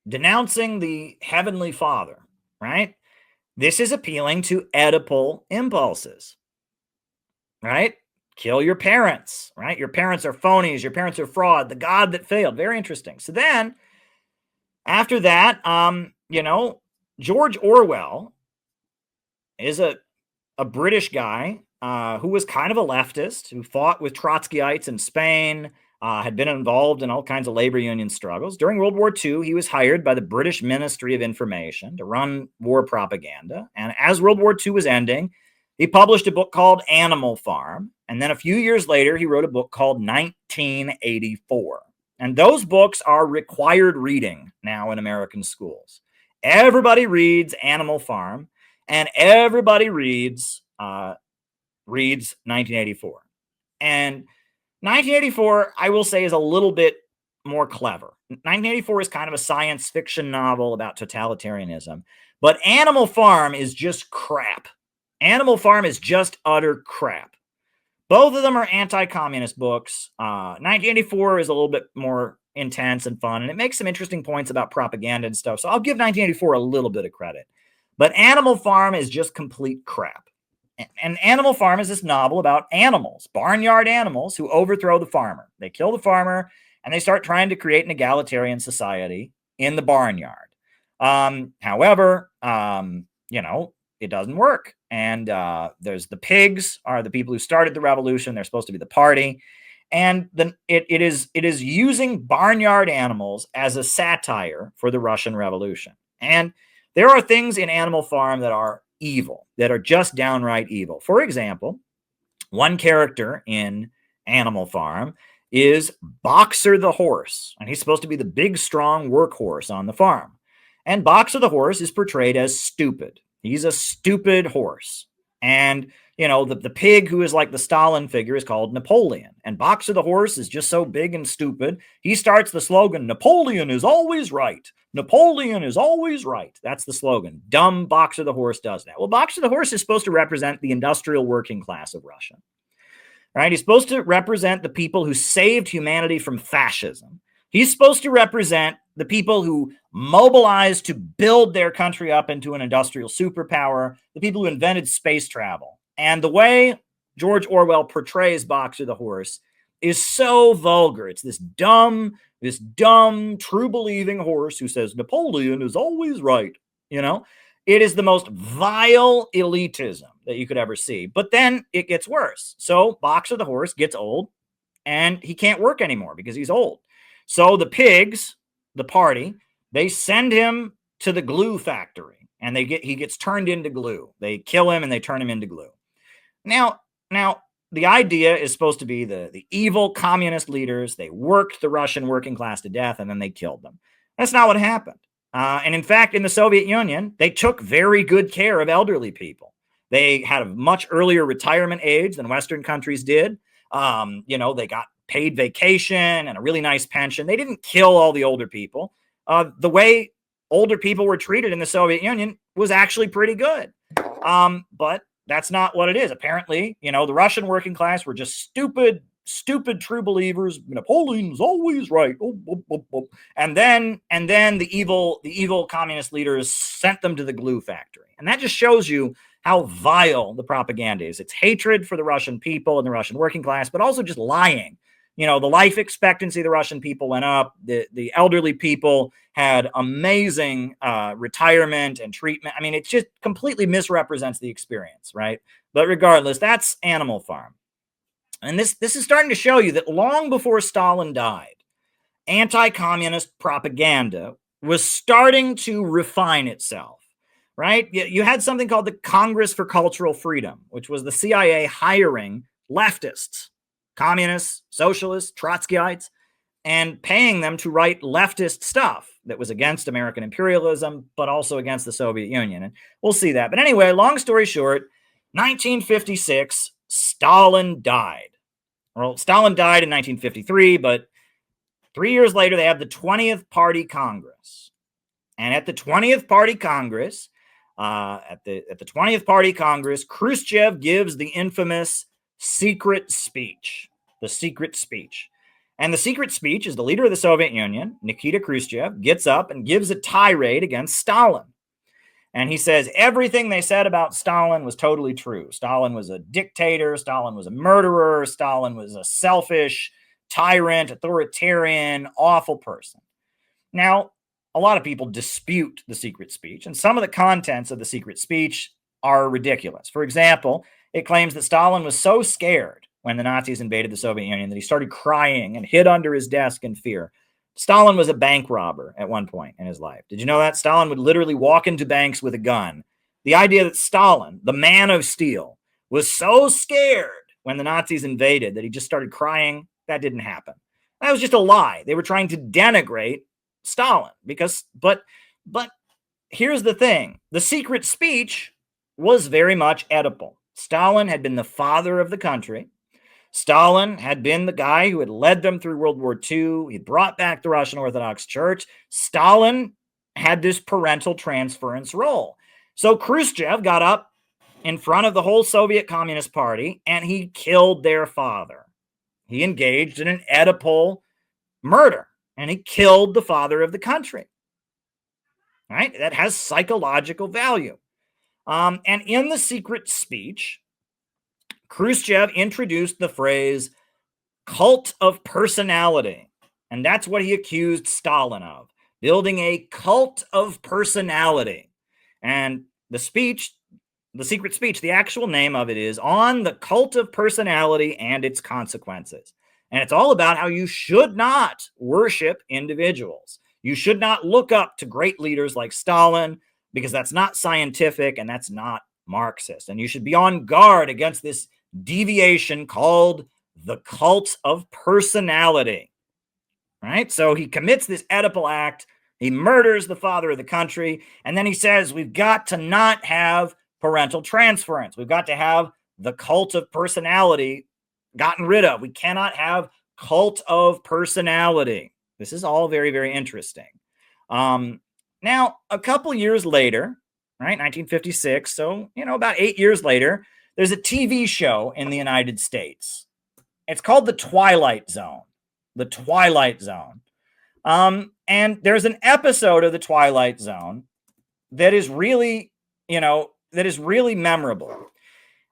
denouncing the Heavenly Father, right? This is appealing to Oedipal impulses, right? Kill your parents, right? Your parents are phonies. Your parents are fraud. The God that failed. Very interesting. So then, after that, George Orwell is a British guy who was kind of a leftist, who fought with Trotskyites in Spain, had been involved in all kinds of labor union struggles. During World War II, he was hired by the British Ministry of Information to run war propaganda. And as World War II was ending, he published a book called Animal Farm. And then a few years later, he wrote a book called 1984. And those books are required reading now in American schools. Everybody reads Animal Farm, and everybody reads 1984. And 1984, I will say, is a little bit more clever. 1984 is kind of a science fiction novel about totalitarianism, but Animal Farm is just crap. Animal Farm is just utter crap. Both of them are anti-communist books. 1984 is a little bit more intense and fun, and it makes some interesting points about propaganda and stuff, so I'll give 1984 a little bit of credit. But Animal Farm is just complete crap. And Animal Farm is this novel about animals, barnyard animals who overthrow the farmer. They kill the farmer, and they start trying to create an egalitarian society in the barnyard. However, it doesn't work. And there's the pigs are the people who started the revolution. They're supposed to be the party. And then it is using barnyard animals as a satire for the Russian Revolution. And there are things in Animal Farm that are evil, that are just downright evil. For example, one character in Animal Farm is Boxer the horse, and he's supposed to be the big, strong workhorse on the farm. And Boxer the horse is portrayed as stupid. He's a stupid horse. And, the pig who is like the Stalin figure is called Napoleon. And Boxer the horse is just so big and stupid. He starts the slogan, Napoleon is always right. Napoleon is always right. That's the slogan. Dumb Boxer the horse does that. Well, Boxer the horse is supposed to represent the industrial working class of Russia. Right? He's supposed to represent the people who saved humanity from fascism. He's supposed to represent the people who mobilized to build their country up into an industrial superpower, the people who invented space travel. And the way George Orwell portrays Boxer the horse is so vulgar. It's this dumb, true-believing horse who says, Napoleon is always right. It is the most vile elitism that you could ever see. But then it gets worse. So Boxer the horse gets old, and he can't work anymore because he's old. So the pigs, the party, they send him to the glue factory, and he gets turned into glue. They kill him, and they turn him into glue. Now, the idea is supposed to be the evil communist leaders. They worked the Russian working class to death, and then they killed them. That's not what happened. And in fact, in the Soviet Union, they took very good care of elderly people. They had a much earlier retirement age than Western countries did. They got paid vacation and a really nice pension. They didn't kill all the older people. The way older people were treated in the Soviet Union was actually pretty good. But that's not what it is. Apparently, the Russian working class were just stupid true believers. Napoleon's always right. And then the evil communist leaders sent them to the glue factory. And that just shows you how vile the propaganda is. It's hatred for the Russian people and the Russian working class, but also just lying. The life expectancy of the Russian people went up. The elderly people had amazing retirement and treatment. I mean, it just completely misrepresents the experience, right? But regardless, that's Animal Farm. And this is starting to show you that long before Stalin died, anti-communist propaganda was starting to refine itself, right? You had something called the Congress for Cultural Freedom, which was the CIA hiring leftists, communists, socialists, Trotskyites, and paying them to write leftist stuff that was against American imperialism, but also against the Soviet Union. And we'll see that. But anyway, long story short, 1956, Stalin died. Well, Stalin died in 1953, but 3 years later, they have the 20th Party Congress. And at the 20th Party Congress, Khrushchev gives the infamous secret speech, the secret speech. And the secret speech is the leader of the Soviet Union, Nikita Khrushchev, gets up and gives a tirade against Stalin. And he says everything they said about Stalin was totally true. Stalin was a dictator. Stalin was a murderer. Stalin was a selfish, tyrant, authoritarian, awful person. Now, a lot of people dispute the secret speech, and some of the contents of the secret speech are ridiculous. For example, it claims that Stalin was so scared when the Nazis invaded the Soviet Union that he started crying and hid under his desk in fear. Stalin was a bank robber at one point in his life. Did you know that? Stalin would literally walk into banks with a gun. The idea that Stalin, the man of steel, was so scared when the Nazis invaded that he just started crying, that didn't happen. That was just a lie. They were trying to denigrate Stalin but here's the thing. The secret speech was very much Oedipal. Stalin had been the father of the country. Stalin had been the guy who had led them through World War II. He brought back the Russian Orthodox Church. Stalin had this parental transference role. So Khrushchev got up in front of the whole Soviet Communist Party and he killed their father. He engaged in an Oedipal murder and he killed the father of the country. Right? That has psychological value. And in the secret speech, Khrushchev introduced the phrase cult of personality. And that's what he accused Stalin of, building a cult of personality. And the speech, the secret speech, the actual name of it is On the Cult of Personality and Its Consequences. And it's all about how you should not worship individuals. You should not look up to great leaders like Stalin because that's not scientific and that's not Marxist. And you should be on guard against this deviation called the cult of personality, right? So he commits this Oedipal act. He murders the father of the country. And then he says, we've got to not have parental transference. We've got to have the cult of personality gotten rid of. We cannot have cult of personality. This is all very, very interesting. Now, a couple years later, right, 1956, so, about 8 years later, there's a TV show in the United States. It's called The Twilight Zone. The Twilight Zone. And there's an episode of The Twilight Zone that is really, memorable.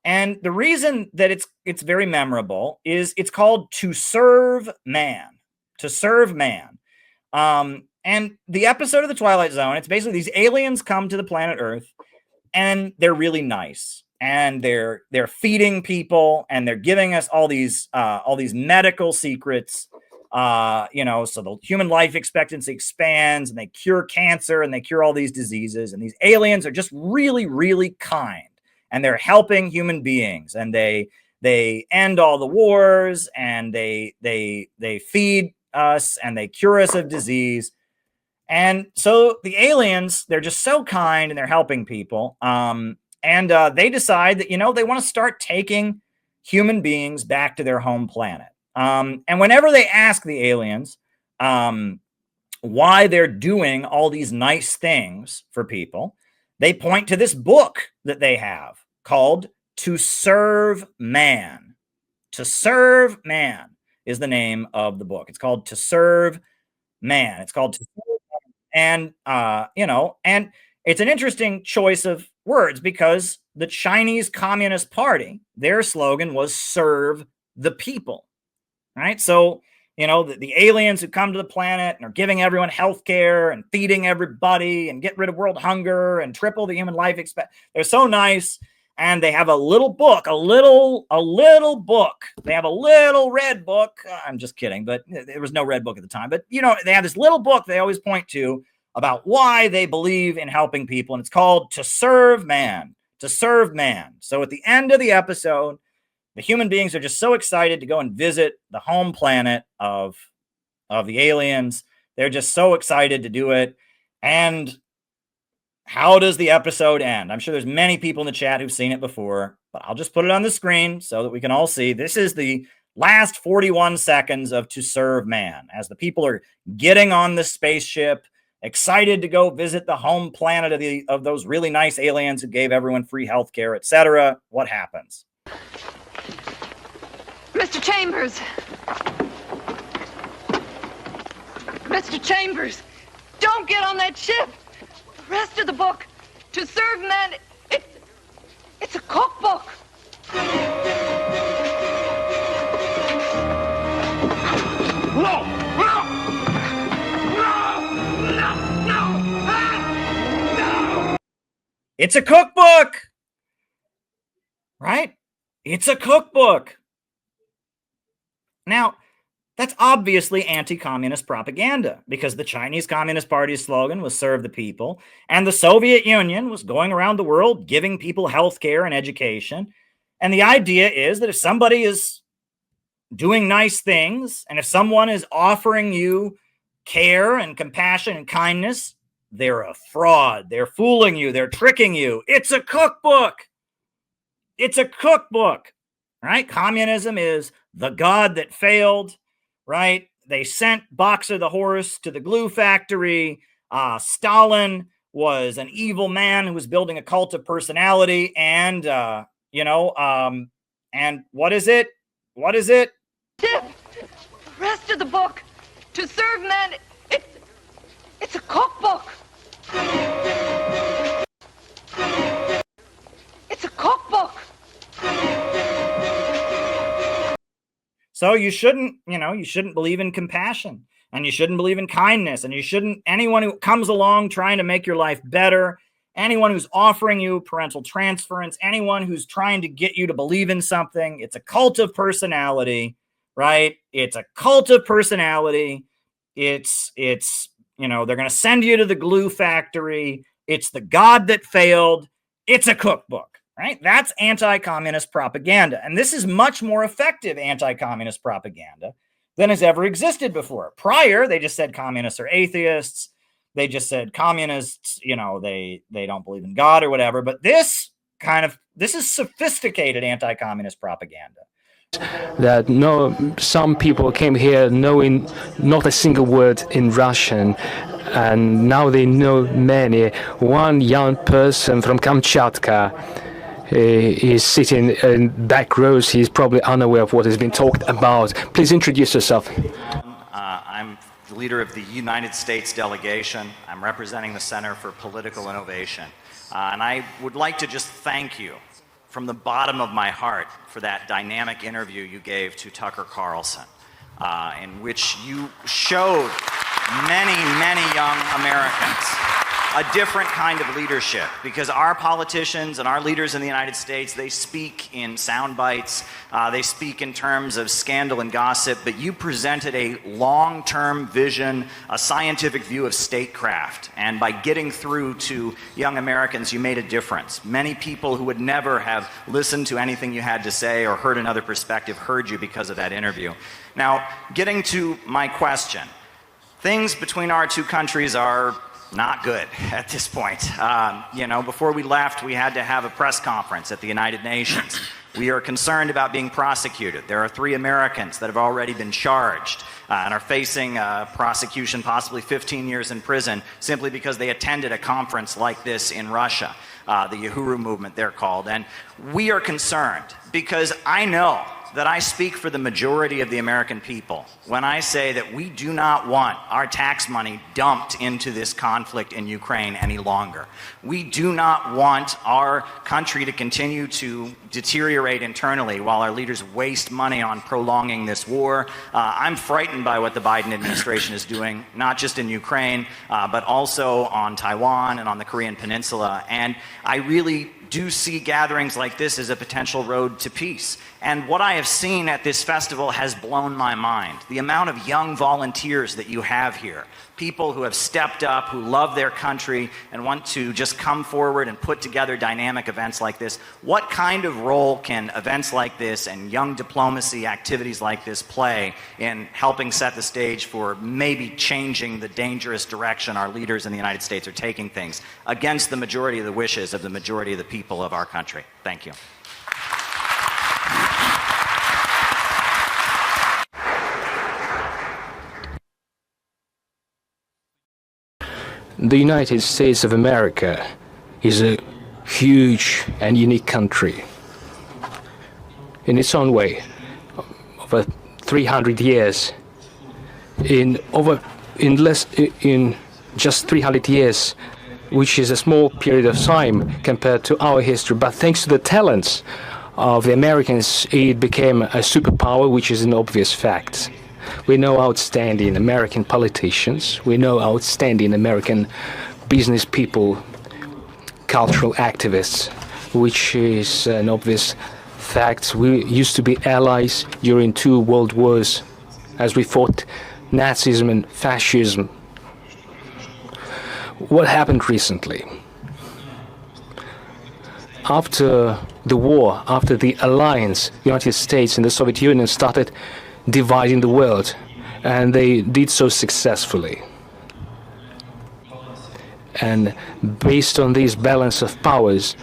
And the reason that it's very memorable is it's called To Serve Man. To Serve Man. And the episode of The Twilight Zone, it's basically these aliens come to the planet Earth and they're really nice. And they're feeding people and they're giving us all these medical secrets, so the human life expectancy expands and they cure cancer and they cure all these diseases. And these aliens are just really, really kind and they're helping human beings and they end all the wars and they feed us and they cure us of disease. And so the aliens, they're just so kind and they're helping people. And they decide that, they want to start taking human beings back to their home planet. And whenever they ask the aliens why they're doing all these nice things for people, they point to this book that they have called To Serve Man. To Serve Man is the name of the book. It's called To Serve Man. It's called To Serve Man. And, and it's an interesting choice of words because the Chinese Communist Party, their slogan was serve the people, right? So, the aliens who come to the planet and are giving everyone health care and feeding everybody and get rid of world hunger and triple the human life expectancy. They're so nice. And they have a little book, a little book. They have a little red book. I'm just kidding, but there was no red book at the time. But, they have this little book they always point to about why they believe in helping people. And it's called To Serve Man. To Serve Man. So at the end of the episode, the human beings are just so excited to go and visit the home planet of the aliens. They're just so excited to do it. And how does the episode end? I'm sure there's many people in the chat who've seen it before, but I'll just put it on the screen so that we can all see. This is the last 41 seconds of To Serve Man as the people are getting on the spaceship, excited to go visit the home planet of those really nice aliens who gave everyone free health care, etc. What happens? Mr. Chambers! Mr. Chambers! Don't get on that ship! The rest of the book To serve men, it's a cookbook. No! It's a cookbook, right? It's a cookbook. Now, that's obviously anti-communist propaganda because the Chinese Communist Party's slogan was serve the people, and the Soviet Union was going around the world giving people health care and education. And the idea is that if somebody is doing nice things, and if someone is offering you care and compassion and kindness, they're a fraud. They're fooling you. They're tricking you. It's a cookbook. It's a cookbook, right? Communism is the god that failed, right? They sent Boxer the horse to the glue factory. Stalin was an evil man who was building a cult of personality. And, and what is it? What is it? Tip, rest of the book. To serve men, it's a cookbook. It's a cookbook. So you shouldn't believe in compassion, and you shouldn't believe in kindness, and you shouldn't, anyone who comes along trying to make your life better, anyone who's offering you parental transference, anyone who's trying to get you to believe in something, it's a cult of personality, right? It's a cult of personality. It's they're going to send you to the glue factory. It's the god that failed. It's a cookbook, right? That's anti-communist propaganda. And this is much more effective anti-communist propaganda than has ever existed before. Prior, they just said communists are atheists. They just said communists, they don't believe in God or whatever. But this is sophisticated anti-communist propaganda. That some people came here knowing not a single word in Russian, and now they know many. One young person from Kamchatka is sitting in back rows. He's probably unaware of what has been talked about. Please introduce yourself. I'm the leader of the United States delegation. I'm representing the Center for Political Innovation. And I would like to just thank you from the bottom of my heart for that dynamic interview you gave to Tucker Carlson, in which you showed many, many young Americans a different kind of leadership, because our politicians and our leaders in the United States, they speak in sound bites, they speak in terms of scandal and gossip, but you presented a long-term vision, a scientific view of statecraft, and by getting through to young Americans, you made a difference. Many people who would never have listened to anything you had to say or heard another perspective heard you because of that interview. Now, getting to my question, things between our two countries are not good at this point. Before we left, we had to have a press conference at the United Nations. We are concerned about being prosecuted. There are 3 Americans that have already been charged and are facing prosecution, possibly 15 years in prison, simply because they attended a conference like this in Russia, the Uhuru movement, they're called. And we are concerned because I know that I speak for the majority of the American people when I say that we do not want our tax money dumped into this conflict in Ukraine any longer. We do not want our country to continue to deteriorate internally while our leaders waste money on prolonging this war. I'm frightened by what the Biden administration is doing, not just in Ukraine, but also on Taiwan and on the Korean Peninsula. And I really do see gatherings like this as a potential road to peace. And what I have seen at this festival has blown my mind. The amount of young volunteers that you have here, people who have stepped up, who love their country and want to just come forward and put together dynamic events like this. What kind of role can events like this and young diplomacy activities like this play in helping set the stage for maybe changing the dangerous direction our leaders in the United States are taking things against the majority of the wishes of the majority of the people of our country? Thank you. The United States of America is a huge and unique country. In its own way, over 300 years, in just 300 years, which is a small period of time compared to our history, but thanks to the talents of the Americans, it became a superpower, which is an obvious fact. We know outstanding American politicians, we know outstanding American business people, cultural activists, which is an obvious fact. We used to be allies during 2 world wars as we fought Nazism and fascism. What happened recently? After the war, after the alliance, the United States and the Soviet Union started dividing the world, and they did so successfully. And based on this balance of powers,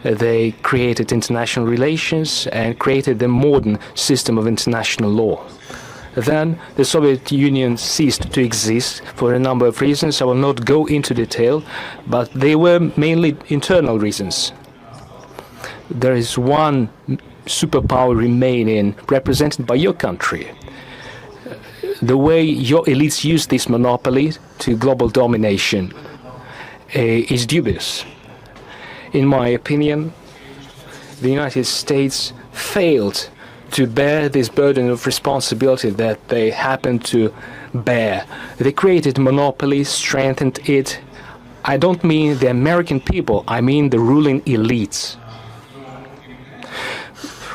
they created international relations and created the modern system of international law. Then the Soviet Union ceased to exist for a number of reasons. I will not go into detail, but they were mainly internal reasons. There is one superpower remaining, represented by your country. The way your elites use this monopoly to global domination is dubious. In my opinion, the United States failed to bear this burden of responsibility that they happen to bear. They created monopoly, strengthened it. I don't mean the American people, I mean the ruling elites.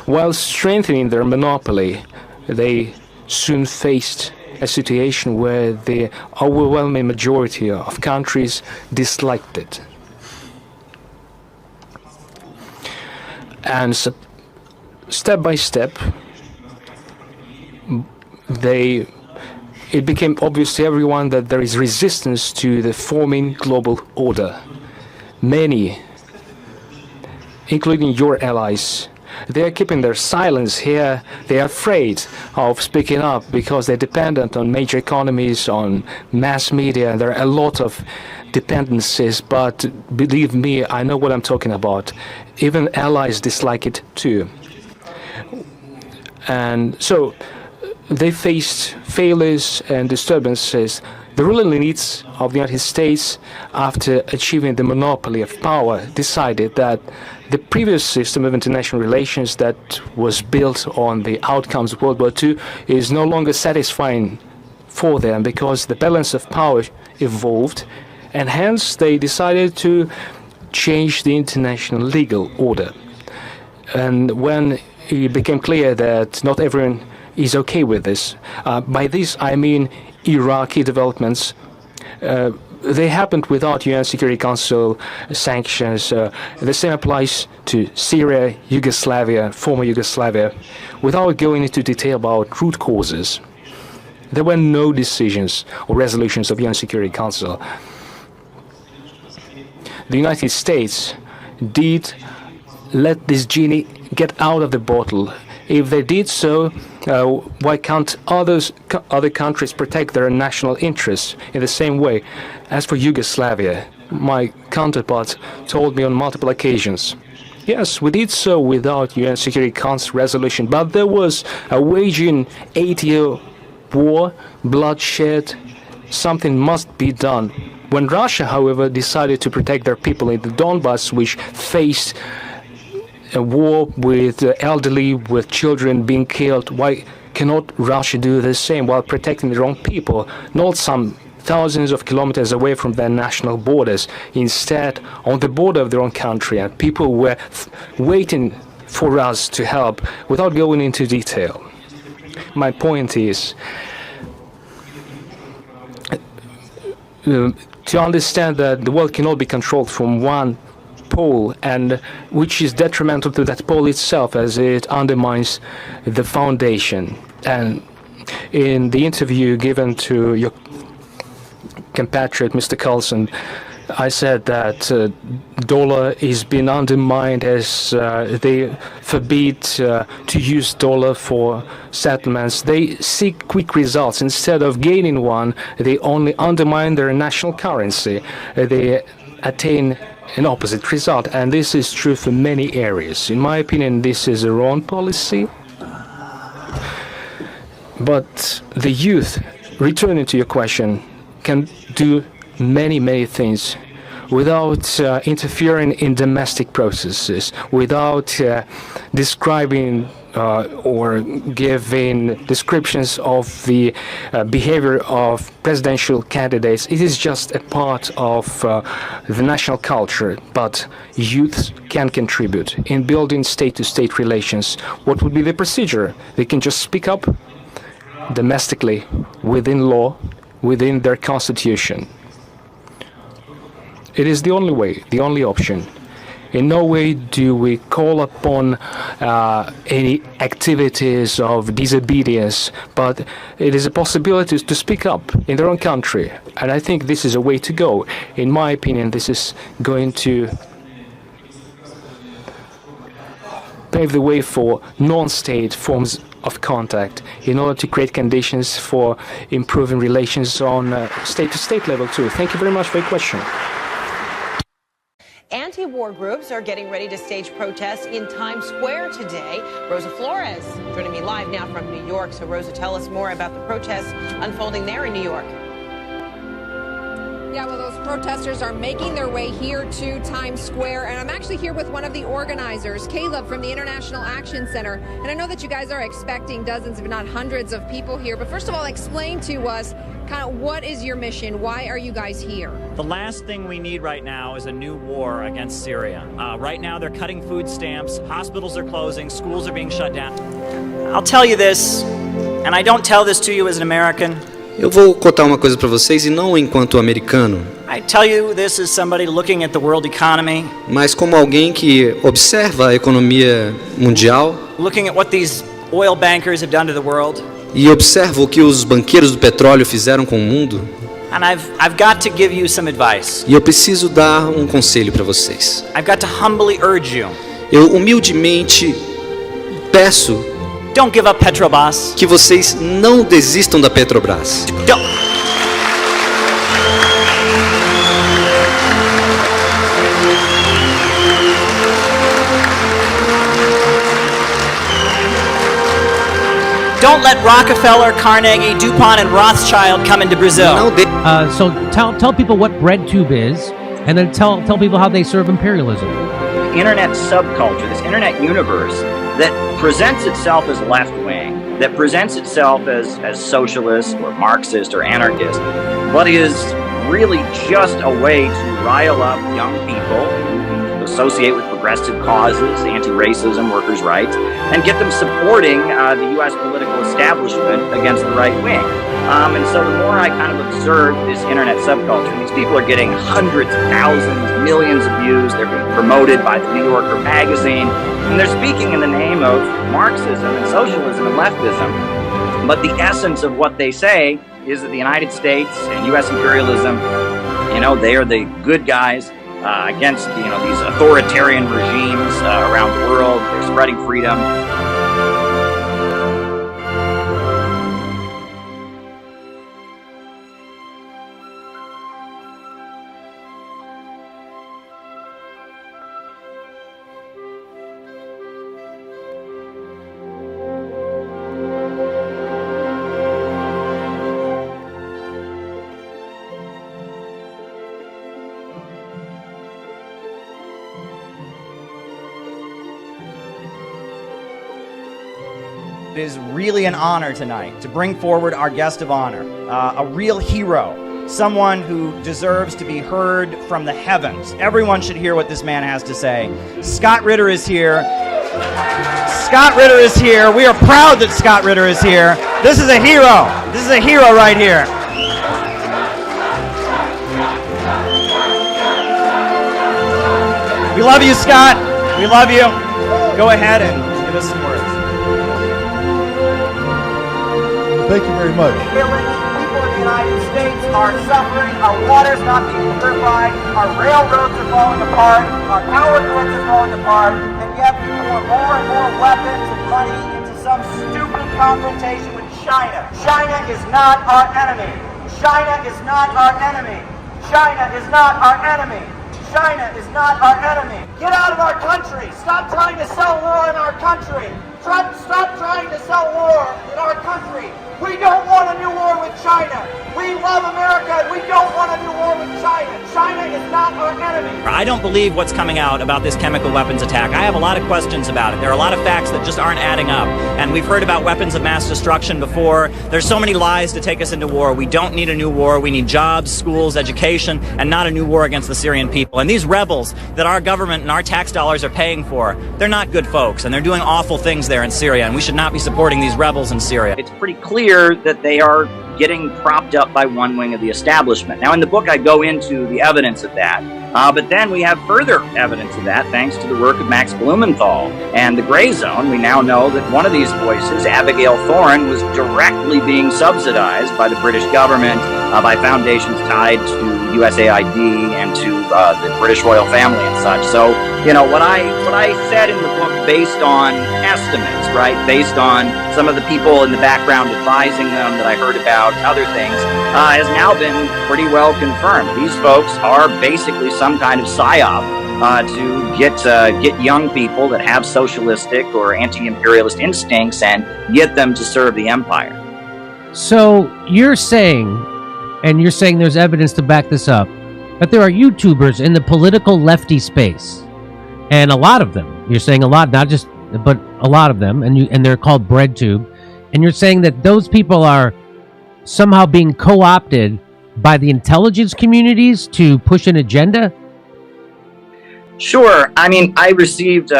While strengthening their monopoly, they soon faced a situation where the overwhelming majority of countries disliked it. And so, step by step, it became obvious to everyone that there is resistance to the forming global order. Many, including your allies, they are keeping their silence here. They are afraid of speaking up because they're dependent on major economies, on mass media. There are a lot of dependencies, but believe me, I know what I'm talking about. Even allies dislike it too. And so they faced failures and disturbances. The ruling elites of the United States, after achieving the monopoly of power, decided that the previous system of international relations that was built on the outcomes of World War II is no longer satisfying for them because the balance of power evolved, and hence they decided to change the international legal order. And when it became clear that not everyone is okay with this, by this I mean Iraqi developments, they happened without UN Security Council sanctions. The same applies to Syria, Yugoslavia, former Yugoslavia. Without going into detail about root causes, there were no decisions or resolutions of UN Security Council. The United States did let this genie get out of the bottle. If they did so, why can't other countries protect their national interests in the same way? As for Yugoslavia, my counterpart told me on multiple occasions, yes, we did so without UN Security Council resolution, but there was a waging 8-year war, bloodshed, something must be done. When Russia, however, decided to protect their people in the Donbass, which faced a war with the elderly, with children being killed, why cannot Russia do the same while protecting their own people, not some thousands of kilometers away from their national borders, instead on the border of their own country, and people were waiting for us to help without going into detail. My point is to understand that the world cannot be controlled from one pole, and which is detrimental to that pole itself as it undermines the foundation. And in the interview given to your compatriot Mr. Carlson, I said that dollar is being undermined as they forbid to use dollar for settlements. They seek quick results. Instead of gaining one, they only undermine their national currency. They attain an opposite result, and this is true for many areas. In my opinion, this is a wrong policy. But the youth, returning to your question, can do many things. without interfering in domestic processes, without describing or giving descriptions of the behavior of presidential candidates. It is just a part of the national culture, but youth can contribute in building state-to-state relations. What would be the procedure? They can just speak up domestically, within law, within their constitution. It is the only way, the only option. In no way do we call upon any activities of disobedience, but it is a possibility to speak up in their own country. And I think this is a way to go. In my opinion, this is going to pave the way for non-state forms of contact in order to create conditions for improving relations on state-to-state level too. Thank you very much for your question. Anti-war groups are getting ready to stage protests in Times Square today. Rosa Flores joining me live now from New York. So Rosa, tell us more about the protests unfolding there in New York. Yeah, well, those protesters are making their way here to Times Square, and I'm actually here with one of the organizers, Caleb from the International Action Center. And I know that you guys are expecting dozens, if not hundreds, of people here. But first of all, explain to us kind of what is your mission? Why are you guys here? The last thing we need right now is a new war against Syria. Right now, they're cutting food stamps, hospitals are closing, schools are being shut down. I'll tell you this, and I don't tell this to you as an American. Eu vou contar uma coisa para vocês, e não enquanto americano, I tell you this as somebody looking at the world economy, mas como alguém que observa a economia mundial looking at what these oil bankers have done to the world. E observa o que os banqueiros do petróleo fizeram com o mundo. And I've got to give you some advice. E eu preciso dar um conselho para vocês. I've got to humbly urge you. Eu humildemente peço Don't give up Petrobras. Que vocês não desistam da Petrobras. Don't let Rockefeller, Carnegie, DuPont, and Rothschild come into Brazil. So tell people what BreadTube is, and then tell people how they serve imperialism. The internet subculture, this internet universe that presents itself as left-wing, that presents itself as socialist or Marxist or anarchist, but is really just a way to rile up young people who associate with progressive causes, anti-racism, workers' rights, and get them supporting the U.S. political establishment against the right wing. And so the more I kind of observe this internet subculture, these people are getting hundreds of thousands, millions of views. They're being promoted by the New Yorker magazine, and they're speaking in the name of Marxism and socialism and leftism. But the essence of what they say is that the United States and U.S. imperialism, they are the good guys against, these authoritarian regimes around the world. They're spreading freedom. It is really an honor tonight to bring forward our guest of honor, a real hero, someone who deserves to be heard from the heavens. Everyone should hear what this man has to say. Scott Ritter is here. Scott Ritter is here. We are proud that Scott Ritter is here. This is a hero. This is a hero right here. We love you, Scott. We love you. Go ahead and give us some words. Thank you very much. People in the United States are suffering. Our water's not being purified. Our railroads are falling apart. Our power grids are falling apart. And yet we pour more and more weapons and money into some stupid confrontation with China. China is not our enemy. China is not our enemy. China is not our enemy. China is not our enemy. Get out of our country. Stop trying to sell war in our country. Stop trying to sell war in our country. We don't want a new war with China. We love America and we don't want a new war war with China. China is not our enemy. I don't believe what's coming out about this chemical weapons attack. I have a lot of questions about it. There are a lot of facts that just aren't adding up. And we've heard about weapons of mass destruction before. There's so many lies to take us into war. We don't need a new war. We need jobs, schools, education, and not a new war against the Syrian people. And these rebels that our government and our tax dollars are paying for, they're not good folks, and they're doing awful things there in Syria, and we should not be supporting these rebels in Syria. It's pretty clear that they are getting propped up by one wing of the establishment. Now, in the book, I go into the evidence of that, but then we have further evidence of that thanks to the work of Max Blumenthal and the Gray Zone. We now know that one of these voices, Abigail Thorne, was directly being subsidized by the British government, by foundations tied to USAID and to the British royal family and such. So, you know, what I said in the book based on estimates, right, based on some of the people in the background advising them that I heard about, other things, has now been pretty well confirmed. These folks are basically some kind of psyop to get young people that have socialistic or anti-imperialist instincts and get them to serve the empire. So you're saying, and you're saying there's evidence to back this up, that there are YouTubers in the political lefty space, and a lot of them. You're saying a lot, not just, but a lot of them, and they're called BreadTube, and you're saying that those people are somehow being co-opted by the intelligence communities to push an agenda? Sure. I mean, I received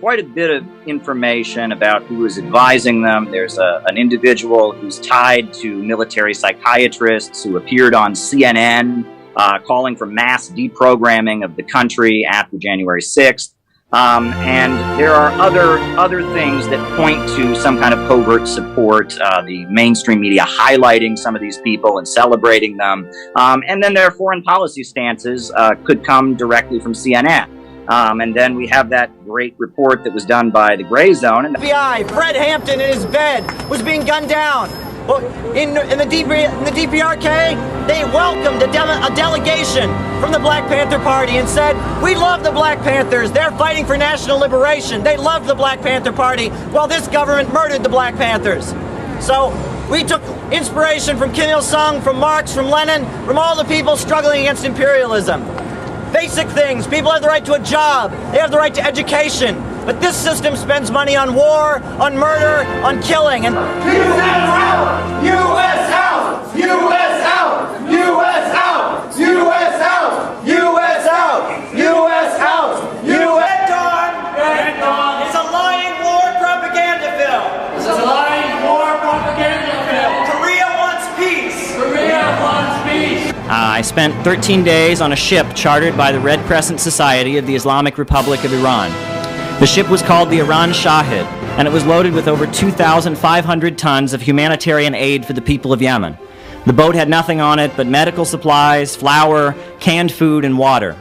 quite a bit of information about who was advising them. There's an individual who's tied to military psychiatrists who appeared on CNN calling for mass deprogramming of the country after January 6th. And there are other things that point to some kind of covert support, the mainstream media highlighting some of these people and celebrating them. And then their foreign policy stances could come directly from CNN. And then we have that great report that was done by the Gray Zone. And FBI, Fred Hampton in his bed was being gunned down. Well, in the DPRK, they welcomed a delegation from the Black Panther Party and said, "We love the Black Panthers. They're fighting for national liberation." They loved the Black Panther Party while this government murdered the Black Panthers. So we took inspiration from Kim Il-sung, from Marx, from Lenin, from all the people struggling against imperialism. Basic things. People have the right to a job. They have the right to education. But this system spends money on war, on murder, on killing, and U.S. out! U.S. out! U.S. out! U.S. out! U.S. out! U.S. out! U.S. out! U.S. Red Dawn is a lying war propaganda film. This is a lying war propaganda film. Korea wants peace. Korea wants peace. I spent 13 days on a ship chartered by the Red Crescent Society of the Islamic Republic of Iran. The ship was called the Iran Shahid, and it was loaded with over 2,500 tons of humanitarian aid for the people of Yemen. The boat had nothing on it but medical supplies, flour, canned food, and water.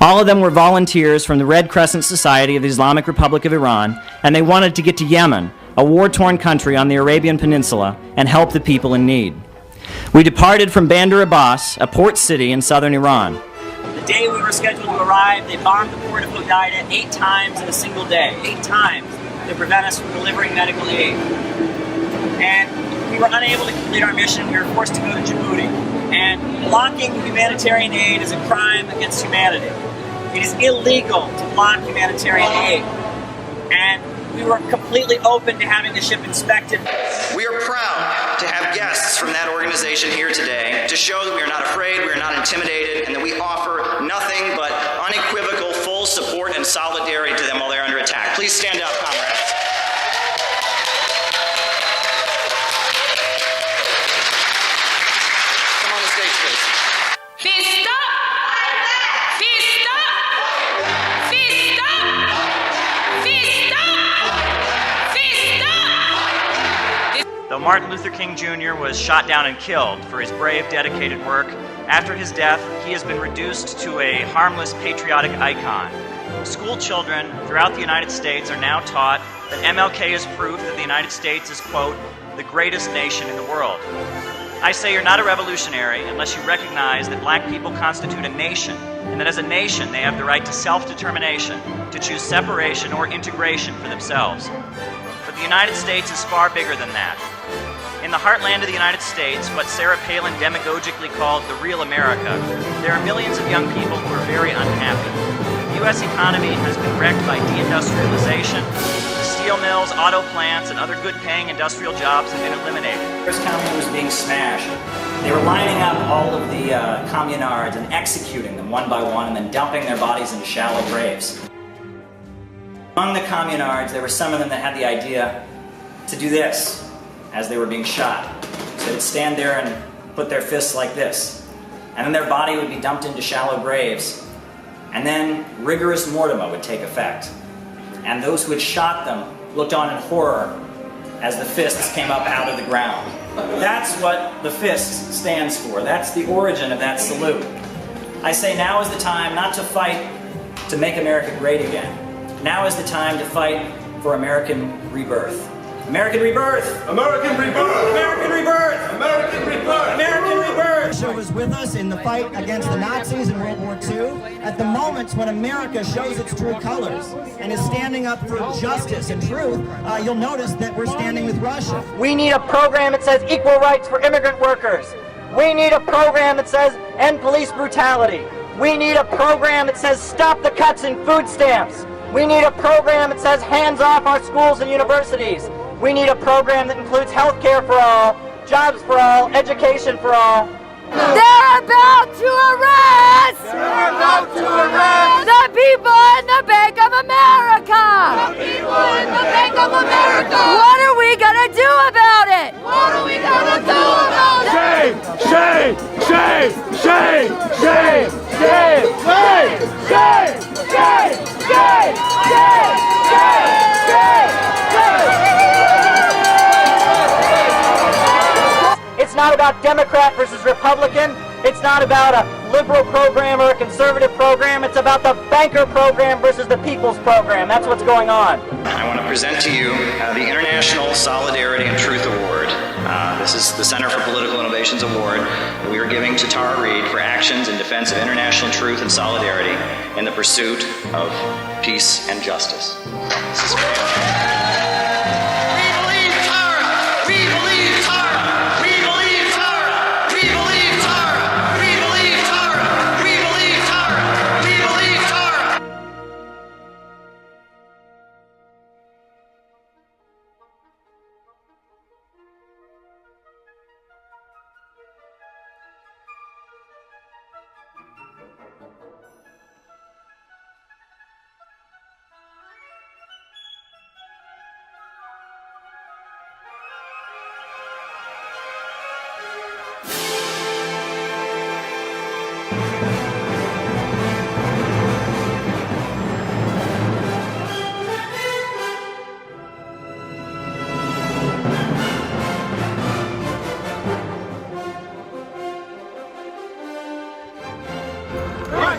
All of them were volunteers from the Red Crescent Society of the Islamic Republic of Iran, and they wanted to get to Yemen, a war-torn country on the Arabian Peninsula, and help the people in need. We departed from Bandar Abbas, a port city in southern Iran. The day we were scheduled to arrive, they bombed the port of Hodeidah 8 times in a single day. 8 times to prevent us from delivering medical aid. And we were unable to complete our mission. We were forced to go to Djibouti. And blocking humanitarian aid is a crime against humanity. It is illegal to block humanitarian aid. And we were completely open to having the ship inspected. We are proud to have guests from that organization here today to show that we are not afraid, we are not intimidated, and that we offer nothing but unequivocal full support and solidarity to them while they're under attack. Please stand up, comrades. Come on the stage, please. Fist up! Fist up! Fist up! Fist up! Fist up! Though Martin Luther King Jr. was shot down and killed for his brave, dedicated work, after his death, he has been reduced to a harmless, patriotic icon. School children throughout the United States are now taught that MLK is proof that the United States is, quote, the greatest nation in the world. I say you're not a revolutionary unless you recognize that black people constitute a nation, and that as a nation they have the right to self-determination, to choose separation or integration for themselves. But the United States is far bigger than that. In the heartland of the United States, what Sarah Palin demagogically called the real America, there are millions of young people who are very unhappy. The U.S. economy has been wrecked by deindustrialization. Steel mills, auto plants, and other good-paying industrial jobs have been eliminated. First commune was being smashed. They were lining up all of the communards and executing them one by one and then dumping their bodies into shallow graves. Among the communards, there were some of them that had the idea to do this as they were being shot. So they'd stand there and put their fists like this. And then their body would be dumped into shallow graves. And then rigorous mortem would take effect. And those who had shot them looked on in horror as the fists came up out of the ground. That's what the fist stands for. That's the origin of that salute. I say now is the time not to fight to make America great again. Now is the time to fight for American rebirth. American rebirth! American rebirth! American rebirth! American rebirth! American rebirth! Russia was with us in the fight against the Nazis in World War II. At the moments when America shows its true colors and is standing up for justice and truth, you'll notice that we're standing with Russia. We need a program that says equal rights for immigrant workers. We need a program that says end police brutality. We need a program that says stop the cuts in food stamps. We need a program that says hands off our schools and universities. We need a program that includes health care for all, jobs for all, education for all. They're about to arrest! They're about to arrest! The people in the Bank of America! The people in the Bank of America! What are we gonna do about it? What are we gonna do about it? Shame! Shame! Shame! Shame! Shame! Shame! Shame! Shame! Shame! Shame! Shame! Shame! It's not about Democrat versus Republican. It's not about a liberal program or a conservative program. It's about the banker program versus the people's program. That's what's going on. I want to present to you the International Solidarity and Truth Award. This is the Center for Political Innovations Award that we are giving to Tara Reade for actions in defense of international truth and solidarity in the pursuit of peace and justice. This is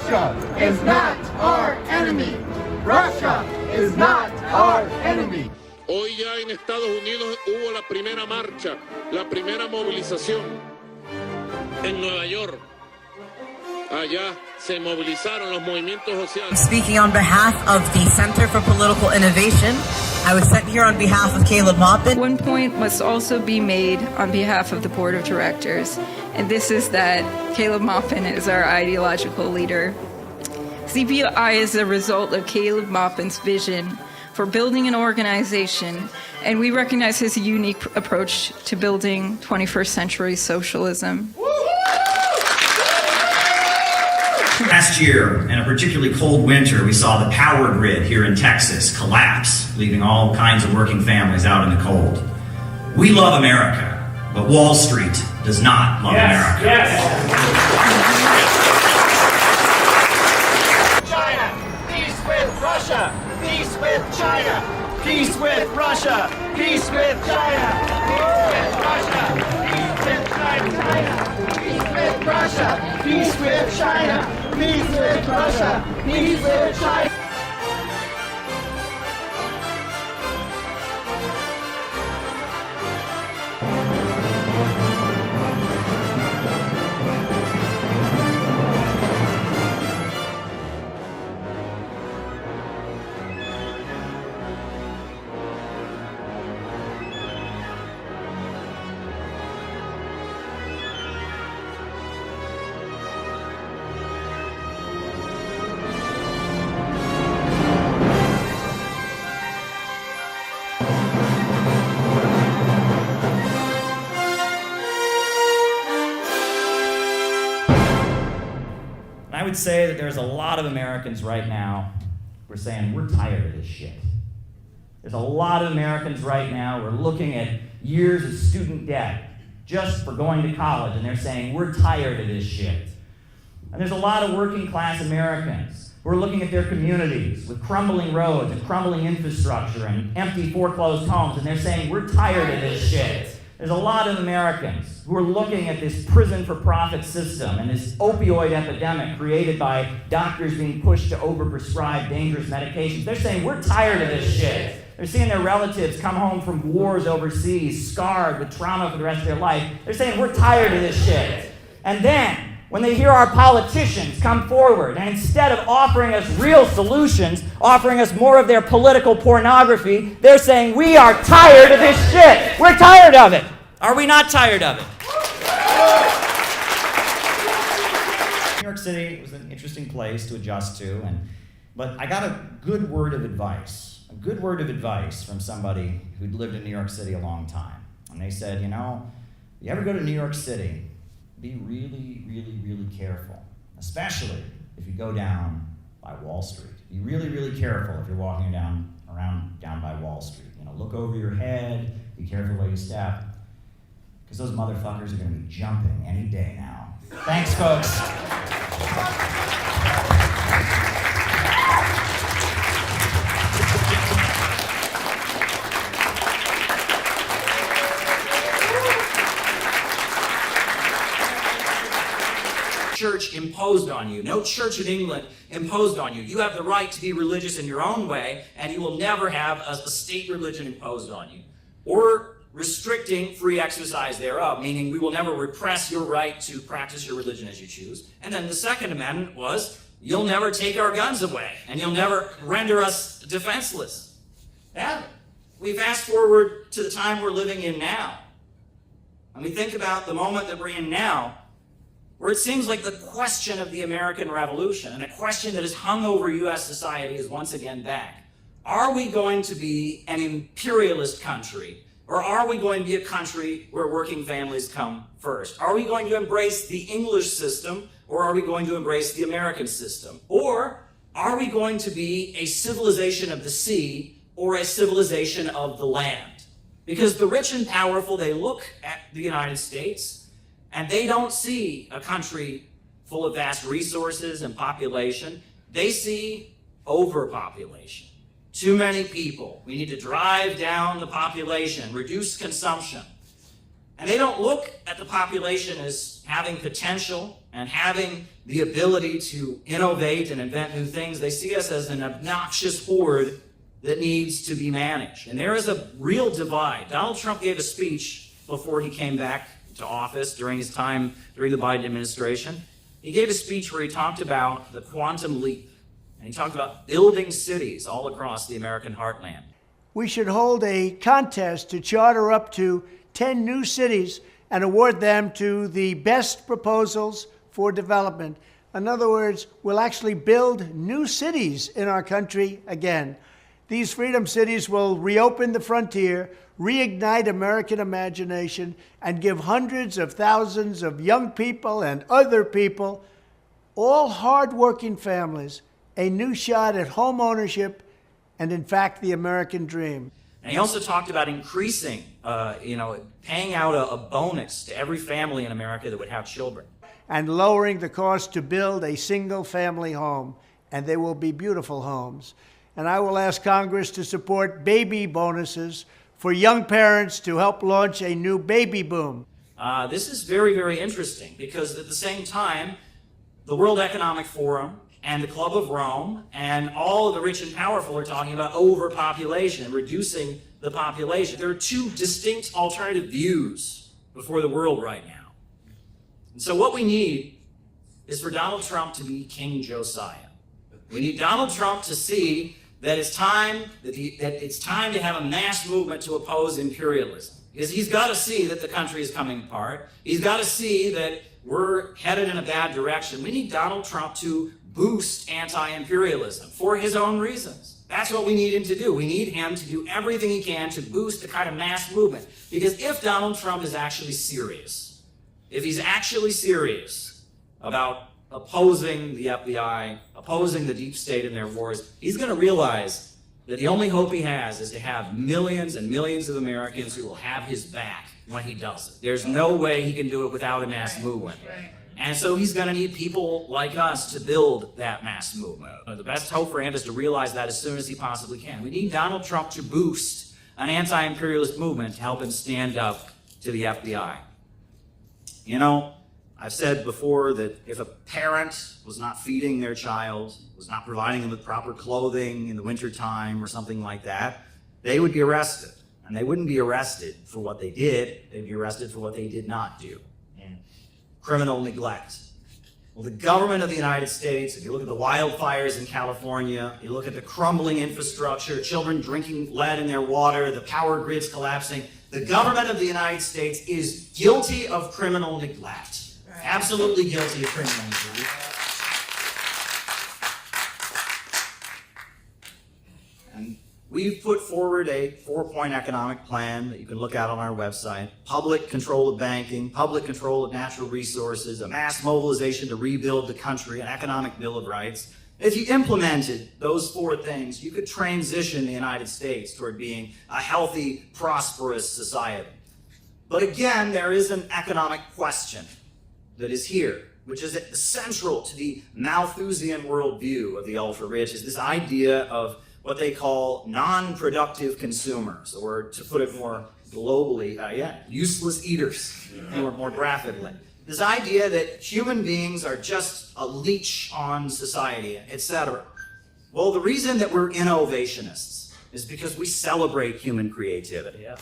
Russia is not our enemy. Russia is not our enemy. Hoy ya en Estados Unidos hubo la primera marcha, la primera movilización en Nueva York. Allá se movilizaron los movimientos sociales. Speaking on behalf of the Center for Political Innovation, I was sent here on behalf of Caleb Maupin. One point must also be made on behalf of the board of directors, and this is that Caleb Maupin is our ideological leader. CPI is a result of Caleb Maupin's vision for building an organization, and we recognize his unique approach to building 21st century socialism. Last year, in a particularly cold winter, we saw the power grid here in Texas collapse, leaving all kinds of working families out in the cold. We love America, but Wall Street does not love America. China, peace with Russia, peace with China, peace with Russia, peace with China, peace with Russia, peace with Russia, peace with China, peace with Russia, peace with China. And I would say that there's a lot of Americans right now who are saying, we're tired of this shit. There's a lot of Americans right now who are looking at years of student debt just for going to college, and they're saying, we're tired of this shit. And there's a lot of working class Americans who are looking at their communities with crumbling roads and crumbling infrastructure and empty foreclosed homes, and they're saying, we're tired of this shit. There's a lot of Americans who are looking at this prison-for-profit system and this opioid epidemic created by doctors being pushed to overprescribe dangerous medications. They're saying, we're tired of this shit. They're seeing their relatives come home from wars overseas, scarred with trauma for the rest of their life. They're saying, we're tired of this shit. And then, when they hear our politicians come forward, and instead of offering us real solutions, offering us more of their political pornography, they're saying, we are tired of this shit. We're tired of it. Are we not tired of it? New York City was an interesting place to adjust to, but I got a good word of advice. A good word of advice from somebody who'd lived in New York City a long time. And they said, you know, if you ever go to New York City, be really, really, really careful, especially if you go down by Wall Street. Be really, really careful if you're walking down by Wall Street. You know, look over your head, be careful where you step, because those motherfuckers are going to be jumping any day now. Thanks, folks. Church imposed on you. No church in England imposed on you. You have the right to be religious in your own way, and you will never have a state religion imposed on you, or restricting free exercise thereof, meaning we will never repress your right to practice your religion as you choose. And then the Second Amendment was, you'll never take our guns away, and you'll never render us defenseless. That, we fast forward to the time we're living in now, and we think about the moment that we're in now, where it seems like the question of the American Revolution, and a question that has hung over U.S. society, is once again back. Are we going to be an imperialist country, or are we going to be a country where working families come first? Are we going to embrace the English system, or are we going to embrace the American system? Or are we going to be a civilization of the sea, or a civilization of the land? Because the rich and powerful, they look at the United States, and they don't see a country full of vast resources and population. They see overpopulation. Too many people. We need to drive down the population, reduce consumption. And they don't look at the population as having potential and having the ability to innovate and invent new things. They see us as an obnoxious horde that needs to be managed. And there is a real divide. Donald Trump gave a speech before he came back to office during his time during the Biden administration. He gave a speech where he talked about the quantum leap, and he talked about building cities all across the American heartland. We should hold a contest to charter up to 10 new cities and award them to the best proposals for development. In other words, we'll actually build new cities in our country again. These freedom cities will reopen the frontier, reignite American imagination, and give hundreds of thousands of young people and other people, all hardworking families, a new shot at home ownership and, in fact, the American dream. And he also talked about increasing, paying out a bonus to every family in America that would have children. And lowering the cost to build a single-family home. And they will be beautiful homes. And I will ask Congress to support baby bonuses for young parents to help launch a new baby boom. This is very, very interesting, because at the same time, the World Economic Forum and the Club of Rome and all of the rich and powerful are talking about overpopulation and reducing the population. There are two distinct alternative views before the world right now. And so what we need is for Donald Trump to be King Josiah. We need Donald Trump to see that it's time to have a mass movement to oppose imperialism. Because he's got to see that the country is coming apart. He's got to see that we're headed in a bad direction. We need Donald Trump to boost anti-imperialism for his own reasons. That's what we need him to do. We need him to do everything he can to boost the kind of mass movement. Because if Donald Trump is actually serious, if he's actually serious about opposing the FBI, opposing the deep state in their wars, he's going to realize that the only hope he has is to have millions and millions of Americans who will have his back when he does it. There's no way he can do it without a mass movement. And so he's going to need people like us to build that mass movement. The best hope for him is to realize that as soon as he possibly can. We need Donald Trump to boost an anti-imperialist movement to help him stand up to the FBI. You know, I've said before that if a parent was not feeding their child, was not providing them with proper clothing in the wintertime or something like that, they would be arrested. And they wouldn't be arrested for what they did, they'd be arrested for what they did not do. And criminal neglect. Well, the government of the United States, if you look at the wildfires in California, you look at the crumbling infrastructure, children drinking lead in their water, the power grids collapsing, the government of the United States is guilty of criminal neglect. Absolutely guilty of criminal neglect. And we've put forward a 4-point economic plan that you can look at on our website. Public control of banking, public control of natural resources, a mass mobilization to rebuild the country, an economic bill of rights. If you implemented those 4 things, you could transition the United States toward being a healthy, prosperous society. But again, there is an economic question that is here, which is central to the Malthusian worldview of the ultra-rich, is this idea of what they call non-productive consumers, or to put it more globally, useless eaters, more graphically. This idea that human beings are just a leech on society, etc. Well, the reason that we're innovationists is because we celebrate human creativity. Yeah.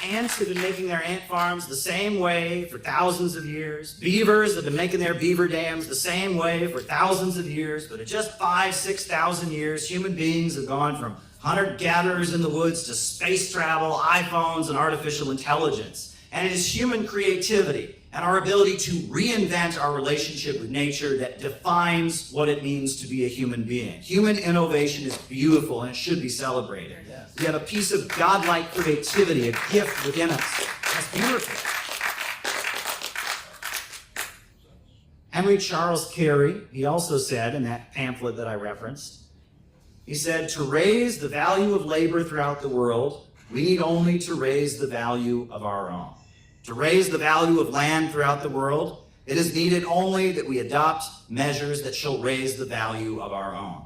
Ants have been making their ant farms the same way for thousands of years. Beavers have been making their beaver dams the same way for thousands of years. But in just 5,000 to 6,000 years, human beings have gone from hunter-gatherers in the woods to space travel, iPhones, and artificial intelligence. And it is human creativity and our ability to reinvent our relationship with nature that defines what it means to be a human being. Human innovation is beautiful and it should be celebrated. We have a piece of godlike creativity, a gift within us. That's beautiful. Henry Charles Carey, he also said in that pamphlet that I referenced, he said, to raise the value of labor throughout the world, we need only to raise the value of our own. To raise the value of land throughout the world, it is needed only that we adopt measures that shall raise the value of our own.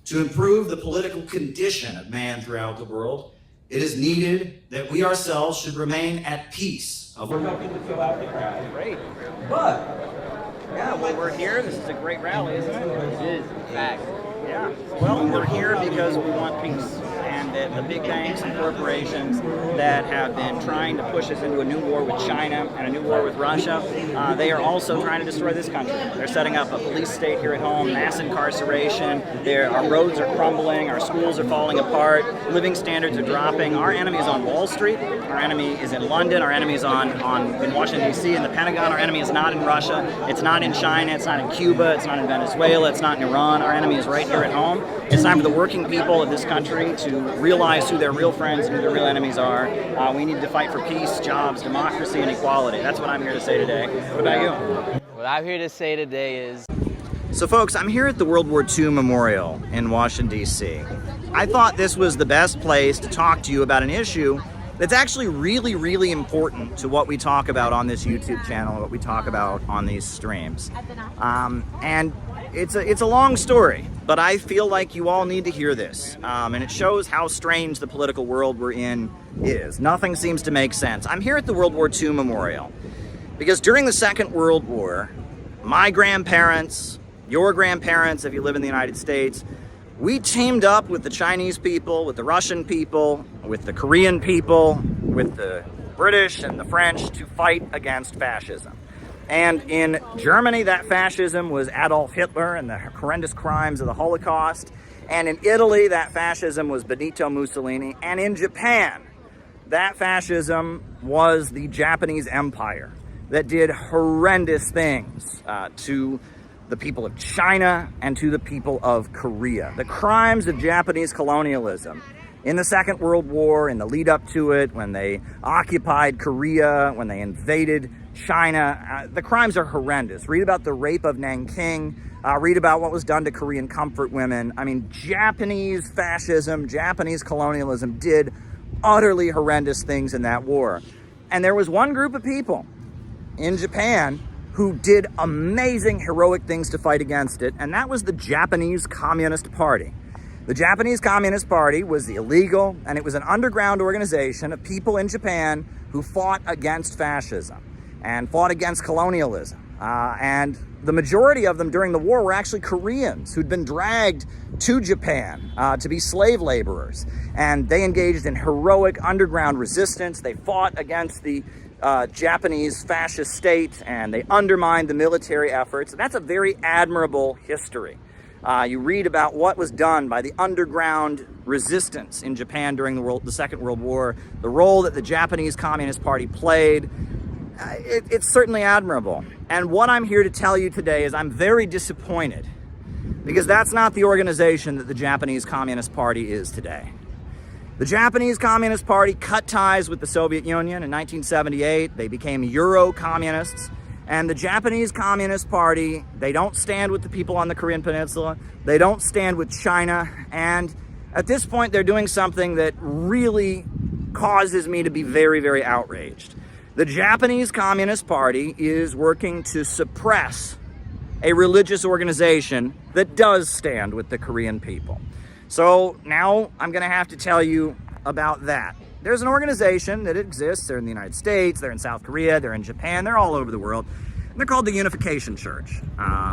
To improve the political condition of man throughout the world, it is needed that we ourselves should remain at peace. We're helping to fill out the crowd. Great. But, yeah, well, we're here. This is a great rally, isn't it? It is, in fact. Yeah. Well, we're here because we want peace. And that the big banks and corporations that have been trying to push us into a new war with China and a new war with Russia, they are also trying to destroy this country. They're setting up a police state here at home, mass incarceration, our roads are crumbling, our schools are falling apart, living standards are dropping. Our enemy is on Wall Street, our enemy is in London, our enemy is in Washington, D.C., in the Pentagon, our enemy is not in Russia, it's not in China, it's not in Cuba, it's not in Venezuela, it's not in Iran, our enemy is right here at home. It's time for the working people of this country to realize who their real friends and who their real enemies are. We need to fight for peace, jobs, democracy, and equality. That's what I'm here to say today. What about you? What I'm here to say today is... So folks, I'm here at the World War II Memorial in Washington, D.C. I thought this was the best place to talk to you about an issue that's actually really, really important to what we talk about on this YouTube channel, what we talk about on these streams. And it's a long story, but I feel like you all need to hear this. And it shows how strange the political world we're in is. Nothing seems to make sense. I'm here at the World War II Memorial because during the Second World War, my grandparents, your grandparents, if you live in the United States, we teamed up with the Chinese people, with the Russian people, with the Korean people, with the British and the French to fight against fascism. And in Germany, that fascism was Adolf Hitler and the horrendous crimes of the Holocaust. And in Italy, that fascism was Benito Mussolini. And in Japan, that fascism was the Japanese Empire that did horrendous things to the people of China and to the people of Korea. The crimes of Japanese colonialism In the Second World War, in the lead up to it, when they occupied Korea, when they invaded China, the crimes are horrendous. Read about the rape of Nanking. Read about what was done to Korean comfort women. I mean, Japanese fascism, Japanese colonialism did utterly horrendous things in that war. And there was one group of people in Japan who did amazing, heroic things to fight against it, and that was the Japanese Communist Party. The Japanese Communist Party was illegal, and it was an underground organization of people in Japan who fought against fascism and fought against colonialism. And the majority of them during the war were actually Koreans who'd been dragged to Japan to be slave laborers. And they engaged in heroic underground resistance. They fought against the Japanese fascist state, and they undermined the military efforts. And that's a very admirable history. You read about what was done by the underground resistance in Japan during the Second World War, the role that the Japanese Communist Party played. It's certainly admirable. And what I'm here to tell you today is I'm very disappointed, because that's not the organization that the Japanese Communist Party is today. The Japanese Communist Party cut ties with the Soviet Union in 1978. They became Euro-communists. And the Japanese Communist Party, they don't stand with the people on the Korean Peninsula. They don't stand with China. And at this point, they're doing something that really causes me to be very, very outraged. The Japanese Communist Party is working to suppress a religious organization that does stand with the Korean people. So now I'm going to have to tell you about that. There's an organization that exists. They're in the United States, they're in South Korea, they're in Japan, they're all over the world. And they're called the Unification Church.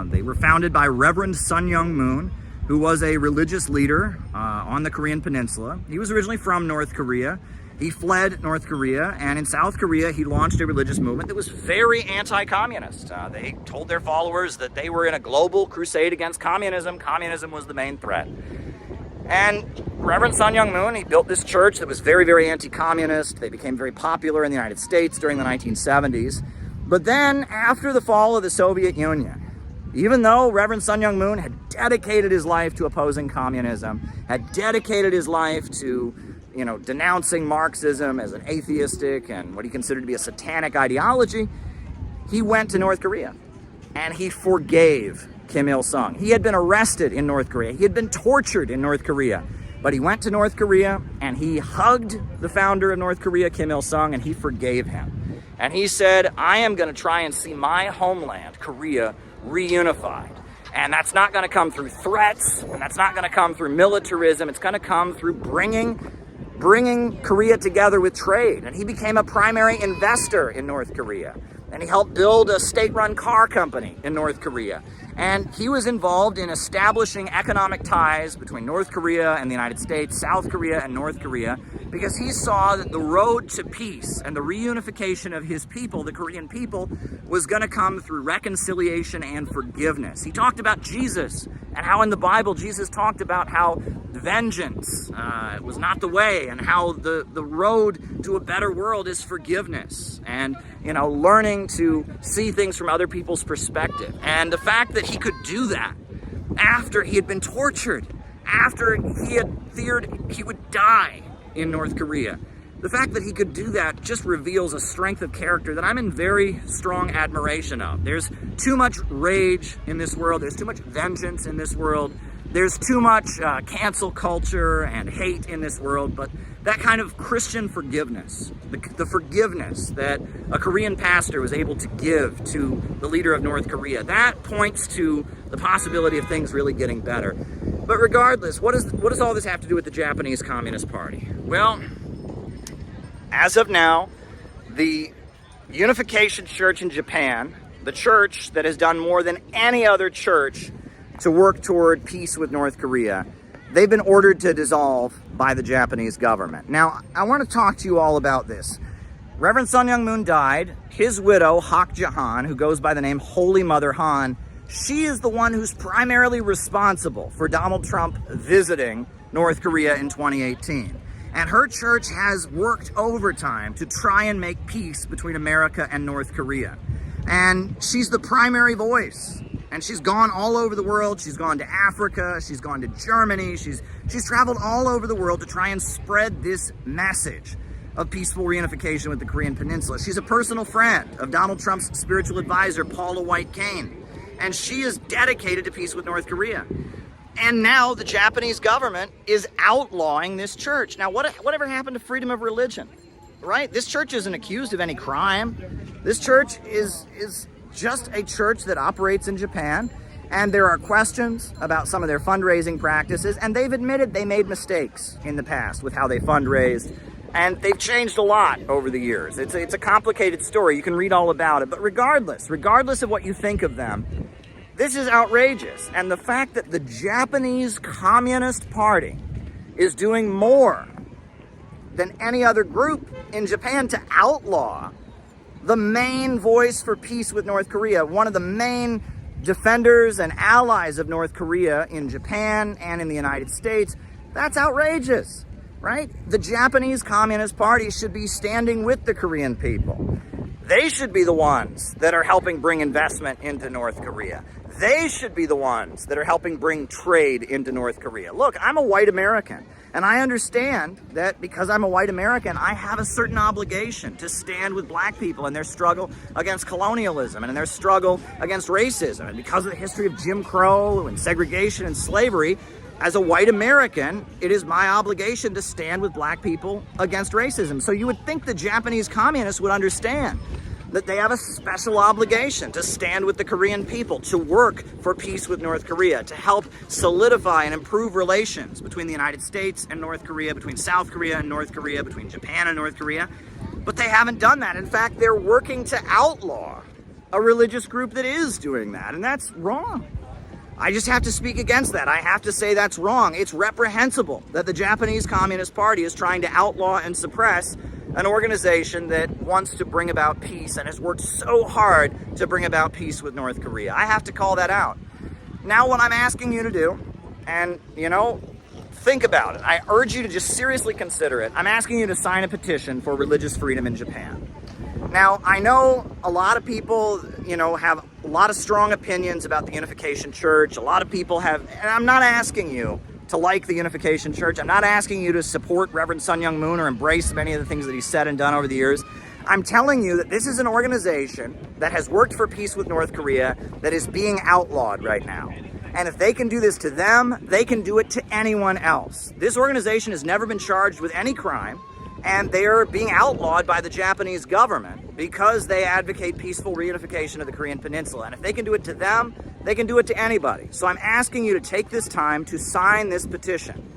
They were founded by Reverend Sun Myung Moon, who was a religious leader on the Korean Peninsula. He was originally from North Korea. He fled North Korea, and in South Korea, he launched a religious movement that was very anti-communist. They told their followers that they were in a global crusade against communism. Communism was the main threat. And Reverend Sun Myung Moon, he built this church that was very, very anti-communist. They became very popular in the United States during the 1970s. But then, after the fall of the Soviet Union, even though Reverend Sun Myung Moon had dedicated his life to opposing communism, had dedicated his life to denouncing Marxism as an atheistic and what he considered to be a satanic ideology, he went to North Korea and he forgave Kim Il-sung. He had been arrested in North Korea. He had been tortured in North Korea. But he went to North Korea and he hugged the founder of North Korea, Kim Il-sung, and he forgave him. And he said, I am going to try and see my homeland, Korea, reunified. And that's not going to come through threats, and that's not going to come through militarism. It's going to come through bringing Korea together with trade. And he became a primary investor in North Korea. And he helped build a state-run car company in North Korea. And he was involved in establishing economic ties between North Korea and the United States, South Korea and North Korea, because he saw that the road to peace and the reunification of his people, the Korean people, was going to come through reconciliation and forgiveness. He talked about Jesus and how in the Bible Jesus talked about how vengeance was not the way, and how the road to a better world is forgiveness and learning to see things from other people's perspective. And the fact that he could do that after he had been tortured, after he had feared he would die in North Korea, the fact that he could do that just reveals a strength of character that I'm in very strong admiration of. There's too much rage in this world. There's too much vengeance in this world. There's too much cancel culture and hate in this world, but that kind of Christian forgiveness, the forgiveness that a Korean pastor was able to give to the leader of North Korea, that points to the possibility of things really getting better. But regardless, what does all this have to do with the Japanese Communist Party? Well, as of now, the Unification Church in Japan, the church that has done more than any other church to work toward peace with North Korea, they've been ordered to dissolve by the Japanese government. Now, I want to talk to you all about this. Reverend Sun Myung Moon died. His widow, Hak Ja-han, who goes by the name Holy Mother Han, she is the one who's primarily responsible for Donald Trump visiting North Korea in 2018. And her church has worked overtime to try and make peace between America and North Korea. And she's the primary voice And she's gone all over the world. She's gone to Africa. She's gone to Germany. She's traveled all over the world to try and spread this message of peaceful reunification with the Korean Peninsula. She's a personal friend of Donald Trump's spiritual advisor, Paula White-Cain. And she is dedicated to peace with North Korea. And now the Japanese government is outlawing this church. Now, whatever happened to freedom of religion, right? This church isn't accused of any crime. This church is just a church that operates in Japan, and there are questions about some of their fundraising practices, and they've admitted they made mistakes in the past with how they fundraised, and they've changed a lot over the years. It's a complicated story. You can read all about it, but regardless of what you think of them, this is outrageous. And the fact that the Japanese Communist Party is doing more than any other group in Japan to outlaw the main voice for peace with North Korea, one of the main defenders and allies of North Korea in Japan and in the United States, that's outrageous, right? The Japanese Communist Party should be standing with the Korean people. They should be the ones that are helping bring investment into North Korea. They should be the ones that are helping bring trade into North Korea. Look, I'm a white American, and I understand that because I'm a white American, I have a certain obligation to stand with black people in their struggle against colonialism and in their struggle against racism. And because of the history of Jim Crow and segregation and slavery, as a white American, it is my obligation to stand with black people against racism. So you would think the Japanese communists would understand that they have a special obligation to stand with the Korean people, to work for peace with North Korea, to help solidify and improve relations between the United States and North Korea, between South Korea and North Korea, between Japan and North Korea. But they haven't done that. In fact, they're working to outlaw a religious group that is doing that, and that's wrong. I just have to speak against that. I have to say that's wrong. It's reprehensible that the Japanese Communist Party is trying to outlaw and suppress an organization that wants to bring about peace and has worked so hard to bring about peace with North Korea. I have to call that out. Now, what I'm asking you to do, and, think about it. I urge you to just seriously consider it. I'm asking you to sign a petition for religious freedom in Japan. Now, I know a lot of people, have a lot of strong opinions about the Unification Church. A lot of people have, and I'm not asking you to like the Unification Church. I'm not asking you to support Reverend Sun Myung Moon or embrace many of the things that he's said and done over the years. I'm telling you that this is an organization that has worked for peace with North Korea that is being outlawed right now. And if they can do this to them, they can do it to anyone else. This organization has never been charged with any crime, and they are being outlawed by the Japanese government because they advocate peaceful reunification of the Korean Peninsula. And if they can do it to them, they can do it to anybody. So I'm asking you to take this time to sign this petition.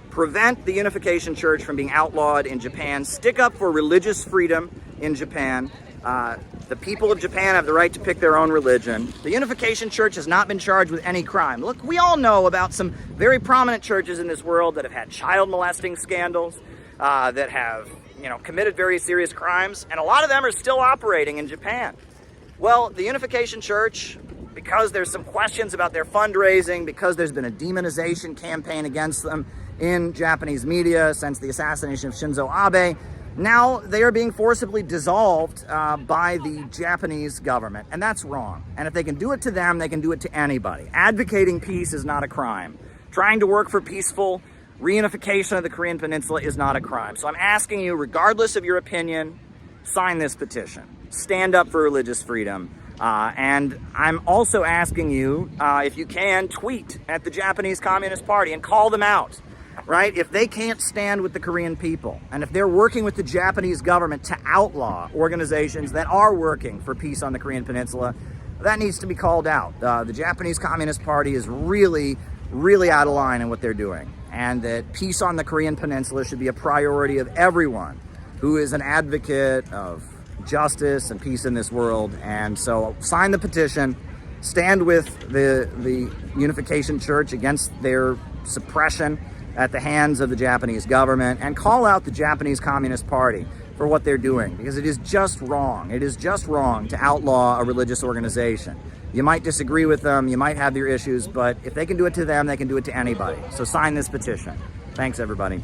Prevent the Unification Church from being outlawed in Japan. Stick up for religious freedom in Japan. The people of Japan have the right to pick their own religion. The Unification Church has not been charged with any crime. Look, we all know about some very prominent churches in this world that have had child molesting scandals, that have, committed very serious crimes, and a lot of them are still operating in Japan. Well, the Unification Church, because there's some questions about their fundraising, because there's been a demonization campaign against them in Japanese media since the assassination of Shinzo Abe, now they are being forcibly dissolved by the Japanese government, and that's wrong. And if they can do it to them, they can do it to anybody. Advocating peace is not a crime. Trying to work for peaceful reunification of the Korean Peninsula is not a crime. So I'm asking you, regardless of your opinion, sign this petition. Stand up for religious freedom. And I'm also asking you, if you can, tweet at the Japanese Communist Party and call them out, right? If they can't stand with the Korean people, and if they're working with the Japanese government to outlaw organizations that are working for peace on the Korean Peninsula, that needs to be called out. The Japanese Communist Party is really out of line in what they're doing, and that peace on the Korean Peninsula should be a priority of everyone who is an advocate of justice and peace in this world. And so sign the petition, stand with the Unification Church against their suppression at the hands of the Japanese government, and call out the Japanese Communist Party for what they're doing, because it is just wrong. It is just wrong to outlaw a religious organization. You might disagree with them, you might have your issues, but if they can do it to them, they can do it to anybody. So sign this petition. Thanks, everybody.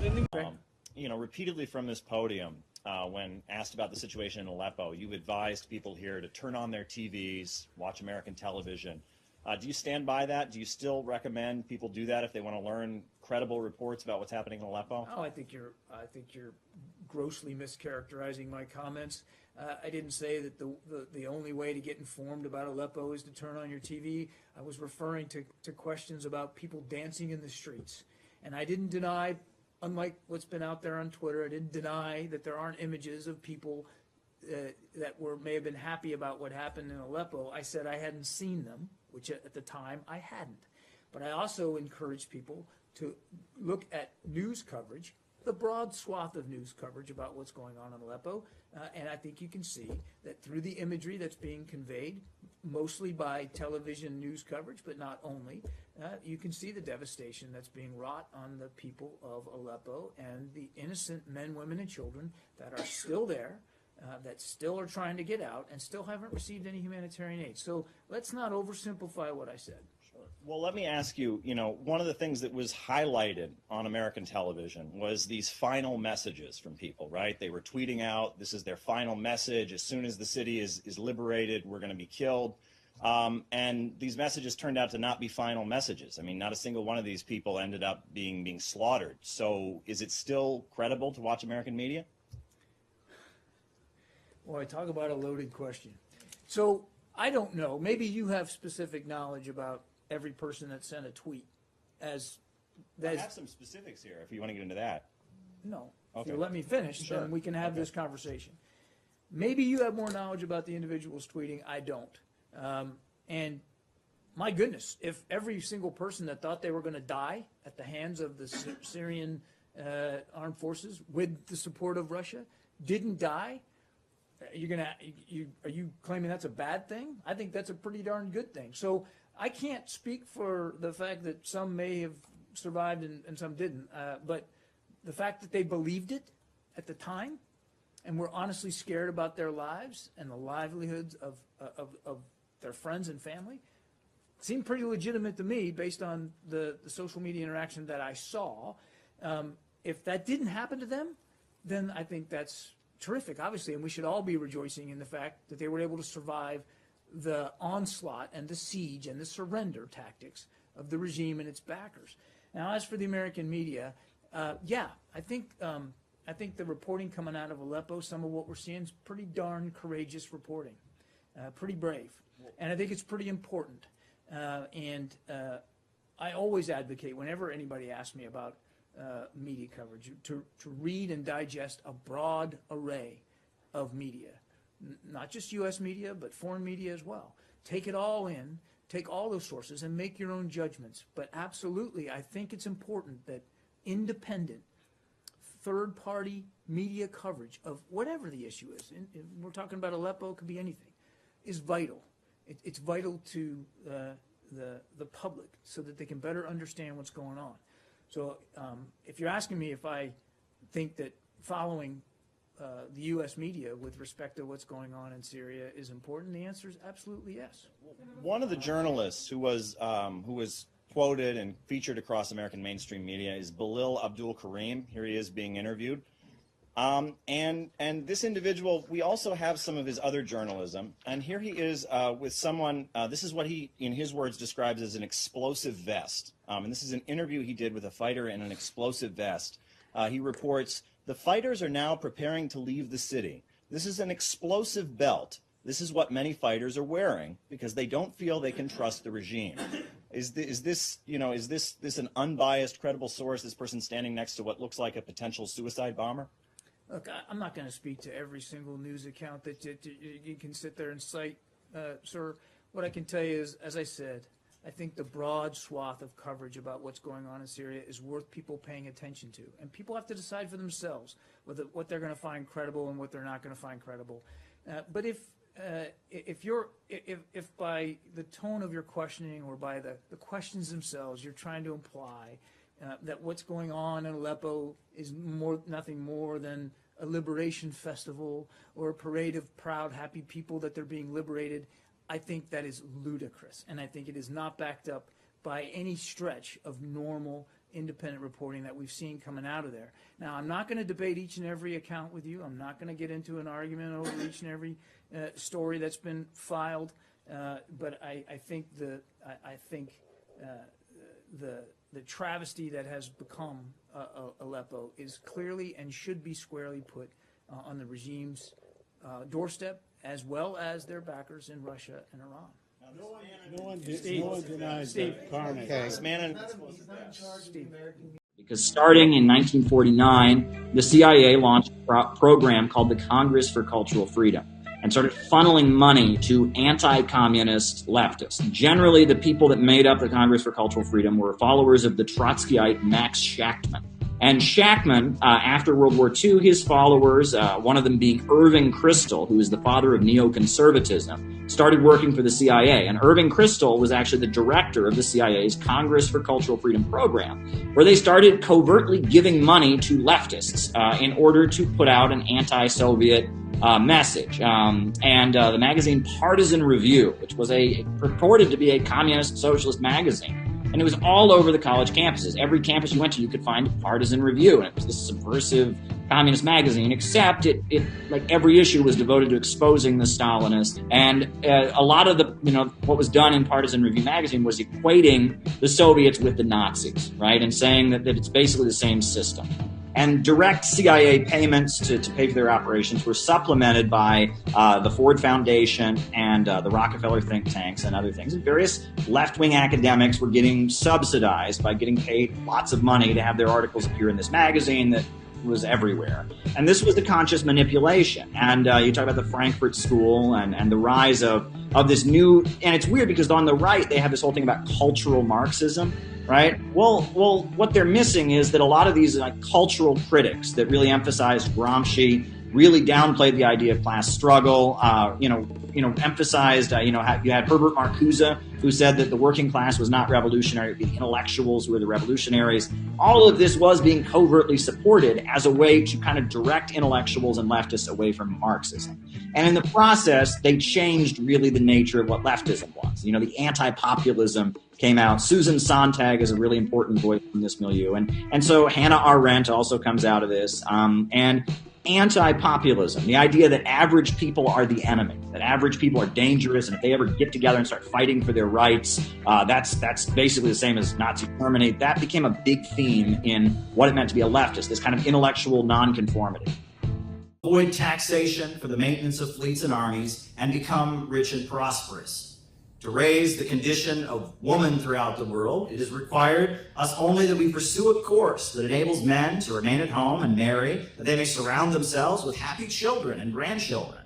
Repeatedly from this podium, when asked about the situation in Aleppo, you advised people here to turn on their TVs, watch American television, Do you stand by that? Do you still recommend people do that if they want to learn credible reports about what's happening in Aleppo? Oh, I think you're grossly mischaracterizing my comments. I didn't say that the only way to get informed about Aleppo is to turn on your TV. I was referring to questions about people dancing in the streets. And I didn't deny, unlike what's been out there on Twitter, I didn't deny that there aren't images of people that may have been happy about what happened in Aleppo. I said I hadn't seen them, which at the time I hadn't. But I also encouraged people to look at news coverage, the broad swath of news coverage about what's going on in Aleppo, and I think you can see that through the imagery that's being conveyed, mostly by television news coverage, but not only, you can see the devastation that's being wrought on the people of Aleppo and the innocent men, women, and children that are still there, that still are trying to get out and still haven't received any humanitarian aid. So let's not oversimplify what I said. Well, let me ask you, one of the things that was highlighted on American television was these final messages from people, right? They were tweeting out, this is their final message. As soon as the city is liberated, we're going to be killed. And these messages turned out to not be final messages. I mean, not a single one of these people ended up being slaughtered. So is it still credible to watch American media? Well, I talk about a loaded question. So I don't know. Maybe you have specific knowledge about every person that sent a tweet. I have some specifics here if you want to get into that. No. Okay. If you let me finish, Sure. then we can have this conversation. Maybe you have more knowledge about the individuals tweeting. I don't. And my goodness, if every single person that thought they were going to die at the hands of the Syrian armed forces with the support of Russia didn't die, are you claiming that's a bad thing? I think that's a pretty darn good thing. So I can't speak for the fact that some may have survived and some didn't, but the fact that they believed it at the time and were honestly scared about their lives and the livelihoods of their friends and family seemed pretty legitimate to me based on the social media interaction that I saw. If that didn't happen to them, then I think that's terrific, obviously, and we should all be rejoicing in the fact that they were able to survive the onslaught and the siege and the surrender tactics of the regime and its backers. Now, as for the American media, I think the reporting coming out of Aleppo, some of what we're seeing is pretty darn courageous reporting, pretty brave, and I think it's pretty important. And I always advocate, whenever anybody asks me about media coverage, to read and digest a broad array of media, not just U.S. media, but foreign media as well. Take it all in, take all those sources, and make your own judgments. But absolutely, I think it's important that independent, third-party media coverage of whatever the issue is, and we're talking about Aleppo, it could be anything, is vital. It's vital to the public so that they can better understand what's going on. So if you're asking me if I think that following the U.S. media with respect to what's going on in Syria is important, the answer is absolutely yes. One of the journalists who was quoted and featured across American mainstream media is Belil Abdul Karim. Here he is being interviewed. And this individual, we also have some of his other journalism. And here he is with someone, this is what he, in his words, describes as an explosive vest. And this is an interview he did with a fighter in an explosive vest. He reports, "The fighters are now preparing to leave the city. This is an explosive belt. This is what many fighters are wearing because they don't feel they can trust the regime." Is this an unbiased, credible source, this person standing next to what looks like a potential suicide bomber? Look, I'm not going to speak to every single news account that you can sit there and cite, sir. What I can tell you is, as I said, I think the broad swath of coverage about what's going on in Syria is worth people paying attention to. And people have to decide for themselves what they're going to find credible and what they're not going to find credible. But if by the tone of your questioning or by the questions themselves you're trying to imply that what's going on in Aleppo is nothing more than a liberation festival or a parade of proud, happy people that they're being liberated, I think that is ludicrous. And I think it is not backed up by any stretch of normal independent reporting that we've seen coming out of there. Now, I'm not going to debate each and every account with you. I'm not going to get into an argument over each and every story that's been filed. But I think the travesty that has become Aleppo is clearly and should be squarely put on the regime's doorstep, as well as their backers in Russia and Iran. No one denies that carnage. Because starting in 1949, the CIA launched a program called the Congress for Cultural Freedom and started funneling money to anti-communist leftists. Generally, the people that made up the Congress for Cultural Freedom were followers of the Trotskyite Max Shachtman. And Shachtman, after World War II, his followers, one of them being Irving Kristol, who is the father of neoconservatism, started working for the CIA. And Irving Kristol was actually the director of the CIA's Congress for Cultural Freedom program, where they started covertly giving money to leftists in order to put out an anti-Soviet message. The magazine Partisan Review, which was purported to be a communist socialist magazine, and it was all over the college campuses. Every campus you went to, you could find Partisan Review, and it was this subversive communist magazine, except it like every issue was devoted to exposing the Stalinists. And a lot of what was done in Partisan Review magazine was equating the Soviets with the Nazis, right? And saying that it's basically the same system. And direct CIA payments to pay for their operations were supplemented by the Ford Foundation and the Rockefeller think tanks and other things. And various left-wing academics were getting subsidized by getting paid lots of money to have their articles appear in this magazine that was everywhere. And this was the conscious manipulation. And you talk about the Frankfurt School and the rise of this new, and it's weird because on the right, they have this whole thing about cultural Marxism. Right? Well, what they're missing is that a lot of these cultural critics that really emphasized Gramsci really downplayed the idea of class struggle. Emphasized. You had Herbert Marcuse, who said that the working class was not revolutionary; the intellectuals were the revolutionaries. All of this was being covertly supported as a way to kind of direct intellectuals and leftists away from Marxism. And in the process, they changed really the nature of what leftism was. The anti-populism came out. Susan Sontag is a really important voice in this milieu. And so Hannah Arendt also comes out of this. And anti-populism, the idea that average people are the enemy, that average people are dangerous, and if they ever get together and start fighting for their rights, that's basically the same as Nazi Germany. That became a big theme in what it meant to be a leftist, this kind of intellectual nonconformity. Avoid taxation for the maintenance of fleets and armies and become rich and prosperous. To raise the condition of woman throughout the world, it is required us only that we pursue a course that enables men to remain at home and marry, that they may surround themselves with happy children and grandchildren.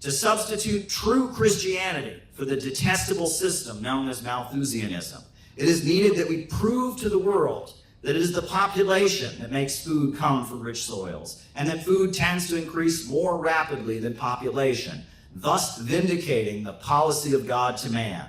To substitute true Christianity for the detestable system known as Malthusianism, it is needed that we prove to the world that it is the population that makes food come from rich soils, and that food tends to increase more rapidly than population, thus vindicating the policy of God to man.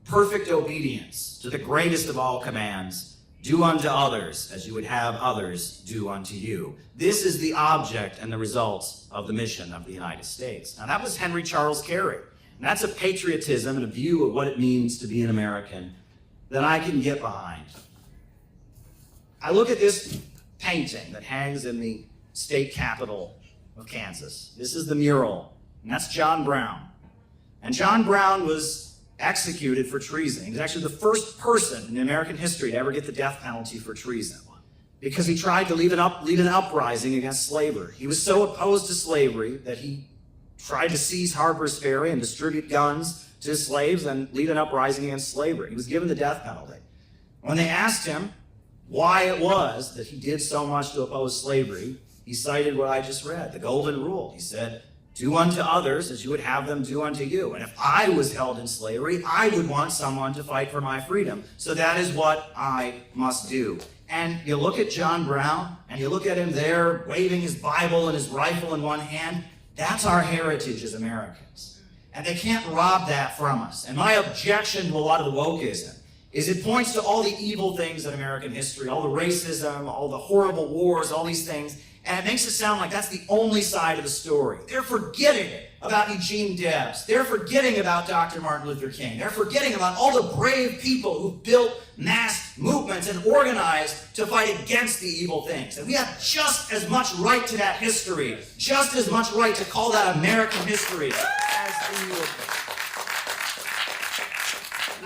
Perfect obedience to the greatest of all commands, do unto others as you would have others do unto you. This is the object and the results of the mission of the United States. Now that was Henry Charles Carey. And that's a patriotism and a view of what it means to be an American that I can get behind. I look at this painting that hangs in the state capitol of Kansas. This is the mural. And that's John Brown. And John Brown was executed for treason. He was actually the first person in American history to ever get the death penalty for treason because he tried to lead an uprising against slavery. He was so opposed to slavery that he tried to seize Harper's Ferry and distribute guns to his slaves and lead an uprising against slavery. He was given the death penalty. When they asked him why it was that he did so much to oppose slavery, he cited what I just read, the Golden Rule. He said, do unto others as you would have them do unto you. And if I was held in slavery, I would want someone to fight for my freedom. So that is what I must do. And you look at John Brown, and you look at him there waving his Bible and his rifle in one hand. That's our heritage as Americans. And they can't rob that from us. And my objection to a lot of the wokeism is it points to all the evil things in American history, all the racism, all the horrible wars, all these things. And it makes it sound like that's the only side of the story. They're forgetting about Eugene Debs. They're forgetting about Dr. Martin Luther King. They're forgetting about all the brave people who built mass movements and organized to fight against the evil things. And we have just as much right to that history, just as much right to call that American history as any of them.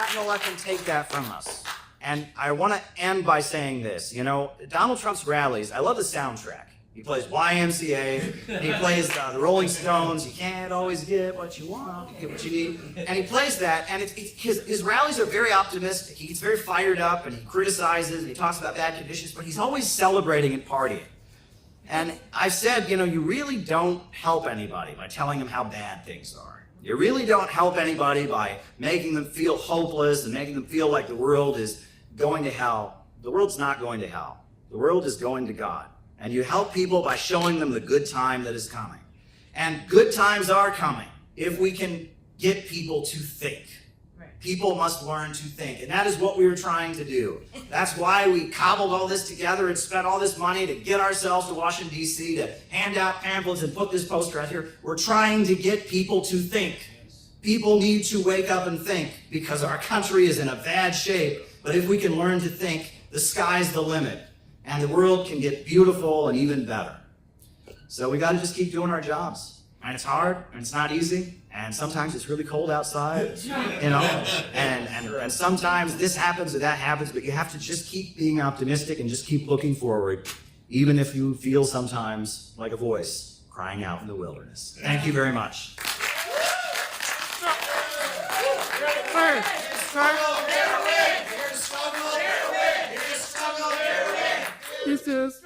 not going to let them take that from us. And I want to end by saying this. You know, Donald Trump's rallies, I love the soundtrack. He plays YMCA, he plays the Rolling Stones, you can't always get what you want, you get what you need. And he plays that, and his rallies are very optimistic. He gets very fired up, and he criticizes, and he talks about bad conditions, but he's always celebrating and partying. And I've said, you know, you really don't help anybody by telling them how bad things are. You really don't help anybody by making them feel hopeless and making them feel like the world is going to hell. The world's not going to hell. The world is going to God. And you help people by showing them the good time that is coming. And good times are coming if we can get people to think. People must learn to think. And that is what we were trying to do. That's why we cobbled all this together and spent all this money to get ourselves to Washington, D.C., to hand out pamphlets and put this poster out here. We're trying to get people to think. People need to wake up and think because our country is in a bad shape. But if we can learn to think, the sky's the limit. And the world can get beautiful and even better. So we got to just keep doing our jobs. And it's hard, and it's not easy, and sometimes it's really cold outside, you know, and sometimes this happens or that happens, but you have to just keep being optimistic and just keep looking forward, even if you feel sometimes like a voice crying out in the wilderness. Thank you very much. This is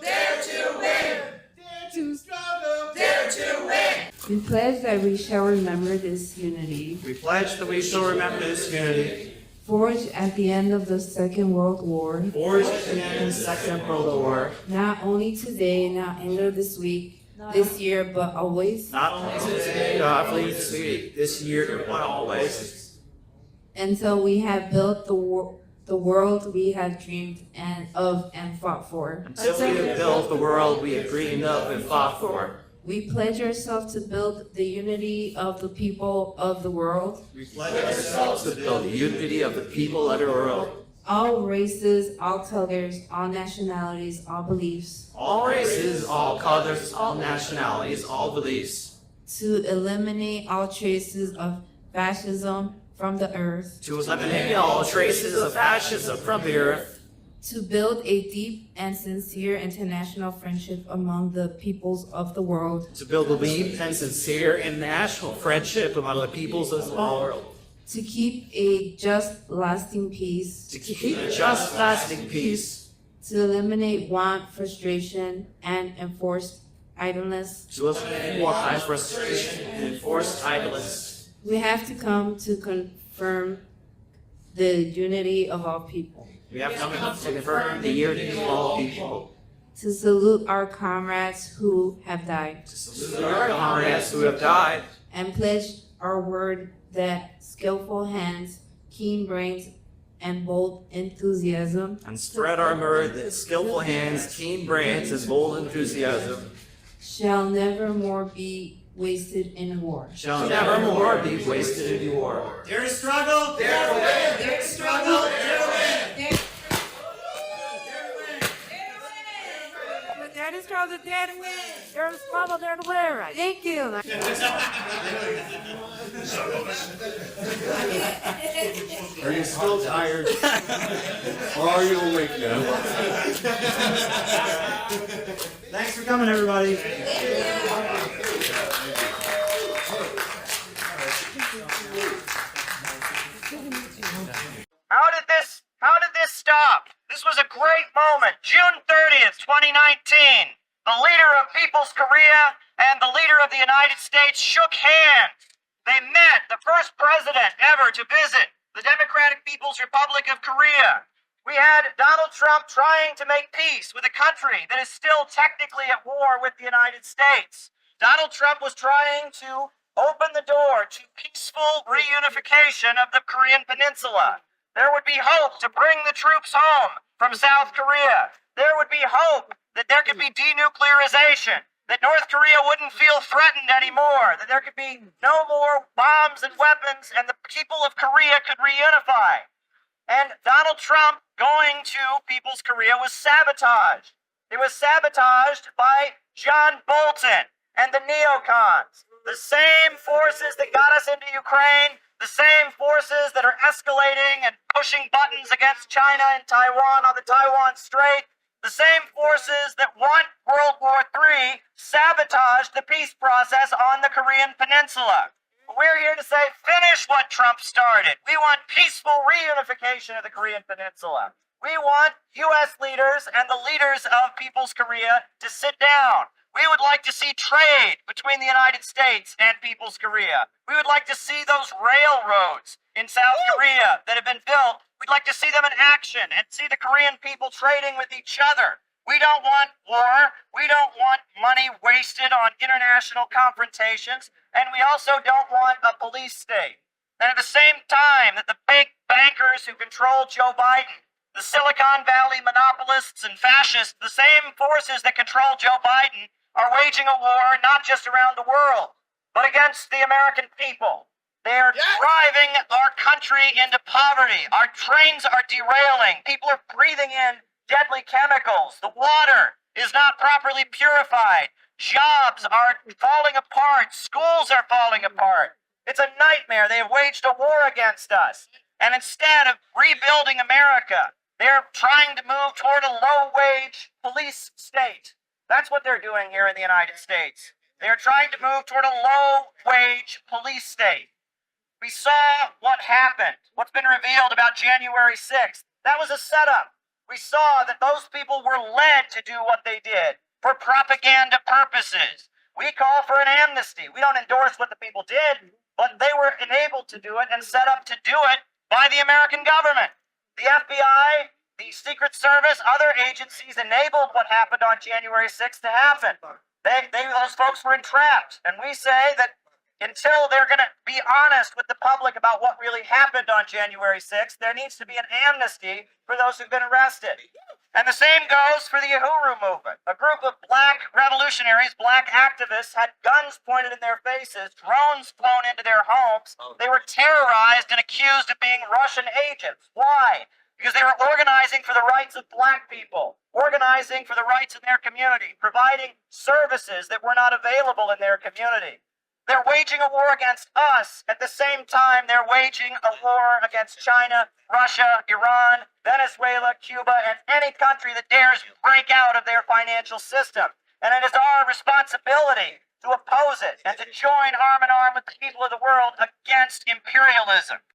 Dare to Win. Dare to struggle. Dare to win. We pledge that we shall remember this unity. We pledge that we shall remember this unity. Forged at the end of the Second World War. Forged at the end of the Second World War. Not only today, not end of this week, this year, but always. Not only today, not only this week, this year, but always. Until we have built the world we have dreamed of and fought for. Until we have built the world we have dreamed of and fought for. We pledge ourselves to build the unity of the people of the world. We pledge ourselves to build the unity of the people of the world. All races, all colors, all nationalities, all beliefs. All races, all colors, all nationalities, all beliefs. To eliminate all traces of fascism from the earth. To eliminate all traces of fascism from the earth. To build a deep and sincere international friendship among the peoples of the world. To build a deep and sincere international friendship among the peoples of the world. To keep a just, lasting peace. To keep a just, lasting peace. To eliminate want, frustration, and enforced idleness. To eliminate want, frustration, and enforced idleness. We have to come to confirm the unity of all people. We have come to confirm the unity of all people. To salute our comrades who have died. To salute our comrades who have died. And pledge our word that skillful hands, keen brains, and bold enthusiasm. And spread our word that skillful hands, keen brains, and bold enthusiasm. Shall never more be wasted in war. Shall never more be wasted in war. Dare to struggle, dare to win. Dare to struggle, dare to win. Dare to struggle, dare to win. Dare to struggle, dare to win. Thank you. Are you still tired? Or are you awake now? Thanks for coming, everybody. How did this stop? This was a great moment. June 30th, 2019. The leader of People's Korea and the leader of the United States shook hands. They met, the first president ever to visit the Democratic People's Republic of Korea. We had Donald Trump trying to make peace with a country that is still technically at war with the United States. Donald Trump was trying to open the door to peaceful reunification of the Korean Peninsula. There would be hope to bring the troops home from South Korea. There would be hope that there could be denuclearization, that North Korea wouldn't feel threatened anymore, that there could be no more bombs and weapons, and the people of Korea could reunify. And Donald Trump going to People's Korea was sabotaged. It was sabotaged by John Bolton and the neocons, the same forces that got us into Ukraine, the The same forces that are escalating and pushing buttons against China and Taiwan on the Taiwan Strait, the same forces that want World War III sabotaged the peace process on the Korean Peninsula. We're here to say, finish what Trump started. We want peaceful reunification of the Korean Peninsula. We want U.S. leaders and the leaders of People's Korea to sit down. We would like to see trade between the United States and People's Korea. We would like to see those railroads in South Korea that have been built. We'd like to see them in action and see the Korean people trading with each other. We don't want war. We don't want money wasted on international confrontations. And we also don't want a police state. And at the same time that the big bankers who control Joe Biden, the Silicon Valley monopolists and fascists, the same forces that control Joe Biden, are waging a war not just around the world, but against the American people. They are driving our country into poverty. Our trains are derailing. People are breathing in deadly chemicals. The water is not properly purified. Jobs are falling apart. Schools are falling apart. It's a nightmare. They have waged a war against us. And instead of rebuilding America, they're trying to move toward a low-wage police state. That's what they're doing here in the United States. They're trying to move toward a low-wage police state. We saw what happened, what's been revealed about January 6th. That was a setup. We saw that those people were led to do what they did for propaganda purposes. We call for an amnesty. We don't endorse what the people did, but they were enabled to do it and set up to do it by the American government. The FBI, the Secret Service, other agencies enabled what happened on January 6th to happen. Those folks were entrapped. And we say that until they're going to be honest with the public about what really happened on January 6th, there needs to be an amnesty for those who've been arrested. And the same goes for the Uhuru movement. A group of black revolutionaries, black activists, had guns pointed in their faces, drones flown into their homes. They were terrorized and accused of being Russian agents. Why? Because they were organizing for the rights of black people, organizing for the rights in their community, providing services that were not available in their community. They're waging a war against us. At the same time, they're waging a war against China, Russia, Iran, Venezuela, Cuba, and any country that dares break out of their financial system. And it is our responsibility to oppose it and to join arm in arm with the people of the world against imperialism.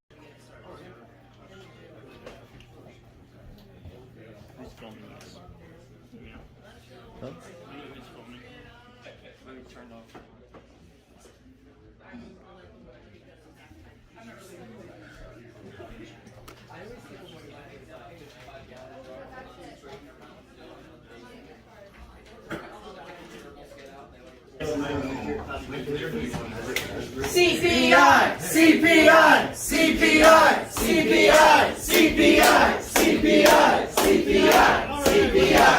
CPI, CPI, CPI, CPI, CPI, CPI, CPI, CPI,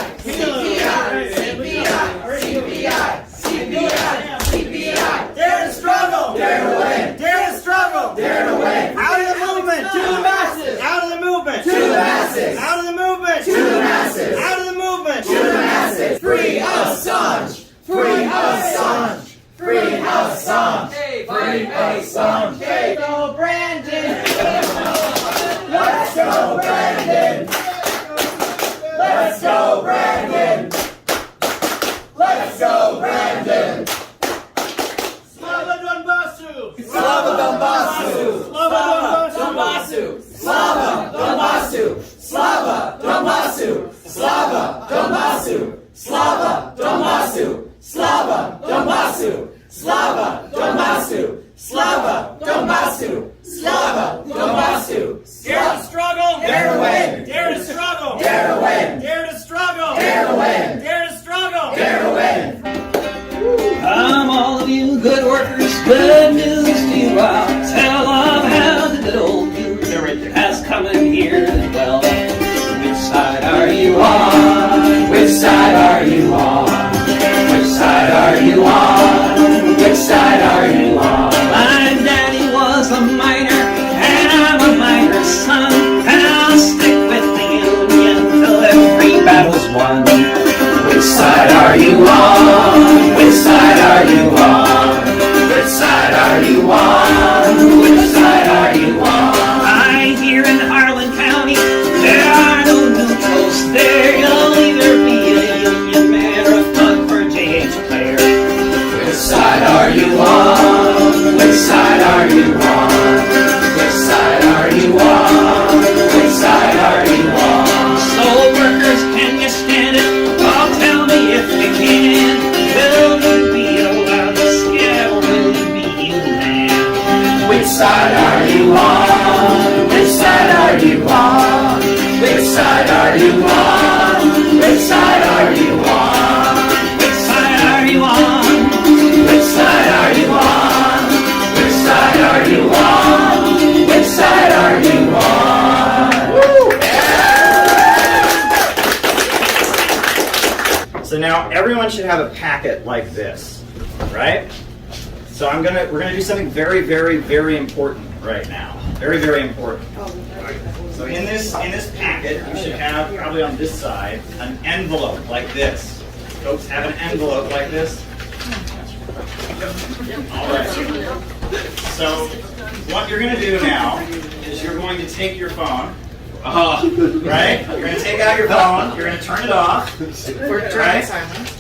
CPI, CPI, CPI. Dare to struggle, dare to win, dare to struggle, dare to win. Out of the movement, to the masses. Out of the movement, to the masses. Out of the movement, to the masses. Out of the movement, to the masses. Free Assange, free Assange. Free Assange! Free Assange! Let's go, Brandon! Let's go, Brandon! Let's go, Brandon! Let's go, Brandon! Slava Donbasu! Slava Donbasu! Slava Donbasu! Slava Donbasu! Slava Donbasu! Slava Donbasu! Slava Donbasu! Slava Donbasu! Slava Donbasu! Slava Donbasu! Slava Donbasu! Dare to struggle! Dare to win! Dare to struggle! Dare to win! Dare to struggle! Dare to win! Dare to struggle! Dare to win! All of you good workers, good news to you. I'll tell of how the good old future has come in here as well. Which side are you on? Which side are you on? Which side are you on? Which side are you on? My daddy was a mighty Which side are you on? Which side are you on? Which side are you on? Which side are you on? Which side are you on? Which side are you on? Which side are you on? Which side are you on? Woo! So now everyone should have a packet like this, right? So we're gonna do something very, very, very important right now. Very, very important. So in this packet, you should have, probably on this side, an envelope like this. Folks, have an envelope like this? All right. So what you're going to do now is you're going to take your phone, right? You're going to take out your phone, you're going to turn it off, right?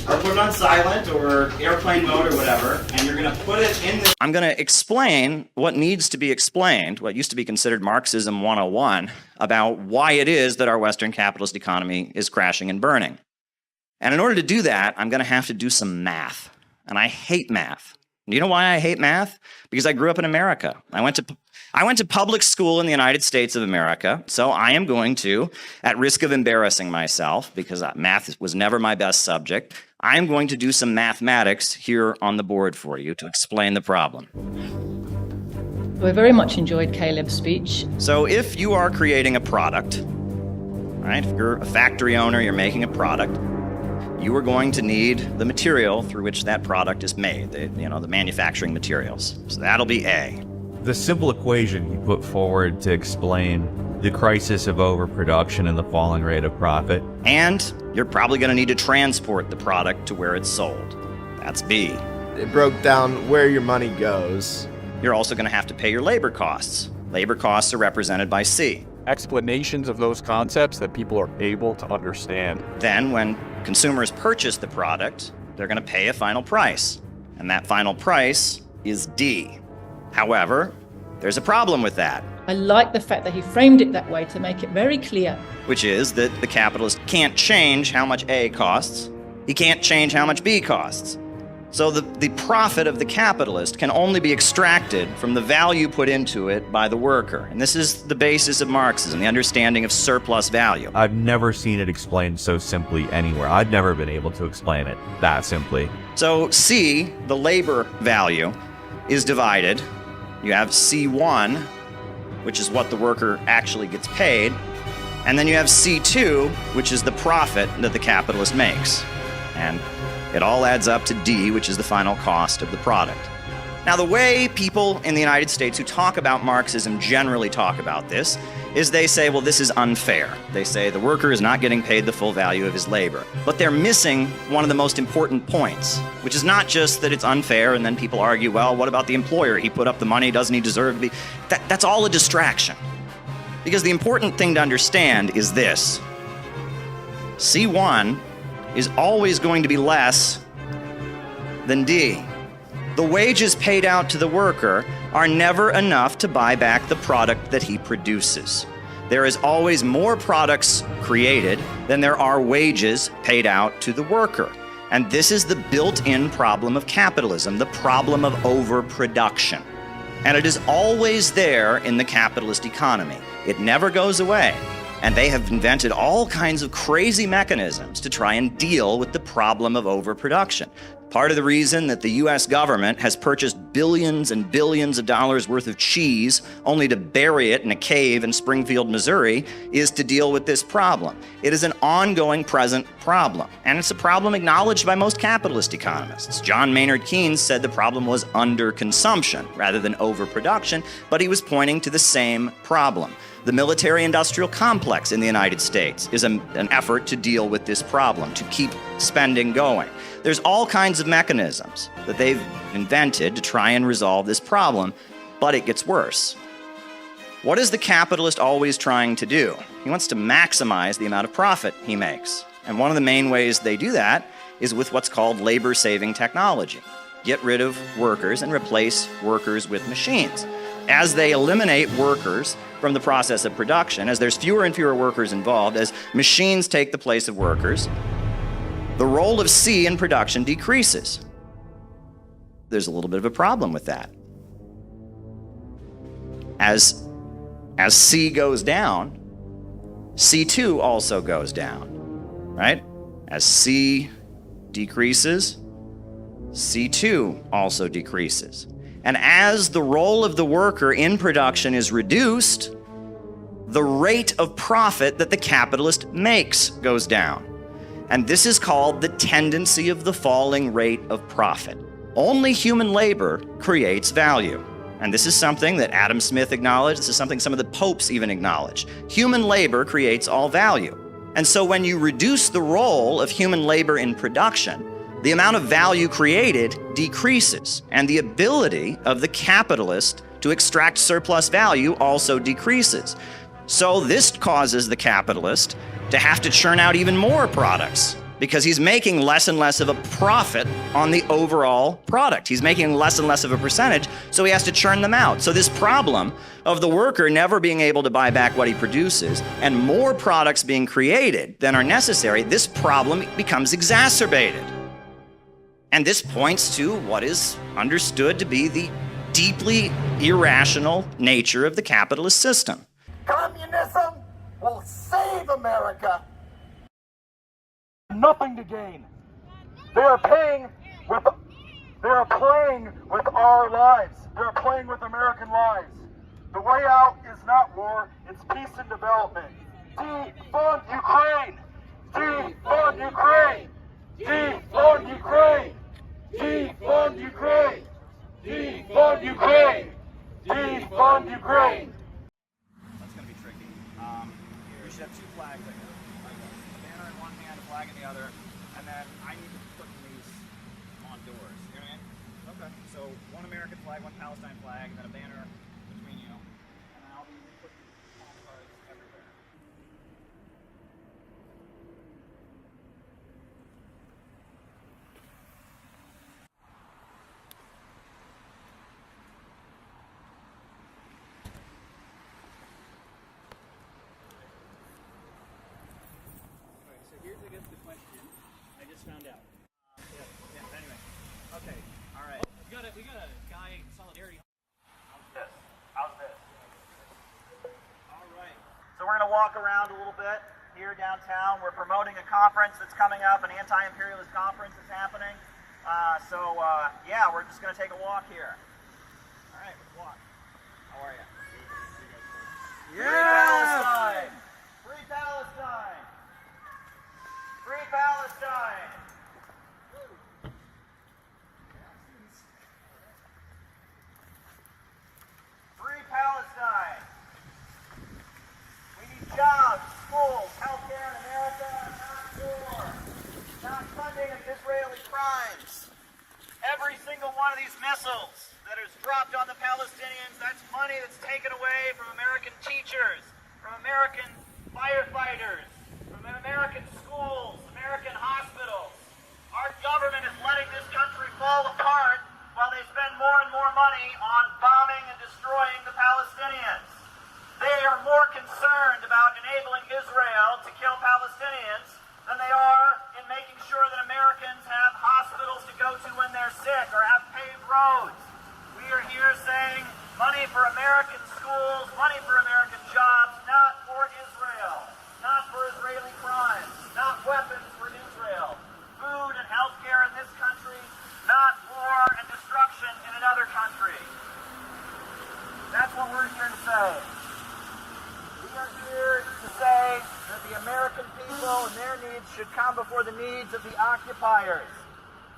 Or put it on silent or airplane mode or whatever, and you're going to put it in the... I'm going to explain what needs to be explained, what used to be considered Marxism 101, about why it is that our Western capitalist economy is crashing and burning. And in order to do that, I'm going to have to do some math. And I hate math. Do you know why I hate math? Because I grew up in America. I went to public school in the United States of America, so I am going to, at risk of embarrassing myself, because math was never my best subject, I am going to do some mathematics here on the board for you to explain the problem. We very much enjoyed Caleb's speech. So if you are creating a product, right, if you're a factory owner, you're making a product, you are going to need the material through which that product is made, the manufacturing materials. So that'll be A. The simple equation you put forward to explain the crisis of overproduction and the falling rate of profit. And you're probably going to need to transport the product to where it's sold. That's B. It broke down where your money goes. You're also going to have to pay your labor costs. Labor costs are represented by C. Explanations of those concepts that people are able to understand. Then when consumers purchase the product, they're going to pay a final price. And that final price is D. However, there's a problem with that. I like the fact that he framed it that way to make it very clear. Which is that the capitalist can't change how much A costs. He can't change how much B costs. So the profit of the capitalist can only be extracted from the value put into it by the worker. And this is the basis of Marxism, the understanding of surplus value. I've never seen it explained so simply anywhere. I've never been able to explain it that simply. So C, the labor value, is divided. You have C1, which is what the worker actually gets paid. And then you have C2, which is the profit that the capitalist makes. And it all adds up to D, which is the final cost of the product. Now, the way people in the United States who talk about Marxism generally talk about this is they say, well, this is unfair. They say the worker is not getting paid the full value of his labor. But they're missing one of the most important points, which is not just that it's unfair and then people argue, well, what about the employer? He put up the money, doesn't he deserve to be? That's all a distraction. Because the important thing to understand is this. C1 is always going to be less than D. The wages paid out to the worker are never enough to buy back the product that he produces. There is always more products created than there are wages paid out to the worker. And this is the built-in problem of capitalism, the problem of overproduction. And it is always there in the capitalist economy. It never goes away. And they have invented all kinds of crazy mechanisms to try and deal with the problem of overproduction. Part of the reason that the US government has purchased billions and billions of dollars worth of cheese only to bury it in a cave in Springfield, Missouri, is to deal with this problem. It is an ongoing present problem, and it's a problem acknowledged by most capitalist economists. John Maynard Keynes said the problem was underconsumption rather than overproduction, but he was pointing to the same problem. The military-industrial complex in the United States is an effort to deal with this problem, to keep spending going. There's all kinds of mechanisms that they've invented to try and resolve this problem, but it gets worse. What is the capitalist always trying to do? He wants to maximize the amount of profit he makes. And one of the main ways they do that is with what's called labor-saving technology. Get rid of workers and replace workers with machines. As they eliminate workers from the process of production, as there's fewer and fewer workers involved, as machines take the place of workers, the role of C in production decreases. There's a little bit of a problem with that. As C goes down, C2 also goes down, right? As C decreases, C2 also decreases. And as the role of the worker in production is reduced, the rate of profit that the capitalist makes goes down. And this is called the tendency of the falling rate of profit. Only human labor creates value. And this is something that Adam Smith acknowledged. This is something some of the popes even acknowledge. Human labor creates all value. And so when you reduce the role of human labor in production, the amount of value created decreases, and the ability of the capitalist to extract surplus value also decreases. So this causes the capitalist to have to churn out even more products because he's making less and less of a profit on the overall product. He's making less and less of a percentage, so he has to churn them out. So this problem of the worker never being able to buy back what he produces and more products being created than are necessary, this problem becomes exacerbated. And this points to what is understood to be the deeply irrational nature of the capitalist system. Communism will save America. Nothing to gain. They are playing with our lives. They are playing with American lives. The way out is not war, it's peace and development. Defund Ukraine! Defund Ukraine! Defund Ukraine! Defund Ukraine! Defund Ukraine! Defund Ukraine! That's going to be tricky. We should have two flags, I guess. Like a banner in one hand, a flag in the other, and then I need to put these on doors. You know what I mean? Okay. So one American flag, one Palestine flag, and then a banner between you, and then I'll be putting palm cards everywhere. Here's, I guess, the question. I just found out. Anyway. Okay. All right. We got a guy in solidarity. How's this? All right. So we're gonna walk around a little bit here downtown. We're promoting a conference that's coming up, an anti-imperialist conference that's happening. Yeah, we're just gonna take a walk here. All right, let's walk. How are you? Yeah! Free Palestine! Free Palestine! Free Palestine! Free Palestine! We need jobs, schools, healthcare in America, not war. Not funding of Israeli crimes. Every single one of these missiles that is dropped on the Palestinians, that's money that's taken away from American teachers, from American firefighters, from American schools, American hospitals. Our government is letting this country fall apart while they spend more and more money on bombing and destroying the Palestinians. They are more concerned about enabling Israel to kill Palestinians than they are in making sure that Americans have hospitals to go to when they're sick or have paved roads. We are here saying money for American schools, money for American jobs, not for Israel, not for Israeli crimes, not weapons for Israel, food and health care in this country, not war and destruction in another country. That's what we're here to say. We are here to say that the American people and their needs should come before the needs of the occupiers,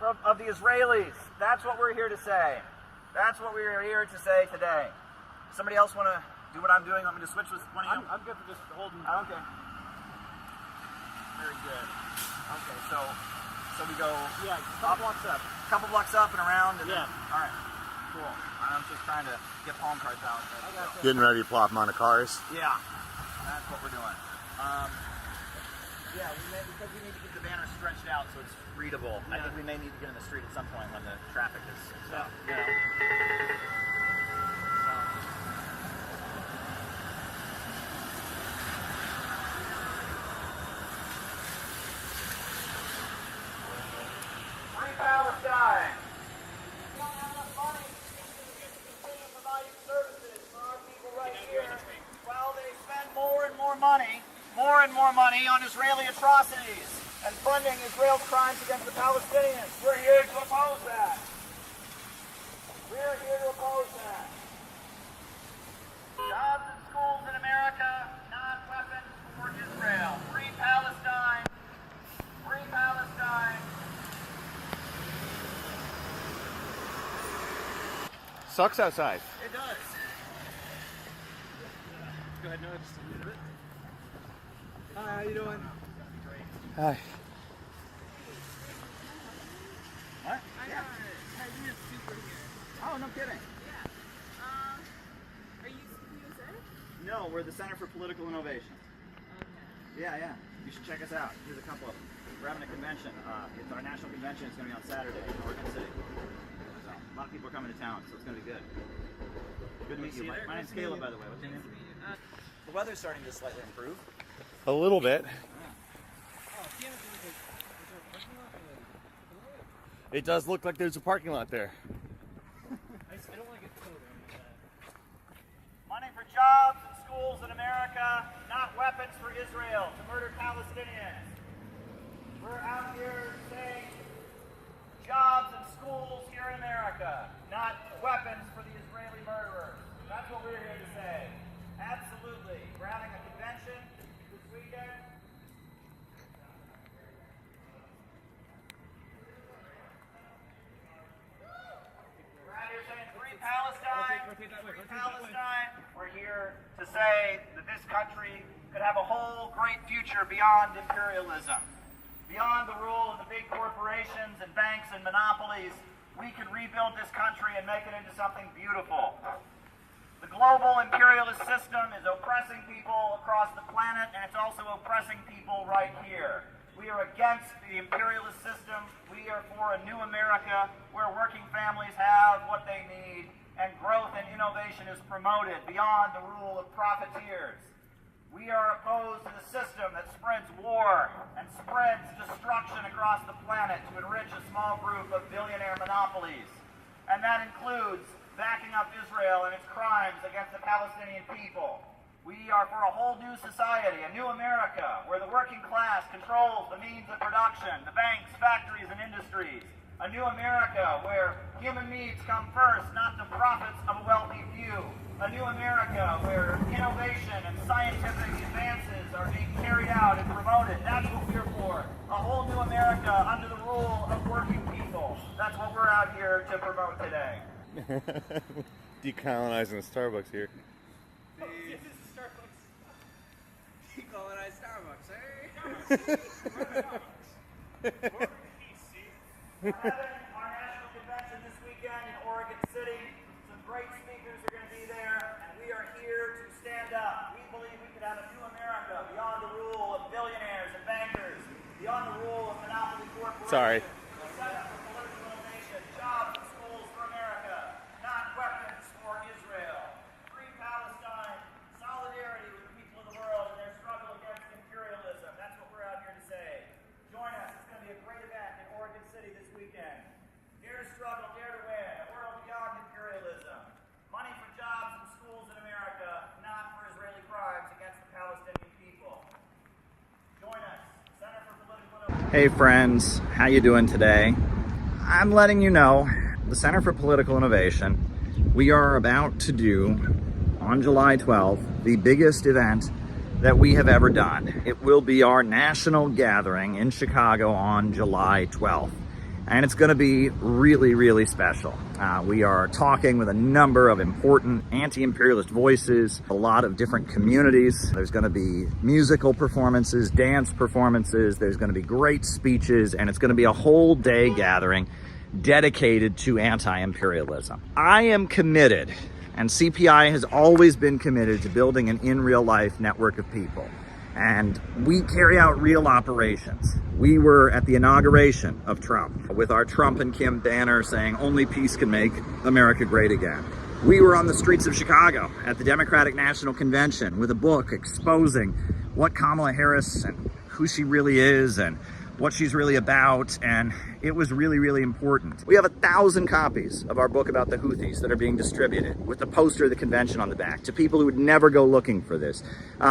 of the Israelis. That's what we're here to say. That's what we are here to say today. Somebody else want to do what I'm doing? Want me to switch with one of you? I'm good for just holding. Okay. Very good. Okay, so we go. Yeah, couple blocks up and around. And yeah. Then, all right. Cool. I'm just trying to get palm cards out. Getting ready to plop them on the cars? Yeah. That's what we're doing. Because we need to get the banner stretched out so it's readable. Yeah. I think we may need to get in the street at some point when the traffic is. Free Palestine! We don't have enough money to continue providing services for our people money, more and more money, on Israeli atrocities and funding Israel's crimes against the Palestinians. We're here to oppose that. We're here to oppose that. Jobs and schools in America, not weapons for Israel. Free Palestine. Free Palestine. Sucks outside. It does. Go ahead, Noah, just a little bit. Hi, how you doing? Hi. What? Yeah. Oh, no kidding. Are you CPUSA? No, we're the Center for Political Innovation. Okay. Yeah. You should check us out. Here's a couple of them. We're having a convention. It's our national convention. It's going to be on Saturday in Oregon City. So, a lot of people are coming to town, so it's going to be good. Good to meet you. My name's Caleb, by the way. What's your name? The weather's starting to slightly improve. A little bit. It does look like there's a parking lot there. I don't want to get towed. Money for jobs and schools in America, not weapons for Israel to murder Palestinians. We're out here saying jobs and schools here in America, not weapons for the Israeli murderers. That's what we're here to say. Absolutely. We're having a convention this weekend. We're out here saying free Palestine. Free Palestine. We're here to say that this country could have a whole great future beyond imperialism. Beyond the rule of the big corporations and banks and monopolies, we can rebuild this country and make it into something beautiful. The global imperialist system is oppressing people across the planet, and it's also oppressing people right here. We are against the imperialist system. We are for a new America where working families have what they need and growth and innovation is promoted beyond the rule of profiteers. We are opposed to the system that spreads war and spreads destruction across the planet to enrich a small group of billionaire monopolies. And that includes backing up Israel and its crimes against the Palestinian people. We are for a whole new society, a new America, where the working class controls the means of production, the banks, factories, and industries. A new America where human needs come first, not the profits of a wealthy few. A new America where innovation and scientific advances are being carried out and promoted. That's what we're for. A whole new America under the rule of working people. That's what we're out here to promote today. Decolonizing the Starbucks here. Oh, this is Starbucks. Decolonize Starbucks, eh? We're having our national convention this weekend in Oregon City. Some great speakers are going to be there, and we are here to stand up. We believe we could have a new America beyond the rule of billionaires and bankers, beyond the rule of monopoly corporations. Sorry. A center for political innovation, jobs and schools for America, not weapons for Israel. Free Palestine, solidarity with the people of the world in their struggle against imperialism. That's what we're out here to say. Join us. It's going to be a great event in Oregon City this weekend. Dare to struggle, dare to win. A world beyond imperialism. Money for jobs and schools in America, not for Israeli crimes against the Palestinian people. Join us. Center for Political Innovation. Hey friends, how you doing today? I'm letting you know, the Center for Political Innovation, we are about to do, on July 12th, the biggest event that we have ever done. It will be our national gathering in Chicago on July 12th. And it's going to be really, really special. We are talking with a number of important anti-imperialist voices, a lot of different communities. There's going to be musical performances, dance performances, there's going to be great speeches, and it's going to be a whole day gathering dedicated to anti-imperialism. I am committed, and CPI has always been committed to building an in real life network of people. And we carry out real operations. We were at the inauguration of Trump with our Trump and Kim banner saying only peace can make America great again. We were on the streets of Chicago at the Democratic National Convention with a book exposing what Kamala Harris and who she really is and what she's really about, and it was really, really important. We have 1,000 copies of our book about the Houthis that are being distributed with the poster of the convention on the back to people who would never go looking for this.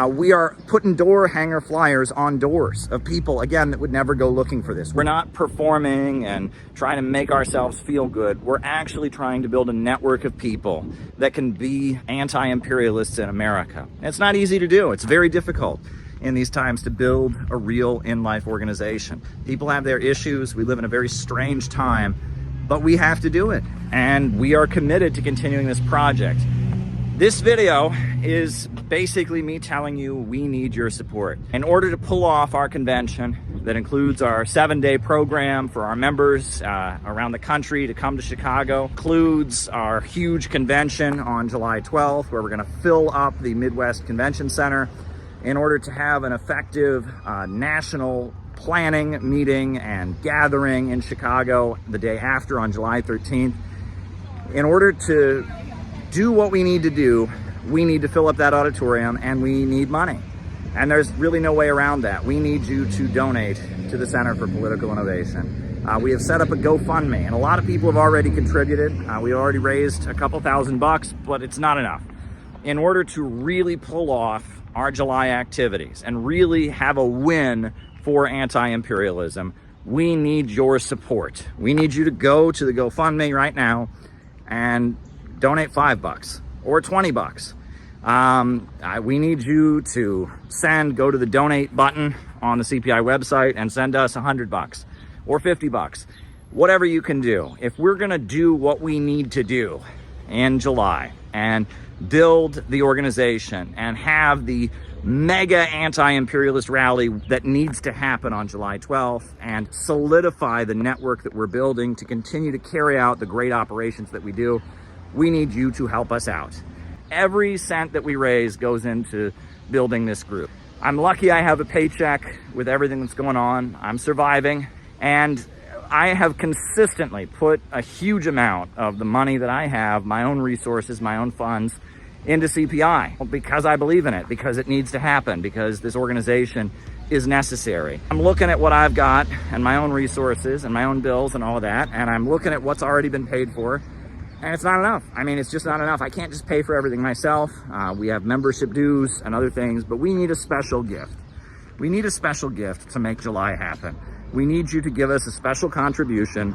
We are putting door hanger flyers on doors of people, again, that would never go looking for this. We're not performing and trying to make ourselves feel good. We're actually trying to build a network of people that can be anti-imperialists in America. And it's not easy to do. It's very difficult in these times to build a real in-life organization. People have their issues. We live in a very strange time, but we have to do it. And we are committed to continuing this project. This video is basically me telling you we need your support. In order to pull off our convention that includes our 7-day program for our members around the country to come to Chicago, includes our huge convention on July 12th, where we're gonna fill up the Midwest Convention Center, in order to have an effective national planning meeting and gathering in Chicago the day after on July 13th. In order to do what we need to do, we need to fill up that auditorium and we need money. And there's really no way around that. We need you to donate to the Center for Political Innovation. We have set up a GoFundMe, and a lot of people have already contributed. We already raised a couple $1,000, but it's not enough. In order to really pull off our July activities and really have a win for anti-imperialism, we need your support. We need you to go to the GoFundMe right now and donate $5 or $20. We need you to go to the donate button on the CPI website and send us $100 or $50, whatever you can do. If we're gonna do what we need to do in July and build the organization and have the mega anti-imperialist rally that needs to happen on July 12th and solidify the network that we're building to continue to carry out the great operations that we do, we need you to help us out. Every cent that we raise goes into building this group. I'm lucky I have a paycheck with everything that's going on. I'm surviving, and I have consistently put a huge amount of the money that I have, my own resources, my own funds, into CPI because I believe in it, because it needs to happen, because this organization is necessary. I'm looking at what I've got and my own resources and my own bills and all of that, and I'm looking at what's already been paid for, and it's not enough. I mean, it's just not enough. I can't just pay for everything myself. We have membership dues and other things, but we need a special gift. We need a special gift to make July happen. We need you to give us a special contribution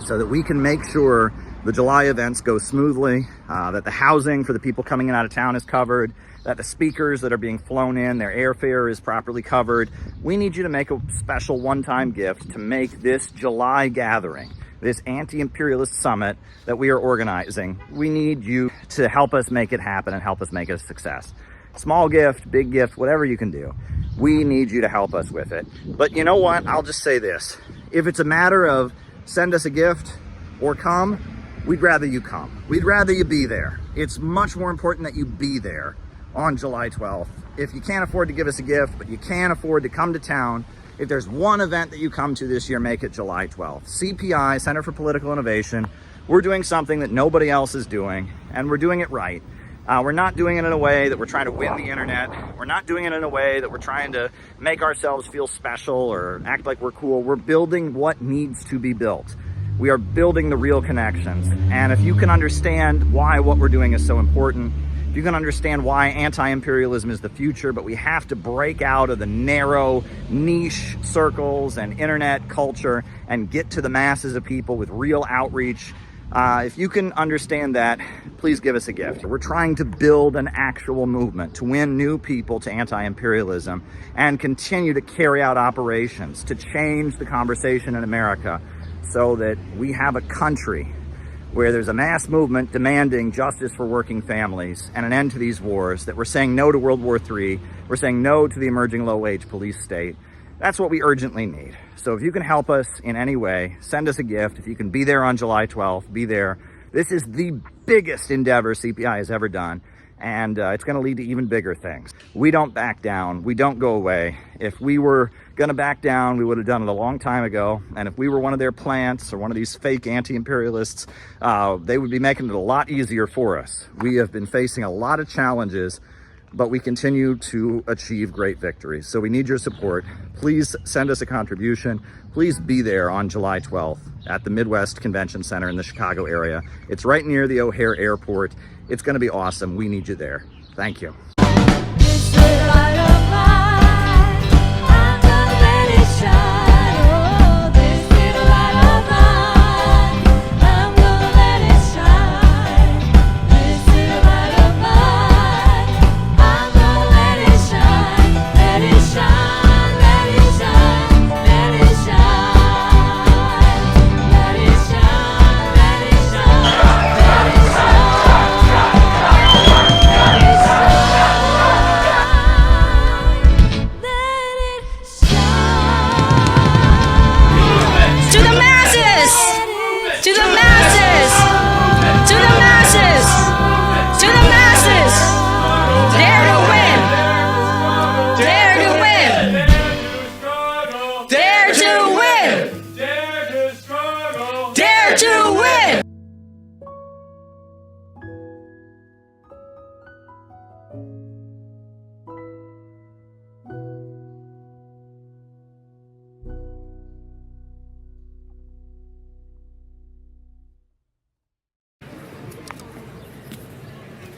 so that we can make sure the July events go smoothly, that the housing for the people coming in out of town is covered, that the speakers that are being flown in, their airfare is properly covered. We need you to make a special one-time gift to make this July gathering, this anti-imperialist summit that we are organizing. We need you to help us make it happen and help us make it a success. Small gift, big gift, whatever you can do. We need you to help us with it. But you know what? I'll just say this. If it's a matter of send us a gift or come, we'd rather you come. We'd rather you be there. It's much more important that you be there on July 12th. If you can't afford to give us a gift, but you can afford to come to town, if there's one event that you come to this year, make it July 12th. CPI, Center for Political Innovation, we're doing something that nobody else is doing, and we're doing it right. We're not doing it in a way that we're trying to win the internet. We're not doing it in a way that we're trying to make ourselves feel special or act like we're cool. We're building what needs to be built. We are building the real connections. And if you can understand why what we're doing is so important, if you can understand why anti-imperialism is the future, but we have to break out of the narrow niche circles and internet culture and get to the masses of people with real outreach, if you can understand that, please give us a gift. We're trying to build an actual movement to win new people to anti-imperialism and continue to carry out operations to change the conversation in America, so that we have a country where there's a mass movement demanding justice for working families and an end to these wars, that we're saying no to World War III, we're saying no to the emerging low-wage police state. That's what we urgently need. So if you can help us in any way, send us a gift. If you can be there on July 12th, be there. This is the biggest endeavor CPI has ever done, and it's going to lead to even bigger things. We don't back down. We don't go away. If we were going to back down, we would have done it a long time ago. And if we were one of their plants or one of these fake anti-imperialists, they would be making it a lot easier for us. We have been facing a lot of challenges but we continue to achieve great victories. So we need your support. Please send us a contribution. Please be there on July 12th at the Midwest Convention Center in the Chicago area. It's right near the O'Hare Airport. It's going to be awesome. We need you there. Thank you.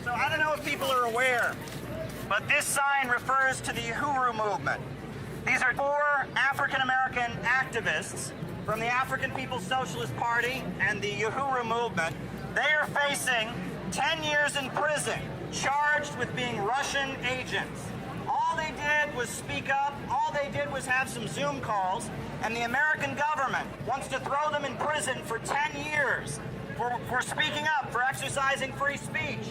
So I don't know if people are aware, but this sign refers to the Uhuru movement. These are 4 African-American activists from the African People's Socialist Party and the Uhuru movement. They are facing 10 years in prison, charged with being Russian agents. All they did was speak up, all they did was have some Zoom calls, and the American government wants to throw them in prison for 10 years for speaking up, for exercising free speech.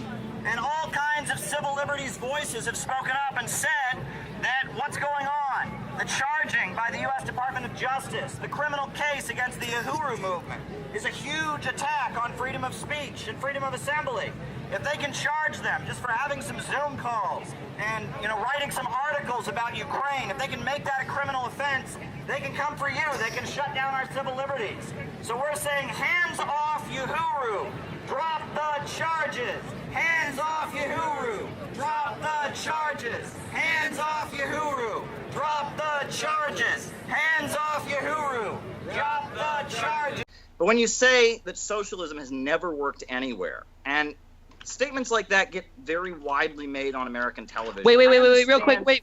And all kinds of civil liberties voices have spoken up and said that what's going on, the charging by the U.S. Department of Justice, the criminal case against the Uhuru movement is a huge attack on freedom of speech and freedom of assembly. If they can charge them just for having some Zoom calls and, writing some articles about Ukraine, if they can make that a criminal offense, they can come for you. They can shut down our civil liberties. So we're saying, hands off Uhuru. Drop the charges. Hands off Uhuru. Drop the charges. Hands off Uhuru. Drop the charges. Hands off Uhuru. Drop the charges. But when you say that socialism has never worked anywhere, and statements like that get very widely made on American television. Wait,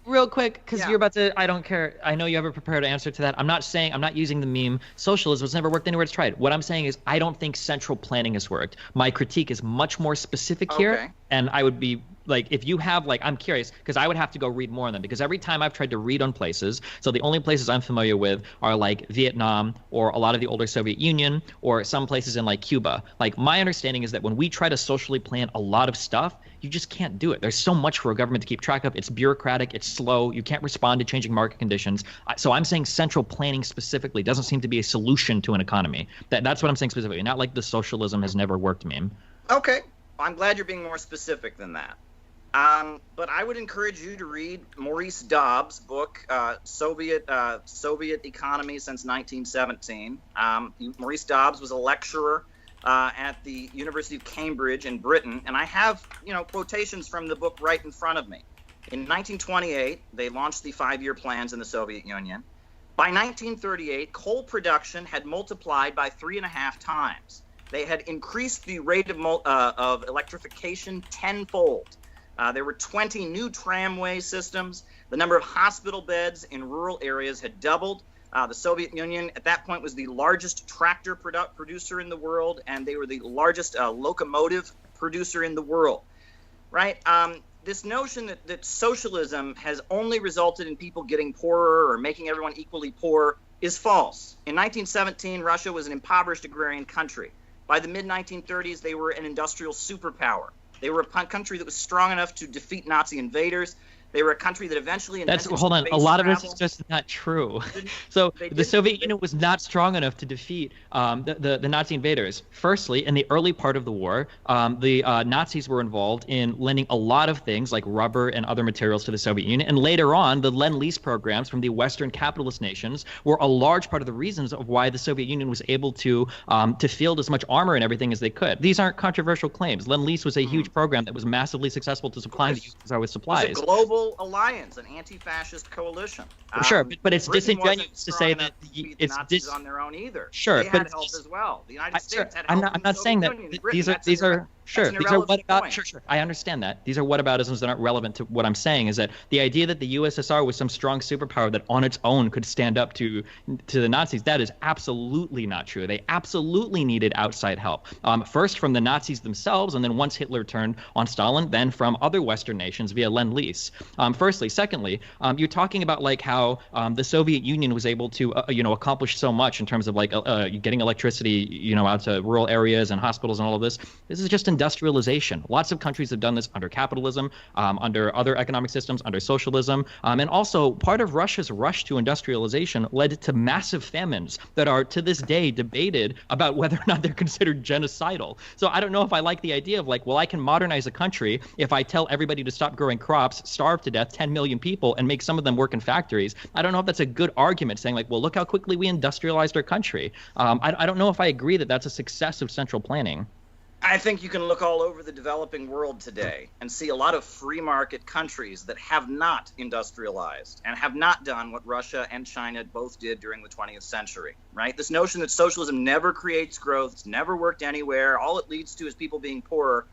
real quick, because you're about to, I don't care. I know you have a prepared answer to that. I'm not using the meme, socialism has never worked anywhere it's tried. What I'm saying is, I don't think central planning has worked. My critique is much more specific here, and I would be, if you have, I'm curious, because I would have to go read more on them, because every time I've tried to read on places, so the only places I'm familiar with are, Vietnam, or a lot of the older Soviet Union, or some places in, Cuba. My understanding is that when we try to socially plan a lot of stuff, you just can't do it. There's so much for a government to keep track of. It's bureaucratic, it's slow, you can't respond to changing market conditions. So I'm saying central planning specifically doesn't seem to be a solution to an economy. That's what I'm saying specifically, not like the socialism has never worked meme. Okay, I'm glad you're being more specific than that. But I would encourage you to read Maurice Dobbs' book, Soviet Economy Since 1917. Maurice Dobbs was a lecturer at the University of Cambridge in Britain, and I have, quotations from the book right in front of me. In 1928, they launched the 5-year plans in the Soviet Union. By 1938, coal production had multiplied by 3.5 times. They had increased the rate of electrification tenfold. There were 20 new tramway systems. The number of hospital beds in rural areas had doubled. The Soviet Union at that point was the largest tractor producer in the world, and they were the largest locomotive producer in the world, right? This notion that socialism has only resulted in people getting poorer or making everyone equally poor is false. In 1917, Russia was an impoverished agrarian country. By the mid-1930s, they were an industrial superpower. They were a country that was strong enough to defeat Nazi invaders. They were a country that eventually invented Hold on. A space lot of travel. this is just not true. So the Soviet Union was not strong enough to defeat the Nazi invaders. Firstly, in the early part of the war, the Nazis were involved in lending a lot of things like rubber and other materials to the Soviet Union. And later on, the Lend-Lease programs from the Western capitalist nations were a large part of the reasons of why the Soviet Union was able to field as much armor and everything as they could. These aren't controversial claims. Lend-Lease was a huge program that was massively successful to supplying the USSR with supplies. It was a global alliance, an anti-fascist coalition. Sure, but it's Britain disingenuous to say that it's Nazis on their own either. Sure, they but had help as well. The United States had help. I'm not saying that these are sure, these are what about, sure, I understand that. These are whataboutisms that aren't relevant to what I'm saying, is that the idea that the USSR was some strong superpower that on its own could stand up to the Nazis, that is absolutely not true. They absolutely needed outside help. First from the Nazis themselves, and then once Hitler turned on Stalin, then from other Western nations via Lend-Lease. Firstly. Secondly, you're talking about like how the Soviet Union was able to accomplish so much in terms of like getting electricity out to rural areas and hospitals and all of this. This is just industrialization. Lots of countries have done this under capitalism, under other economic systems, under socialism. And also part of Russia's rush to industrialization led to massive famines that are to this day debated about whether or not they're considered genocidal. So I don't know if I like the idea of like, well, I can modernize a country if I tell everybody to stop growing crops, starve to death 10 million people, and make some of them work in factories. I don't know if that's a good argument, saying like, well, look how quickly we industrialized our country. I don't know if I agree that that's a success of central planning. I think you can look all over the developing world today and see a lot of free market countries that have not industrialized and have not done what Russia and China both did during the 20th century, right? This notion that socialism never creates growth, it's never worked anywhere, all it leads to is people being poorer.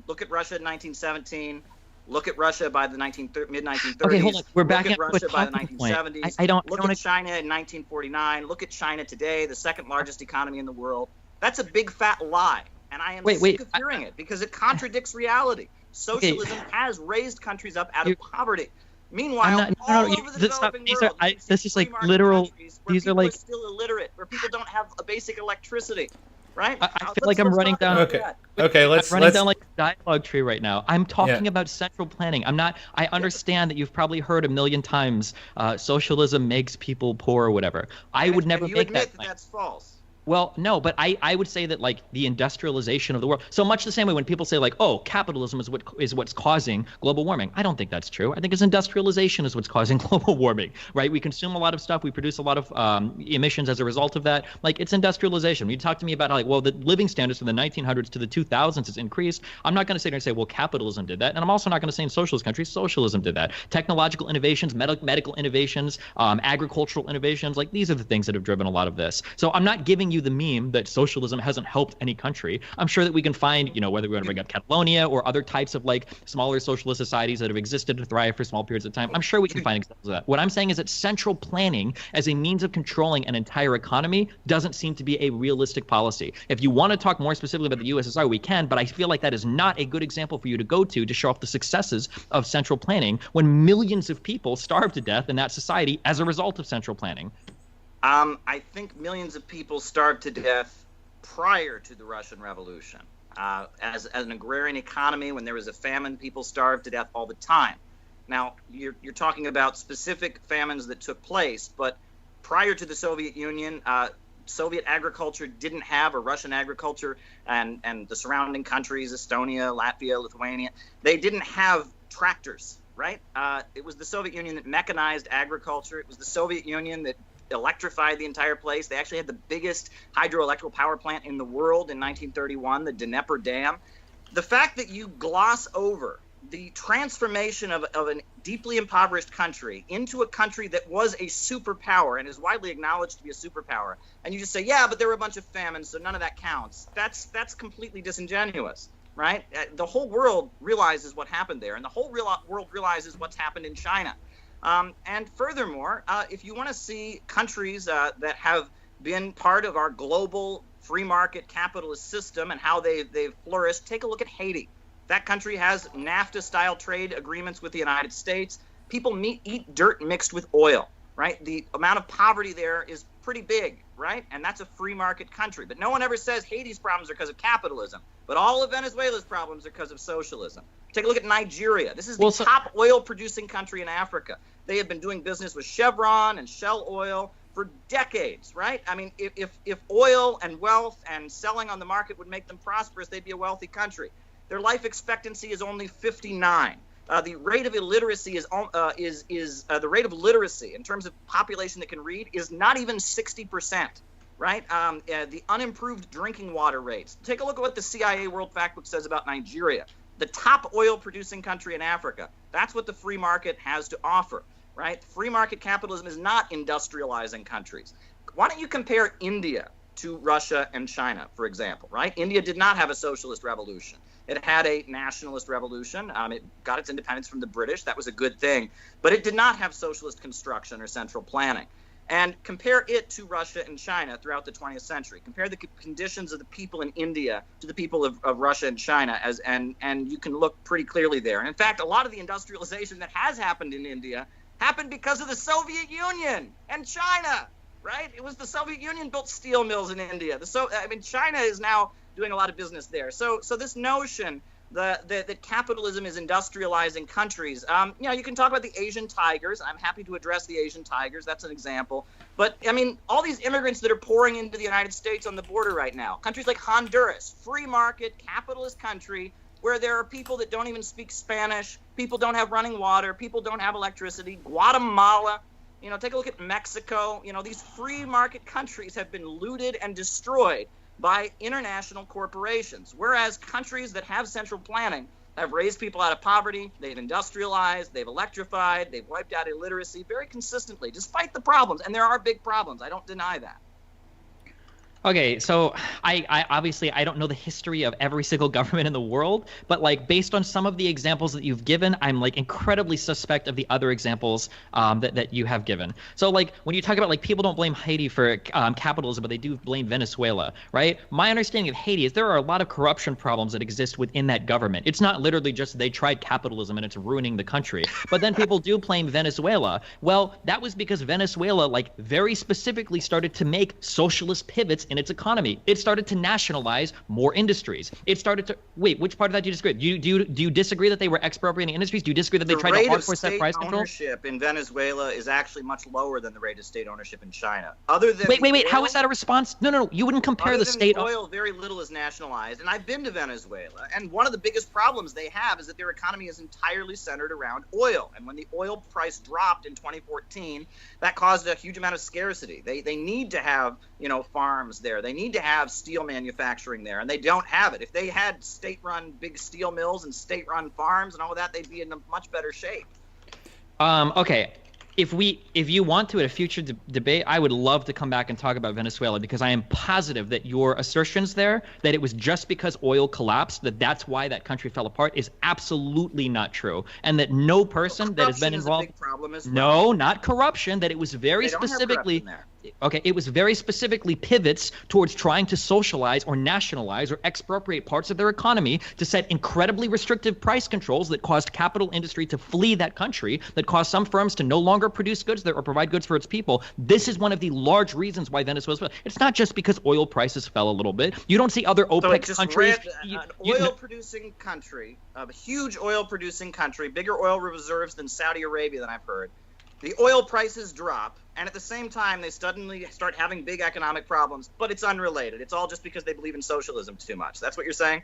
Look at Russia in 1917. Look at Russia by the mid-1930s. Okay, hold on. We're backing up to Russia by the 1970s. Look at China in 1949. Look at China today, the second largest economy in the world. That's a big fat lie. And I am sick of hearing it because it contradicts reality. Socialism has raised countries up out of poverty. Meanwhile, all over the developing world, this is like literal. These are like still illiterate, where people don't have a basic electricity. Right? I feel like I'm running down. Let's down like a dialogue tree right now. I'm talking about central planning. I'm not. I understand that you've probably heard a million times, socialism makes people poor or whatever. I would never make that claim. That's false. Well, no, but I would say that like the industrialization of the world. So much the same way when people say like, oh, capitalism is what's causing global warming. I don't think that's true. I think it's industrialization is what's causing global warming, right? We consume a lot of stuff. We produce a lot of emissions as a result of that. Like it's industrialization. When you talk to me about how like, well, the living standards from the 1900s to the 2000s has increased. I'm not going to sit there and say, well, capitalism did that. And I'm also not going to say in socialist countries, socialism did that. Technological innovations, medical innovations, agricultural innovations, like these are the things that have driven a lot of this. So I'm not giving you the meme that socialism hasn't helped any country. I'm sure that we can find, whether we want to bring up Catalonia or other types of like smaller socialist societies that have existed to thrive for small periods of time. I'm sure we can find examples of that. What I'm saying is that central planning as a means of controlling an entire economy doesn't seem to be a realistic policy. If you want to talk more specifically about the USSR, we can, but I feel like that is not a good example for you to go to show off the successes of central planning when millions of people starved to death in that society as a result of central planning. I think millions of people starved to death prior to the Russian Revolution. As an agrarian economy, when there was a famine, people starved to death all the time. Now, you're talking about specific famines that took place, but prior to the Soviet Union, Soviet agriculture didn't have, or Russian agriculture and the surrounding countries, Estonia, Latvia, Lithuania, they didn't have tractors, right? It was the Soviet Union that mechanized agriculture. It was the Soviet Union that electrified the entire place. They actually had the biggest hydroelectric power plant in the world in 1931, the Dnieper Dam. The fact that you gloss over the transformation of a deeply impoverished country into a country that was a superpower and is widely acknowledged to be a superpower, and you just say, yeah, but there were a bunch of famines, so none of that counts. That's completely disingenuous, right? The whole world realizes what happened there, and the whole world realizes what's happened in China. And furthermore, if you want to see countries that have been part of our global free market capitalist system and how they've flourished, take a look at Haiti. That country has NAFTA-style trade agreements with the United States. People eat dirt mixed with oil, right? The amount of poverty there is pretty big, right? And that's a free market country. But no one ever says Haiti's problems are because of capitalism. But all of Venezuela's problems are because of socialism. Take a look at Nigeria. This is the top oil-producing country in Africa. They have been doing business with Chevron and Shell Oil for decades, right? I mean, if oil and wealth and selling on the market would make them prosperous, they'd be a wealthy country. Their life expectancy is only 59. The rate of illiteracy is the rate of literacy in terms of population that can read is not even 60%, right? The unimproved drinking water rates. Take a look at what the CIA World Factbook says about Nigeria, the top oil-producing country in Africa. That's what the free market has to offer, right? Free market capitalism is not industrializing countries. Why don't you compare India to Russia and China, for example, right? India did not have a socialist revolution. It had a nationalist revolution. It got its independence from the British. That was a good thing. But it did not have socialist construction or central planning. And compare it to Russia and China throughout the 20th century. Compare the conditions of the people in India to the people of Russia and China, and you can look pretty clearly there. And in fact, a lot of the industrialization that has happened in India happened because of the Soviet Union and China, right? It was the Soviet Union built steel mills in India. China is now doing a lot of business there. So this notion that capitalism is industrializing countries, you can talk about the Asian tigers. I'm happy to address the Asian tigers. That's an example. But I mean, all these immigrants that are pouring into the United States on the border right now, countries like Honduras, free market, capitalist country, where there are people that don't even speak Spanish, people don't have running water, people don't have electricity. Guatemala, take a look at Mexico. These free market countries have been looted and destroyed by international corporations, whereas countries that have central planning have raised people out of poverty, they've industrialized, they've electrified, they've wiped out illiteracy very consistently, despite the problems. And there are big problems. I don't deny that. Okay, so I obviously I don't know the history of every single government in the world, but like based on some of the examples that you've given, I'm like incredibly suspect of the other examples that you have given. So like when you talk about like people don't blame Haiti for capitalism, but they do blame Venezuela, right? My understanding of Haiti is there are a lot of corruption problems that exist within that government. It's not literally just they tried capitalism and it's ruining the country. But then people do blame Venezuela. Well, that was because Venezuela like very specifically started to make socialist pivots in its economy. It started to nationalize more industries. It started to wait. Which part of that do you disagree? Do you disagree that they were expropriating industries? Do you disagree that they tried to hardcore set price control? Ownership in Venezuela is actually much lower than the rate of state ownership in China. Other than wait. How is that a response? No. You wouldn't compare the state. Oil, very little is nationalized, and I've been to Venezuela, and one of the biggest problems they have is that their economy is entirely centered around oil. And when the oil price dropped in 2014, that caused a huge amount of scarcity. They need to have farms there. They need to have steel manufacturing there, and they don't have it. If they had state-run big steel mills and state-run farms and all of that, they'd be in a much better shape. Okay. If you want to at a future debate, I would love to come back and talk about Venezuela, because I am positive that your assertions there, that it was just because oil collapsed, that's why that country fell apart, is absolutely not true. And that no person that has been involved. Is a big problem as well. No, not corruption, that it was very specifically. Okay, it was very specifically pivots towards trying to socialize or nationalize or expropriate parts of their economy to set incredibly restrictive price controls that caused capital industry to flee that country, that caused some firms to no longer produce goods there or provide goods for its people. This is one of the large reasons why Venezuela. It's not just because oil prices fell a little bit. You don't see other OPEC countries. An oil-producing country, a huge oil-producing country, bigger oil reserves than Saudi Arabia, than I've heard. The oil prices drop, and at the same time, they suddenly start having big economic problems, but it's unrelated. It's all just because they believe in socialism too much. That's what you're saying?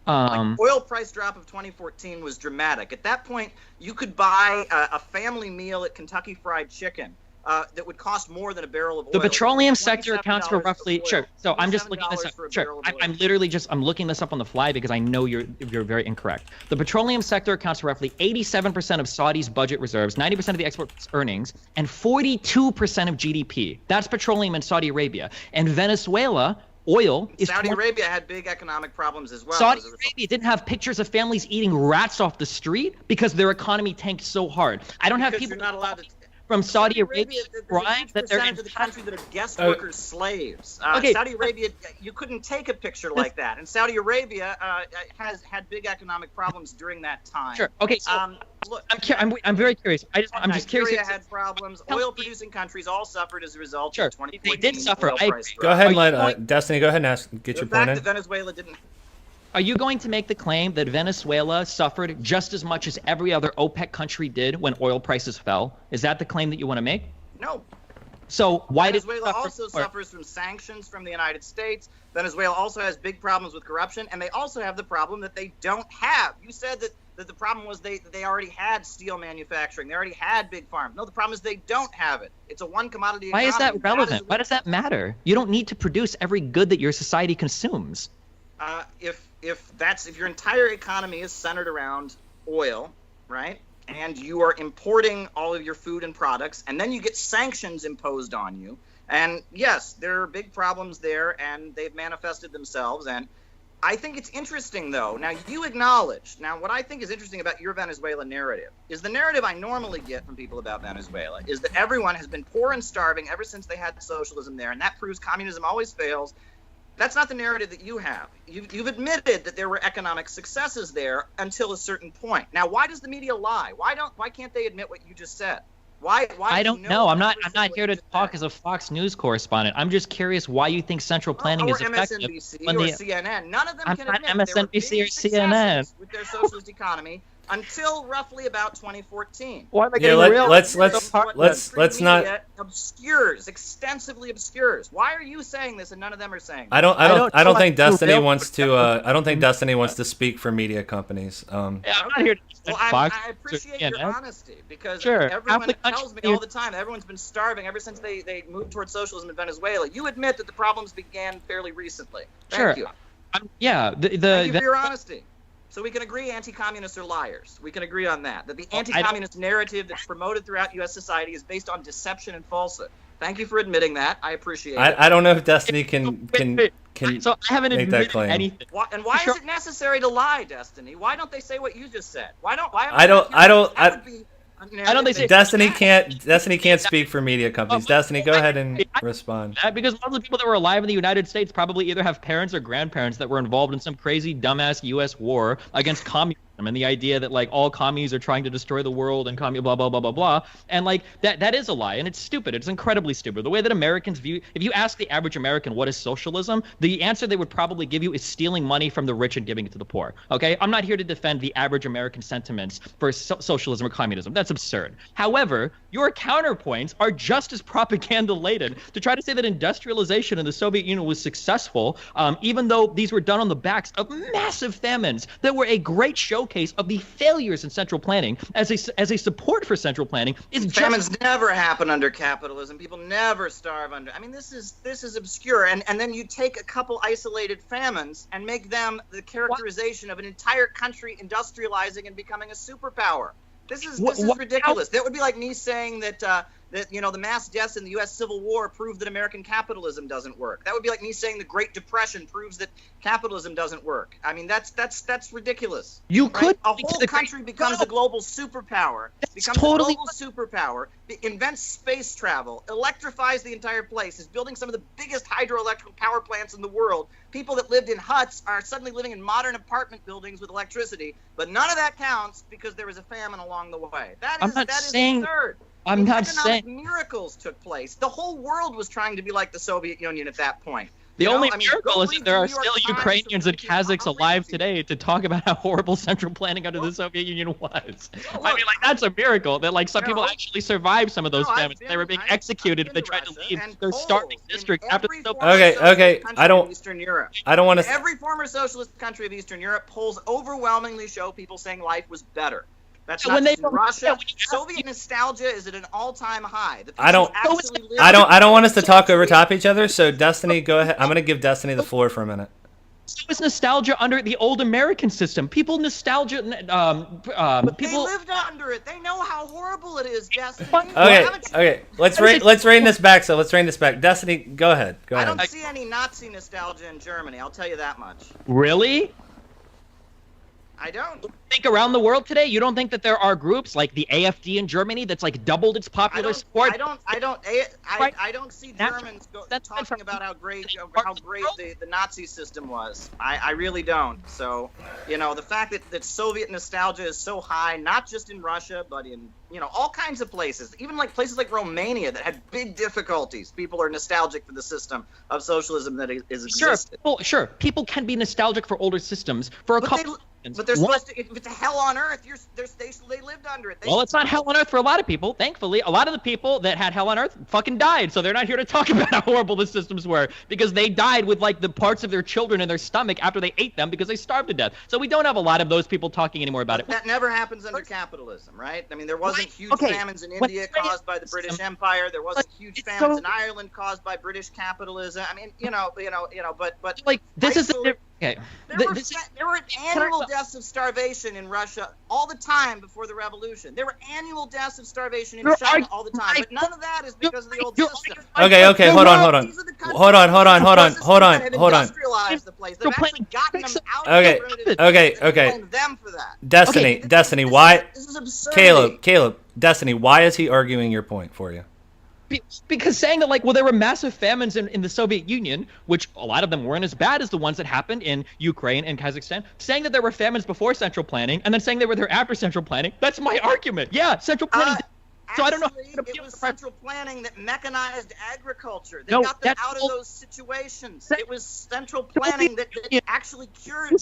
Oil price drop of 2014 was dramatic. At that point, you could buy a family meal at Kentucky Fried Chicken that would cost more than a barrel of oil. The petroleum sector accounts for roughly So I'm just looking this up. I'm looking this up on the fly because I know you're very incorrect. The petroleum sector accounts for roughly 87% of Saudi's budget reserves, 90% of the export earnings, and 42% of GDP. That's petroleum in Saudi Arabia. And Venezuela, oil is. Saudi Arabia had big economic problems as well. Saudi Arabia didn't have pictures of families eating rats off the street because their economy tanked so hard. I don't have people. You're not allowed to. From Saudi Arabia, crying that they're of the country that are guest workers, slaves. Saudi Arabia, you couldn't take a picture like that, and Saudi Arabia has had big economic problems during that time. Sure. Okay. So look, I'm very curious. I'm just curious. Nigeria had problems. Oil-producing countries all suffered as a result of 2014. They did suffer. Go ahead and let Destiny. Go ahead and get your point in. The fact that Venezuela didn't. Are you going to make the claim that Venezuela suffered just as much as every other OPEC country did when oil prices fell? Is that the claim that you want to make? No. So why Venezuela also suffers from sanctions from the United States. Venezuela also has big problems with corruption, and they also have the problem that they don't have. You said that the problem was they already had steel manufacturing. They already had big farms. No, the problem is they don't have it. It's a one commodity economy. Why is that relevant? Why does that matter? You don't need to produce every good that your society consumes. If your entire economy is centered around oil, right? And you are importing all of your food and products, and then you get sanctions imposed on you. And yes, there are big problems there, and they've manifested themselves. And I think it's interesting, though. Now, you acknowledge. Now, what I think is interesting about your Venezuela narrative is the narrative I normally get from people about Venezuela is that everyone has been poor and starving ever since they had socialism there, and that proves communism always fails. That's not the narrative that you have. You've admitted that there were economic successes there until a certain point. Now, why does the media lie? Why can't they admit what you just said? Why I don't know. I'm not here to talk as a Fox News correspondent. I'm just curious why you think central planning is effective. MSNBC or CNN. None of them can admit MSNBC or CNN with their socialist economy until roughly about 2014. Let's not extensively obscures. Why are you saying this and none of them are saying this? I don't think Destiny wants to. I don't think Destiny wants to speak for media companies. I'm not here to. I appreciate your honesty because everyone tells me all the time everyone's been starving ever since they moved towards socialism in Venezuela. You admit that the problems began fairly recently. Thank you. Thank you for your honesty. So we can agree anti-communists are liars. We can agree on that. That the anti-communist narrative that's promoted throughout U.S. society is based on deception and falsehood. Thank you for admitting that. I appreciate it. I don't know if Destiny can so I haven't make that claim. Anything. Why is it necessary to lie, Destiny? Why don't they say what you just said? Destiny can't speak for media companies. Destiny, go ahead and respond. Because most of the people that were alive in the United States probably either have parents or grandparents that were involved in some crazy dumbass U.S. war against communism and the idea that like all commies are trying to destroy the world and blah blah blah blah blah. And like that is a lie, and it's stupid. It's incredibly stupid. The way that Americans view, if you ask the average American what is socialism, the answer they would probably give you is stealing money from the rich and giving it to the poor. Okay, I'm not here to defend the average American sentiments for socialism or communism. That's absurd. However, your counterpoints are just as propaganda laden to try to say that industrialization in the Soviet Union was successful, even though these were done on the backs of massive famines that were a great showcase of the failures in central planning as a support for central planning. Famines never happen under capitalism. People never starve under. I mean, this is obscure. And then you take a couple isolated famines and make them the characterization of an entire country industrializing and becoming a superpower. This is ridiculous. That would be like me saying that the mass deaths in the U.S. Civil War prove that American capitalism doesn't work. That would be like me saying the Great Depression proves that capitalism doesn't work. I mean, that's ridiculous. You could a whole country becomes a global superpower, invents space travel, electrifies the entire place, is building some of the biggest hydroelectric power plants in the world. People that lived in huts are suddenly living in modern apartment buildings with electricity, but none of that counts because there was a famine along the way. That is absurd. I'm not saying miracles took place. The whole world was trying to be like the Soviet Union at that point. The only miracle is that there are still Ukrainians and Kazakhs alive today to talk about how horrible central planning under the Soviet Union was. I mean, like, that's a miracle that, like, some people actually survived some of those famines. They were being executed if they tried to leave their starving districts after the Soviet Okay. I don't want to. Every former socialist country of Eastern Europe polls overwhelmingly show people saying life was better. That's not just in Russia. Soviet nostalgia is at an all-time high. I don't want us to talk over top each other. So Destiny, go ahead. I'm going to give Destiny the floor for a minute. So is nostalgia under the old American system. People nostalgia. They lived under it. They know how horrible it is, Destiny. Okay. Let's rein this back. So let's rein this back. Destiny, go ahead. I don't see any Nazi nostalgia in Germany. I'll tell you that much. Really? I don't. Think around the world today, you don't think that there are groups like the AfD in Germany that's like doubled its popular support? I don't see Germans talking about how great the Nazi system was. I really don't. So, you know, the fact that Soviet nostalgia is so high, not just in Russia, but in, you know, all kinds of places, even like places like Romania that had big difficulties. People are nostalgic for the system of socialism that is existed. Sure, people can be nostalgic for older systems for a couple. But they're supposed to. If it's hell on earth, they lived under it. Well, it's not hell on earth for a lot of people. Thankfully, a lot of the people that had hell on earth fucking died, so they're not here to talk about how horrible the systems were because they died with like the parts of their children in their stomach after they ate them because they starved to death. So we don't have a lot of those people talking anymore about it. That never happens under capitalism, right? I mean, there wasn't huge famines in India caused by the British Empire. There wasn't huge famines in Ireland caused by British capitalism. I mean, but like this is the. Okay. There were annual deaths of starvation in Russia all the time before the revolution. There were annual deaths of starvation in China all the time, but none of that is because of the old system. Okay, hold on. Hold on. Industrialized the place. They've actually gotten them out of the Okay. them for that. Destiny, why? This is absurd. Caleb, Destiny, why is he arguing your point for you? Because saying that, like, well, there were massive famines in the Soviet Union, which a lot of them weren't as bad as the ones that happened in Ukraine and Kazakhstan. Saying that there were famines before central planning, and then saying they were there after central planning, that's my argument. Yeah, central planning. So I don't know. It was central planning that mechanized agriculture. They got them out of those situations. It was central planning that actually cured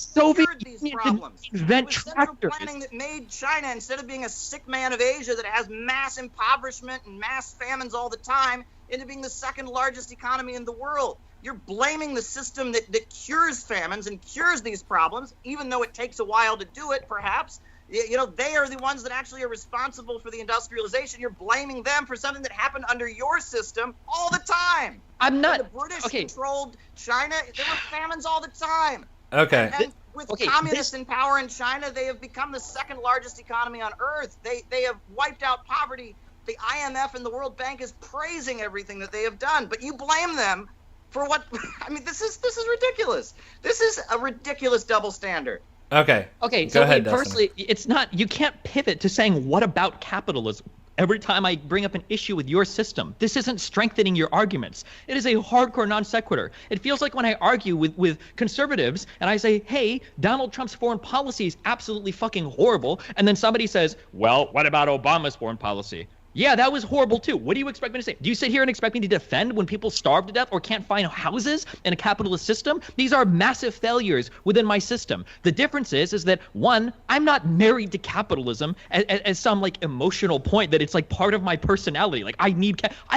these problems. It was central planning that made China, instead of being a sick man of Asia that has mass impoverishment and mass famines all the time, into being the second largest economy in the world. You're blaming the system that cures famines and cures these problems, even though it takes a while to do it, perhaps. You know, they are the ones that actually are responsible for the industrialization. You're blaming them for something that happened under your system all the time. I'm not. When the British controlled China, there were famines all the time. Okay. And with communists in power in China, they have become the second largest economy on earth. They have wiped out poverty. The IMF and the World Bank is praising everything that they have done, but you blame them for what? I mean, this is ridiculous. This is a ridiculous double standard. Okay. So firstly, it's not, you can't pivot to saying, what about capitalism? Every time I bring up an issue with your system, this isn't strengthening your arguments. It is a hardcore non sequitur. It feels like when I argue with conservatives and I say, hey, Donald Trump's foreign policy is absolutely fucking horrible. And then somebody says, well, what about Obama's foreign policy? Yeah, that was horrible too. What do you expect me to say? Do you sit here and expect me to defend when people starve to death or can't find houses in a capitalist system? These are massive failures within my system. The difference is that, one, I'm not married to capitalism as some like emotional point that it's like part of my personality. Like I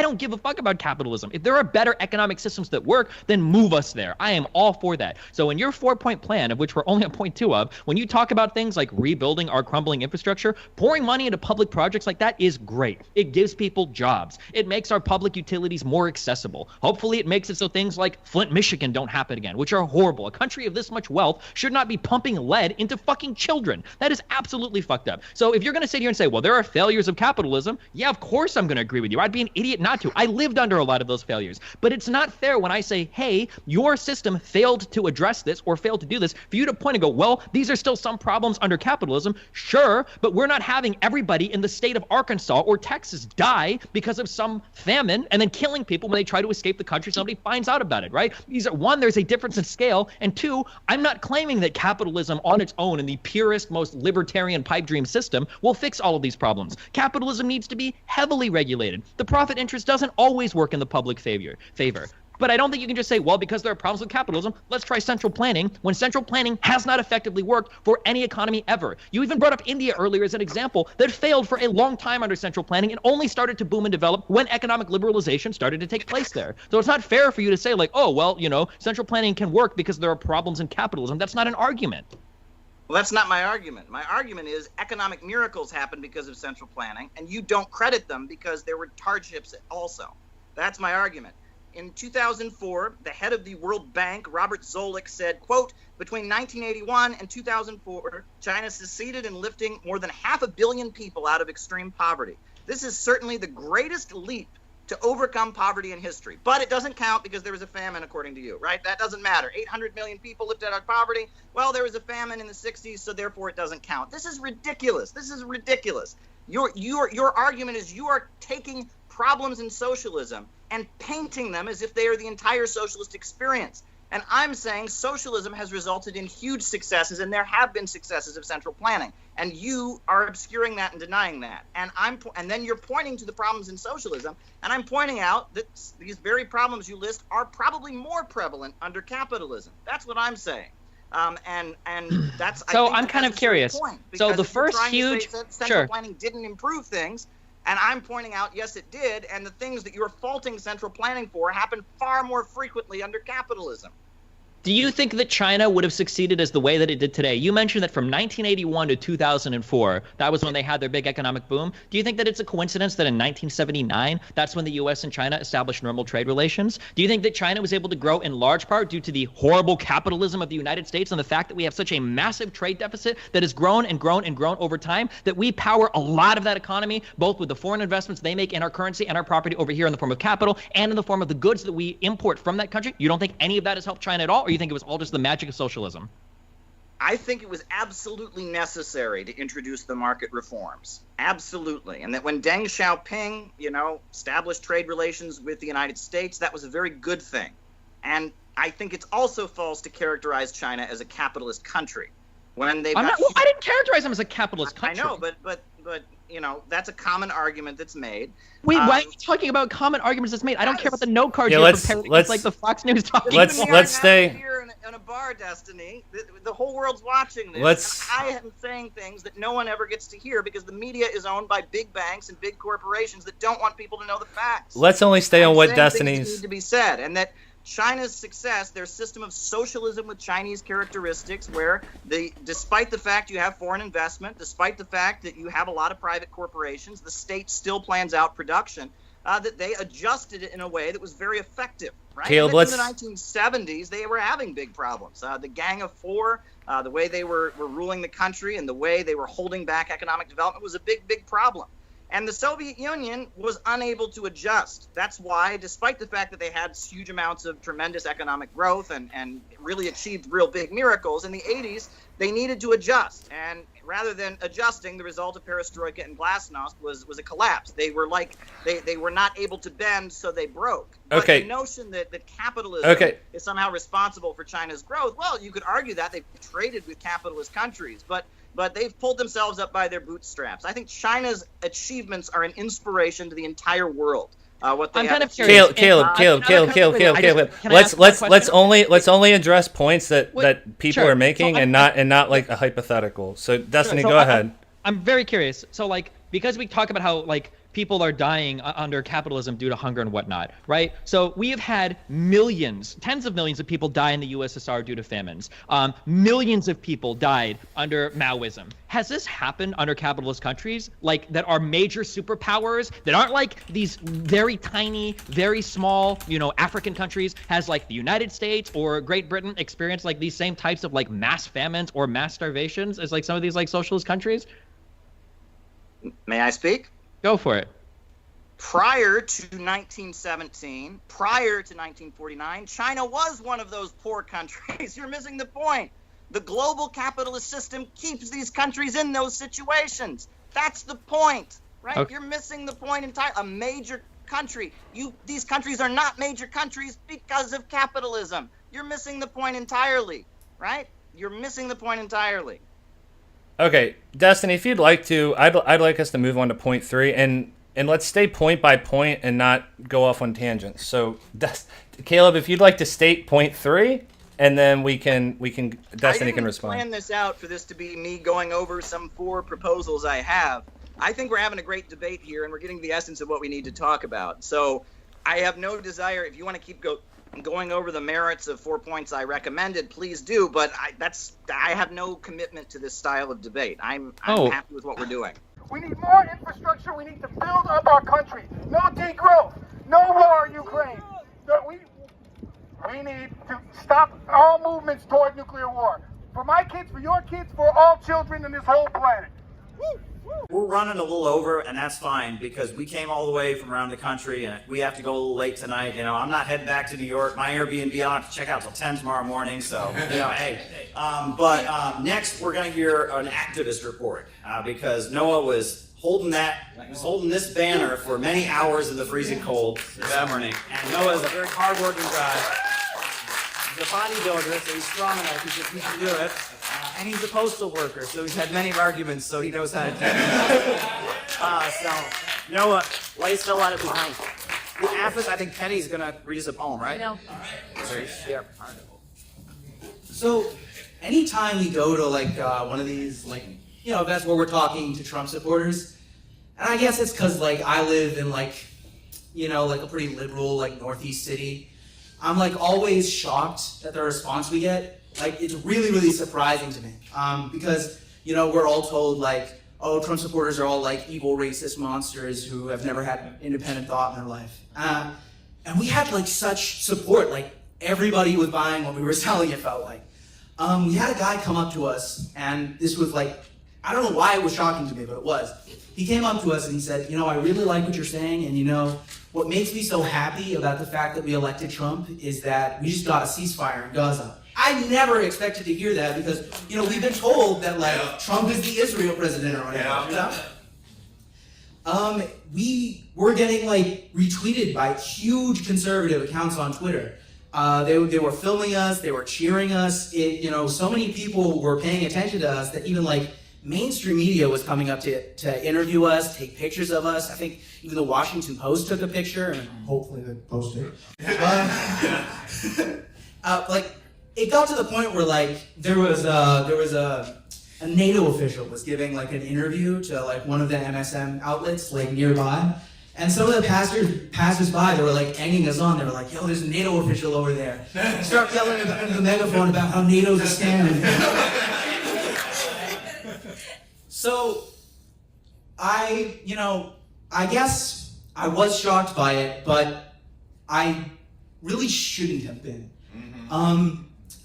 don't give a fuck about capitalism. If there are better economic systems that work, then move us there. I am all for that. So in your 4-point plan, of which we're only at point 2 of, when you talk about things like rebuilding our crumbling infrastructure, pouring money into public projects like that is great. It gives people jobs. It makes our public utilities more accessible. Hopefully it makes it so things like Flint, Michigan don't happen again, which are horrible. A country of this much wealth should not be pumping lead into fucking children. That is absolutely fucked up. So if you're going to sit here and say, well, there are failures of capitalism, yeah, of course I'm going to agree with you. I'd be an idiot not to. I lived under a lot of those failures. But it's not fair when I say, hey, your system failed to address this or failed to do this, for you to point and go, well, these are still some problems under capitalism. Sure, but we're not having everybody in the state of Arkansas or Texas die because of some famine and then killing people when they try to escape the country. Somebody finds out about it, right? One, there's a difference in scale, and two, I'm not claiming that capitalism on its own in the purest, most libertarian pipe dream system will fix all of these problems. Capitalism needs to be heavily regulated. The profit interest doesn't always work in the public favor. But I don't think you can just say, well, because there are problems with capitalism, let's try central planning, when central planning has not effectively worked for any economy ever. You even brought up India earlier as an example that failed for a long time under central planning and only started to boom and develop when economic liberalization started to take place there. So it's not fair for you to say like, oh, well, you know, central planning can work because there are problems in capitalism. That's not an argument. Well, that's not my argument. My argument is economic miracles happen because of central planning, and you don't credit them because there were hardships also. That's my argument. In 2004, the head of the World Bank, Robert Zoellick, said, quote, between 1981 and 2004, China succeeded in lifting more than 500 million people out of extreme poverty. This is certainly the greatest leap to overcome poverty in history. But it doesn't count because there was a famine, according to you, right? That doesn't matter. 800 million people lived out of poverty. Well, there was a famine in the 60s, so therefore it doesn't count. This is ridiculous. This is ridiculous. Your argument is you are taking problems in socialism and painting them as if they are the entire socialist experience. And I'm saying socialism has resulted in huge successes, and there have been successes of central planning. And you are obscuring that and denying that. And then you're pointing to the problems in socialism, and I'm pointing out that these very problems you list are probably more prevalent under capitalism. That's what I'm saying. And that's so I'm kind of curious. So the first huge central planning didn't improve things. And I'm pointing out, yes, it did. And the things that you're faulting central planning for happen far more frequently under capitalism. Do you think that China would have succeeded as the way that it did today? You mentioned that from 1981 to 2004, that was when they had their big economic boom. Do you think that it's a coincidence that in 1979, that's when the U.S. and China established normal trade relations? Do you think that China was able to grow in large part due to the horrible capitalism of the United States and the fact that we have such a massive trade deficit that has grown and grown and grown over time, that we power a lot of that economy, both with the foreign investments they make in our currency and our property over here in the form of capital and in the form of the goods that we import from that country? You don't think any of that has helped China at all? Or you think it was all just the magic of socialism? I think it was absolutely necessary to introduce the market reforms. Absolutely. And that when Deng Xiaoping, established trade relations with the United States, that was a very good thing. And I think it's also false to characterize China as a capitalist country. When I didn't characterize them as a capitalist country. I know, but that's a common argument that's made. Wait, why are you talking about common arguments that's made? I don't care about the note card Yeah, you're let's- preparing. let's- It's like the Fox News talking. Let's stay. Here in a bar, Destiny. The whole world's watching this. Let's- And I am saying things that no one ever gets to hear because the media is owned by big banks and big corporations that don't want people to know the facts. Let's only stay on I'm what saying things that Destiny's. need to be said, and that China's success, their system of socialism with Chinese characteristics, where despite the fact you have foreign investment, despite the fact that you have a lot of private corporations, the state still plans out production, that they adjusted it in a way that was very effective. Right? Caleb, In let's- the 1970s, they were having big problems. The Gang of Four, the way they were ruling the country and the way they were holding back economic development was a big, big problem. And the Soviet Union was unable to adjust. That's why, despite the fact that they had huge amounts of tremendous economic growth and really achieved real big miracles, in the 80s, they needed to adjust. And rather than adjusting, the result of perestroika and glasnost was a collapse. They were they were not able to bend, so they broke. Okay. But the notion that capitalism Okay. is somehow responsible for China's growth, well, you could argue that. They've traded with capitalist countries, but they've pulled themselves up by their bootstraps. I think China's achievements are an inspiration to the entire world. What they I'm have kind of achieved. Caleb. Let's only address points that people Sure. are making So and not like a hypothetical. So Destiny, So go ahead. I'm very curious. So because we talk about how people are dying under capitalism due to hunger and whatnot, right? So we have had millions, tens of millions of people die in the USSR due to famines. Millions of people died under Maoism. Has this happened under capitalist countries that are major superpowers that aren't like these very tiny, very small, African countries? Has the United States or Great Britain experienced these same types of mass famines or mass starvations as some of these socialist countries? May I speak? Go for it. Prior to 1917, prior to 1949, China was one of those poor countries. You're missing the point. The global capitalist system keeps these countries in those situations. That's the point, right? Okay. You're missing the point entirely. A major country. These countries are not major countries because of capitalism. You're missing the point entirely, right? You're missing the point entirely. Okay, Destiny, if you'd like to, I'd like us to move on to point 3, and let's stay point by point and not go off on tangents. So, Caleb, if you'd like to state point 3, and then we can Destiny can respond. I didn't plan this out for this to be me going over some 4 proposals I have. I think we're having a great debate here, and we're getting the essence of what we need to talk about. So, I have no desire. If you want to keep going over the merits of 4 points I recommended, please do. But I have no commitment to this style of debate. I'm happy with what we're doing. We need more infrastructure. We need to build up our country. No degrowth. No war in Ukraine. We need to stop all movements toward nuclear war. For my kids, for your kids, for all children in this whole planet. we're running a little over, and that's fine because we came all the way from around the country, and we have to go a little late tonight. You know, I'm not heading back to New York. My Airbnb, I don't have to check out till 10 tomorrow morning. So, you know, hey. Next, we're going to hear an activist report because Noah was holding this banner for many hours in the freezing cold this morning. And Noah is a very hardworking guy. He's a bodybuilder, so he's strong enough. He can do it. And he's a postal worker, so he's had many arguments, so he knows how to do it. So, Noah, why you still let it behind? The Athens, I think Penny's going to read us a poem, right? No. Yeah. So, anytime we go to like one of these events where we're talking to Trump supporters, and I guess it's because like I live in like a pretty liberal like northeast city, I'm like always shocked at the response we get. Like it's really, really surprising to me because we're all told like, oh, Trump supporters are all like evil racist monsters who have never had independent thought in their life, and we had like such support. Like everybody was buying what we were selling. It felt like. We had a guy come up to us, and this was like, I don't know why it was shocking to me, but it was. He came up to us and he said, I really like what you're saying, and what makes me so happy about the fact that we elected Trump is that we just got a ceasefire in Gaza. I never expected to hear that because, we've been told that like Trump is the Israel president or whatever. We were getting like retweeted by huge conservative accounts on Twitter. They were filming us, they were cheering us. So many people were paying attention to us that even like mainstream media was coming up to interview us, take pictures of us. I think even the Washington Post took a picture, and hopefully they posted it. It got to the point where like there was a NATO official was giving like an interview to like one of the MSM outlets like nearby. And some of the passers-by, they were like egging us on. They were like, yo, there's a NATO official over there. Start yelling into the megaphone about how NATO's a standing. So, I guess I was shocked by it, but I really shouldn't have been.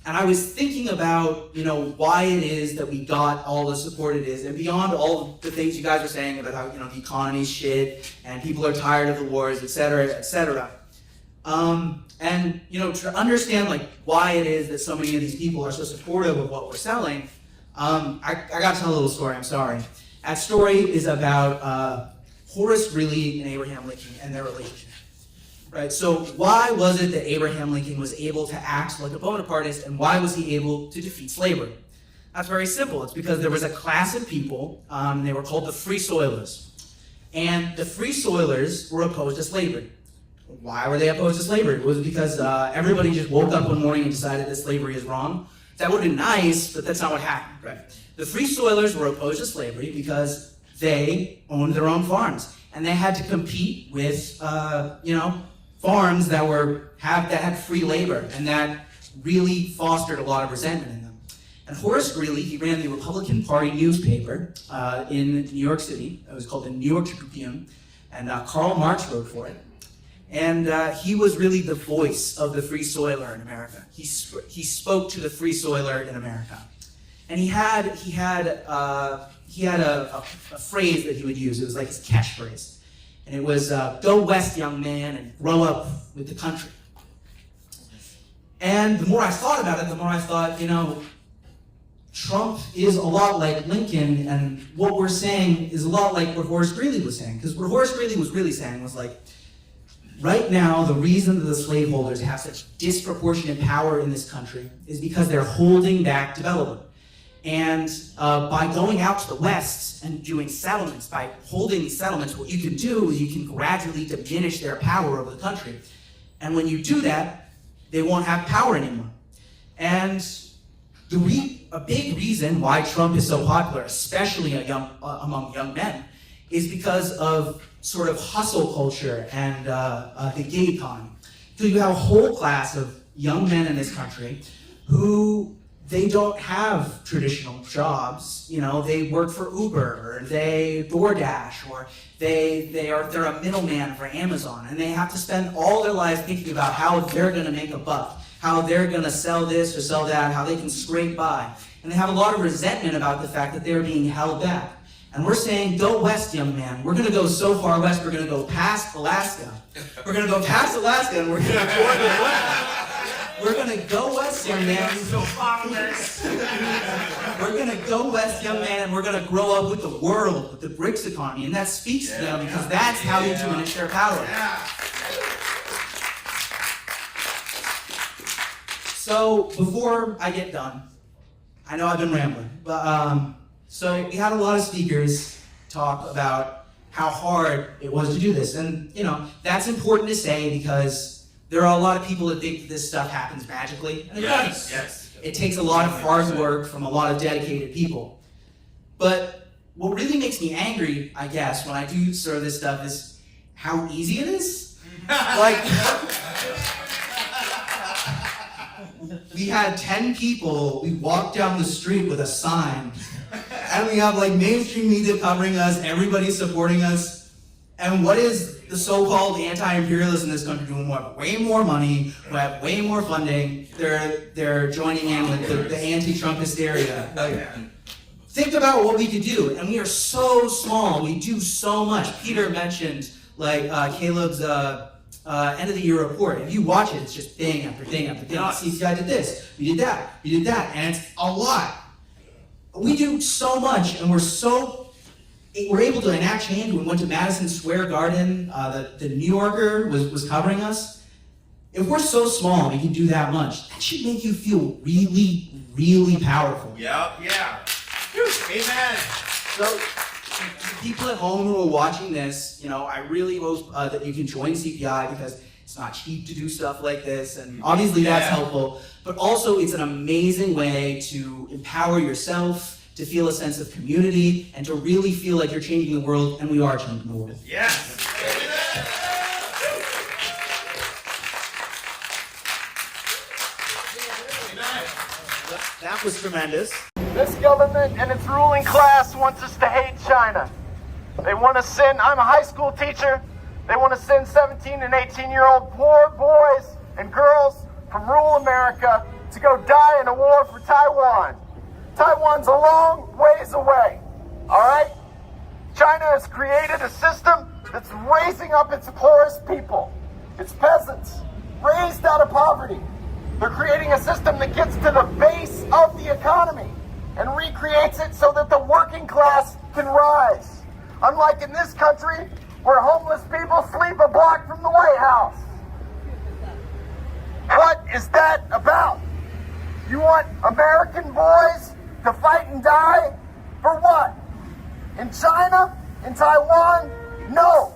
And I was thinking about, why it is that we got all the support it is, and beyond all the things you guys are saying about how, the economy's shit, and people are tired of the wars, et cetera, et cetera. And, to understand, like, why it is that so many of these people are so supportive of what we're selling, I got to tell a little story, I'm sorry. That story is about Horace Greeley and Abraham Lincoln and their relationship. Right, so why was it that Abraham Lincoln was able to act like a Bonapartist, and why was he able to defeat slavery? That's very simple. It's because there was a class of people, they were called the Free Soilers. And the Free Soilers were opposed to slavery. Why were they opposed to slavery? It was because everybody just woke up one morning and decided that slavery is wrong. That would have been nice, but that's not what happened. Right? The Free Soilers were opposed to slavery because they owned their own farms, and they had to compete with, farms that had free labor, and that really fostered a lot of resentment in them. And Horace Greeley, he ran the Republican Party newspaper in New York City. It was called the New York Tribune, and Karl Marx wrote for it. And he was really the voice of the Free Soiler in America. He spoke to the Free Soiler in America, and he had a phrase that he would use. It was like his catchphrase. And it was, go west, young man, and grow up with the country. And the more I thought about it, the more I thought, Trump is a lot like Lincoln, and what we're saying is a lot like what Horace Greeley was saying. Because what Horace Greeley was really saying was like, right now, the reason that the slaveholders have such disproportionate power in this country is because they're holding back development. And by going out to the West and doing settlements, by holding these settlements, what you can do is you can gradually diminish their power over the country. And when you do that, they won't have power anymore. And a big reason why Trump is so popular, especially among young men, is because of sort of hustle culture and the gig economy. So you have a whole class of young men in this country who they don't have traditional jobs. They work for Uber, or they DoorDash, or they're a middleman for Amazon, and they have to spend all their lives thinking about how they're going to make a buck, how they're going to sell this or sell that, how they can scrape by. And they have a lot of resentment about the fact that they're being held back. And we're saying, go west, young man. We're gonna go so far west, we're gonna go past Alaska. We're gonna go past Alaska and we're gonna join the west. We're gonna go west, young man. We're gonna go west, young man, and we're gonna grow up with the world, with the BRICS economy. And that speaks to them because that's how you diminish their power. So before I get done, I know I've been rambling, but so we had a lot of speakers talk about how hard it was to do this. And you know, that's important to say because there are a lot of people that think that this stuff happens magically. And it does. Yes. It takes a lot of hard work from a lot of dedicated people. But what really makes me angry, I guess, when I do sort of this stuff is how easy it is. Like, we had 10 people, we walked down the street with a sign, and we have like mainstream media covering us, everybody supporting us. And what is the so-called anti-imperialists in this country doing? We have way more money, we have way more funding, they're joining in with the anti-Trump hysteria. Think about what we could do, and we are so small, we do so much. Peter mentioned like Caleb's end of the year report. If you watch it, it's just thing after thing after thing. CCI did this, we did that, and it's a lot. We do so much, and we're able to enact change. We went to Madison Square Garden. The New Yorker was covering us. If we're so small and we can do that much, that should make you feel really, really powerful. Yeah. Amen. So, people at home who are watching this, you know, I really hope that you can join CPI because it's not cheap to do stuff like this, and obviously that's helpful. But also, it's an amazing way to empower yourself, to feel a sense of community, and to really feel like you're changing the world, and we are changing the world. Yes. That was tremendous. This government and its ruling class wants us to hate China. They want to send, I'm a high school teacher, they want to send 17 and 18-year-old poor boys and girls from rural America to go die in a war for Taiwan. Taiwan's a long ways away, all right? China has created a system that's raising up its poorest people, its peasants, raised out of poverty. They're creating a system that gets to the base of the economy and recreates it so that the working class can rise. Unlike in this country, where homeless people sleep a block from the White House. What is that about? You want American boys to fight and die? For what? In China? In Taiwan? No.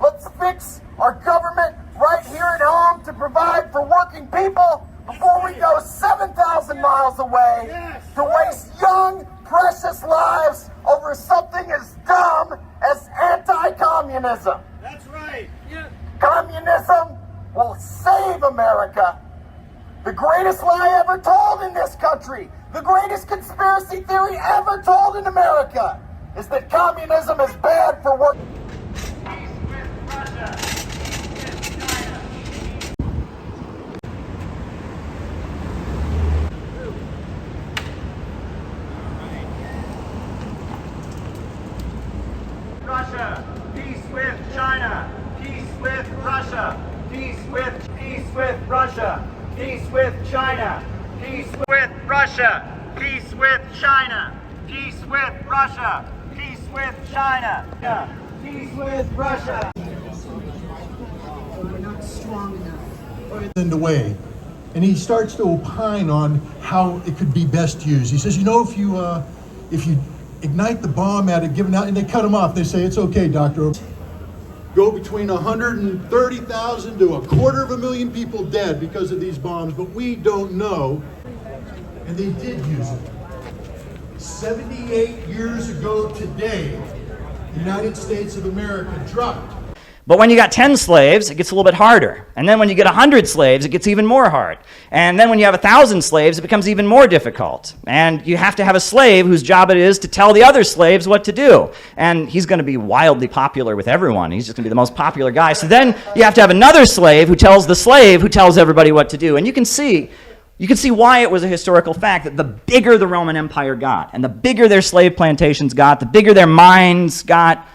Let's fix our government right here at home to provide for working people before we go 7,000 miles away to waste young, precious lives over something as dumb as anti-communism. That's right. Yeah. Communism will save America. The greatest lie ever told in this country, the greatest conspiracy theory ever told in America, is that communism is bad for work. Peace with Russia. Peace with China. Russia. Peace with China. Peace with Russia. Peace with Russia. Peace with China. Peace with Russia. Peace with China. Peace with Russia. Peace with China. Peace with Russia. We're not strong enough. In the way, and he starts to opine on how it could be best used. He says, you know, if you ignite the bomb at a given out, and they cut him off. They say it's okay, Doctor. Go between 130,000 to 250,000 people dead because of these bombs, but we don't know. And they did use it. 78 years ago today, the United States of America dropped. But when you got 10 slaves, it gets a little bit harder. And then when you get 100 slaves, it gets even more hard. And then when you have 1,000 slaves, it becomes even more difficult. And you have to have a slave whose job it is to tell the other slaves what to do. And he's going to be wildly popular with everyone. He's just going to be the most popular guy. So then you have to have another slave who tells the slave who tells everybody what to do. And you can see You can see why it was a historical fact that the bigger the Roman Empire got, and the bigger their slave plantations got, the bigger their mines got,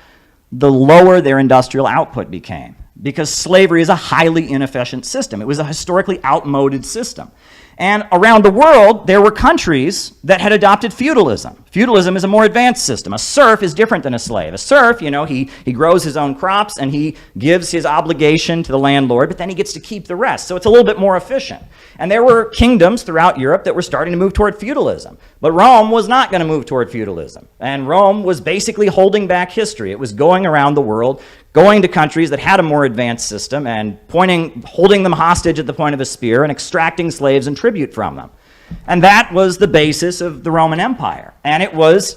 the lower their industrial output became. Because slavery is a highly inefficient system. It was a historically outmoded system. And around the world, there were countries that had adopted feudalism. Feudalism is a more advanced system. A serf is different than a slave. A serf, you know, he grows his own crops and he gives his obligation to the landlord, but then he gets to keep the rest. So it's a little bit more efficient. And there were kingdoms throughout Europe that were starting to move toward feudalism. But Rome was not going to move toward feudalism. And Rome was basically holding back history. It was going around the world, going to countries that had a more advanced system and holding them hostage at the point of a spear and extracting slaves and tribute from them. And that was the basis of the Roman Empire. And it was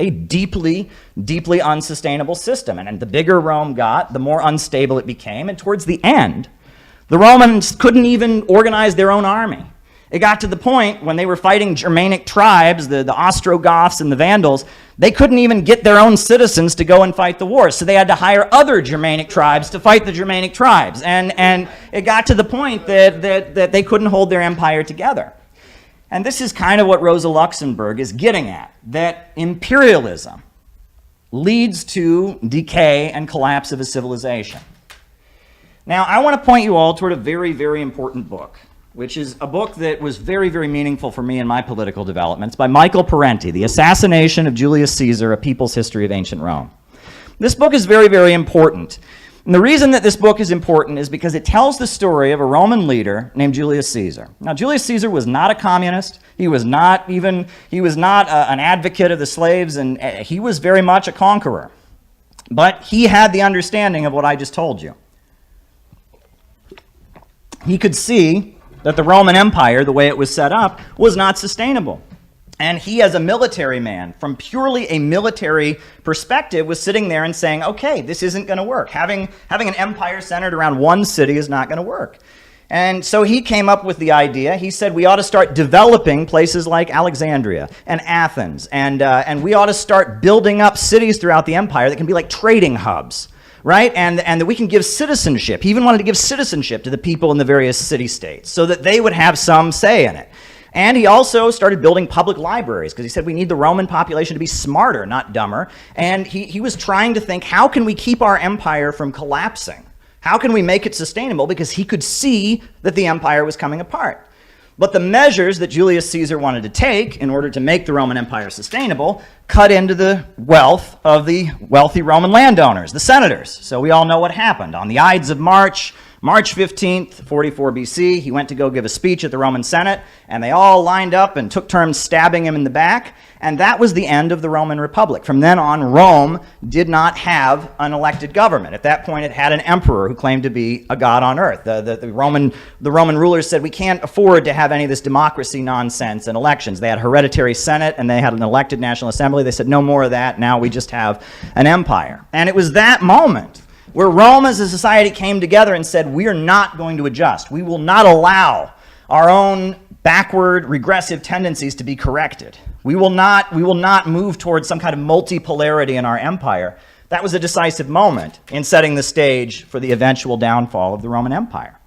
a deeply, deeply unsustainable system. And the bigger Rome got, the more unstable it became. And towards the end, the Romans couldn't even organize their own army. It got to the point when they were fighting Germanic tribes, the Ostrogoths and the Vandals, they couldn't even get their own citizens to go and fight the war. So they had to hire other Germanic tribes to fight the Germanic tribes. And it got to the point that they couldn't hold their empire together. And this is kind of what Rosa Luxemburg is getting at, that imperialism leads to decay and collapse of a civilization. Now, I want to point you all toward a very, very important book, which is a book that was very, very meaningful for me in my political development. It's by Michael Parenti, The Assassination of Julius Caesar, A People's History of Ancient Rome. This book is very, very important. And the reason that this book is important is because it tells the story of a Roman leader named Julius Caesar. Now, Julius Caesar was not a communist. He was not an advocate of the slaves, and he was very much a conqueror. But he had the understanding of what I just told you. He could see that the Roman Empire, the way it was set up, was not sustainable. And he, as a military man, from purely a military perspective, was sitting there and saying, okay, this isn't going to work. Having an empire centered around one city is not going to work. And so he came up with the idea. He said we ought to start developing places like Alexandria and Athens, and we ought to start building up cities throughout the empire that can be like trading hubs. Right? And that we can give citizenship. He even wanted to give citizenship to the people in the various city-states so that they would have some say in it. And he also started building public libraries because he said we need the Roman population to be smarter, not dumber. And he was trying to think, how can we keep our empire from collapsing? How can we make it sustainable? Because he could see that the empire was coming apart. But the measures that Julius Caesar wanted to take in order to make the Roman Empire sustainable cut into the wealth of the wealthy Roman landowners, the senators. So we all know what happened. On the Ides of March 15th, 44 BC, he went to go give a speech at the Roman Senate, and they all lined up and took turns stabbing him in the back, and that was the end of the Roman Republic. From then on, Rome did not have an elected government. At that point, it had an emperor who claimed to be a god on earth. The Roman rulers said, we can't afford to have any of this democracy nonsense in elections. They had a hereditary Senate, and they had an elected National Assembly. They said, no more of that. Now we just have an empire. And it was that moment where Rome as a society came together and said, we are not going to adjust. We will not allow our own backward, regressive tendencies to be corrected. We will not move towards some kind of multipolarity in our empire. That was a decisive moment in setting the stage for the eventual downfall of the Roman Empire.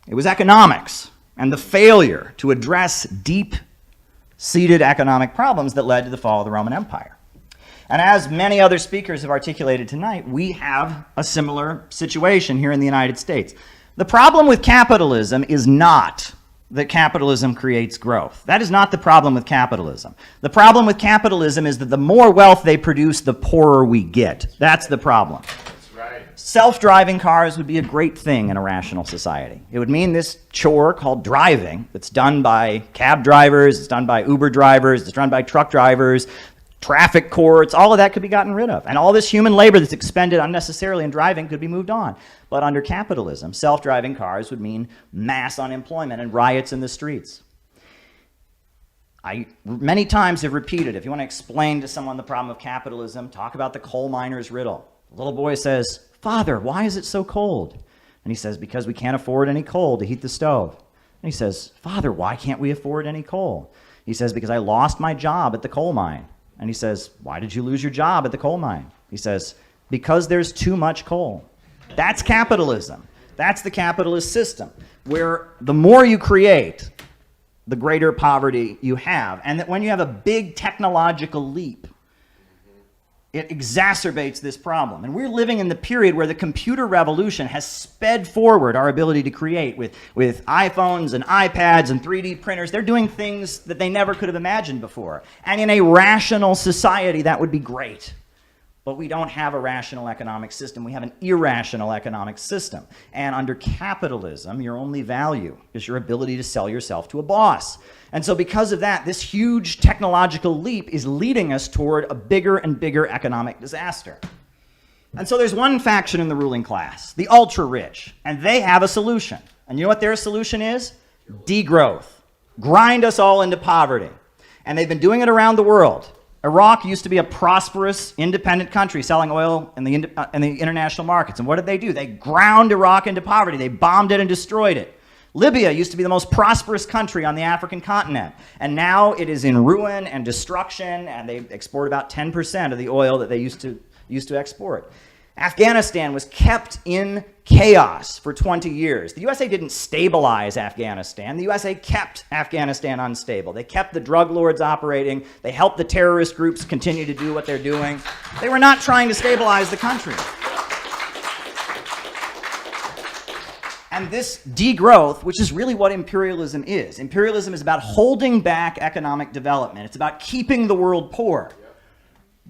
It was economics and the failure to address deep-seated economic problems that led to the fall of the Roman Empire. And as many other speakers have articulated tonight, we have a similar situation here in the United States. The problem with capitalism is not that capitalism creates growth. That is not the problem with capitalism. The problem with capitalism is that the more wealth they produce, the poorer we get. That's the problem. That's right. Self-driving cars would be a great thing in a rational society. It would mean this chore called driving that's done by cab drivers, it's done by Uber drivers, it's done by truck drivers, traffic courts, all of that could be gotten rid of. And all this human labor that's expended unnecessarily in driving could be moved on. But under capitalism, self-driving cars would mean mass unemployment and riots in the streets. I many times have repeated, if you want to explain to someone the problem of capitalism, talk about the coal miner's riddle. The little boy says, Father, why is it so cold? And he says, because we can't afford any coal to heat the stove. And he says, Father, why can't we afford any coal? He says, because I lost my job at the coal mine. And he says, why did you lose your job at the coal mine? He says, because there's too much coal. That's capitalism. That's the capitalist system, where the more you create, the greater poverty you have. And that when you have a big technological leap, it exacerbates this problem. And we're living in the period where the computer revolution has sped forward our ability to create with iPhones and iPads and 3D printers. They're doing things that they never could have imagined before. And in a rational society, that would be great. But we don't have a rational economic system. We have an irrational economic system. And under capitalism, your only value is your ability to sell yourself to a boss. And so because of that, this huge technological leap is leading us toward a bigger and bigger economic disaster. And so there's one faction in the ruling class, the ultra-rich, and they have a solution. And you know what their solution is? Degrowth. Grind us all into poverty. And they've been doing it around the world. Iraq used to be a prosperous, independent country selling oil in the international markets. And what did they do? They ground Iraq into poverty. They bombed it and destroyed it. Libya used to be the most prosperous country on the African continent. And now it is in ruin and destruction, and they export about 10% of the oil that they used to export. Afghanistan was kept in chaos for 20 years. The USA didn't stabilize Afghanistan. The USA kept Afghanistan unstable. They kept the drug lords operating. They helped the terrorist groups continue to do what they're doing. They were not trying to stabilize the country. And this degrowth, which is really what imperialism is. Imperialism is about holding back economic development. It's about keeping the world poor.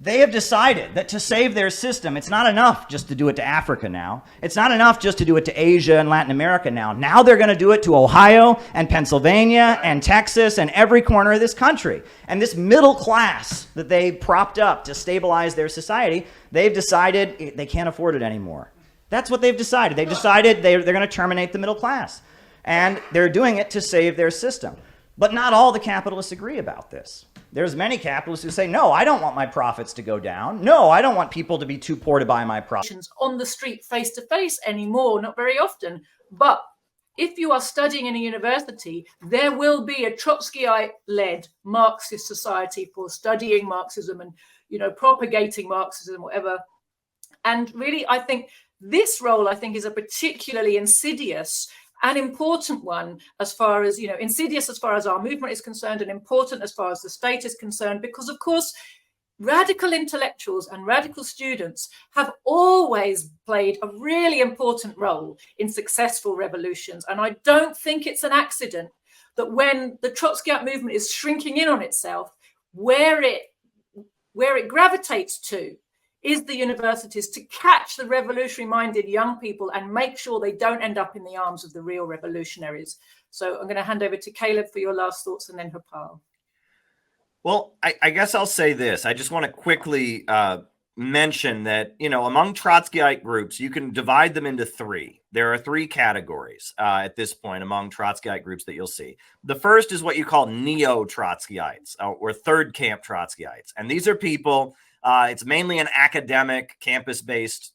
They have decided that to save their system, it's not enough just to do it to Africa now. It's not enough just to do it to Asia and Latin America now. Now they're going to do it to Ohio and Pennsylvania and Texas and every corner of this country. And this middle class that they propped up to stabilize their society, they've decided they can't afford it anymore. That's what they've decided. They've decided they're going to terminate the middle class. And they're doing it to save their system. But not all the capitalists agree about this. There's many capitalists who say, no, I don't want my profits to go down. No, I don't want people to be too poor to buy my products. On the street face to face anymore, not very often. But if you are studying in a university, there will be a Trotskyite-led Marxist society for studying Marxism and, propagating Marxism, whatever. And really, I think this role, is a particularly insidious an important one as far as, insidious as far as our movement is concerned and important as far as the state is concerned, because, of course, radical intellectuals and radical students have always played a really important role in successful revolutions. And I don't think it's an accident that when the Trotskyite movement is shrinking in on itself, where it gravitates to is the universities to catch the revolutionary-minded young people and make sure they don't end up in the arms of the real revolutionaries. So I'm going to hand over to Caleb for your last thoughts and then Harpal. Well, I guess I'll say this. I just want to quickly mention that, among Trotskyite groups, you can divide them into three. There are three categories at this point among Trotskyite groups that you'll see. The first is what you call neo-Trotskyites or third camp Trotskyites. And these are people... it's mainly an academic, campus-based,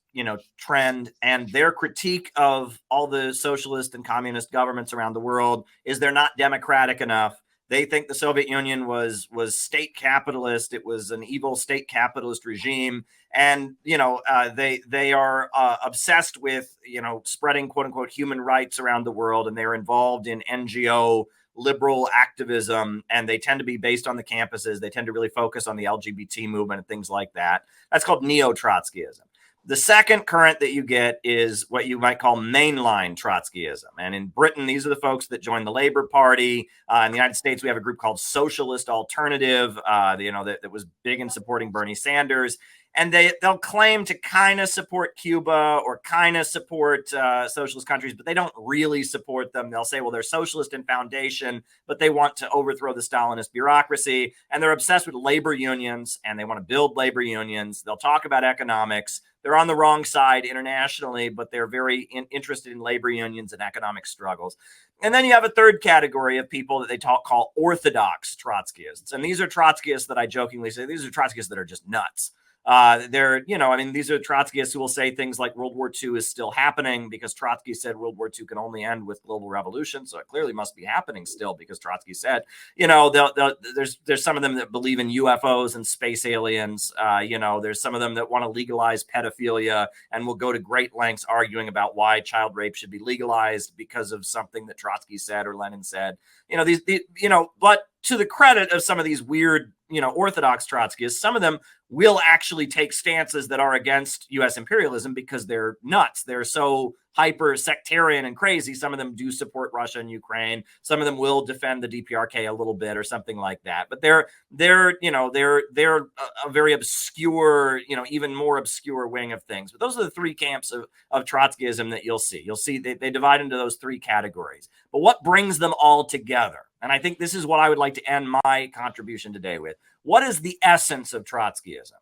trend, and their critique of all the socialist and communist governments around the world is they're not democratic enough. They think the Soviet Union was state capitalist. It was an evil state capitalist regime, and they are obsessed with spreading quote unquote human rights around the world, and they're involved in NGO liberal activism, and they tend to be based on the campuses. They tend to really focus on the LGBT movement and things like that. That's called neo-Trotskyism. The second current that you get is what you might call mainline Trotskyism. And in Britain, these are the folks that joined the Labour Party. In the United States, we have a group called Socialist Alternative, that was big in supporting Bernie Sanders. And they'll claim to kind of support Cuba or kind of support socialist countries, but they don't really support them. They'll say, well, they're socialist in foundation, but they want to overthrow the Stalinist bureaucracy. And they're obsessed with labor unions, and they want to build labor unions. They'll talk about economics. They're on the wrong side internationally, but they're very interested in labor unions and economic struggles. And then you have a third category of people that they call orthodox Trotskyists. And these are Trotskyists that I jokingly say, these are Trotskyists that are just nuts. These are Trotskyists who will say things like World War II is still happening because Trotsky said World War II can only end with global revolution. So it clearly must be happening still because Trotsky said, there's some of them that believe in UFOs and space aliens. There's some of them that want to legalize pedophilia and will go to great lengths arguing about why child rape should be legalized because of something that Trotsky said or Lenin said. But to the credit of some of these weird, Orthodox Trotskyists, some of them will actually take stances that are against U.S. imperialism because they're nuts. They're so hyper sectarian and crazy. Some of them do support Russia and Ukraine. Some of them will defend the DPRK a little bit or something like that. But they're a very obscure, even more obscure wing of things. But those are the three camps of Trotskyism that you'll see. You'll see they divide into those three categories. But what brings them all together? And I think this is what I would like to end my contribution today with. What is the essence of Trotskyism?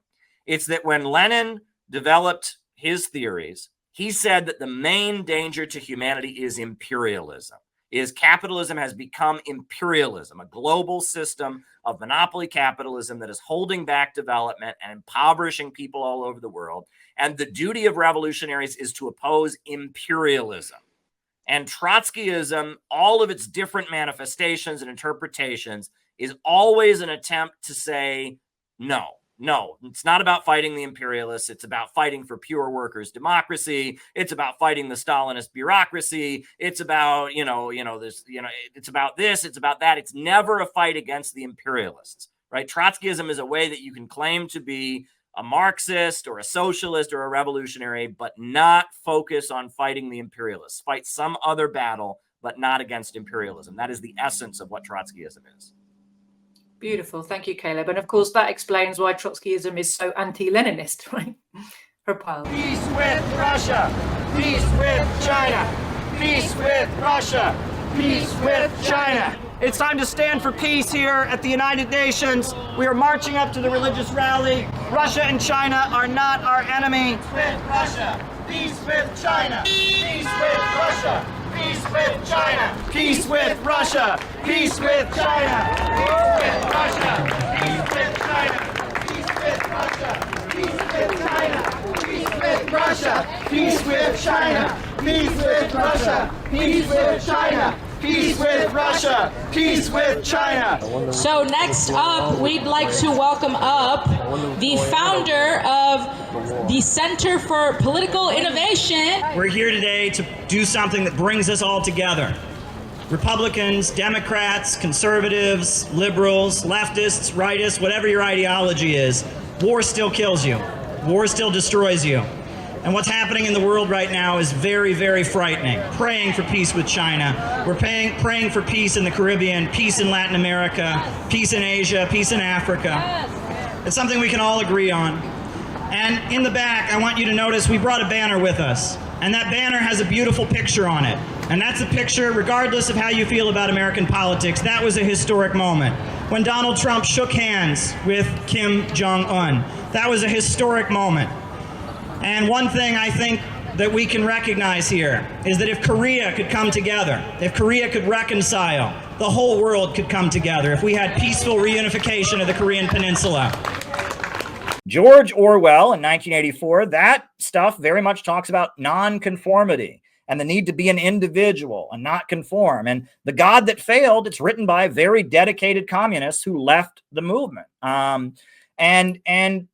It's that when Lenin developed his theories, he said that the main danger to humanity is imperialism. Capitalism has become imperialism, a global system of monopoly capitalism that is holding back development and impoverishing people all over the world. And the duty of revolutionaries is to oppose imperialism. And Trotskyism, all of its different manifestations and interpretations, is always an attempt to say, no, it's not about fighting the imperialists. It's about fighting for pure workers' democracy. It's about fighting the Stalinist bureaucracy. It's about, it's about this, it's about that. It's never a fight against the imperialists, right? Trotskyism is a way that you can claim to be a Marxist or a socialist or a revolutionary, but not focus on fighting the imperialists. Fight some other battle, but not against imperialism. That is the essence of what Trotskyism is. Beautiful. Thank you, Caleb. And of course, that explains why Trotskyism is so anti-Leninist, right? Propel. Peace with Russia. Peace with China. Peace with Russia. Peace with China. It's time to stand for peace here at the United Nations. We are marching up to the religious rally. Russia and China are not our enemy. Peace with Russia. Peace with China. Peace with Russia. Peace with China. Peace with Russia. Peace with China. Peace with China. Peace with Russia. Peace with China. Peace with Russia. Peace with China. Peace with Russia. Peace with China. Peace with Russia. Peace with China. So next up, we'd like to welcome up the founder of the Center for Political Innovation. We're here today to do something that brings us all together. Republicans, Democrats, conservatives, liberals, leftists, rightists, whatever your ideology is, war still kills you. War still destroys you. And what's happening in the world right now is very, very frightening. Praying for peace with China. We're praying for peace in the Caribbean, peace in Latin America, peace in Asia, peace in Africa. It's something we can all agree on. And in the back, I want you to notice we brought a banner with us. And that banner has a beautiful picture on it. And that's a picture, regardless of how you feel about American politics, that was a historic moment. When Donald Trump shook hands with Kim Jong-un, that was a historic moment. And one thing I think that we can recognize here is that if Korea could come together, if Korea could reconcile, the whole world could come together if we had peaceful reunification of the Korean Peninsula. George Orwell in 1984, that stuff very much talks about nonconformity and the need to be an individual and not conform. And The God That Failed, it's written by very dedicated communists who left the movement. And The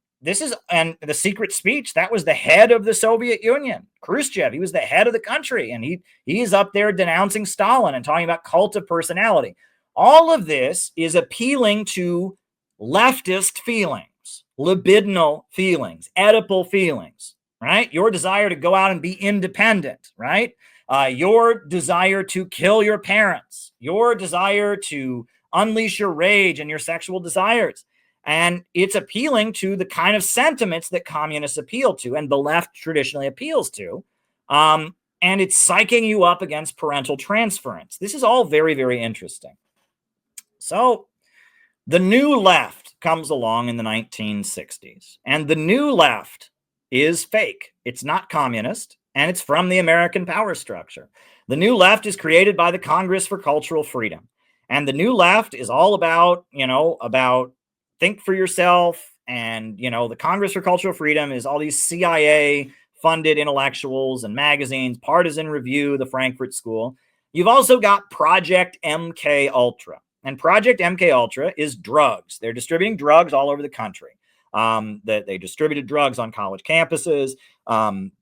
Secret Speech, that was the head of the Soviet Union, Khrushchev. He was the head of the country, and he's up there denouncing Stalin and talking about cult of personality. All of this is appealing to leftist feelings, libidinal feelings, Oedipal feelings, right? Your desire to go out and be independent, right? Your desire to kill your parents, your desire to unleash your rage and your sexual desires. And it's appealing to the kind of sentiments that communists appeal to and the left traditionally appeals to. And it's psyching you up against parental transference. This is all very, very interesting. So the new left comes along in the 1960s. And the new left is fake. It's not communist. And it's from the American power structure. The new left is created by the Congress for Cultural Freedom. And the new left is all about, about think for yourself And, you know, the Congress for Cultural Freedom is all these CIA funded intellectuals and magazines, Partisan Review, the Frankfurt School. You've also got Project MK Ultra. And Project MK Ultra is drugs. They're distributing drugs all over the country. That they distributed drugs on college campuses.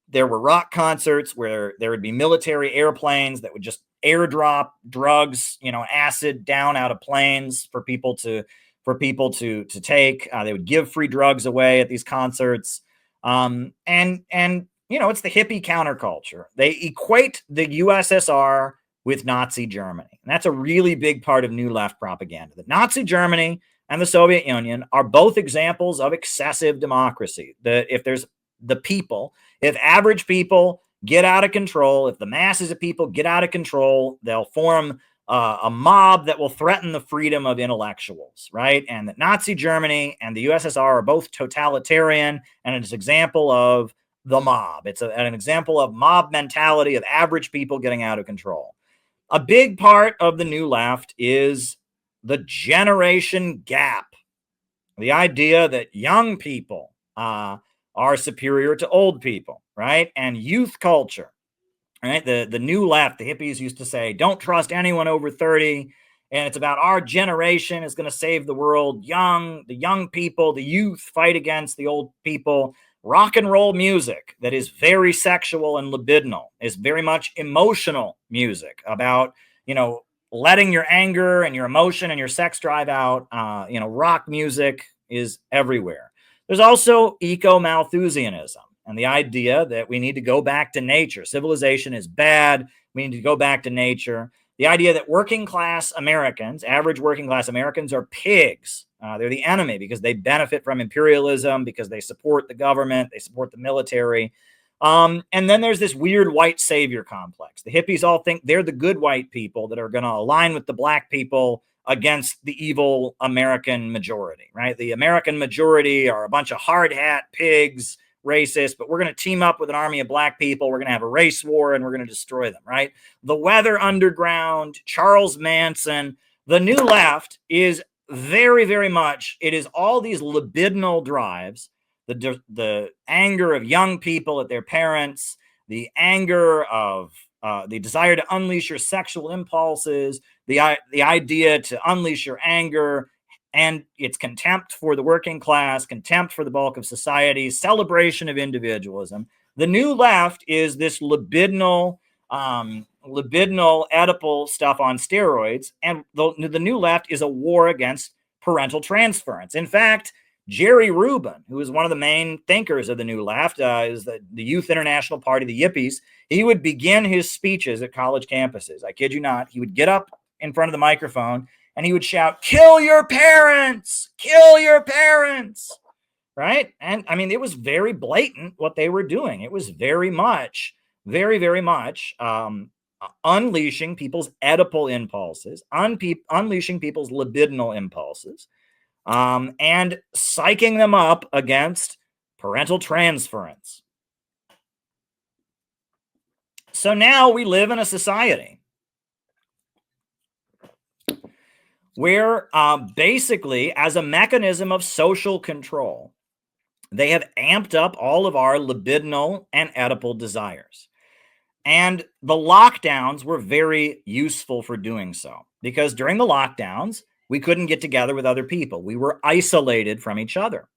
There were rock concerts where there would be military airplanes that would just airdrop drugs, you know, acid down out of planes for people to take. They would give free drugs away at these concerts. And you know, it's the hippie counterculture. They equate the USSR with Nazi Germany. And that's a really big part of New Left propaganda. That Nazi Germany and the Soviet Union are both examples of excessive democracy. That if there's the people, if average people get out of control, if the masses of people get out of control, they'll form a mob that will threaten the freedom of intellectuals, right? And that Nazi Germany and the USSR are both totalitarian, and it's an example of the mob. It's an example of mob mentality of average people getting out of control. A big part of the New Left is the generation gap, the idea that young people are superior to old people, right? And youth culture. Right? The New Left, the hippies used to say, don't trust anyone over 30. And it's about our generation is going to save the world. The young people, the youth fight against the old people. Rock and roll music that is very sexual and libidinal is very much emotional music about, you know, letting your anger and your emotion and your sex drive out. You know, rock music is everywhere. There's also eco-Malthusianism. And the idea that we need to go back to nature. Civilization is bad. We need to go back to nature. The idea that working class Americans, average working class Americans, are pigs. They're the enemy because they benefit from imperialism, because they support the government, they support the military. And then there's this weird white savior complex. The hippies all think they're the good white people that are going to align with the black people against the evil American majority, right? The American majority are a bunch of hard hat pigs, racist, but we're going to team up with an army of black people. We're going to have a race war and we're going to destroy them, right? The Weather Underground, Charles Manson, the New Left is very, very much, it is all these libidinal drives, the anger of young people at their parents, the anger of the desire to unleash your sexual impulses, the idea to unleash your anger, and it's contempt for the working class, contempt for the bulk of society, celebration of individualism. The New Left is this libidinal, Oedipal stuff on steroids, and the New Left is a war against parental transference. In fact, Jerry Rubin, who is one of the main thinkers of the New Left, is the Youth International Party, the Yippies. He would begin his speeches at college campuses. I kid you not. He would get up in front of the microphone and he would shout, "Kill your parents! Kill your parents!" Right? And I mean, it was very blatant what they were doing. It was very much, very, very much unleashing people's Oedipal impulses, unleashing people's libidinal impulses, and psyching them up against parental transference. So now we live in a society where basically, as a mechanism of social control, they have amped up all of our libidinal and Oedipal desires. And the lockdowns were very useful for doing so, because during the lockdowns, we couldn't get together with other people. We were isolated from each other,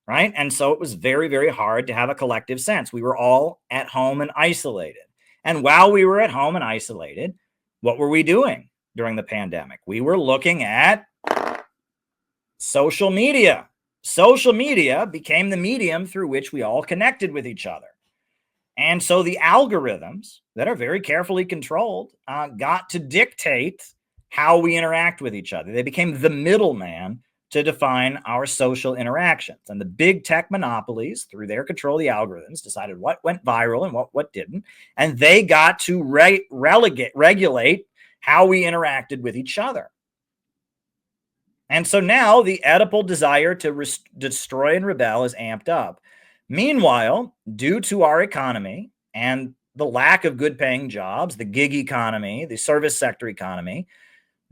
right? And so it was very, very hard to have a collective sense. We were all at home and isolated. And while we were at home and isolated, what were we doing during the pandemic? We were looking at social media. Social media became the medium through which we all connected with each other. And so the algorithms that are very carefully controlled got to dictate how we interact with each other. They became the middleman to define our social interactions. And the big tech monopolies, through their control of the algorithms, decided what went viral and what didn't. And they got to regulate how we interacted with each other. And so now the Oedipal desire to destroy and rebel is amped up. Meanwhile, due to our economy and the lack of good paying jobs, the gig economy, the service sector economy,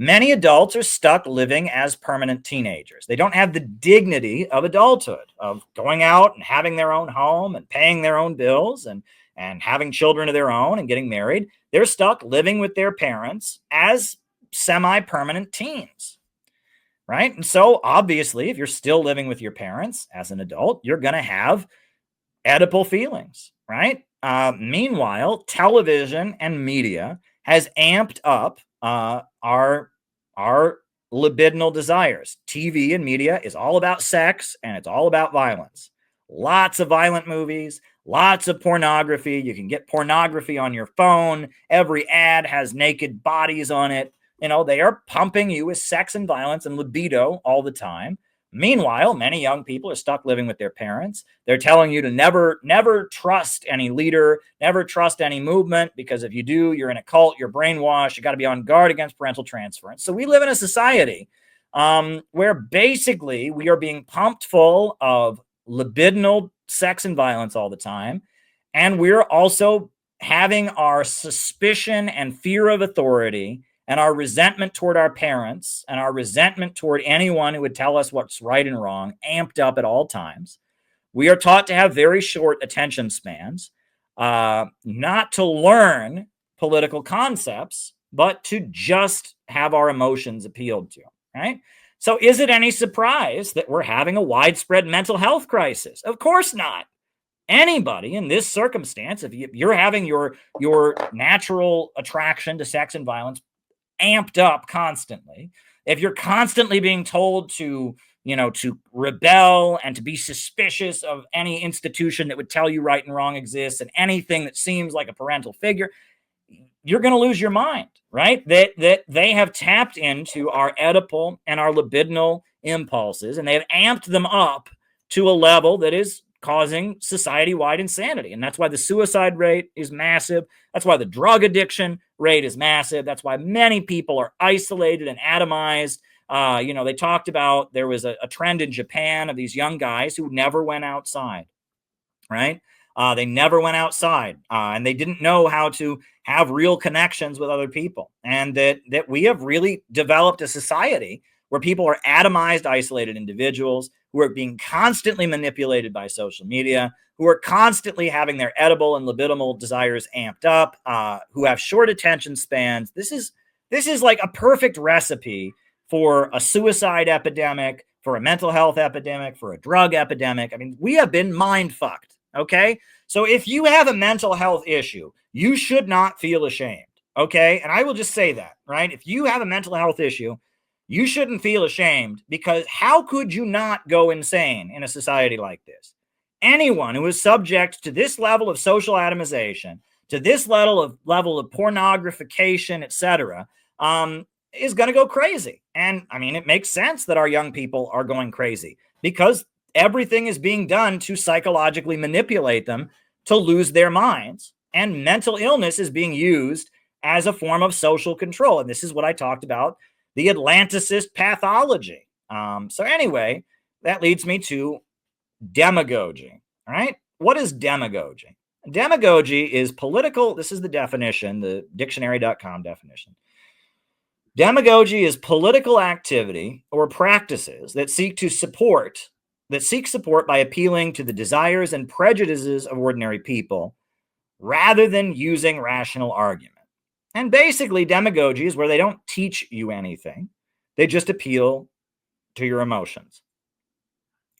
Many adults are stuck living as permanent teenagers. They don't have the dignity of adulthood, of going out and having their own home and paying their own bills and having children of their own and getting married. They're stuck living with their parents as semi-permanent teens, right? And so obviously, if you're still living with your parents as an adult, you're going to have Oedipal feelings, right? Meanwhile, television and media has amped up our libidinal desires. TV and media is all about sex and it's all about violence. Lots of violent movies, lots of pornography. You can get pornography on your phone. Every ad has naked bodies on it. You know, they are pumping you with sex and violence and libido all the time. Meanwhile, many young people are stuck living with their parents. They're telling you to never trust any leader, never trust any movement, because if you do, you're in a cult, you're brainwashed, you got to be on guard against parental transference. So we live in a society where basically we are being pumped full of libidinal sex and violence all the time. And we're also having our suspicion and fear of authority and our resentment toward our parents and our resentment toward anyone who would tell us what's right and wrong amped up at all times. We are taught to have very short attention spans, not to learn political concepts, but to just have our emotions appealed to, right? So is it any surprise that we're having a widespread mental health crisis? Of course not. Anybody in this circumstance, if you're having your natural attraction to sex and violence amped up constantly, if you're constantly being told to rebel and to be suspicious of any institution that would tell you right and wrong exists and anything that seems like a parental figure, you're going to lose your mind, right? That they have tapped into our Oedipal and our libidinal impulses, and they have amped them up to a level that is causing society-wide insanity. And that's why the suicide rate is massive. That's why the drug addiction rate is massive. That's why many people are isolated and atomized. They talked about there was a trend in Japan of these young guys who never went outside, right? They never went outside, and they didn't know how to have real connections with other people. And that we have really developed a society where people are atomized, isolated individuals who are being constantly manipulated by social media, who are constantly having their Oedipal and libidinal desires amped up, who have short attention spans. This is like a perfect recipe for a suicide epidemic, for a mental health epidemic, for a drug epidemic. I mean, we have been mind fucked, okay? So if you have a mental health issue, you should not feel ashamed, okay? And I will just say that, right? If you have a mental health issue, you shouldn't feel ashamed, because how could you not go insane in a society like this? Anyone who is subject to this level of social atomization, to this level of pornographication, etc., is going to go crazy. And I mean, it makes sense that our young people are going crazy, because everything is being done to psychologically manipulate them to lose their minds. And mental illness is being used as a form of social control. And this is what I talked about, the Atlanticist pathology. So anyway, that leads me to demagogy. All right. What is demagogy? Demagogy is political. This is the definition, the dictionary.com definition. Demagogy is political activity or practices that seek support by appealing to the desires and prejudices of ordinary people rather than using rational argument. And basically, demagogy is where they don't teach you anything. They just appeal to your emotions,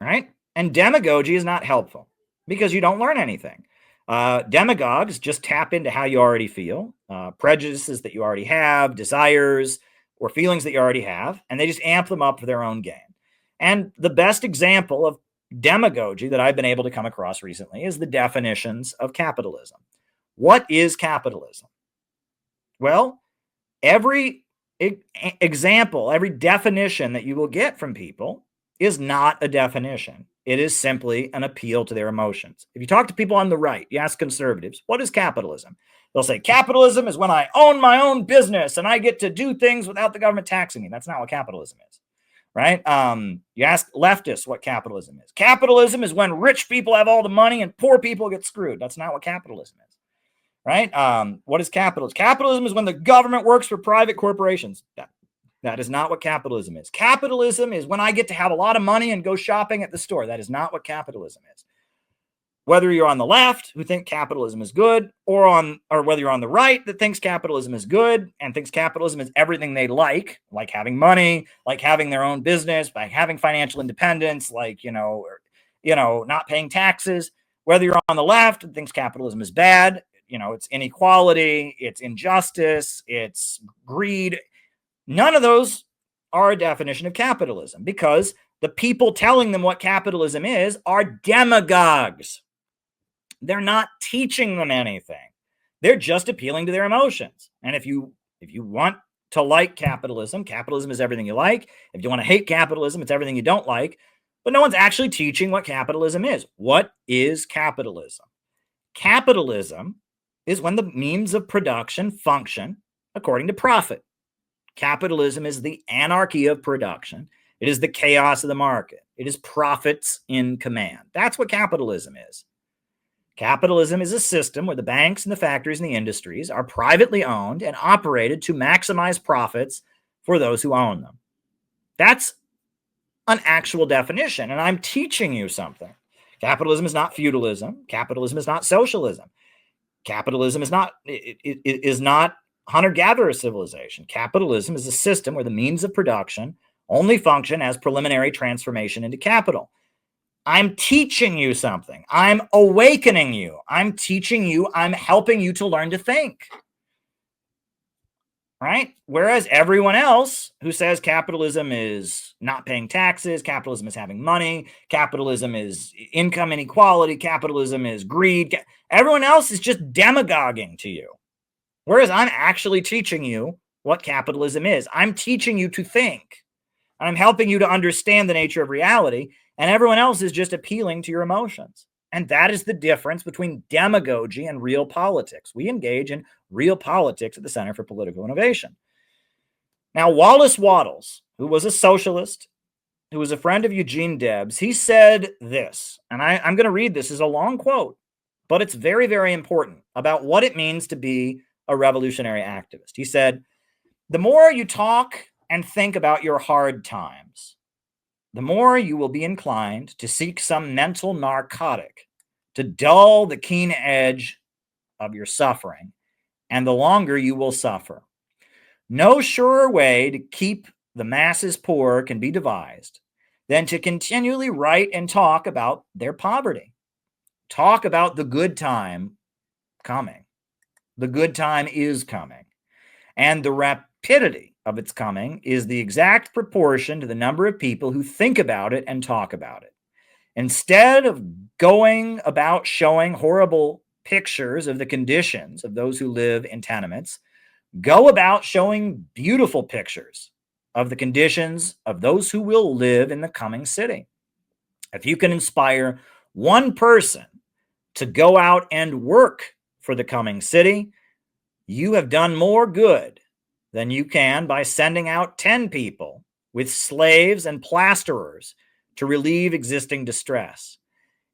right? And demagogy is not helpful because you don't learn anything. Demagogues just tap into how you already feel, prejudices that you already have, desires or feelings that you already have, and they just amp them up for their own gain. And the best example of demagogy that I've been able to come across recently is the definitions of capitalism. What is capitalism? Well, every example, every definition that you will get from people is not a definition. It is simply an appeal to their emotions. If you talk to people on the right, you ask conservatives, what is capitalism? They'll say, capitalism is when I own my own business and I get to do things without the government taxing me. That's not what capitalism is, right? You ask leftists what capitalism is. Capitalism is when rich people have all the money and poor people get screwed. That's not what capitalism is. Right? What is capitalism? Capitalism is when the government works for private corporations. That is not what capitalism is. Capitalism is when I get to have a lot of money and go shopping at the store. That is not what capitalism is. Whether you're on the left who think capitalism is good, or whether you're on the right that thinks capitalism is good and thinks capitalism is everything they like having money, like having their own business, like having financial independence, like not paying taxes. Whether you're on the left and thinks capitalism is bad, it's inequality, it's injustice, it's greed. None of those are a definition of capitalism, because the people telling them what capitalism is are demagogues. They're not teaching them anything. They're just appealing to their emotions. And if you want to like capitalism, capitalism is everything you like. If you want to hate capitalism, it's everything you don't like. But no one's actually teaching what capitalism is. What is capitalism? Capitalism is when the means of production function according to profit. Capitalism is the anarchy of production. It is the chaos of the market. It is profits in command. That's what capitalism is. Capitalism is a system where the banks and the factories and the industries are privately owned and operated to maximize profits for those who own them. That's an actual definition, and I'm teaching you something. Capitalism is not feudalism. Capitalism is not socialism. Capitalism is not hunter-gatherer civilization. Capitalism is a system where the means of production only function as preliminary transformation into capital. I'm teaching you something. I'm awakening you. I'm teaching you. I'm helping you to learn to think. Right? Whereas everyone else who says capitalism is not paying taxes, capitalism is having money, capitalism is income inequality, capitalism is greed, everyone else is just demagoguing to you. Whereas I'm actually teaching you what capitalism is. I'm teaching you to think. I'm helping you to understand the nature of reality, and everyone else is just appealing to your emotions. And that is the difference between demagogy and real politics. We engage in real politics at the Center for Political Innovation. Now, Wallace Wattles, who was a socialist, who was a friend of Eugene Debs, he said this, and I'm going to read this as a long quote, but it's very, very important about what it means to be a revolutionary activist. He said, "The more you talk and think about your hard times, the more you will be inclined to seek some mental narcotic to dull the keen edge of your suffering, and the longer you will suffer. No surer way to keep the masses poor can be devised than to continually write and talk about their poverty. Talk about the good time coming. The good time is coming, and the rapidity of its coming is the exact proportion to the number of people who think about it and talk about it. Instead of going about showing horrible pictures of the conditions of those who live in tenements, go about showing beautiful pictures of the conditions of those who will live in the coming city. If you can inspire one person to go out and work for the coming city, you have done more good than you can by sending out 10 people with slaves and plasterers to relieve existing distress.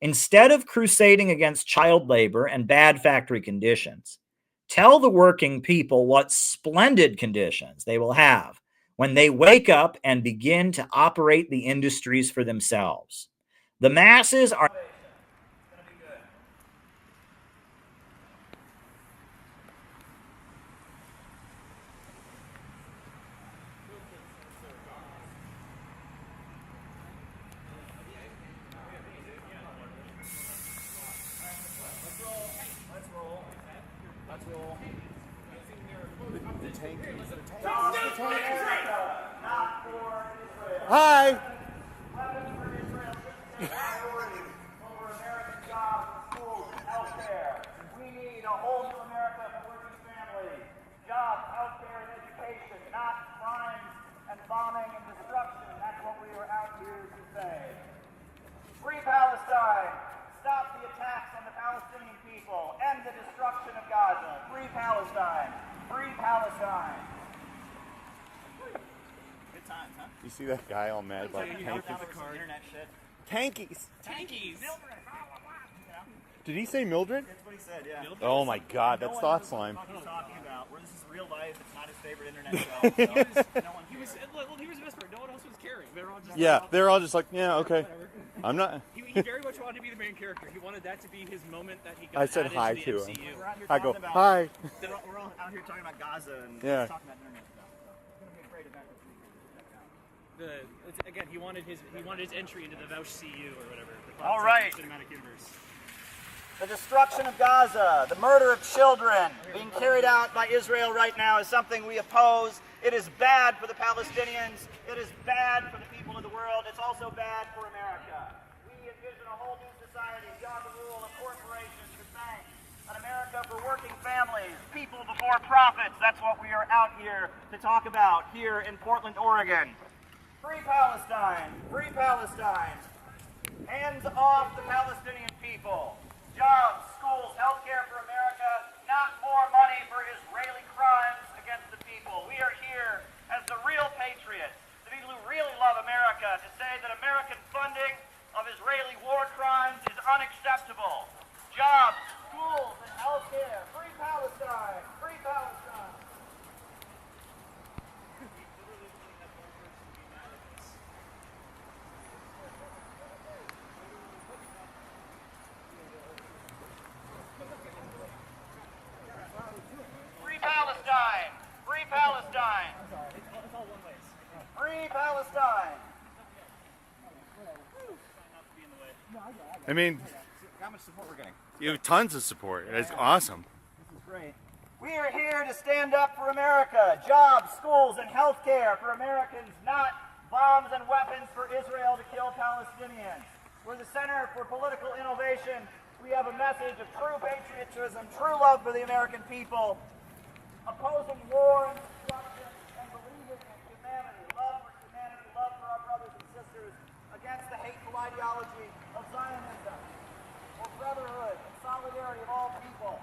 Instead of crusading against child labor and bad factory conditions, tell the working people what splendid conditions they will have when they wake up and begin to operate the industries for themselves. The masses are... Hi. We need a whole new America for working families, jobs, healthcare, and education, not crimes and bombing and destruction. That's what we were out here to say. Free Palestine. Stop the attacks on the Palestinian people. End the destruction of Gaza. Free Palestine. Free Palestine. Good times, huh? You see that guy all mad about tankies? Internet shit. Tankies. Tankies. Did he say Mildred? That's what he said, yeah. Oh my God, that's thought slime. What he's talking about. Where this is real life, it's not his favorite internet show. So no one He was whispering. No one else was caring. They were all just Yeah, they're all just like, yeah, okay. I'm not. He very much wanted to be the main character. He wanted that to be his moment that he got I said added hi to the to MCU. him. We're out here I go, talking about, hi. We're all out here talking about Gaza and Yeah. talking about internet stuff. So it's going to be a great event. Again, he wanted his entry into the Vouch CU or whatever. The All right. Cinematic Universe. The destruction of Gaza, the murder of children being carried out by Israel right now is something we oppose. It is bad for the Palestinians. It is bad for the people of the world. It's also bad for America. We envision a whole new society beyond the rule of corporations and banks. An America for working families, people before profits. That's what we are out here to talk about here in Portland, Oregon. Free Palestine! Free Palestine! Hands off the Palestinian people. Jobs, schools, healthcare for America, not more money for Israeli crimes against the people. We are here as the real patriots, the people who really love America, to say that American funding of Israeli war crimes is unacceptable. Jobs, schools, and healthcare. Free Palestine! Free Palestine! Free Palestine! Free Palestine! Free Palestine! I mean, How much support we're getting? you have tons of support. It's awesome. This is great. We are here to stand up for America. Jobs, schools, and health care for Americans, not bombs and weapons for Israel to kill Palestinians. We're the Center for Political Innovation. We have a message of true patriotism, true love for the American people, opposing war and destruction, and believing in humanity, love for our brothers and sisters, against the hateful ideology of Zionism, for brotherhood and solidarity of all people.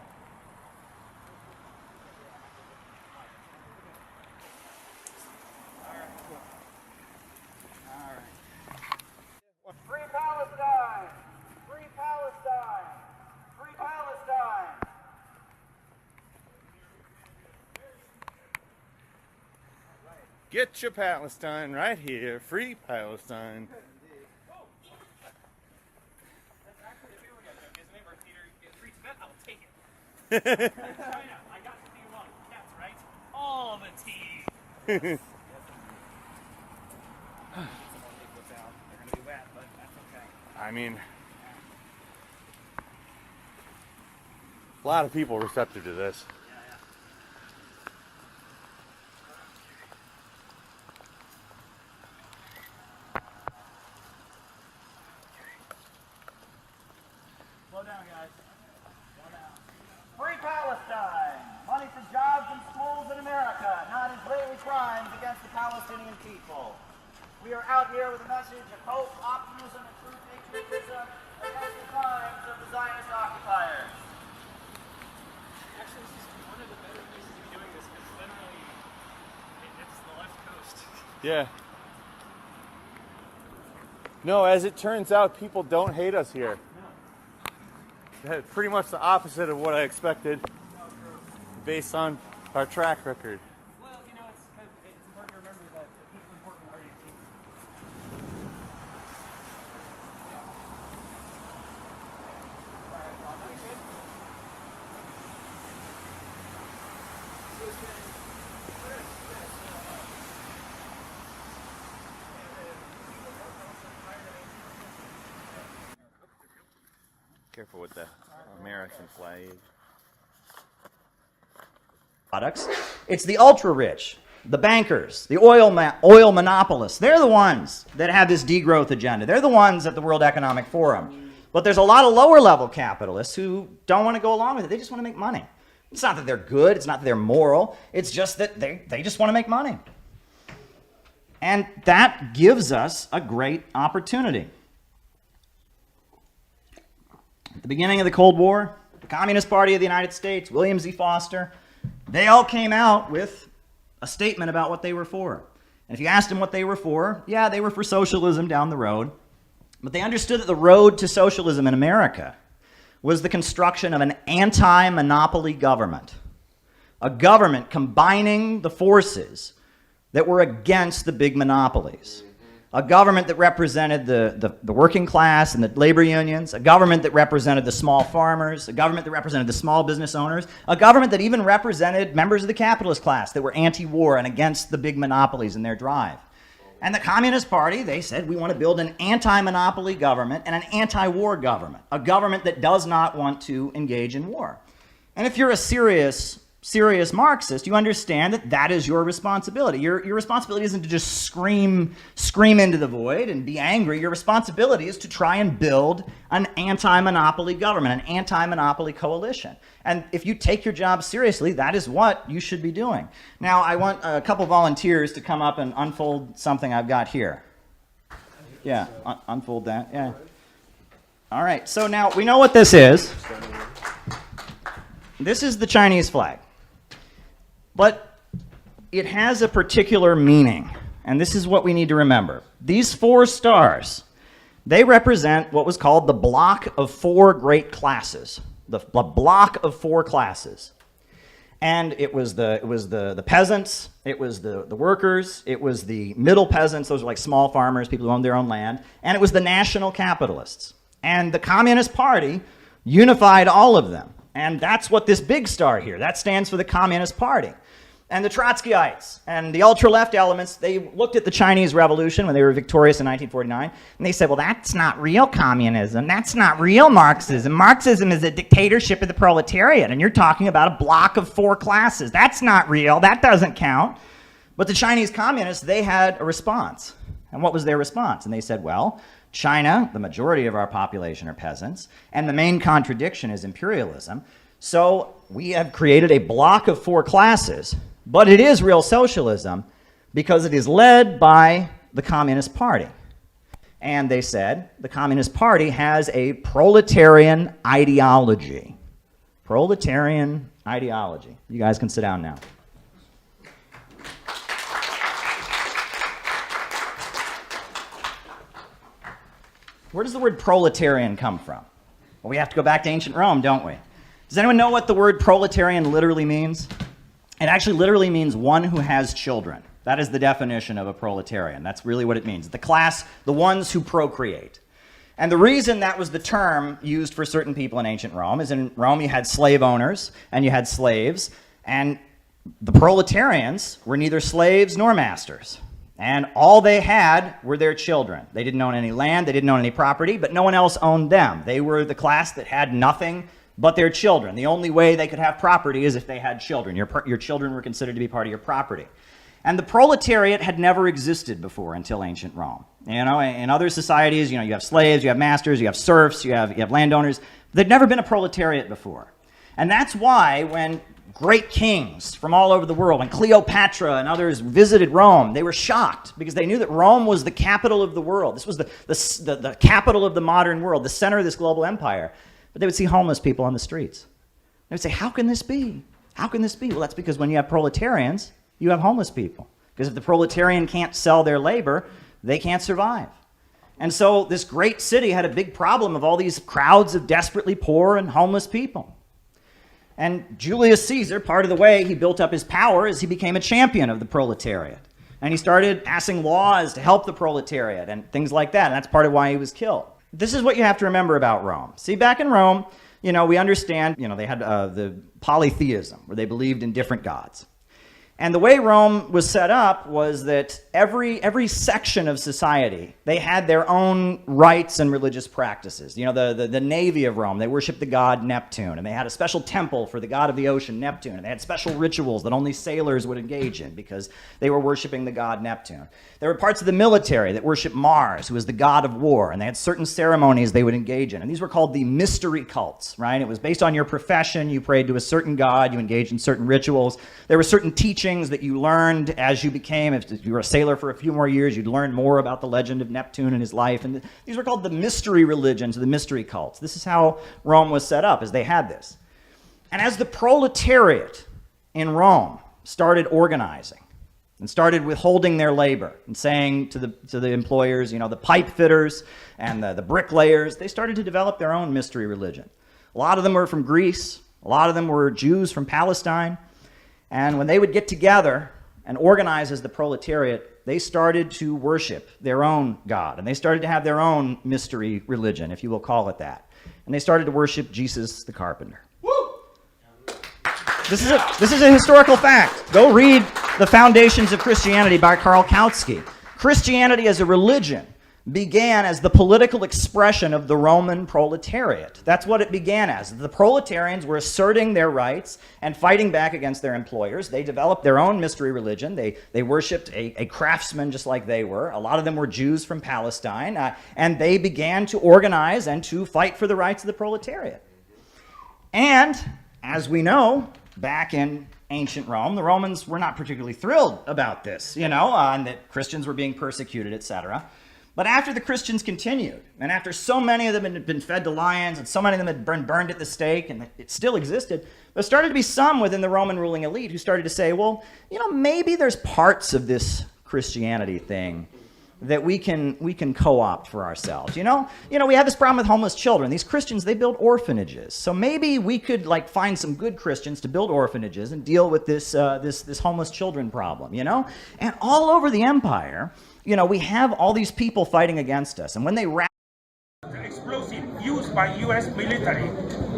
Free Palestine! Free Palestine! Free Palestine! Get your Palestine right here. Free Palestine. I'll take it. China, I got to do one. That's right. All the tea. I mean, a lot of people receptive to this. Slow down, guys. Slow down. Free Palestine! Money for jobs and schools in America, not Israeli crimes against the Palestinian people. We are out here with a message of hope, optimism, and true patriotism against the crimes of the Zionist occupiers. Actually, this is one of the better places to be doing this because literally it's the left coast. Yeah. No, as it turns out, people don't hate us here. That's pretty much the opposite of what I expected based on our track record. Well, you know, it's important to remember that the people in Portland are your team. Careful with the American flag. Products. It's the ultra rich, the bankers, the oil monopolists. They're the ones that have this degrowth agenda. They're the ones at the World Economic Forum. But there's a lot of lower level capitalists who don't want to go along with it. They just want to make money. It's not that they're good. It's not that they're moral. It's just that they just want to make money. And that gives us a great opportunity. At the beginning of the Cold War, the Communist Party of the United States, William Z. Foster, they all came out with a statement about what they were for. And if you asked them what they were for, yeah, they were for socialism down the road. But they understood that the road to socialism in America was the construction of an anti-monopoly government. A government combining the forces that were against the big monopolies. A government that represented the working class and the labor unions, a government that represented the small farmers, a government that represented the small business owners, a government that even represented members of the capitalist class that were anti-war and against the big monopolies in their drive. And the Communist Party, they said, we want to build an anti-monopoly government and an anti-war government, a government that does not want to engage in war. And if you're a serious Marxist, you understand that that is your responsibility. Your responsibility isn't to just scream into the void and be angry. Your responsibility is to try and build an anti-monopoly government, an anti-monopoly coalition. And if you take your job seriously, that is what you should be doing. Now, I want a couple volunteers to come up and unfold something I've got here. Yeah, unfold that, yeah. All right, so now we know what this is. This is the Chinese flag. But it has a particular meaning, and this is what we need to remember. These 4 stars, they represent what was called the block of 4 great classes, the block of 4 classes. And it was the peasants, it was the workers, it was the middle peasants, those are like small farmers, people who owned their own land, and it was the national capitalists. And the Communist Party unified all of them. And that's what this big star here, that stands for the Communist Party. And the Trotskyites and the ultra-left elements, they looked at the Chinese Revolution when they were victorious in 1949, and they said, well, that's not real communism. That's not real Marxism. Marxism is a dictatorship of the proletariat, and you're talking about a block of 4 classes. That's not real. That doesn't count. But the Chinese communists, they had a response. And what was their response? And they said, well, China, the majority of our population are peasants, and the main contradiction is imperialism. So we have created a block of 4 classes, but it is real socialism because it is led by the Communist Party. And they said the Communist Party has a proletarian ideology. Proletarian ideology. You guys can sit down now. Where does the word proletarian come from? Well, we have to go back to ancient Rome, don't we? Does anyone know what the word proletarian literally means? It actually literally means one who has children. That is the definition of a proletarian. That's really what it means. The class, the ones who procreate. And the reason that was the term used for certain people in ancient Rome is in Rome you had slave owners and you had slaves, and the proletarians were neither slaves nor masters. And all they had were their children. They didn't own any land, they didn't own any property, but no one else owned them. They were the class that had nothing but their children. The only way they could have property is if they had children. Your children were considered to be part of your property. And the proletariat had never existed before until ancient Rome. You know, in other societies, you know, you have slaves, you have masters, you have serfs, you have landowners. There'd never been a proletariat before. And that's why when great kings from all over the world, when Cleopatra and others visited Rome, they were shocked because they knew that Rome was the capital of the world. This was the capital of the modern world, the center of this global empire. But they would see homeless people on the streets. They would say, how can this be? How can this be? Well, that's because when you have proletarians, you have homeless people. Because if the proletarian can't sell their labor, they can't survive. And so this great city had a big problem of all these crowds of desperately poor and homeless people. And Julius Caesar, part of the way he built up his power is he became a champion of the proletariat. And he started passing laws to help the proletariat and things like that. And that's part of why he was killed. This is what you have to remember about Rome. See, back in Rome, you know, we understand, you know, they had the polytheism, where they believed in different gods. And the way Rome was set up was that every section of society, they had their own rites and religious practices. You know, the navy of Rome, they worshiped the god Neptune, and they had a special temple for the god of the ocean, Neptune, and they had special rituals that only sailors would engage in because they were worshiping the god Neptune. There were parts of the military that worshiped Mars, who was the god of war, and they had certain ceremonies they would engage in. And these were called the mystery cults, right? It was based on your profession. You prayed to a certain god. You engaged in certain rituals. There were certain teachings that you learned as you became, if you were a sailor for a few more years, you'd learn more about the legend of Neptune and his life. And these were called the mystery religions, the mystery cults. This is how Rome was set up, as they had this. And as the proletariat in Rome started organizing, and started withholding their labor and saying to the employers, you know, the pipe fitters and the bricklayers, they started to develop their own mystery religion. A lot of them were from Greece. A lot of them were Jews from Palestine. And when they would get together and organize as the proletariat, they started to worship their own God. And they started to have their own mystery religion, if you will call it that. And they started to worship Jesus the carpenter. This is a historical fact. Go read The Foundations of Christianity by Karl Kautsky. Christianity as a religion began as the political expression of the Roman proletariat. That's what it began as. The proletarians were asserting their rights and fighting back against their employers. They developed their own mystery religion. They worshipped a craftsman just like they were. A lot of them were Jews from Palestine. And they began to organize and to fight for the rights of the proletariat. And, as we know, back in ancient Rome, the Romans were not particularly thrilled about this, and that Christians were being persecuted, etc. But after the Christians continued, and after so many of them had been fed to lions, and so many of them had been burned at the stake, and it still existed, there started to be some within the Roman ruling elite who started to say, well, maybe there's parts of this Christianity thing that we can co-opt for ourselves. We have this problem with homeless children. These Christians, they build orphanages. So maybe we could find some good Christians to build orphanages and deal with this homeless children problem, And all over the empire, we have all these people fighting against us. And when they the explosive used by U.S. military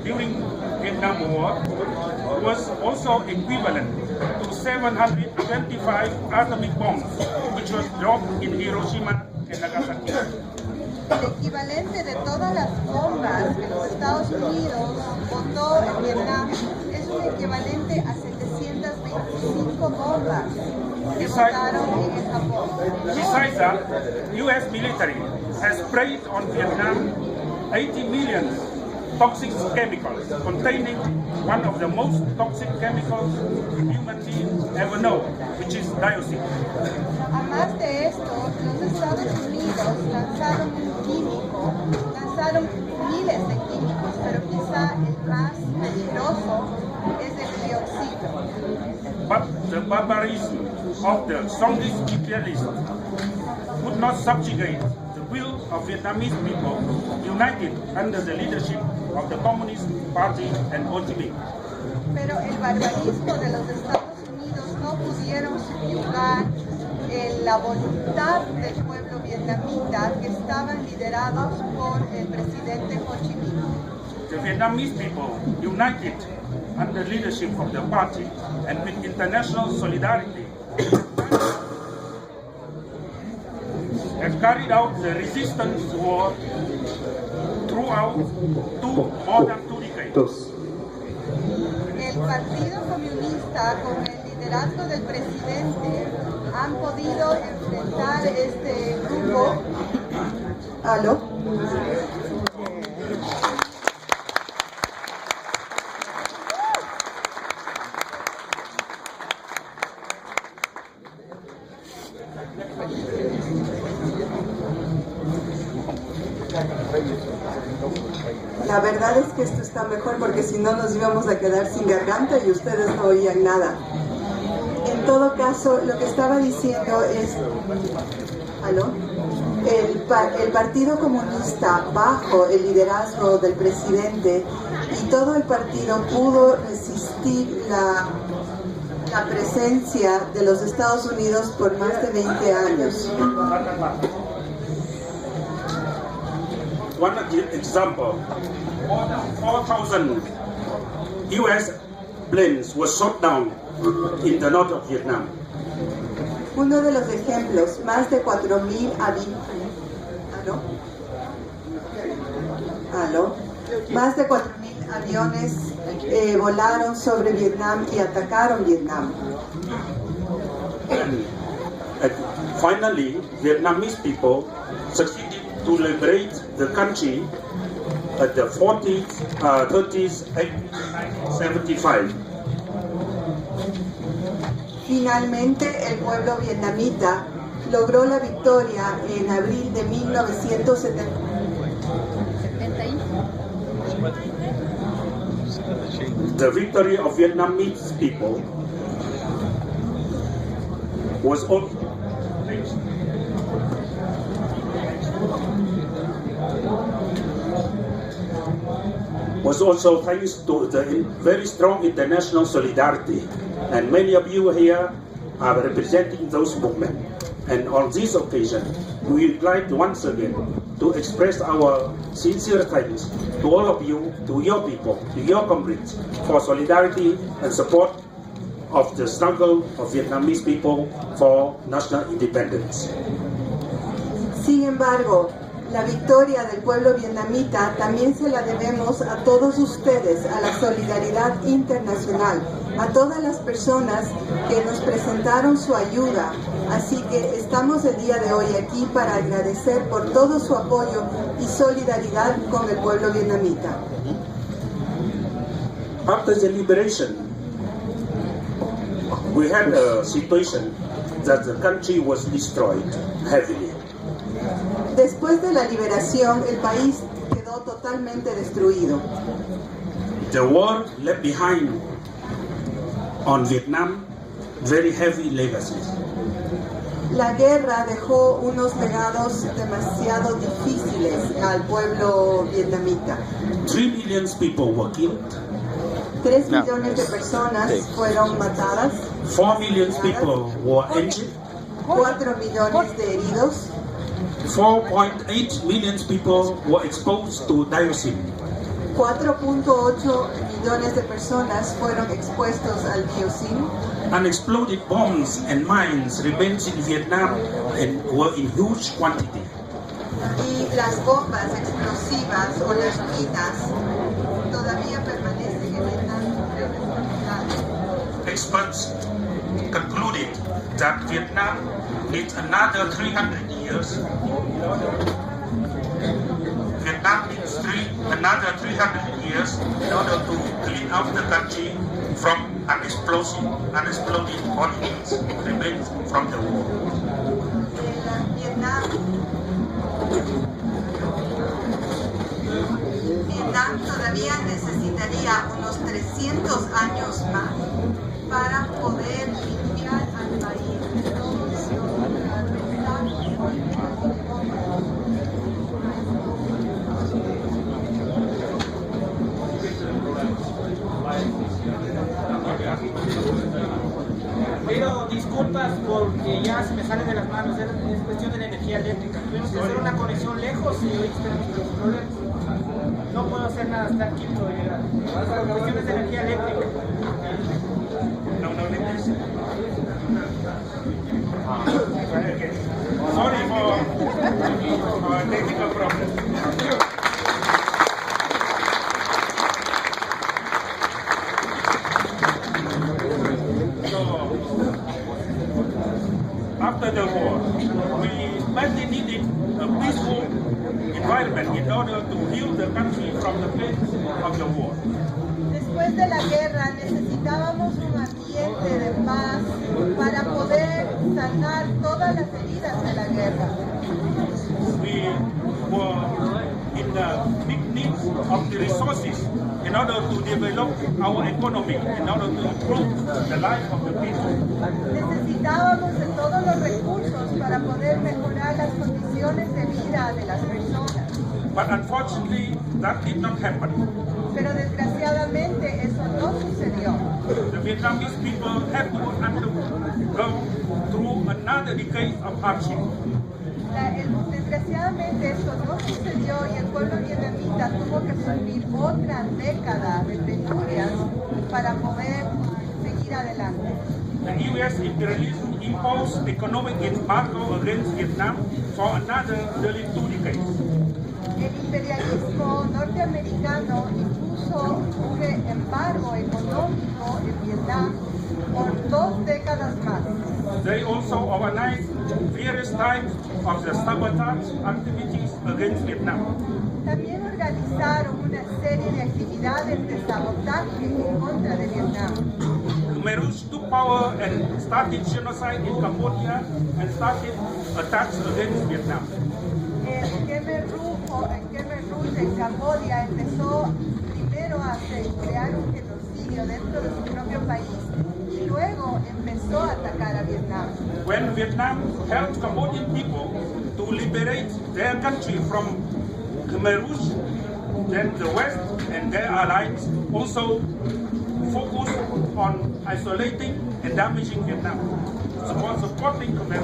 during Vietnam War was also equivalent to 725 atomic bombs, which was dropped in Hiroshima and Nagasaki. El equivalente de todas las bombas que los Estados Unidos botó en Vietnam es un equivalente a 725 bombas que botaron en Japón. Besides that, U.S. military has sprayed on Vietnam 80 million toxic chemicals containing one of the most toxic chemicals humanity ever know, which is dioxin. Además de esto, los Estados Unidos lanzaron miles de químicos, pero quizá el más peligroso es el dioxina. But the barbarism of the strongest imperialists would not subjugate the will of Vietnamese people united under the leadership of the Communist Party and Ho Chi Minh. Pero el barbarismo de los Estados Unidos no pudieron subyugar la voluntad del pueblo vietnamita que estaban liderados por el presidente Ho Chi Minh. The Vietnamese people united under leadership of the party and with international solidarity have carried out the resistance war throughout more than 2 decades. El Partido Comunista, con el liderazgo del presidente, han podido enfrentar este grupo. ¿Aló? La verdad es que esto está mejor porque si no nos íbamos a quedar sin garganta y ustedes no oían nada. En todo caso, lo que estaba diciendo es, ¿aló? El Partido Comunista, bajo el liderazgo del presidente, y todo el partido pudo resistir la presencia de los Estados Unidos por más de 20 años. One example, more than 4,000 U.S. planes were shot down in the north of Vietnam. Uno de los ejemplos, más de 4,000 Más de 4,000 aviones volaron sobre Vietnam y atacaron Vietnam. And finally, Vietnamese people succeeded to liberate the country at the 40s, 30s, 1975. Finalmente, el pueblo vietnamita logró la victoria en abril de 1970. The victory of Vietnamese people was was also thanks to the very strong international solidarity. And many of you here are representing those movements. And on this occasion, we would like once again to express our sincere thanks to all of you, to your people, to your comrades, for solidarity and support of the struggle of Vietnamese people for national independence. Sin embargo, la victoria del pueblo vietnamita también se la debemos a todos ustedes, a la solidaridad internacional, a todas las personas que nos presentaron su ayuda. Así que estamos el día de hoy aquí para agradecer por todo su apoyo y solidaridad con el pueblo vietnamita. After the liberation, we had a situation that the country was destroyed heavily. Después de la liberación, el país quedó totalmente destruido. The war left behind on Vietnam very heavy legacies. La guerra dejó unos legados demasiado difíciles al pueblo vietnamita. 3 million people were killed. 3 millones de personas fueron matadas. 4 million people were injured. 4 millones de heridos. 4.8 million people were exposed to dioxin. 4.8 millones de personas fueron expuestos al dioxin. Unexploded bombs and mines remained in Vietnam and were in huge quantity. Y las bombas explosivas o las minas todavía permanecen en Vietnam. Experts concluded that Vietnam needs another 300 years. Vietnam needs another 300 years in order to clean up the country from unexploded ordnance remains from the war. Vietnam todavía necesitaría unos 300 años más para poder limpiar al país de todos Pido disculpas porque ya se me sale de las manos, es cuestión de la energía eléctrica. Tuvimos que hacer una conexión lejos y hoy tenemos los problemas. No puedo hacer nada, estar quieto y llegar. Cuestiones de energía eléctrica. Sorry for technical problems. After the war, we badly needed a peaceful environment in order to heal the country from the pain of the war. Después de la guerra necesitábamos un ambiente de paz para poder sanar todas las heridas de la guerra. We were in the big needs of the resources in order to develop our economy, in order to improve the life of the people. Necesitábamos de todos los recursos para poder mejorar las condiciones de vida de las personas. But unfortunately, that did not happen. Pero desgraciadamente eso no sucedió. The Vietnamese people had to undergo through another decade of hardship. Desgraciadamente eso no sucedió y el pueblo vietnamita tuvo que sufrir otra década de penurias para poder seguir adelante. The U.S. imperialism imposed economic embargo against Vietnam for another nearly 2 decades. El imperialismo norteamericano impuso un embargo económico en Vietnam por 2 décadas más. They also organized various types of the sabotage activities against Vietnam. También organizaron una serie de actividades de sabotaje en contra de Vietnam. Khmer Rouge took power and started genocide in Cambodia and started attacks against Vietnam. El Khmer Rouge en Cambodia empezó primero a crear un genocidio dentro de su propio país y luego empezó a atacar a Vietnam. When Vietnam helped Cambodian people to liberate their country from Khmer Rouge, then the West and their allies also focused on isolating and damaging Vietnam, supporting Khmer.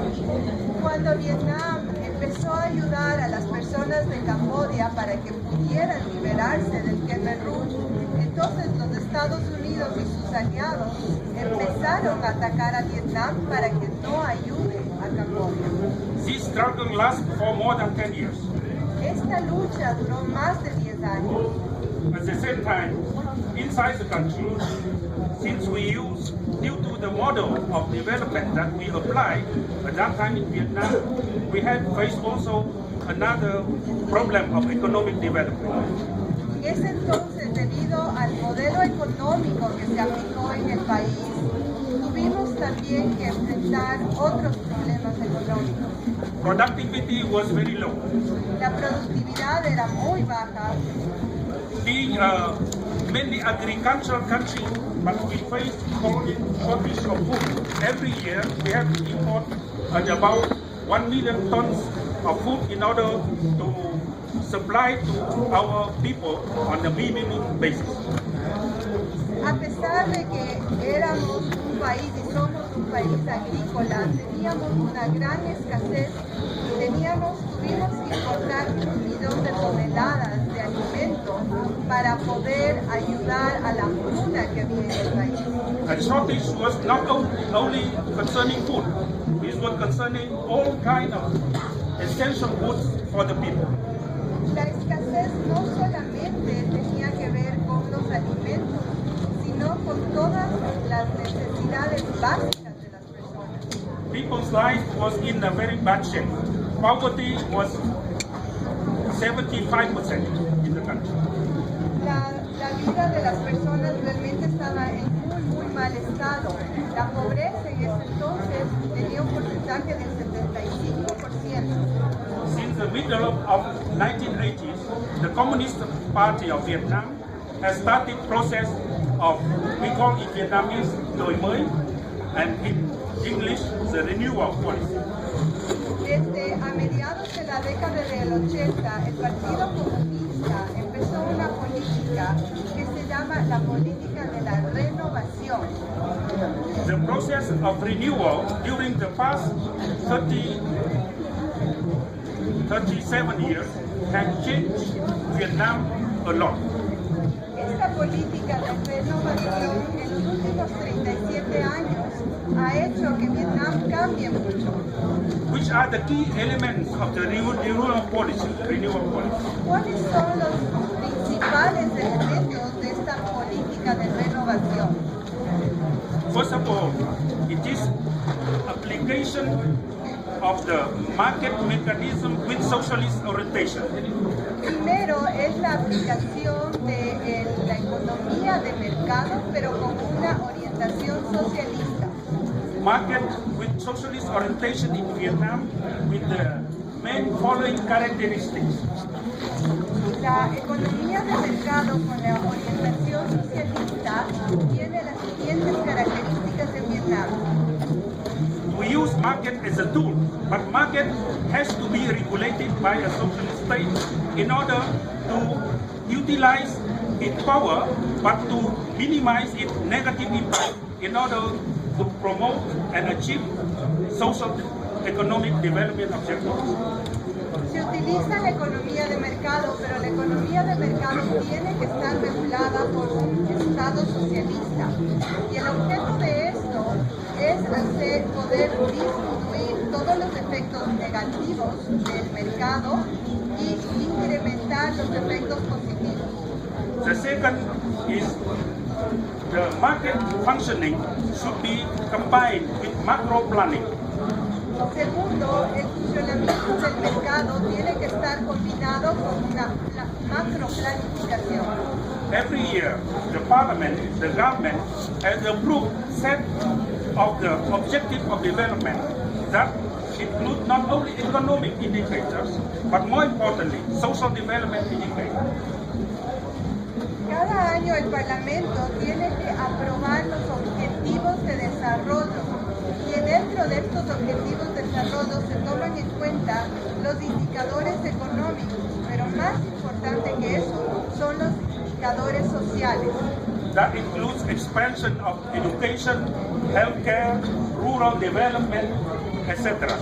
Cuando Vietnam empezó a ayudar a las personas de Camboya para que pudieran liberarse del Khmer Rouge, entonces los Estados Unidos y sus aliados empezaron a atacar a Vietnam para que no ayude a Camboya. This struggle lasted for more than 10 years. Esta lucha duró más de 10 años. At the same time, inside the country, since due to the model of development that we applied at that time in Vietnam, we had faced also another problem of economic development. Es entonces debido al modelo económico que se aplicó en el país, tuvimos también que enfrentar otros problemas económicos. Productivity was very low. La productividad era muy baja. Being mainly agricultural country, but we face chronic shortage of food. Every year we have to import about 1 million tons of food in order to supply to our people on a minimum basis. A pesar de que éramos un país y somos un país agrícola, teníamos una gran escasez y tuvimos que importar 1 millón de toneladas de alimentos para poder ayudar a la hambruna que había en el país. And shortage was not only concerning food, it was concerning all kinds of essential goods for the people. La escasez no solamente tenía que ver con los alimentos, sino con todas las necesidades básicas de las personas. People's life was in a very bad shape. Poverty was 75% in the country. La vida de las personas realmente estaba en muy mal estado. La pobreza en ese entonces tenía un porcentaje del 75%. Since the middle of 1980s, the Communist Party of Vietnam has started process of, we call it Vietnamese đổi mới, and in English, the renewal policy. Desde a mediados de la década del 80, el Partido Comunista empezó una política que se llama la política de la renovación. The process of renewal during the past 37 years has changed Vietnam a lot. Esta política de renovación en los últimos 37 años ha hecho que Vietnam cambie mucho. Which are the key elements of the renewal policy? ¿Cuáles son los principales elementos de esta política de renovación? First of all, it is application of the market mechanism with socialist orientation. Primero es la aplicación de la economía de mercado, pero con una orientación socialista. Market with socialist orientation in Vietnam with the main following characteristics. La economía de mercado con la orientación socialista tiene las siguientes características en Vietnam. We use market as a tool, but market has to be regulated by a socialist state in order to utilize its power, but to minimize its negative impact in order to promote and achieve social economic development objectives. Se utiliza la economía de mercado, pero la economía de mercado tiene que estar regulada por un Estado socialista. Y el objeto de esto es poder disminuir todos los efectos negativos del mercado y incrementar los efectos positivos. The second is the market functioning should be combined with macro planning. Segundo, el funcionamiento del mercado tiene que estar combinado con una macro planificación. Every year, the parliament, the government has approved set of the objective of development that include not only economic indicators, but more importantly, social development indicators. Cada año el Parlamento tiene que aprobar los objetivos de desarrollo y dentro de estos objetivos de desarrollo se toman en cuenta los indicadores económicos, pero más importante que eso son los indicadores sociales. That includes expansion of education, healthcare, rural development, etc.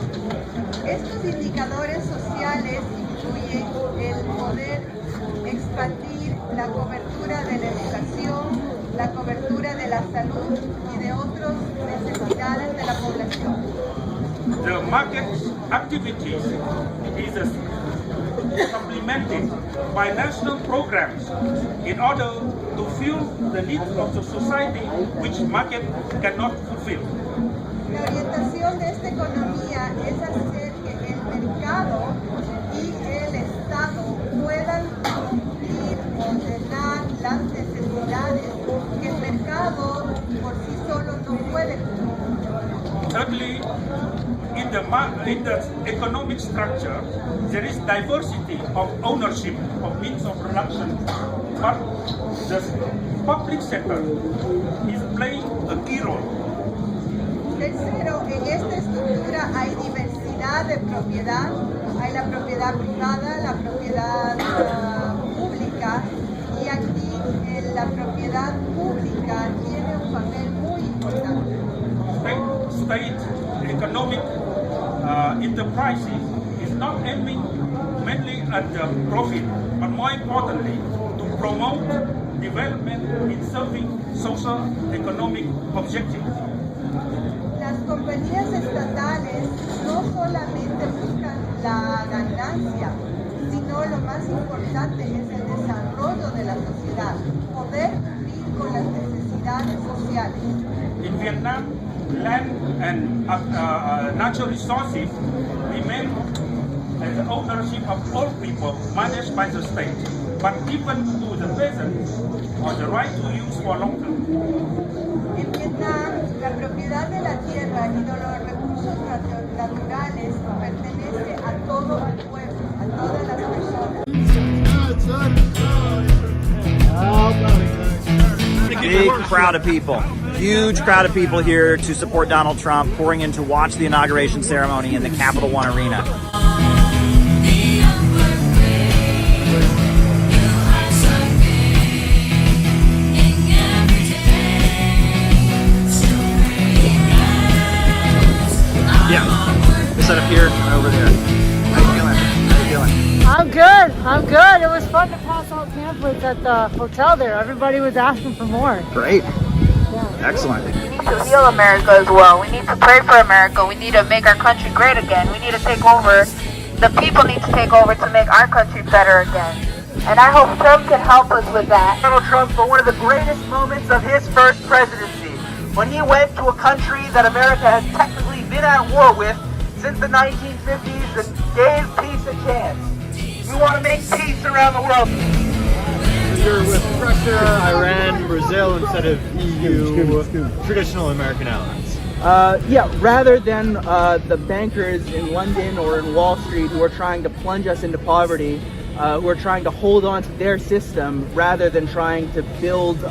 Estos indicadores sociales incluyen el poder expandir la cobertura de la educación, la cobertura de la salud y de otras necesidades de la población. The market activities is supplemented by national programs in order to fill the needs of the society which market cannot fulfill. La orientación de esta economía es hacer que el mercado y el Estado puedan cumplir, ordenar las necesidades que el mercado por sí solo no puede cumplir. Thirdly, in the economic structure, there is diversity of ownership of means of production, but the public sector is playing a key role. Tercero, en esta estructura hay diversidad de propiedad, hay la propiedad privada, la propiedad pública, y aquí la propiedad pública tiene un papel muy importante. State economic enterprises is not aiming mainly at the profit, but more importantly, to promote development in serving social economic objectives. Las compañías estatales no solamente buscan la ganancia, sino lo más importante es el desarrollo de la sociedad, poder cumplir con las necesidades sociales. In Vietnam, land and natural resources remain as the ownership of all people managed by the state, but given to the peasants on the right to use for long term. En Vietnam, la propiedad de la tierra y de los recursos naturales pertenece a todo el pueblo, a todas las personas. Big crowd of people. Huge crowd of people here to support Donald Trump, pouring in to watch the inauguration ceremony in the Capital One Arena. Yeah, set up here, over there. How you feeling? How you feeling? I'm good. I'm good. It was fun to pass out pamphlets at the hotel there. Everybody was asking for more. Great. Excellent. We need to heal America as well. We need to pray for America. We need to make our country great again. We need to take over. The people need to take over to make our country better again. And I hope Trump can help us with that. Donald Trump for one of the greatest moments of his first presidency, when he went to a country that America has technically been at war with since the 1950s and gave peace a chance. We want to make peace around the world. You're with Russia, Iran, Brazil instead of EU, traditional American allies. Yeah, rather than the bankers in London or in Wall Street who are trying to plunge us into poverty, who are trying to hold on to their system rather than trying to build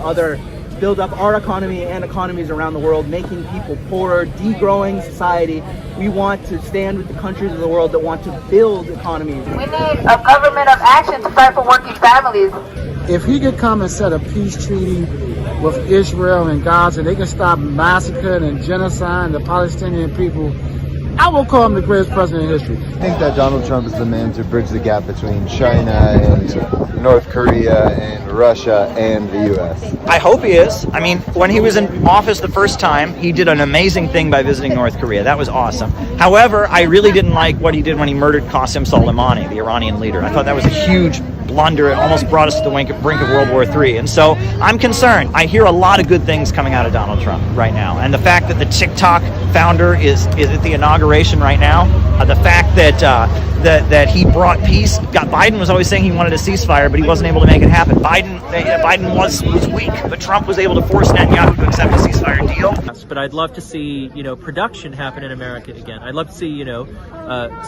up our economy and economies around the world, making people poorer, degrowing society. We want to stand with the countries of the world that want to build economies. We need a government of action to fight for working families. If he could come and set a peace treaty with Israel and Gaza, they can stop massacring and genocide the Palestinian people, I will call him the greatest president in history. I think that Donald Trump is the man to bridge the gap between China and North Korea and Russia and the U.S. I hope he is. I mean, when he was in office the first time, he did an amazing thing by visiting North Korea. That was awesome. However, I really didn't like what he did when he murdered Qasem Soleimani, the Iranian leader. I thought that was a huge blunder. It almost brought us to the brink of World War III. And so I'm concerned. I hear a lot of good things coming out of Donald Trump right now. And the fact that the TikTok founder is at the inauguration right now, the fact that that he brought peace. Biden was always saying he wanted a ceasefire, but he wasn't able to make it happen. Biden was weak, but Trump was able to force Netanyahu to accept a ceasefire deal. But I'd love to see, production happen in America again. I'd love to see,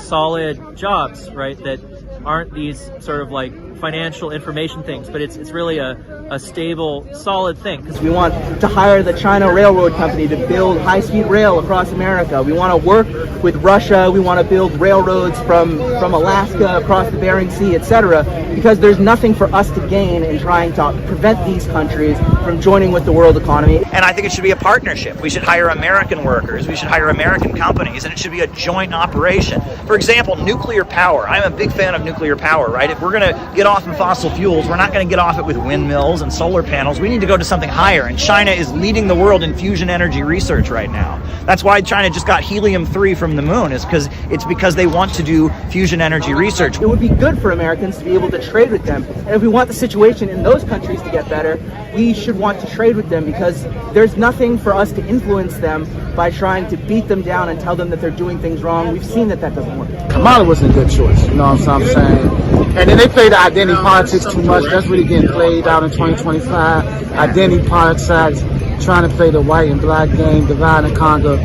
solid jobs, right, that aren't these sort of like financial information things, but it's really a stable, solid thing. We want to hire the China Railroad Company to build high-speed rail across America. We want to work with Russia. We want to build railroads from Alaska across the Bering Sea, etc. Because there's nothing for us to gain in trying to prevent these countries from joining with the world economy. And I think it should be a partnership. We should hire American workers. We should hire American companies, and it should be a joint operation. For example, nuclear power. I'm a big fan of nuclear power, right? If we're going to get off of fossil fuels, we're not going to get off it with windmills and solar panels. We need to go to something higher, and China is leading the world in fusion energy research right now. That's why China just got helium-3 from the moon, is because they want to do fusion energy research. It would be good for Americans to be able to trade with them. And if we want the situation in those countries to get better, we should want to trade with them, because there's nothing for us to influence them by trying to beat them down and tell them that they're doing things wrong. We've seen that doesn't work. Kamala was a good choice, you know what I'm saying? And then they play the identity politics too much. That's really getting played out in 2025. Identity politics, trying to play the white and black game, divide and conquer.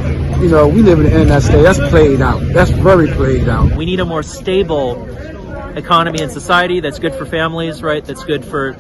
You know, we live in the internet state. That's played out. That's very played out. We need a more stable economy and society that's good for families, right? That's good for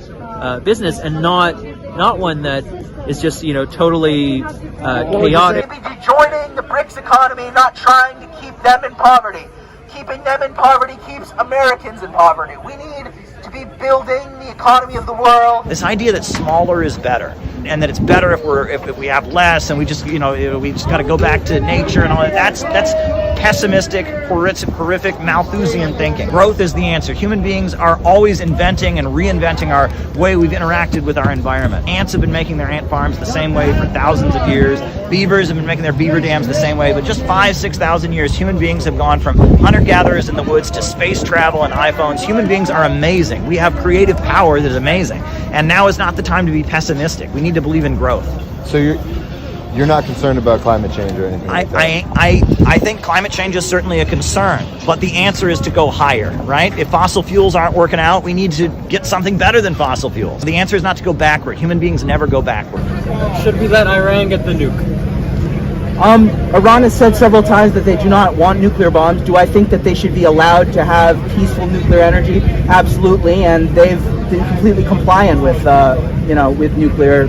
business, and not one that is just, totally chaotic. Maybe joining the BRICS economy, not trying to keep them in poverty. Keeping them in poverty keeps Americans in poverty. We need to be building the economy of the world. This idea that smaller is better, and that it's better if we have less, and we just got to go back to nature and all that. That's pessimistic, horrific Malthusian thinking. Growth is the answer. Human beings are always inventing and reinventing our way we've interacted with our environment. Ants have been making their ant farms the same way for thousands of years. Beavers have been making their beaver dams the same way. But just 5,000-6,000 years, human beings have gone from hunter-gatherers in the woods to space travel and iPhones. Human beings are amazing. We have creative power that is amazing. And now is not the time to be pessimistic. We need to believe in growth. So you're not concerned about climate change or anything like that? I think climate change is certainly a concern, but the answer is to go higher, right? If fossil fuels aren't working out, we need to get something better than fossil fuels. The answer is not to go backward. Human beings never go backward. Should we let Iran get the nuke? Iran has said several times that they do not want nuclear bombs. Do I think that they should be allowed to have peaceful nuclear energy? Absolutely, and they've been completely compliant with nuclear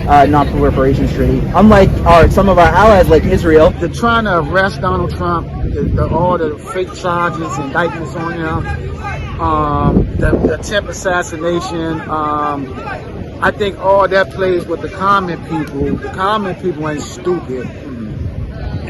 non-proliferation treaty. Unlike some of our allies like Israel. They're trying to arrest Donald Trump, all the fake charges, indictments on him, the attempt assassination. I think all that plays with the common people. The common people ain't stupid.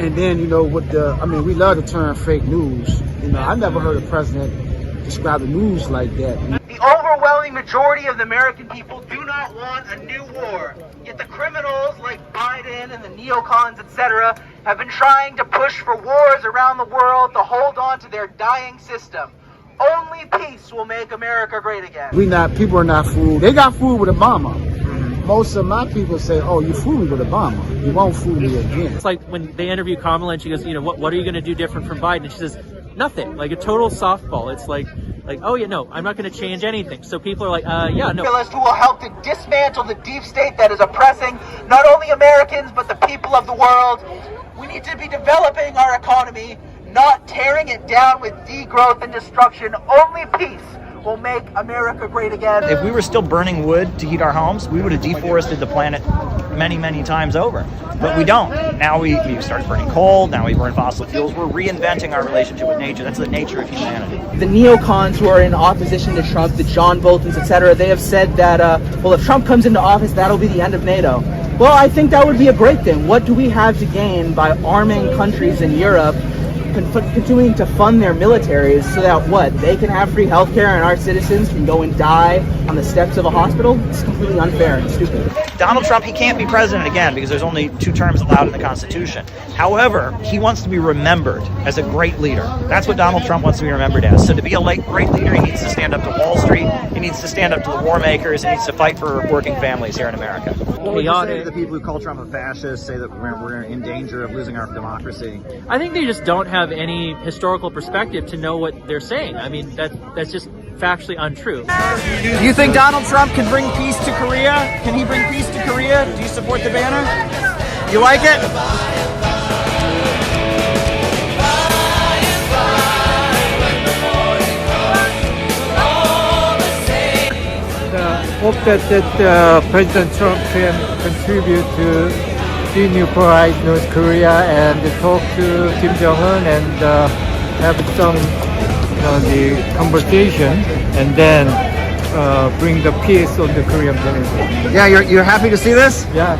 And then, we love the term fake news. I never heard a president describe the news like that. The overwhelming majority of the American people do not want a new war. Yet the criminals like Biden and the neocons, etc., have been trying to push for wars around the world to hold on to their dying system. Only peace will make America great again. People are not fooled. They got fooled with Obama. Most of my people say, oh, you fooled me with Obama. You won't fool me again. It's like when they interview Kamala and she goes, what are you going to do different from Biden? And she says, nothing, like a total softball. It's like, oh yeah, no, I'm not going to change anything. So people are like, yeah, no. Who will help to dismantle the deep state that is oppressing not only Americans, but the people of the world. We need to be developing our economy, not tearing it down with degrowth and destruction. Only peace will make America great again. If we were still burning wood to heat our homes, we would have deforested the planet many, many times over. But we don't. Now we start burning coal, now we burn fossil fuels. We're reinventing our relationship with nature. That's the nature of humanity. The neocons who are in opposition to Trump, the John Boltons, etc., they have said that, if Trump comes into office, that'll be the end of NATO. Well, I think that would be a great thing. What do we have to gain by arming countries in Europe, continuing to fund their militaries so that they can have free healthcare and our citizens can go and die on the steps of a hospital? It's completely unfair and stupid. Donald Trump, he can't be president again because there's only 2 terms allowed in the Constitution. However, he wants to be remembered as a great leader. That's what Donald Trump wants to be remembered as. So to be a great leader, he needs to stand up to Wall Street, he needs to stand up to the war makers, he needs to fight for working families here in America. What would you say to the people who call Trump a fascist, say that we're in danger of losing our democracy? I think they just don't have any historical perspective to know what they're saying. I mean, that's just factually untrue. Do you think Donald Trump can bring peace to Korea? Can he bring peace to Korea? Do you support the banner? You like it? hope that President Trump can contribute to denuclearize North Korea and talk to Kim Jong-un and have some, the conversation, and then bring the peace on the Korean Peninsula. Yeah, you're happy to see this? Yeah.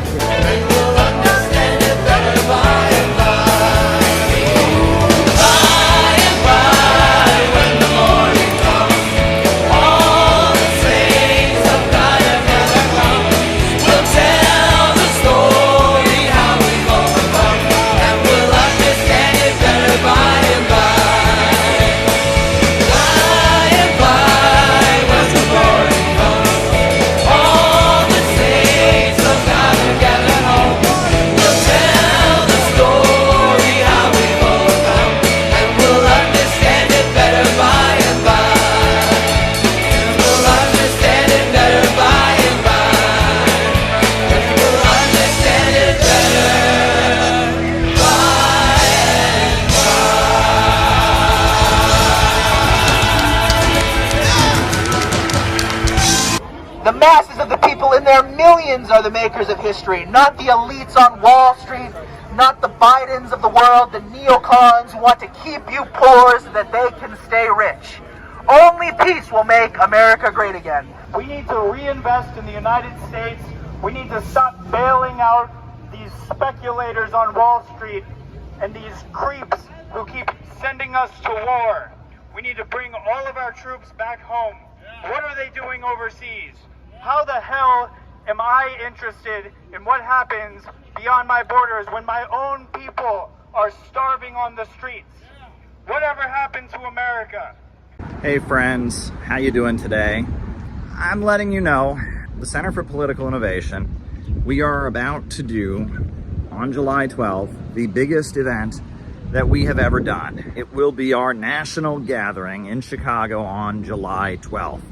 The masses of the people in their millions are the makers of history, not the elites on Wall Street, not the Bidens of the world, the neocons who want to keep you poor so that they can stay rich. Only peace will make America great again. We need to reinvest in the United States. We need to stop bailing out these speculators on Wall Street and these creeps who keep sending us to war. We need to bring all of our troops back home. What are they doing overseas? How the hell am I interested in what happens beyond my borders when my own people are starving on the streets? Whatever happened to America? Hey friends, how you doing today? I'm letting you know, the Center for Political Innovation, we are about to do, on July 12th, the biggest event that we have ever done. It will be our national gathering in Chicago on July 12th.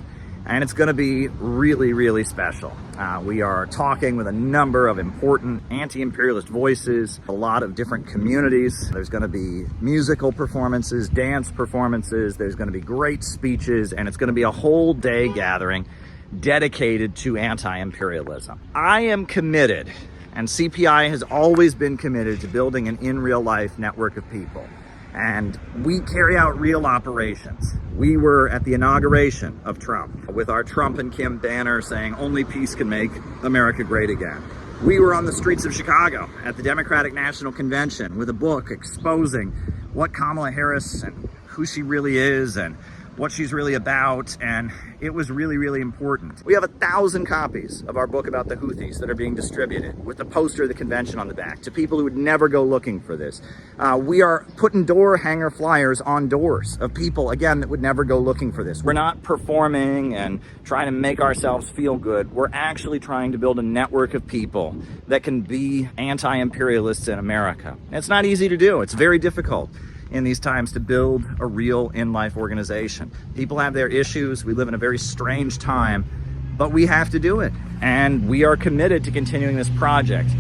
And it's going to be really, really special. We are talking with a number of important anti-imperialist voices, a lot of different communities. There's going to be musical performances, dance performances, there's going to be great speeches, and it's going to be a whole day gathering dedicated to anti-imperialism. I am committed, and CPI has always been committed to building an in real life network of people. And we carry out real operations. We were at the inauguration of Trump with our Trump and Kim banner saying only peace can make America great again. We were on the streets of Chicago at the Democratic National Convention with a book exposing what Kamala Harris and who she really is and what she's really about, and it was really, really important. We have 1,000 copies of our book about the Houthis that are being distributed with the poster of the convention on the back to people who would never go looking for this. We are putting door hanger flyers on doors of people, again, that would never go looking for this. We're not performing and trying to make ourselves feel good. We're actually trying to build a network of people that can be anti-imperialists in America. And it's not easy to do. It's very difficult in these times to build a real in-life organization. People have their issues. We live in a very strange time, but we have to do it. And we are committed to continuing this project.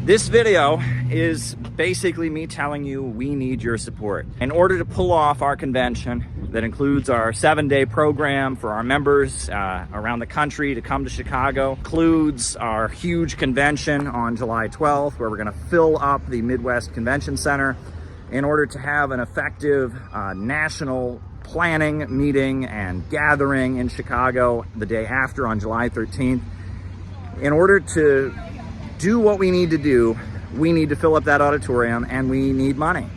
This video is basically me telling you we need your support. In order to pull off our convention that includes our 7-day program for our members around the country to come to Chicago, includes our huge convention on July 12th, where we're gonna fill up the Midwest Convention Center, in order to have an effective national planning meeting and gathering in Chicago the day after on July 13th. In order to do what we need to do, we need to fill up that auditorium and we need money.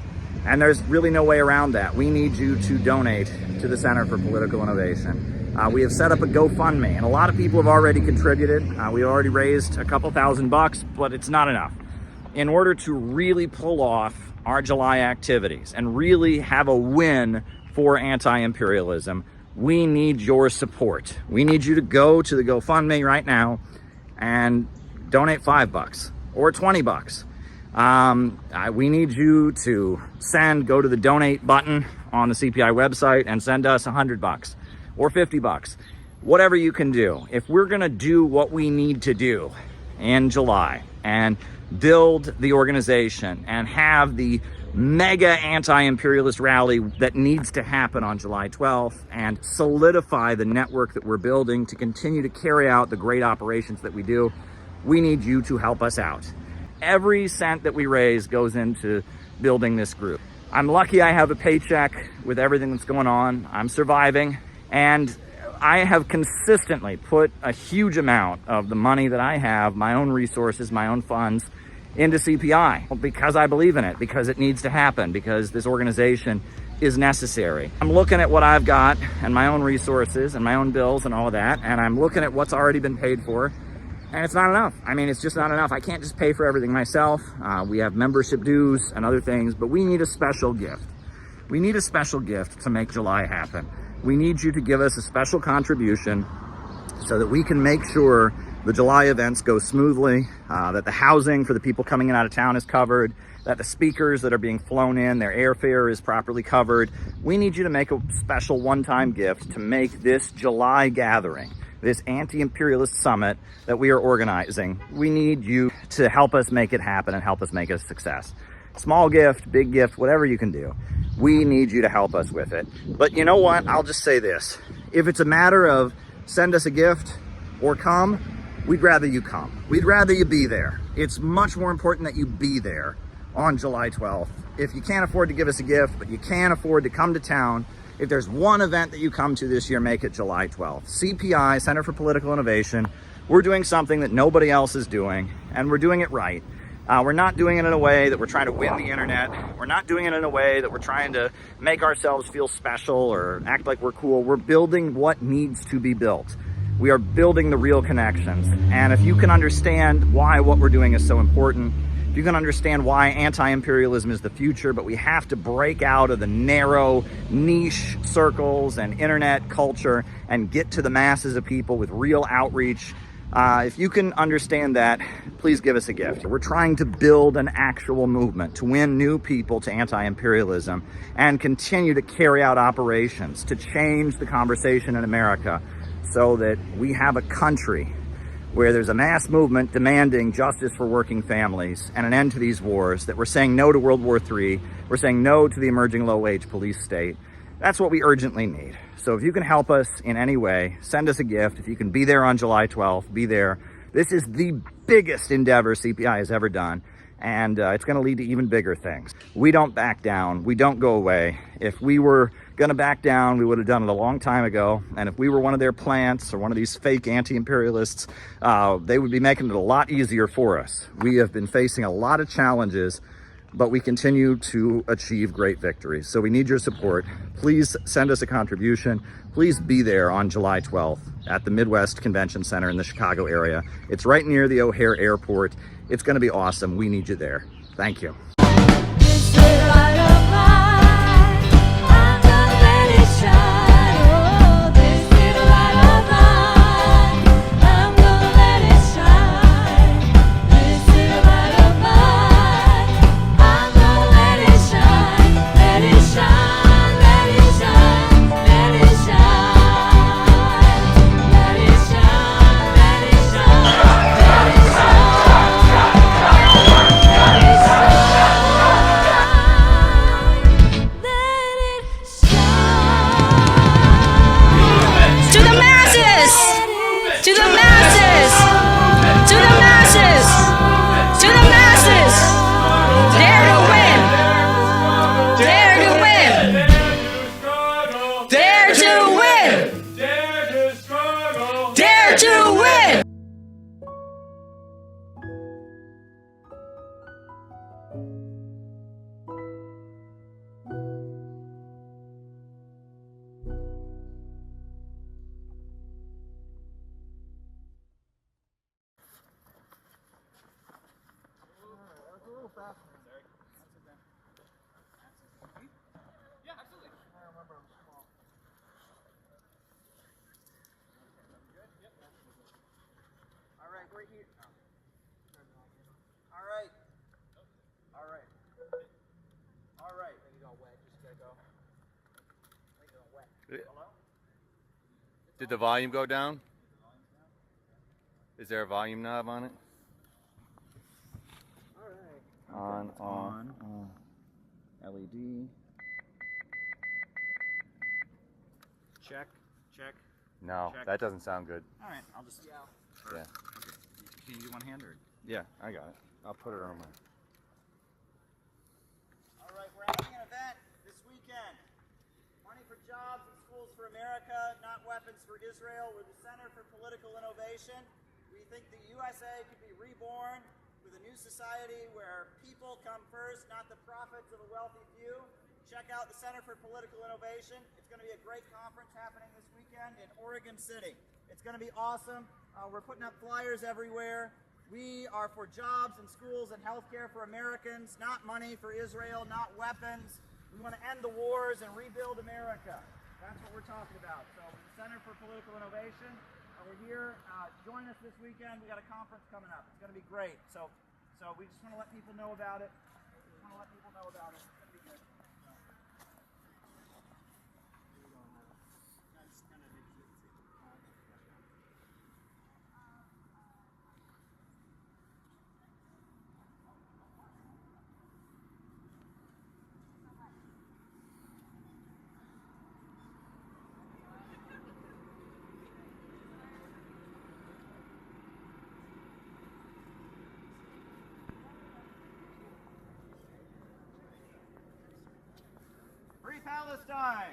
And there's really no way around that. We need you to donate to the Center for Political Innovation. We have set up a GoFundMe, and a lot of people have already contributed. We already raised a couple $1,000, but it's not enough. In order to really pull off our July activities and really have a win for anti-imperialism, we need your support. We need you to go to the GoFundMe right now and donate $5 or $20. We need you to go to the donate button on the CPI website and send us $100 or $50, whatever you can do. If we're gonna do what we need to do in July and build the organization and have the mega anti-imperialist rally that needs to happen on July 12th and solidify the network that we're building to continue to carry out the great operations that we do, we need you to help us out. Every cent that we raise goes into building this group. I'm lucky I have a paycheck with everything that's going on. I'm surviving, and I have consistently put a huge amount of the money that I have, my own resources, my own funds, into CPI because I believe in it, because it needs to happen, because this organization is necessary. I'm looking at what I've got and my own resources and my own bills and all of that, and I'm looking at what's already been paid for, and it's not enough. I mean, it's just not enough. I can't just pay for everything myself. We have membership dues and other things, but we need a special gift. We need a special gift to make July happen. We need you to give us a special contribution so that we can make sure the July events go smoothly, that the housing for the people coming in out of town is covered, that the speakers that are being flown in, their airfare is properly covered. We need you to make a special one-time gift to make this July gathering, this anti-imperialist summit that we are organizing. We need you to help us make it happen and help us make it a success. Small gift, big gift, whatever you can do. We need you to help us with it. But you know what? I'll just say this. If it's a matter of send us a gift or come, we'd rather you come. We'd rather you be there. It's much more important that you be there on July 12th. If you can't afford to give us a gift, but you can afford to come to town, if there's one event that you come to this year, make it July 12th. CPI, Center for Political Innovation, we're doing something that nobody else is doing, and we're doing it right. We're not doing it in a way that we're trying to win the internet. We're not doing it in a way that we're trying to make ourselves feel special or act like we're cool. We're building what needs to be built. We are building the real connections. And if you can understand why what we're doing is so important, if you can understand why anti-imperialism is the future, but we have to break out of the narrow niche circles and internet culture and get to the masses of people with real outreach. If you can understand that, please give us a gift. We're trying to build an actual movement to win new people to anti-imperialism and continue to carry out operations to change the conversation in America so that we have a country where there's a mass movement demanding justice for working families and an end to these wars, that we're saying no to World War III, we're saying no to the emerging low-wage police state. That's what we urgently need. So if you can help us in any way, send us a gift. If you can be there on July 12th, be there. This is the biggest endeavor CPI has ever done, and it's going to lead to even bigger things. We don't back down. We don't go away. If we were going to back down, we would have done it a long time ago. And if we were one of their plants or one of these fake anti-imperialists, they would be making it a lot easier for us. We have been facing a lot of challenges, but we continue to achieve great victories. So we need your support. Please send us a contribution. Please be there on July 12th at the Midwest Convention Center in the Chicago area. It's right near the O'Hare Airport. It's going to be awesome. We need you there. Thank you. Did the volume go down? Is there a volume knob on it? On. LED. Check. No, Check. that doesn't sound good. All right, I'll just. Yeah. Can you do one hand or? Yeah, I got it. I'll put it on my. All right, we're having an event this weekend. Money for Jobs and Schools for America, Not Weapons for Israel. We're the Center for Political Innovation. We think the USA could be reborn with a new society where people come first, not the profits of a wealthy few. Check out the Center for Political Innovation. It's going to be a great conference happening this weekend in Oregon City. It's going to be awesome. We're putting up flyers everywhere. We are for jobs and schools and healthcare for Americans, not money for Israel, not weapons. We want to end the wars and rebuild America. That's what we're talking about. So the Center for Political Innovation, we're here. Join us this weekend. We got a conference coming up. It's going to be great. So we just want to let people know about it. It's going to be good. Free Palestine!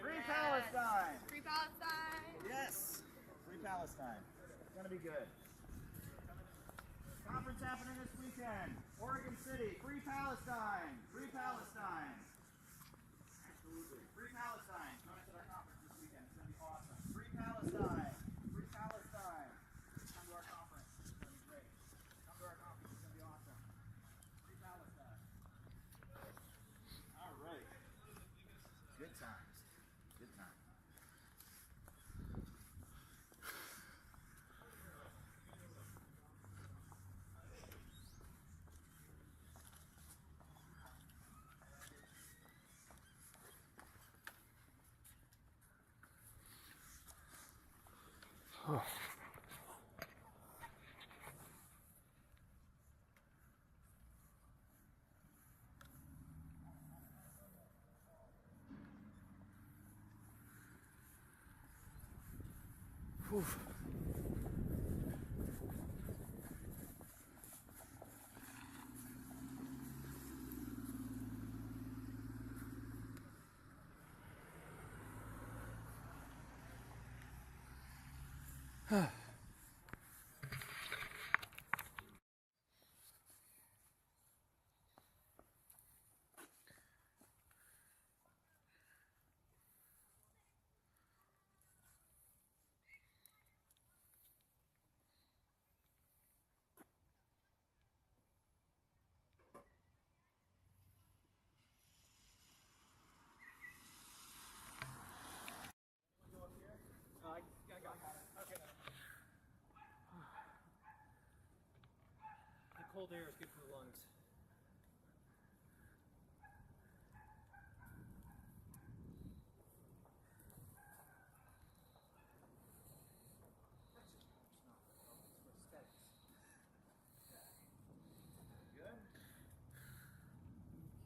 Free Palestine! Free Palestine! Yes! Free Palestine. It's going to be good. Conference happening this weekend. Oregon City. Free Palestine! Free Palestine! Absolutely. Free Palestine. Join us at our conference this weekend. It's going to be awesome. Free Palestine! Free Palestine! Come to our conference. It's going to be great. Come to our conference. It's going to be awesome. Free Palestine. All right. Good times. Good times. Cold air is good for the lungs. Good?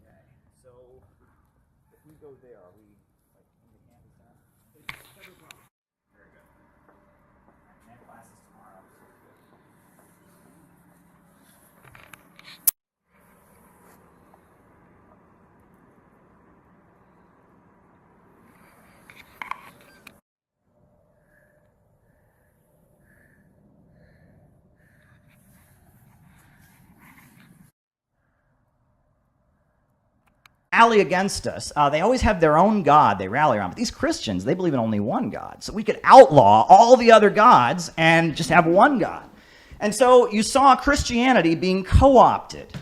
Okay, so if we go there, are we like in the campus now? Very good. And that class is tomorrow, so it's good. Rally against us. They always have their own God they rally around. But these Christians, they believe in only one God. So we could outlaw all the other gods and just have one God. And so you saw Christianity being co-opted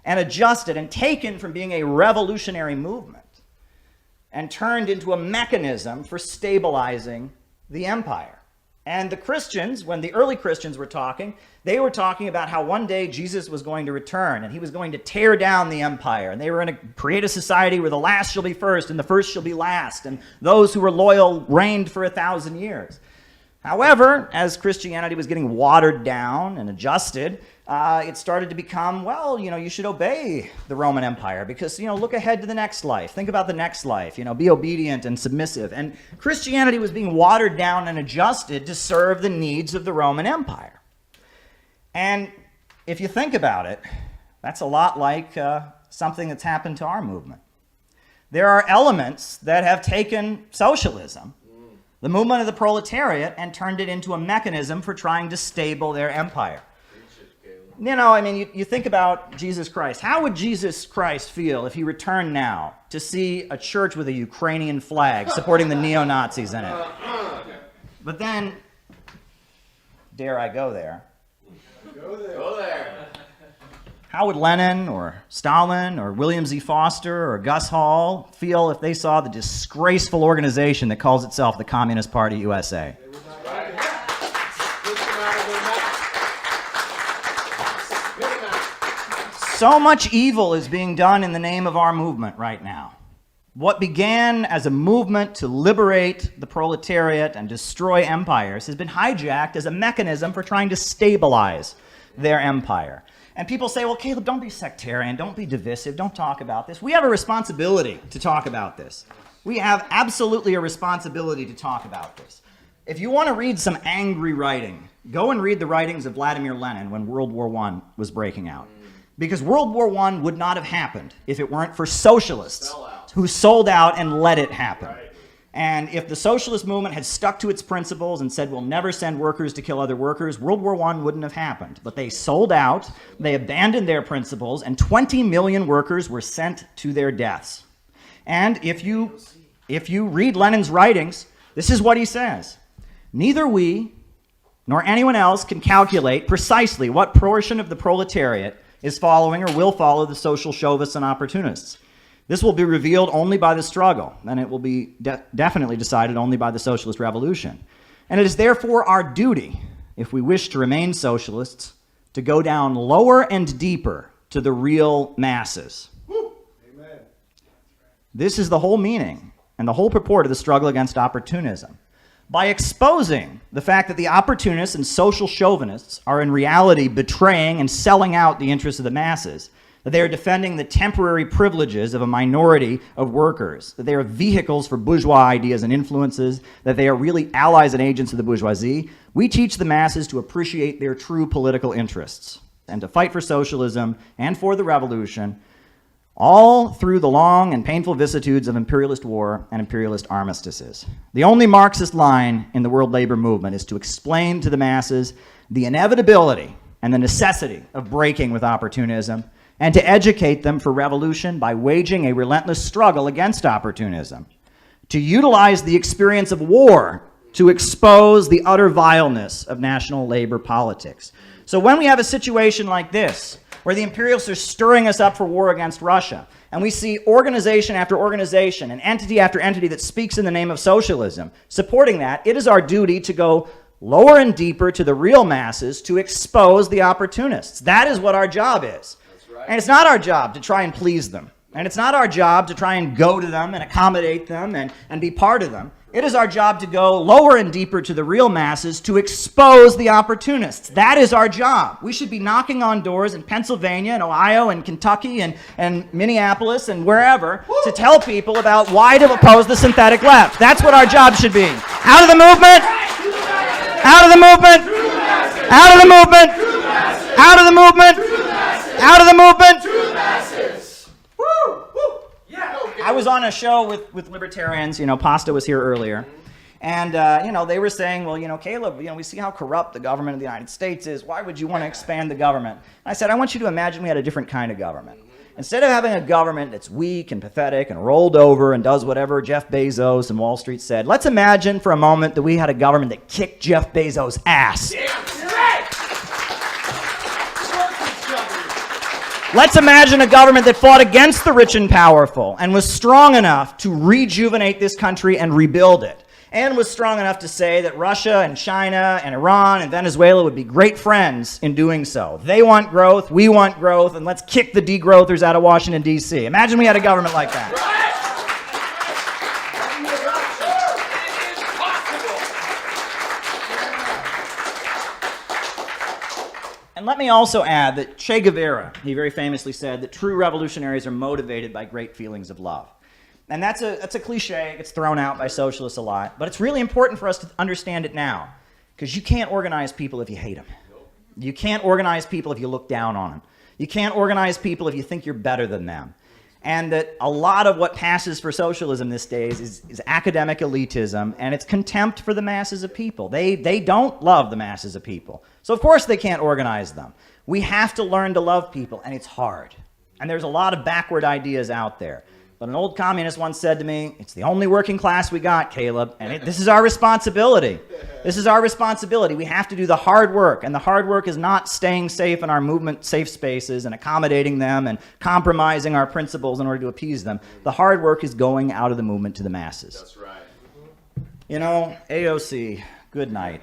and adjusted and taken from being a revolutionary movement and turned into a mechanism for stabilizing the empire. And the Christians, when the early Christians were talking, they were talking about how one day Jesus was going to return and he was going to tear down the empire. And they were going to create a society where the last shall be first and the first shall be last. And those who were loyal reigned for 1,000 years. However, as Christianity was getting watered down and adjusted, it started to become, well, you should obey the Roman Empire because, look ahead to the next life. Think about the next life, be obedient and submissive. And Christianity was being watered down and adjusted to serve the needs of the Roman Empire. And if you think about it, that's a lot like something that's happened to our movement. There are elements that have taken socialism, the movement of the proletariat, and turned it into a mechanism for trying to stable their empire. You think about Jesus Christ. How would Jesus Christ feel if he returned now to see a church with a Ukrainian flag supporting the neo-Nazis in it? But then, dare I go there? Go there. How would Lenin or Stalin or William Z. Foster or Gus Hall feel if they saw the disgraceful organization that calls itself the Communist Party USA? So much evil is being done in the name of our movement right now. What began as a movement to liberate the proletariat and destroy empires has been hijacked as a mechanism for trying to stabilize their empire. And people say, well, Caleb, don't be sectarian, don't be divisive, don't talk about this. We have a responsibility to talk about this. We have absolutely a responsibility to talk about this. If you want to read some angry writing, go and read the writings of Vladimir Lenin when World War I was breaking out. Because World War I would not have happened if it weren't for socialists who sold out and let it happen. And if the socialist movement had stuck to its principles and said, we'll never send workers to kill other workers, World War I wouldn't have happened. But they sold out, they abandoned their principles, and 20 million workers were sent to their deaths. And if you read Lenin's writings, this is what he says. Neither we nor anyone else can calculate precisely what portion of the proletariat is following or will follow the social chauvists and opportunists. This will be revealed only by the struggle, and it will be definitely decided only by the socialist revolution. And it is therefore our duty, if we wish to remain socialists, to go down lower and deeper to the real masses. Amen. This is the whole meaning and the whole purport of the struggle against opportunism. By exposing the fact that the opportunists and social chauvinists are in reality betraying and selling out the interests of the masses, that they are defending the temporary privileges of a minority of workers, that they are vehicles for bourgeois ideas and influences, that they are really allies and agents of the bourgeoisie, we teach the masses to appreciate their true political interests and to fight for socialism and for the revolution, all through the long and painful vicissitudes of imperialist war and imperialist armistices. The only Marxist line in the world labor movement is to explain to the masses the inevitability and the necessity of breaking with opportunism, and to educate them for revolution by waging a relentless struggle against opportunism, to utilize the experience of war to expose the utter vileness of national labor politics. So when we have a situation like this, where the imperialists are stirring us up for war against Russia, and we see organization after organization and entity after entity that speaks in the name of socialism supporting that, it is our duty to go lower and deeper to the real masses to expose the opportunists. That is what our job is. And it's not our job to try and please them. And it's not our job to try and go to them and accommodate them and be part of them. It is our job to go lower and deeper to the real masses to expose the opportunists. That is our job. We should be knocking on doors in Pennsylvania and Ohio and Kentucky and Minneapolis and wherever to tell people about why to oppose the synthetic left. That's what our job should be. Out of the movement! Out of the movement! Out of the movement! Out of the movement! Out of the movement! I was on a show with libertarians, Pasta was here earlier, and, they were saying, well, Caleb, we see how corrupt the government of the United States is. Why would you want to expand the government? And I said, I want you to imagine we had a different kind of government. Instead of having a government that's weak and pathetic and rolled over and does whatever Jeff Bezos and Wall Street said, let's imagine for a moment that we had a government that kicked Jeff Bezos' ass. Let's imagine a government that fought against the rich and powerful and was strong enough to rejuvenate this country and rebuild it, and was strong enough to say that Russia and China and Iran and Venezuela would be great friends in doing so. They want growth, we want growth, and let's kick the degrowthers out of Washington, D.C. Imagine we had a government like that. And let me also add that Che Guevara, he very famously said that true revolutionaries are motivated by great feelings of love. And that's a cliche. It gets thrown out by socialists a lot. But it's really important for us to understand it now, because you can't organize people if you hate them. You can't organize people if you look down on them. You can't organize people if you think you're better than them. And that a lot of what passes for socialism these days is academic elitism, and it's contempt for the masses of people. They don't love the masses of people. So of course they can't organize them. We have to learn to love people, and it's hard. And there's a lot of backward ideas out there. But an old communist once said to me, it's the only working class we got, Caleb, and this is our responsibility. This is our responsibility. We have to do the hard work, and the hard work is not staying safe in our movement safe spaces and accommodating them and compromising our principles in order to appease them. The hard work is going out of the movement to the masses. That's right. You know, AOC, good night.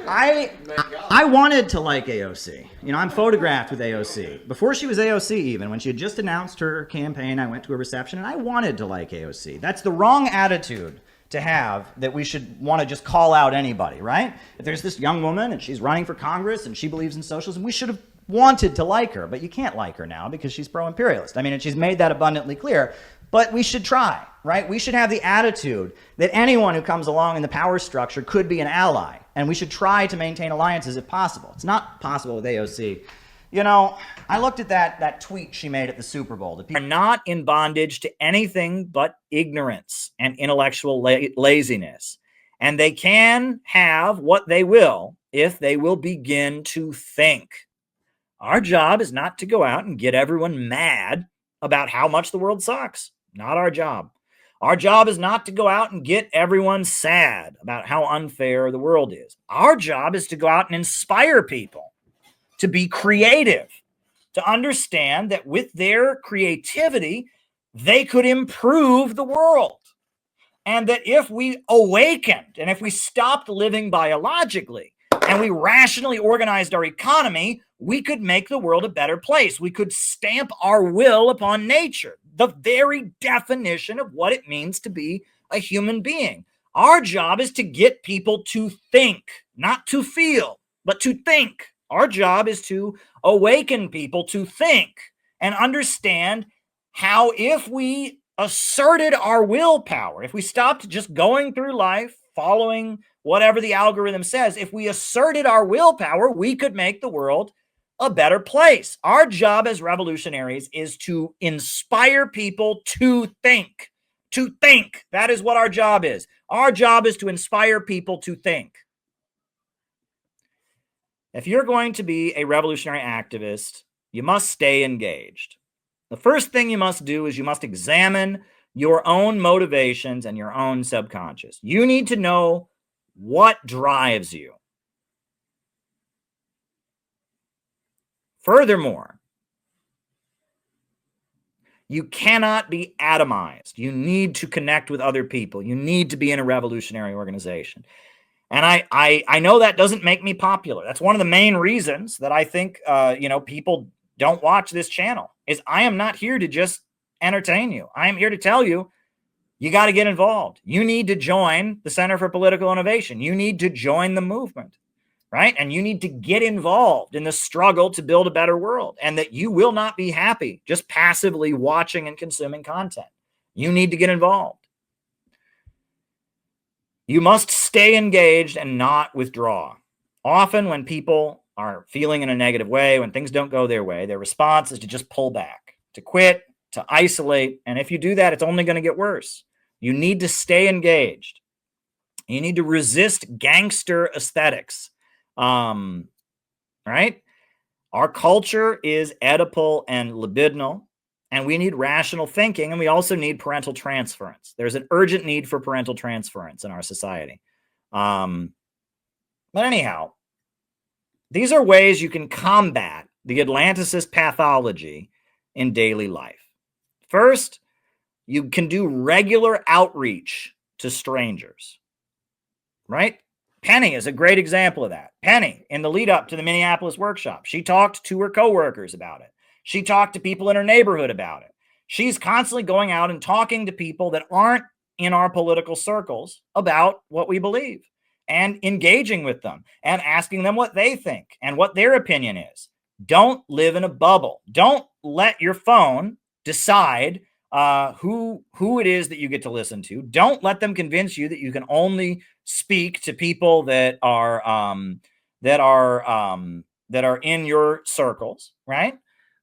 I wanted to like AOC. You know, I'm photographed with AOC. Before she was AOC even, when she had just announced her campaign, I went to a reception and I wanted to like AOC. That's the wrong attitude to have, that we should want to just call out anybody, right? If there's this young woman and she's running for Congress and she believes in socialism, we should have wanted to like her, but you can't like her now because she's pro-imperialist. I mean, and she's made that abundantly clear. But we should try, right? We should have the attitude that anyone who comes along in the power structure could be an ally, and we should try to maintain alliances if possible. It's not possible with AOC. You know, I looked at that tweet she made at the Super Bowl. The people are not in bondage to anything but ignorance and intellectual laziness, and they can have what they will if they will begin to think. Our job is not to go out and get everyone mad about how much the world sucks. Not our job. Our job is not to go out and get everyone sad about how unfair the world is. Our job is to go out and inspire people to be creative, to understand that with their creativity, they could improve the world. And that if we awakened and if we stopped living biologically and we rationally organized our economy, we could make the world a better place. We could stamp our will upon nature, the very definition of what it means to be a human being. Our job is to get people to think, not to feel, but to think. Our job is to awaken people to think and understand how, if we asserted our willpower, if we stopped just going through life following whatever the algorithm says, if we asserted our willpower, we could make the world a better place. Our job as revolutionaries is to inspire people to think. To think. That is what our job is. Our job is to inspire people to think. If you're going to be a revolutionary activist, you must stay engaged. The first thing you must do is you must examine your own motivations and your own subconscious. You need to know what drives you. Furthermore, you cannot be atomized. You need to connect with other people. You need to be in a revolutionary organization. And I know that doesn't make me popular. That's one of the main reasons that I think people don't watch this channel, is I am not here to just entertain you. I am here to tell you, you got to get involved. You need to join the Center for Political Innovation. You need to join the movement. Right? And you need to get involved in the struggle to build a better world, and that you will not be happy just passively watching and consuming content. You need to get involved. You must stay engaged and not withdraw. Often when people are feeling in a negative way, when things don't go their way, their response is to just pull back, to quit, to isolate. And if you do that, it's only going to get worse. You need to stay engaged. You need to resist gangster aesthetics. Right? Our culture is Oedipal and libidinal, and we need rational thinking, and we also need parental transference. There's an urgent need for parental transference in our society. But anyhow, these are ways you can combat the Atlanticist pathology in daily life. First, you can do regular outreach to strangers, right? Penny is a great example of that. Penny, in the lead up to the Minneapolis workshop, she talked to her coworkers about it. She talked to people in her neighborhood about it. She's constantly going out and talking to people that aren't in our political circles about what we believe. and engaging with them and asking them what they think and what their opinion is. Don't live in a bubble. Don't let your phone decide who it is that you get to listen to. Don't let them convince you that you can only speak to people that are in your circles, right?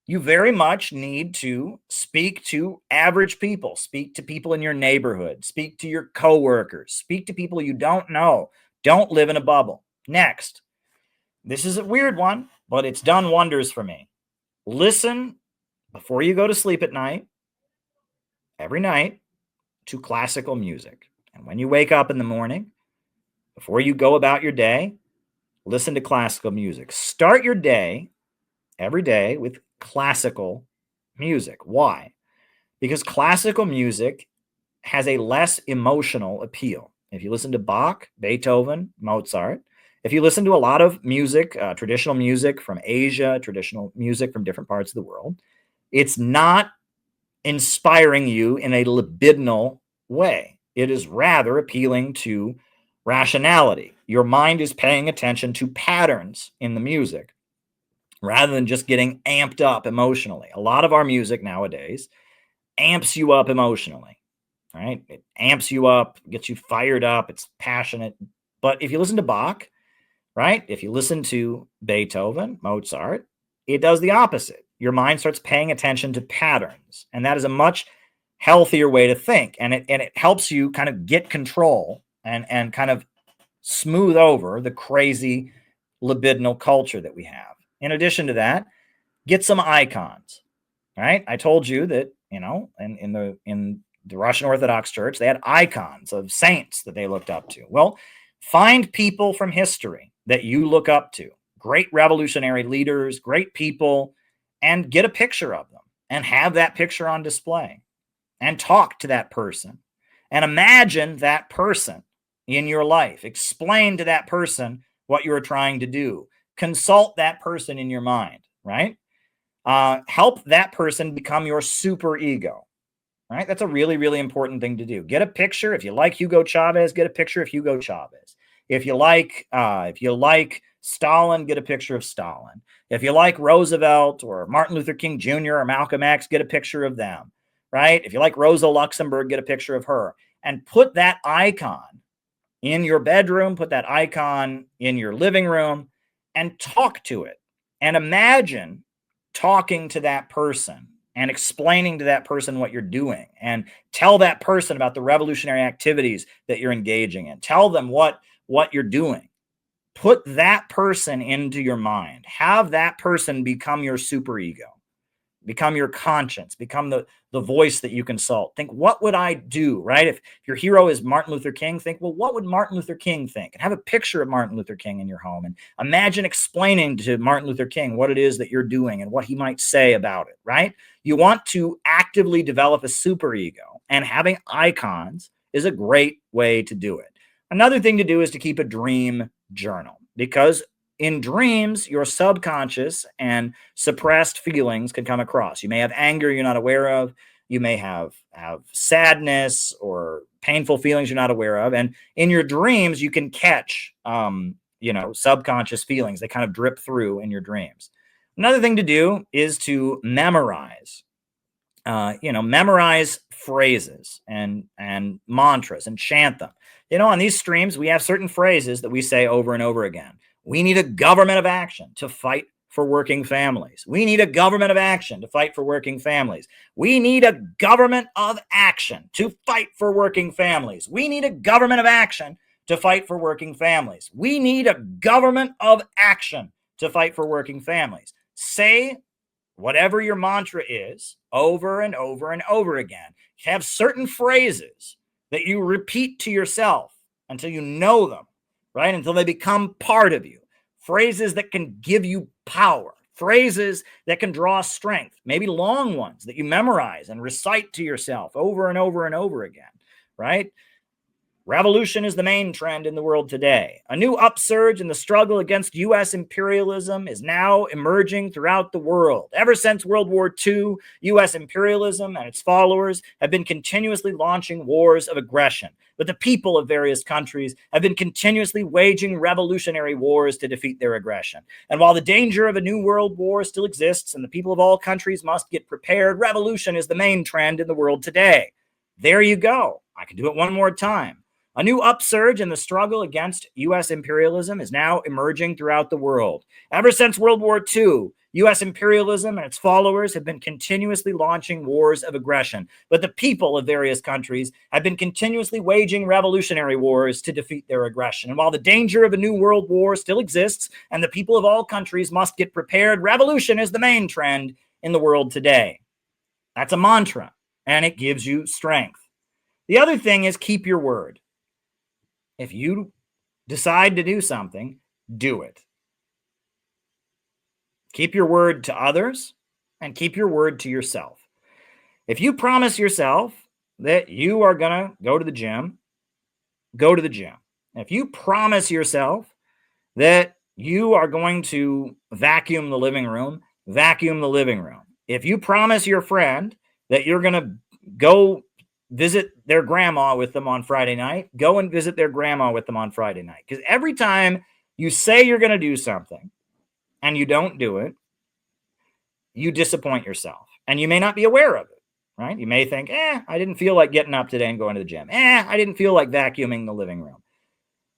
You very much need to speak to average people, speak to people in your neighborhood, speak to your coworkers, speak to people you don't know. Don't live in a bubble. Next, this is a weird one, but it's done wonders for me. Listen before you go to sleep at night, every night, to classical music. And when you wake up in the morning, before you go about your day, listen to classical music. Start your day every day with classical music. Why? Because classical music has a less emotional appeal. If you listen to Bach, Beethoven, Mozart, if you listen to a lot of music, traditional music from Asia, traditional music from different parts of the world, it's not inspiring you in a libidinal way. It is rather appealing to rationality. Your mind is paying attention to patterns in the music rather than just getting amped up emotionally. A lot of our music nowadays amps you up emotionally, right? It amps you up, gets you fired up, it's passionate. But if you listen to Bach, right? If you listen to Beethoven, Mozart, it does the opposite. Your mind starts paying attention to patterns, and that is a much healthier way to think. And it helps you kind of get control and kind of smooth over the crazy libidinal culture that we have. In addition to that, get some icons, right? I told you that, you know, in the Russian Orthodox Church, they had icons of saints that they looked up to. Well, find people from history that you look up to, great revolutionary leaders, great people, and get a picture of them and have that picture on display and talk to that person and imagine that person in your life. Explain to that person what you are trying to do. Consult that person in your mind, right? Help that person become your super ego, right? That's a really, really important thing to do. Get a picture. If you like Hugo Chavez, get a picture of Hugo Chavez. If you like Stalin, get a picture of Stalin. If you like Roosevelt or Martin Luther King Jr. or Malcolm X, get a picture of them, right? If you like Rosa Luxemburg, get a picture of her and put that icon in your bedroom, put that icon in your living room and talk to it. And imagine talking to that person and explaining to that person what you're doing and tell that person about the revolutionary activities that you're engaging in. Tell them what you're doing. Put that person into your mind. Have that person become your superego, become your conscience, become the voice that you consult. Think, what would I do, right? If your hero is Martin Luther King, think, well, what would Martin Luther King think? And have a picture of Martin Luther King in your home and imagine explaining to Martin Luther King what it is that you're doing and what he might say about it, right? You want to actively develop a superego, and having icons is a great way to do it. Another thing to do is to keep a dream journal, because in dreams, your subconscious and suppressed feelings can come across. You may have anger you're not aware of. You may have sadness or painful feelings you're not aware of. And in your dreams, you can catch, subconscious feelings. They kind of drip through in your dreams. Another thing to do is to memorize. Memorize phrases and mantras and chant them. On these streams, we have certain phrases that we say over and over again. We need a government of action to fight for working families. We need a government of action to fight for working families. We need a government of action to fight for working families. We need a government of action to fight for working families. We need a government of action to fight for working families. Say whatever your mantra is over and over and over again. Have certain phrases that you repeat to yourself until you know them, right? Until they become part of you. Phrases that can give you power. Phrases that can draw strength. Maybe long ones that you memorize and recite to yourself over and over and over again, right? Revolution is the main trend in the world today. A new upsurge in the struggle against U.S. imperialism is now emerging throughout the world. Ever since World War II, U.S. imperialism and its followers have been continuously launching wars of aggression, but the people of various countries have been continuously waging revolutionary wars to defeat their aggression. And while the danger of a new world war still exists and the people of all countries must get prepared, revolution is the main trend in the world today. There you go. I can do it one more time. A new upsurge in the struggle against U.S. imperialism is now emerging throughout the world. Ever since World War II, U.S. imperialism and its followers have been continuously launching wars of aggression, but the people of various countries have been continuously waging revolutionary wars to defeat their aggression. And while the danger of a new world war still exists and the people of all countries must get prepared, revolution is the main trend in the world today. That's a mantra, and it gives you strength. The other thing is keep your word. If you decide to do something, do it. Keep your word to others and keep your word to yourself. If you promise yourself that you are going to go to the gym, go to the gym. If you promise yourself that you are going to vacuum the living room, vacuum the living room. If you promise your friend that you're going to go visit their grandma with them on Friday night, go and visit their grandma with them on Friday night. Because every time you say you're going to do something and you don't do it, you disappoint yourself. And you may not be aware of it, right? You may think, I didn't feel like getting up today and going to the gym. I didn't feel like vacuuming the living room.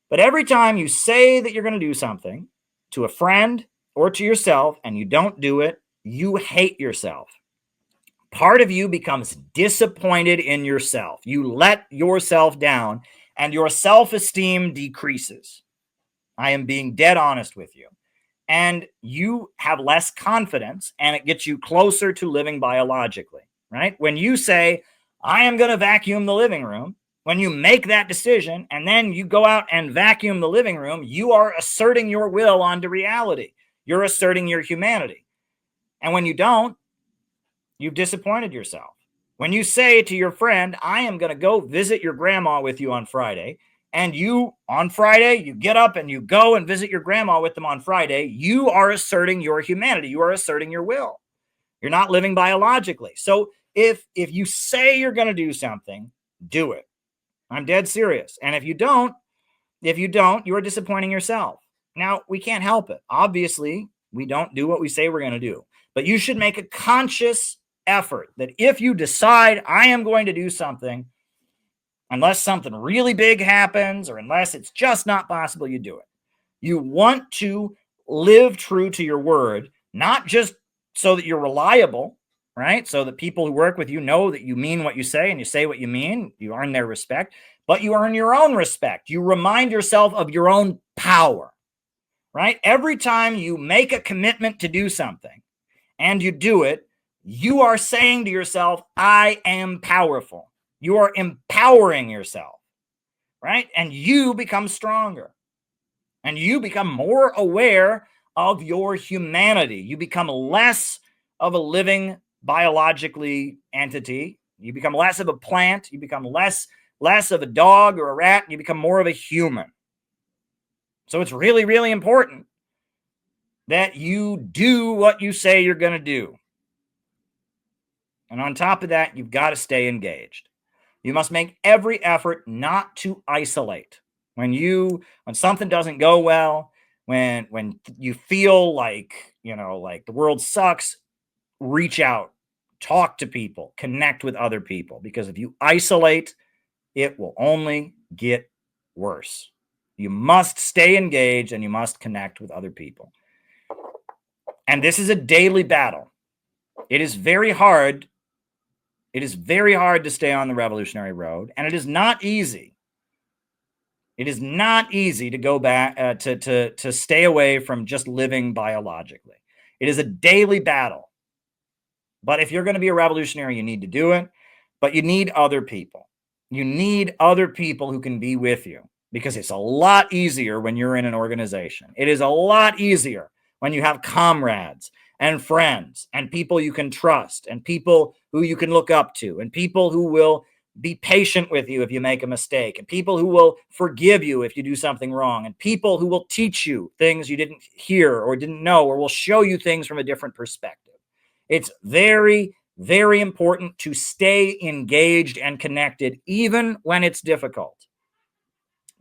But every time you say that you're going to do something to a friend or to yourself and you don't do it, you hate yourself. Part of you becomes disappointed in yourself. You let yourself down and your self-esteem decreases. I am being dead honest with you. And you have less confidence and it gets you closer to living biologically, right? When you say, I am going to vacuum the living room, when you make that decision and then you go out and vacuum the living room, you are asserting your will onto reality. You're asserting your humanity. And when you don't, you've disappointed yourself. When you say to your friend, I am going to go visit your grandma with you on Friday, and you, on Friday, you get up and you go and visit your grandma with them on Friday, you are asserting your humanity. You are asserting your will. You're not living biologically. So if you say you're going to do something, do it. I'm dead serious. And if you don't, you are disappointing yourself. Now, we can't help it. Obviously, we don't do what we say we're going to do. But you should make a conscious effort that if you decide I am going to do something, unless something really big happens or unless it's just not possible, you do it. You want to live true to your word, not just so that you're reliable, right? So that people who work with you know that you mean what you say and you say what you mean. You earn their respect, but you earn your own respect. You remind yourself of your own power, right? Every time you make a commitment to do something and you do it, you are saying to yourself, I am powerful. You are empowering yourself, right? And you become stronger. And you become more aware of your humanity. You become less of a living biologically entity. You become less of a plant. You become less of a dog or a rat. And you become more of a human. So it's really, really important that you do what you say you're going to do. And on top of that, you've got to stay engaged. You must make every effort not to isolate. When something doesn't go well, when you feel like the world sucks, reach out, talk to people, connect with other people. Because if you isolate, it will only get worse. You must stay engaged and you must connect with other people. And this is a daily battle. It is very hard. It is very hard to stay on the revolutionary road, and it is not easy. It is not easy to go back to stay away from just living biologically. It is a daily battle. But if you're going to be a revolutionary, you need to do it. But you need other people. You need other people who can be with you, because it's a lot easier when you're in an organization. It is a lot easier when you have comrades and friends and people you can trust and people who you can look up to and people who will be patient with you if you make a mistake, and people who will forgive you if you do something wrong, and people who will teach you things you didn't hear or didn't know, or will show you things from a different perspective. It's very, very important to stay engaged and connected even when it's difficult,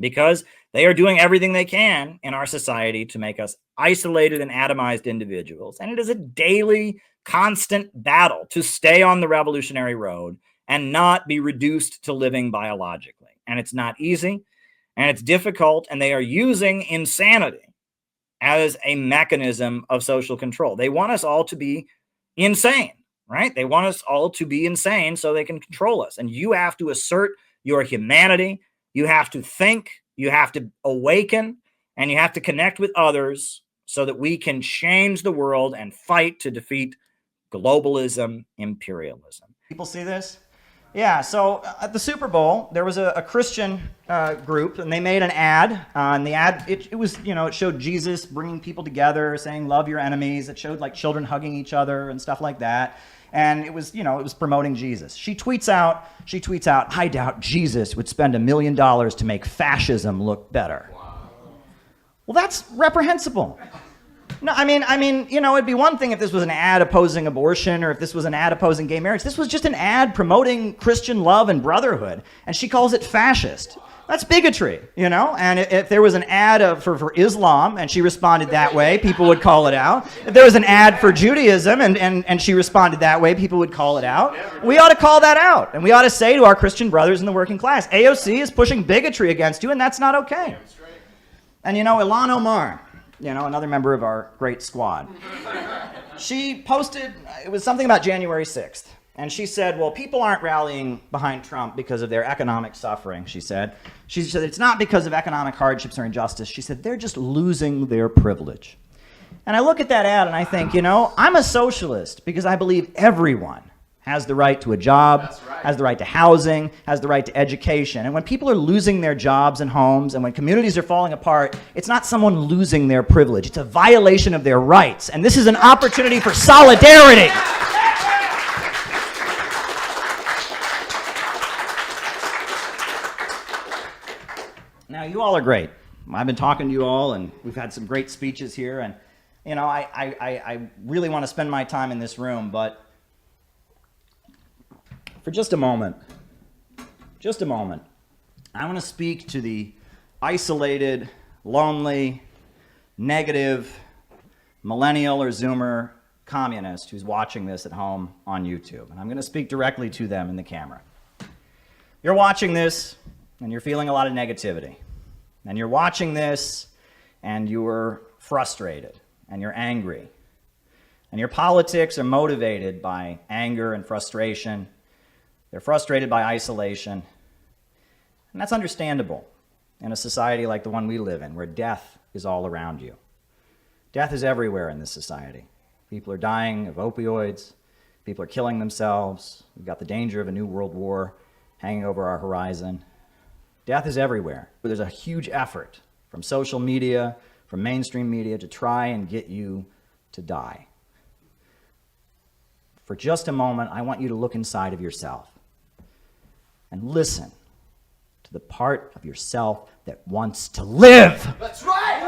because they are doing everything they can in our society to make us isolated and atomized individuals. And it is a daily, constant battle to stay on the revolutionary road and not be reduced to living biologically. And it's not easy, and it's difficult, and they are using insanity as a mechanism of social control. They want us all to be insane, right? They want us all to be insane so they can control us. And you have to assert your humanity. You have to think, you have to awaken, and you have to connect with others so that we can change the world and fight to defeat globalism, imperialism. People see this? Yeah, so at the Super Bowl, there was a Christian group, and they made an ad. And the ad, it was, you know, it showed Jesus bringing people together, saying, love your enemies. It showed like children hugging each other and stuff like that. And it was, you know, it was promoting Jesus. She tweets out, I doubt Jesus would spend $1 million to make fascism look better. Wow. Well, that's reprehensible. No, I mean, you know, it'd be one thing if this was an ad opposing abortion, or if this was an ad opposing gay marriage. This was just an ad promoting Christian love and brotherhood, and she calls it fascist. That's bigotry, you know? And if there was an ad for Islam and she responded that way, people would call it out. If there was an ad for Judaism and she responded that way, people would call it out. We ought to call that out, and we ought to say to our Christian brothers in the working class, AOC is pushing bigotry against you, and that's not okay. And you know, Ilhan Omar, you know, another member of our great squad, she posted, it was something about January 6th. And she said, well, people aren't rallying behind Trump because of their economic suffering, she said. She said, it's not because of economic hardships or injustice. She said, they're just losing their privilege. And I look at that ad and I think, you know, I'm a socialist because I believe everyone has the right to a job, has the right to housing, has the right to education. And when people are losing their jobs and homes, and when communities are falling apart, it's not someone losing their privilege. It's a violation of their rights. And this is an opportunity for solidarity. Now, you all are great. I've been talking to you all, and we've had some great speeches here. And, you know, I really want to spend my time in this room, but for just a moment, I want to speak to the isolated, lonely, negative, millennial or Zoomer communist who's watching this at home on YouTube. And I'm going to speak directly to them in the camera. You're watching this, and you're feeling a lot of negativity. And you're watching this, and you're frustrated, and you're angry. And your politics are motivated by anger and frustration. They're frustrated by isolation. And that's understandable in a society like the one we live in, where death is all around you. Death is everywhere in this society. People are dying of opioids. People are killing themselves. We've got the danger of a new world war hanging over our horizon. Death is everywhere. There's a huge effort from social media, from mainstream media, to try and get you to die. For just a moment, I want you to look inside of yourself and listen to the part of yourself that wants to live. That's right!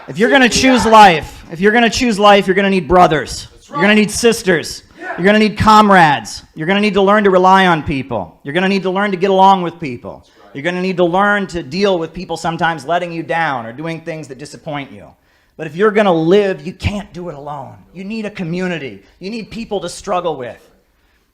If you're going to choose life, you're going to need brothers. You're going to need sisters. You're going to need comrades. You're going to need to learn to rely on people. You're going to need to learn to get along with people. You're going to need to learn to deal with people sometimes letting you down or doing things that disappoint you. But if you're going to live, you can't do it alone. You need a community. You need people to struggle with.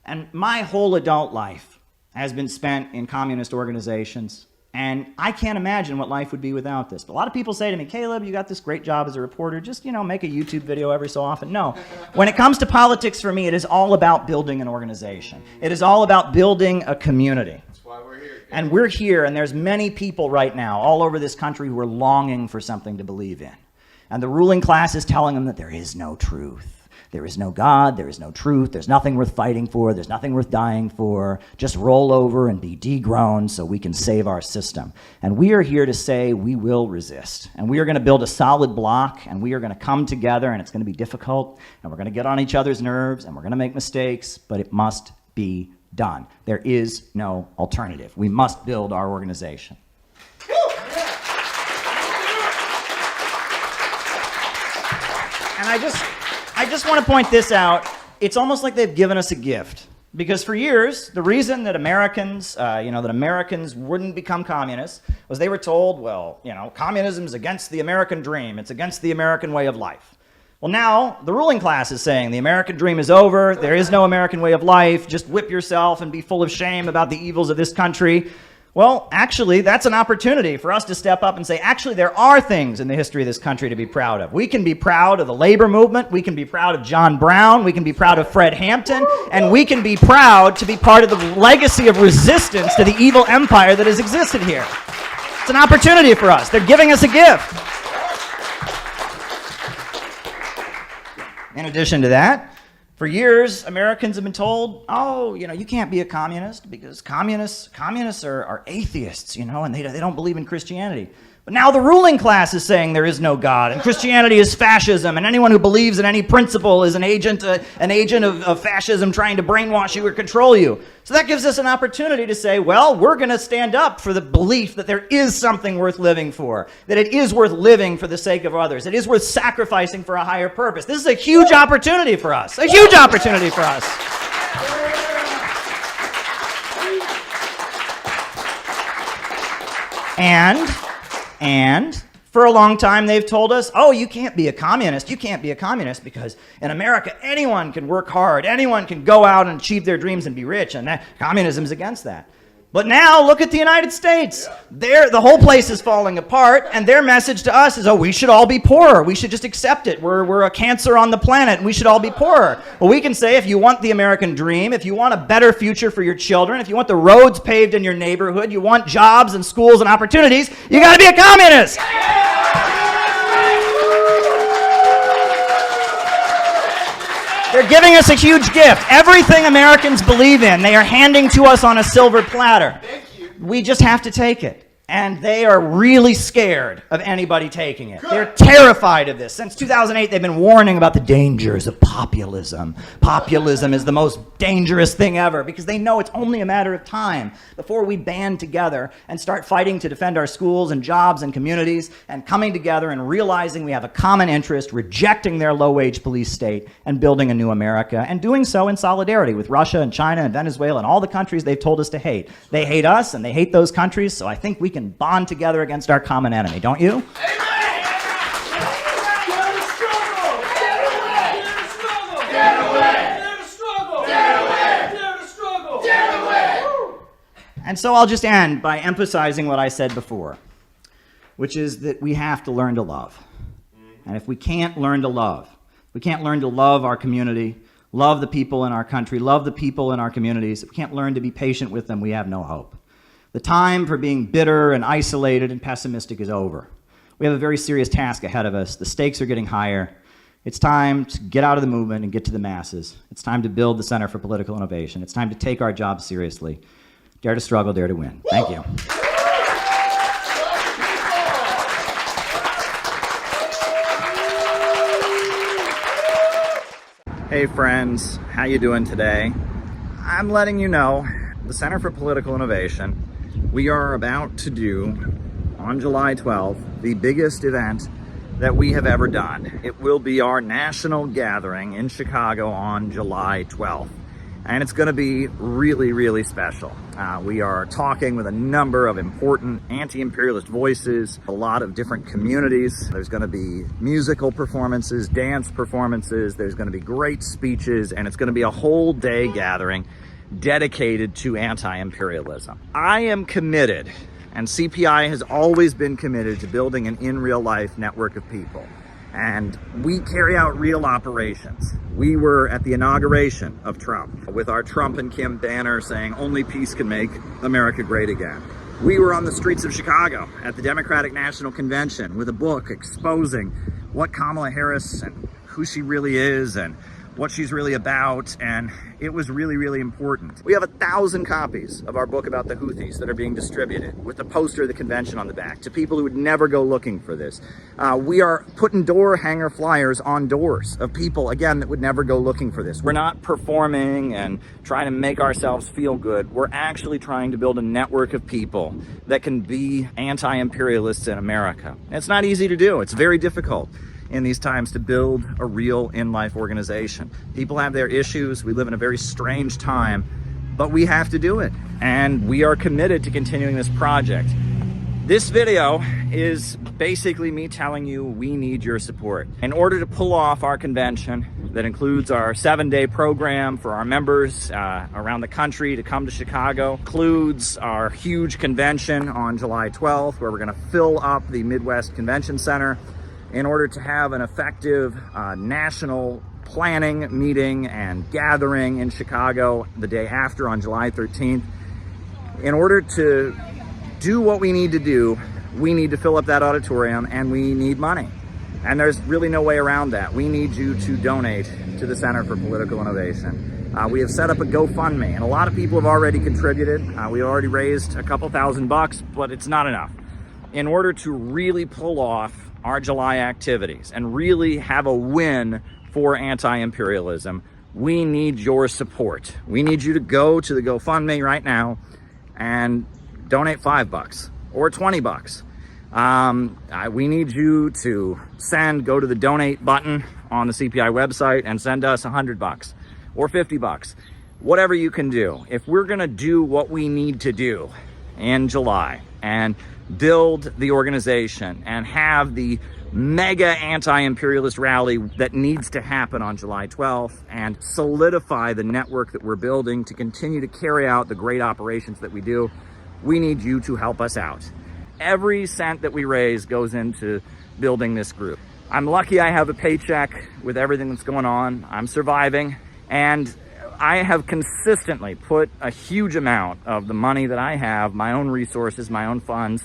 And my whole adult life has been spent in communist organizations, and I can't imagine what life would be without this. But a lot of people say to me, Caleb, you got this great job as a reporter, just, you know, make a YouTube video every so often. No. When it comes to politics, for me, it is all about building an organization. It is all about building a community. That's why we're here. And we're here, and there's many people right now all over this country who are longing for something to believe in. And the ruling class is telling them that there is no truth. There is no God, there is no truth, there's nothing worth fighting for, there's nothing worth dying for. Just roll over and be degrown so we can save our system. And we are here to say we will resist. And we are going to build a solid block, and we are going to come together, and it's going to be difficult, and we're going to get on each other's nerves, and we're going to make mistakes, but it must be done. There is no alternative. We must build our organization. And I just want to point this out. It's almost like they've given us a gift. Because for years, the reason that Americans wouldn't become communists was they were told, well, communism is against the American dream. It's against the American way of life. Well, now the ruling class is saying the American dream is over. There is no American way of life. Just whip yourself and be full of shame about the evils of this country. Well, actually, that's an opportunity for us to step up and say, actually, there are things in the history of this country to be proud of. We can be proud of the labor movement. We can be proud of John Brown. We can be proud of Fred Hampton. And we can be proud to be part of the legacy of resistance to the evil empire that has existed here. It's an opportunity for us. They're giving us a gift. In addition to that, for years, Americans have been told, oh, you can't be a communist because communists are atheists, and they don't believe in Christianity. But now the ruling class is saying there is no God, and Christianity is fascism, and anyone who believes in any principle is an agent of fascism trying to brainwash you or control you. So that gives us an opportunity to say, well, we're going to stand up for the belief that there is something worth living for, that it is worth living for the sake of others, it is worth sacrificing for a higher purpose. This is a huge opportunity for us, a huge opportunity for us. And for a long time, they've told us, oh, you can't be a communist. You can't be a communist because in America, anyone can work hard. Anyone can go out and achieve their dreams and be rich. And communism's against that. But now look at the United States. The whole place is falling apart. And their message to us is, oh, we should all be poorer. We should just accept it. We're a cancer on the planet and we should all be poorer. Well, we can say if you want the American dream, if you want a better future for your children, if you want the roads paved in your neighborhood, you want jobs and schools and opportunities, you got to be a communist. They're giving us a huge gift. Everything Americans believe in, they are handing to us on a silver platter. We just have to take it. And they are really scared of anybody taking it. They're terrified of this. Since 2008, they've been warning about the dangers of populism. Populism is the most dangerous thing ever because they know it's only a matter of time before we band together and start fighting to defend our schools and jobs and communities and coming together and realizing we have a common interest, rejecting their low-wage police state and building a new America, and doing so in solidarity with Russia and China and Venezuela and all the countries they've told us to hate. They hate us and they hate those countries, so I think we can bond together against our common enemy, don't you? And so I'll just end by emphasizing what I said before, which is that we have to learn to love. And if we can't learn to love, we can't learn to love our community, love the people in our country, love the people in our communities, if we can't learn to be patient with them, we have no hope. The time for being bitter and isolated and pessimistic is over. We have a very serious task ahead of us. The stakes are getting higher. It's time to get out of the movement and get to the masses. It's time to build the Center for Political Innovation. It's time to take our job seriously. Dare to struggle, dare to win. Thank you. Hey friends, how you doing today? I'm letting you know, the Center for Political Innovation, we are about to do, on July 12th, the biggest event that we have ever done. It will be our national gathering in Chicago on July 12th. And it's going to be really, really special. We are talking with a number of important anti-imperialist voices, a lot of different communities. There's going to be musical performances, dance performances, there's going to be great speeches, and it's going to be a whole day gathering dedicated to anti-imperialism. I am committed, and CPI has always been committed to building an in real life network of people. And we carry out real operations. We were at the inauguration of Trump with our Trump and Kim banner saying only peace can make America great again. We were on the streets of Chicago at the Democratic National Convention with a book exposing what Kamala Harris and who she really is and what she's really about, and it was really, really important. We have 1,000 copies of our book about the Houthis that are being distributed with the poster of the convention on the back to people who would never go looking for this. We are putting door hanger flyers on doors of people, again, that would never go looking for this. We're not performing and trying to make ourselves feel good. We're actually trying to build a network of people that can be anti-imperialists in America. It's not easy to do. It's very difficult in these times to build a real in-life organization. People have their issues. We live in a very strange time, but we have to do it. And we are committed to continuing this project. This video is basically me telling you we need your support. In order to pull off our convention that includes our 7-day program for our members around the country to come to Chicago, includes our huge convention on July 12th, where we're gonna fill up the Midwest Convention Center, in order to have an effective national planning meeting and gathering in Chicago the day after on July 13th. In order to do what we need to do, we need to fill up that auditorium and we need money. And there's really no way around that. We need you to donate to the Center for Political Innovation. We have set up a GoFundMe, and a lot of people have already contributed. We already raised a couple $1,000, but it's not enough. In order to really pull off our July activities and really have a win for anti-imperialism, we need your support. We need you to go to the GoFundMe right now and donate $5 or $20. We need you to go to the donate button on the CPI website and send us $100 or $50, whatever you can do. If we're gonna do what we need to do in July and build the organization and have the mega anti-imperialist rally that needs to happen on July 12th and solidify the network that we're building to continue to carry out the great operations that we do, we need you to help us out. Every cent that we raise goes into building this group. I'm lucky I have a paycheck with everything that's going on. I'm surviving, and I have consistently put a huge amount of the money that I have, my own resources, my own funds,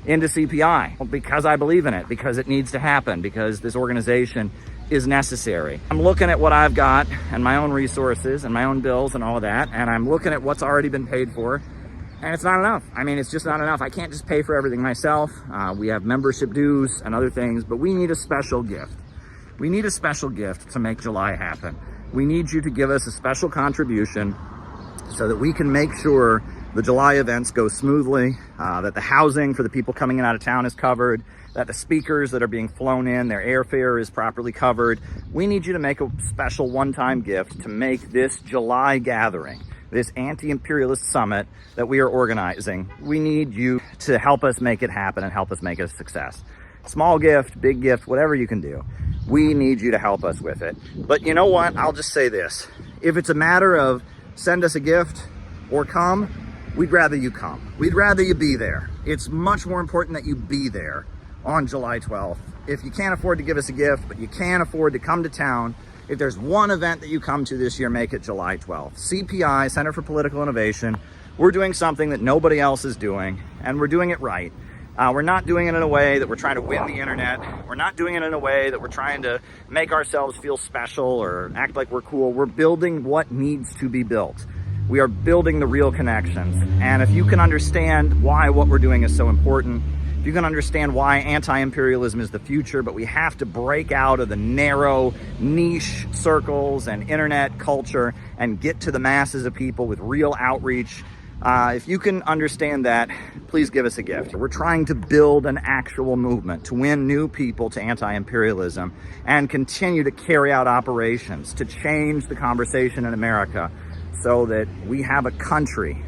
into CPI because I believe in it, because it needs to happen, because this organization is necessary. I'm looking at what I've got and my own resources and my own bills and all of that, and I'm looking at what's already been paid for, and it's not enough. I mean, it's just not enough. I can't just pay for everything myself. We have membership dues and other things, but we need a special gift. We need a special gift to make July happen. We need you to give us a special contribution so that we can make sure the July events go smoothly, that the housing for the people coming in out of town is covered, that the speakers that are being flown in, their airfare is properly covered. We need you to make a special one-time gift to make this July gathering, this anti-imperialist summit that we are organizing. We need you to help us make it happen and help us make it a success. Small gift, big gift, whatever you can do. We need you to help us with it. But you know what? I'll just say this. If it's a matter of send us a gift or come, we'd rather you come. We'd rather you be there. It's much more important that you be there on July 12th. If you can't afford to give us a gift, but you can afford to come to town, if there's one event that you come to this year, make it July 12th. CPI, Center for Political Innovation, we're doing something that nobody else is doing, and we're doing it right. We're not doing it in a way that we're trying to win the internet. We're not doing it in a way that we're trying to make ourselves feel special or act like we're cool. We're building what needs to be built. We are building the real connections. And if you can understand why what we're doing is so important, if you can understand why anti-imperialism is the future, but we have to break out of the narrow niche circles and internet culture and get to the masses of people with real outreach. If you can understand that, please give us a gift. We're trying to build an actual movement to win new people to anti-imperialism and continue to carry out operations to change the conversation in America so that we have a country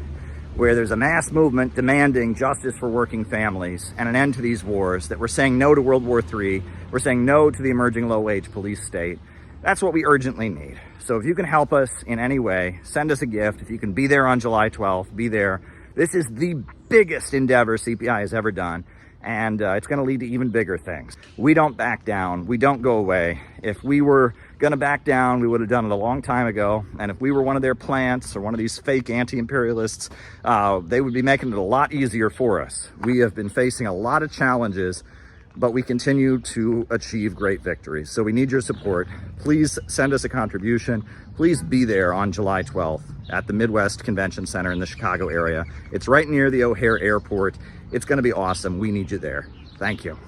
where there's a mass movement demanding justice for working families and an end to these wars, that we're saying no to World War III, we're saying no to the emerging low-wage police state. That's what we urgently need. So if you can help us in any way, send us a gift. If you can be there on July 12th, be there. This is the biggest endeavor CPI has ever done, and it's going to lead to even bigger things. We don't back down. We don't go away. If we were going to back down, we would have done it a long time ago. And if we were one of their plants or one of these fake anti-imperialists, they would be making it a lot easier for us. We have been facing a lot of challenges but we continue to achieve great victories. So we need your support. Please send us a contribution. Please be there on July 12th at the Midwest Convention Center in the Chicago area. It's right near the O'Hare Airport. It's going to be awesome. We need you there. Thank you.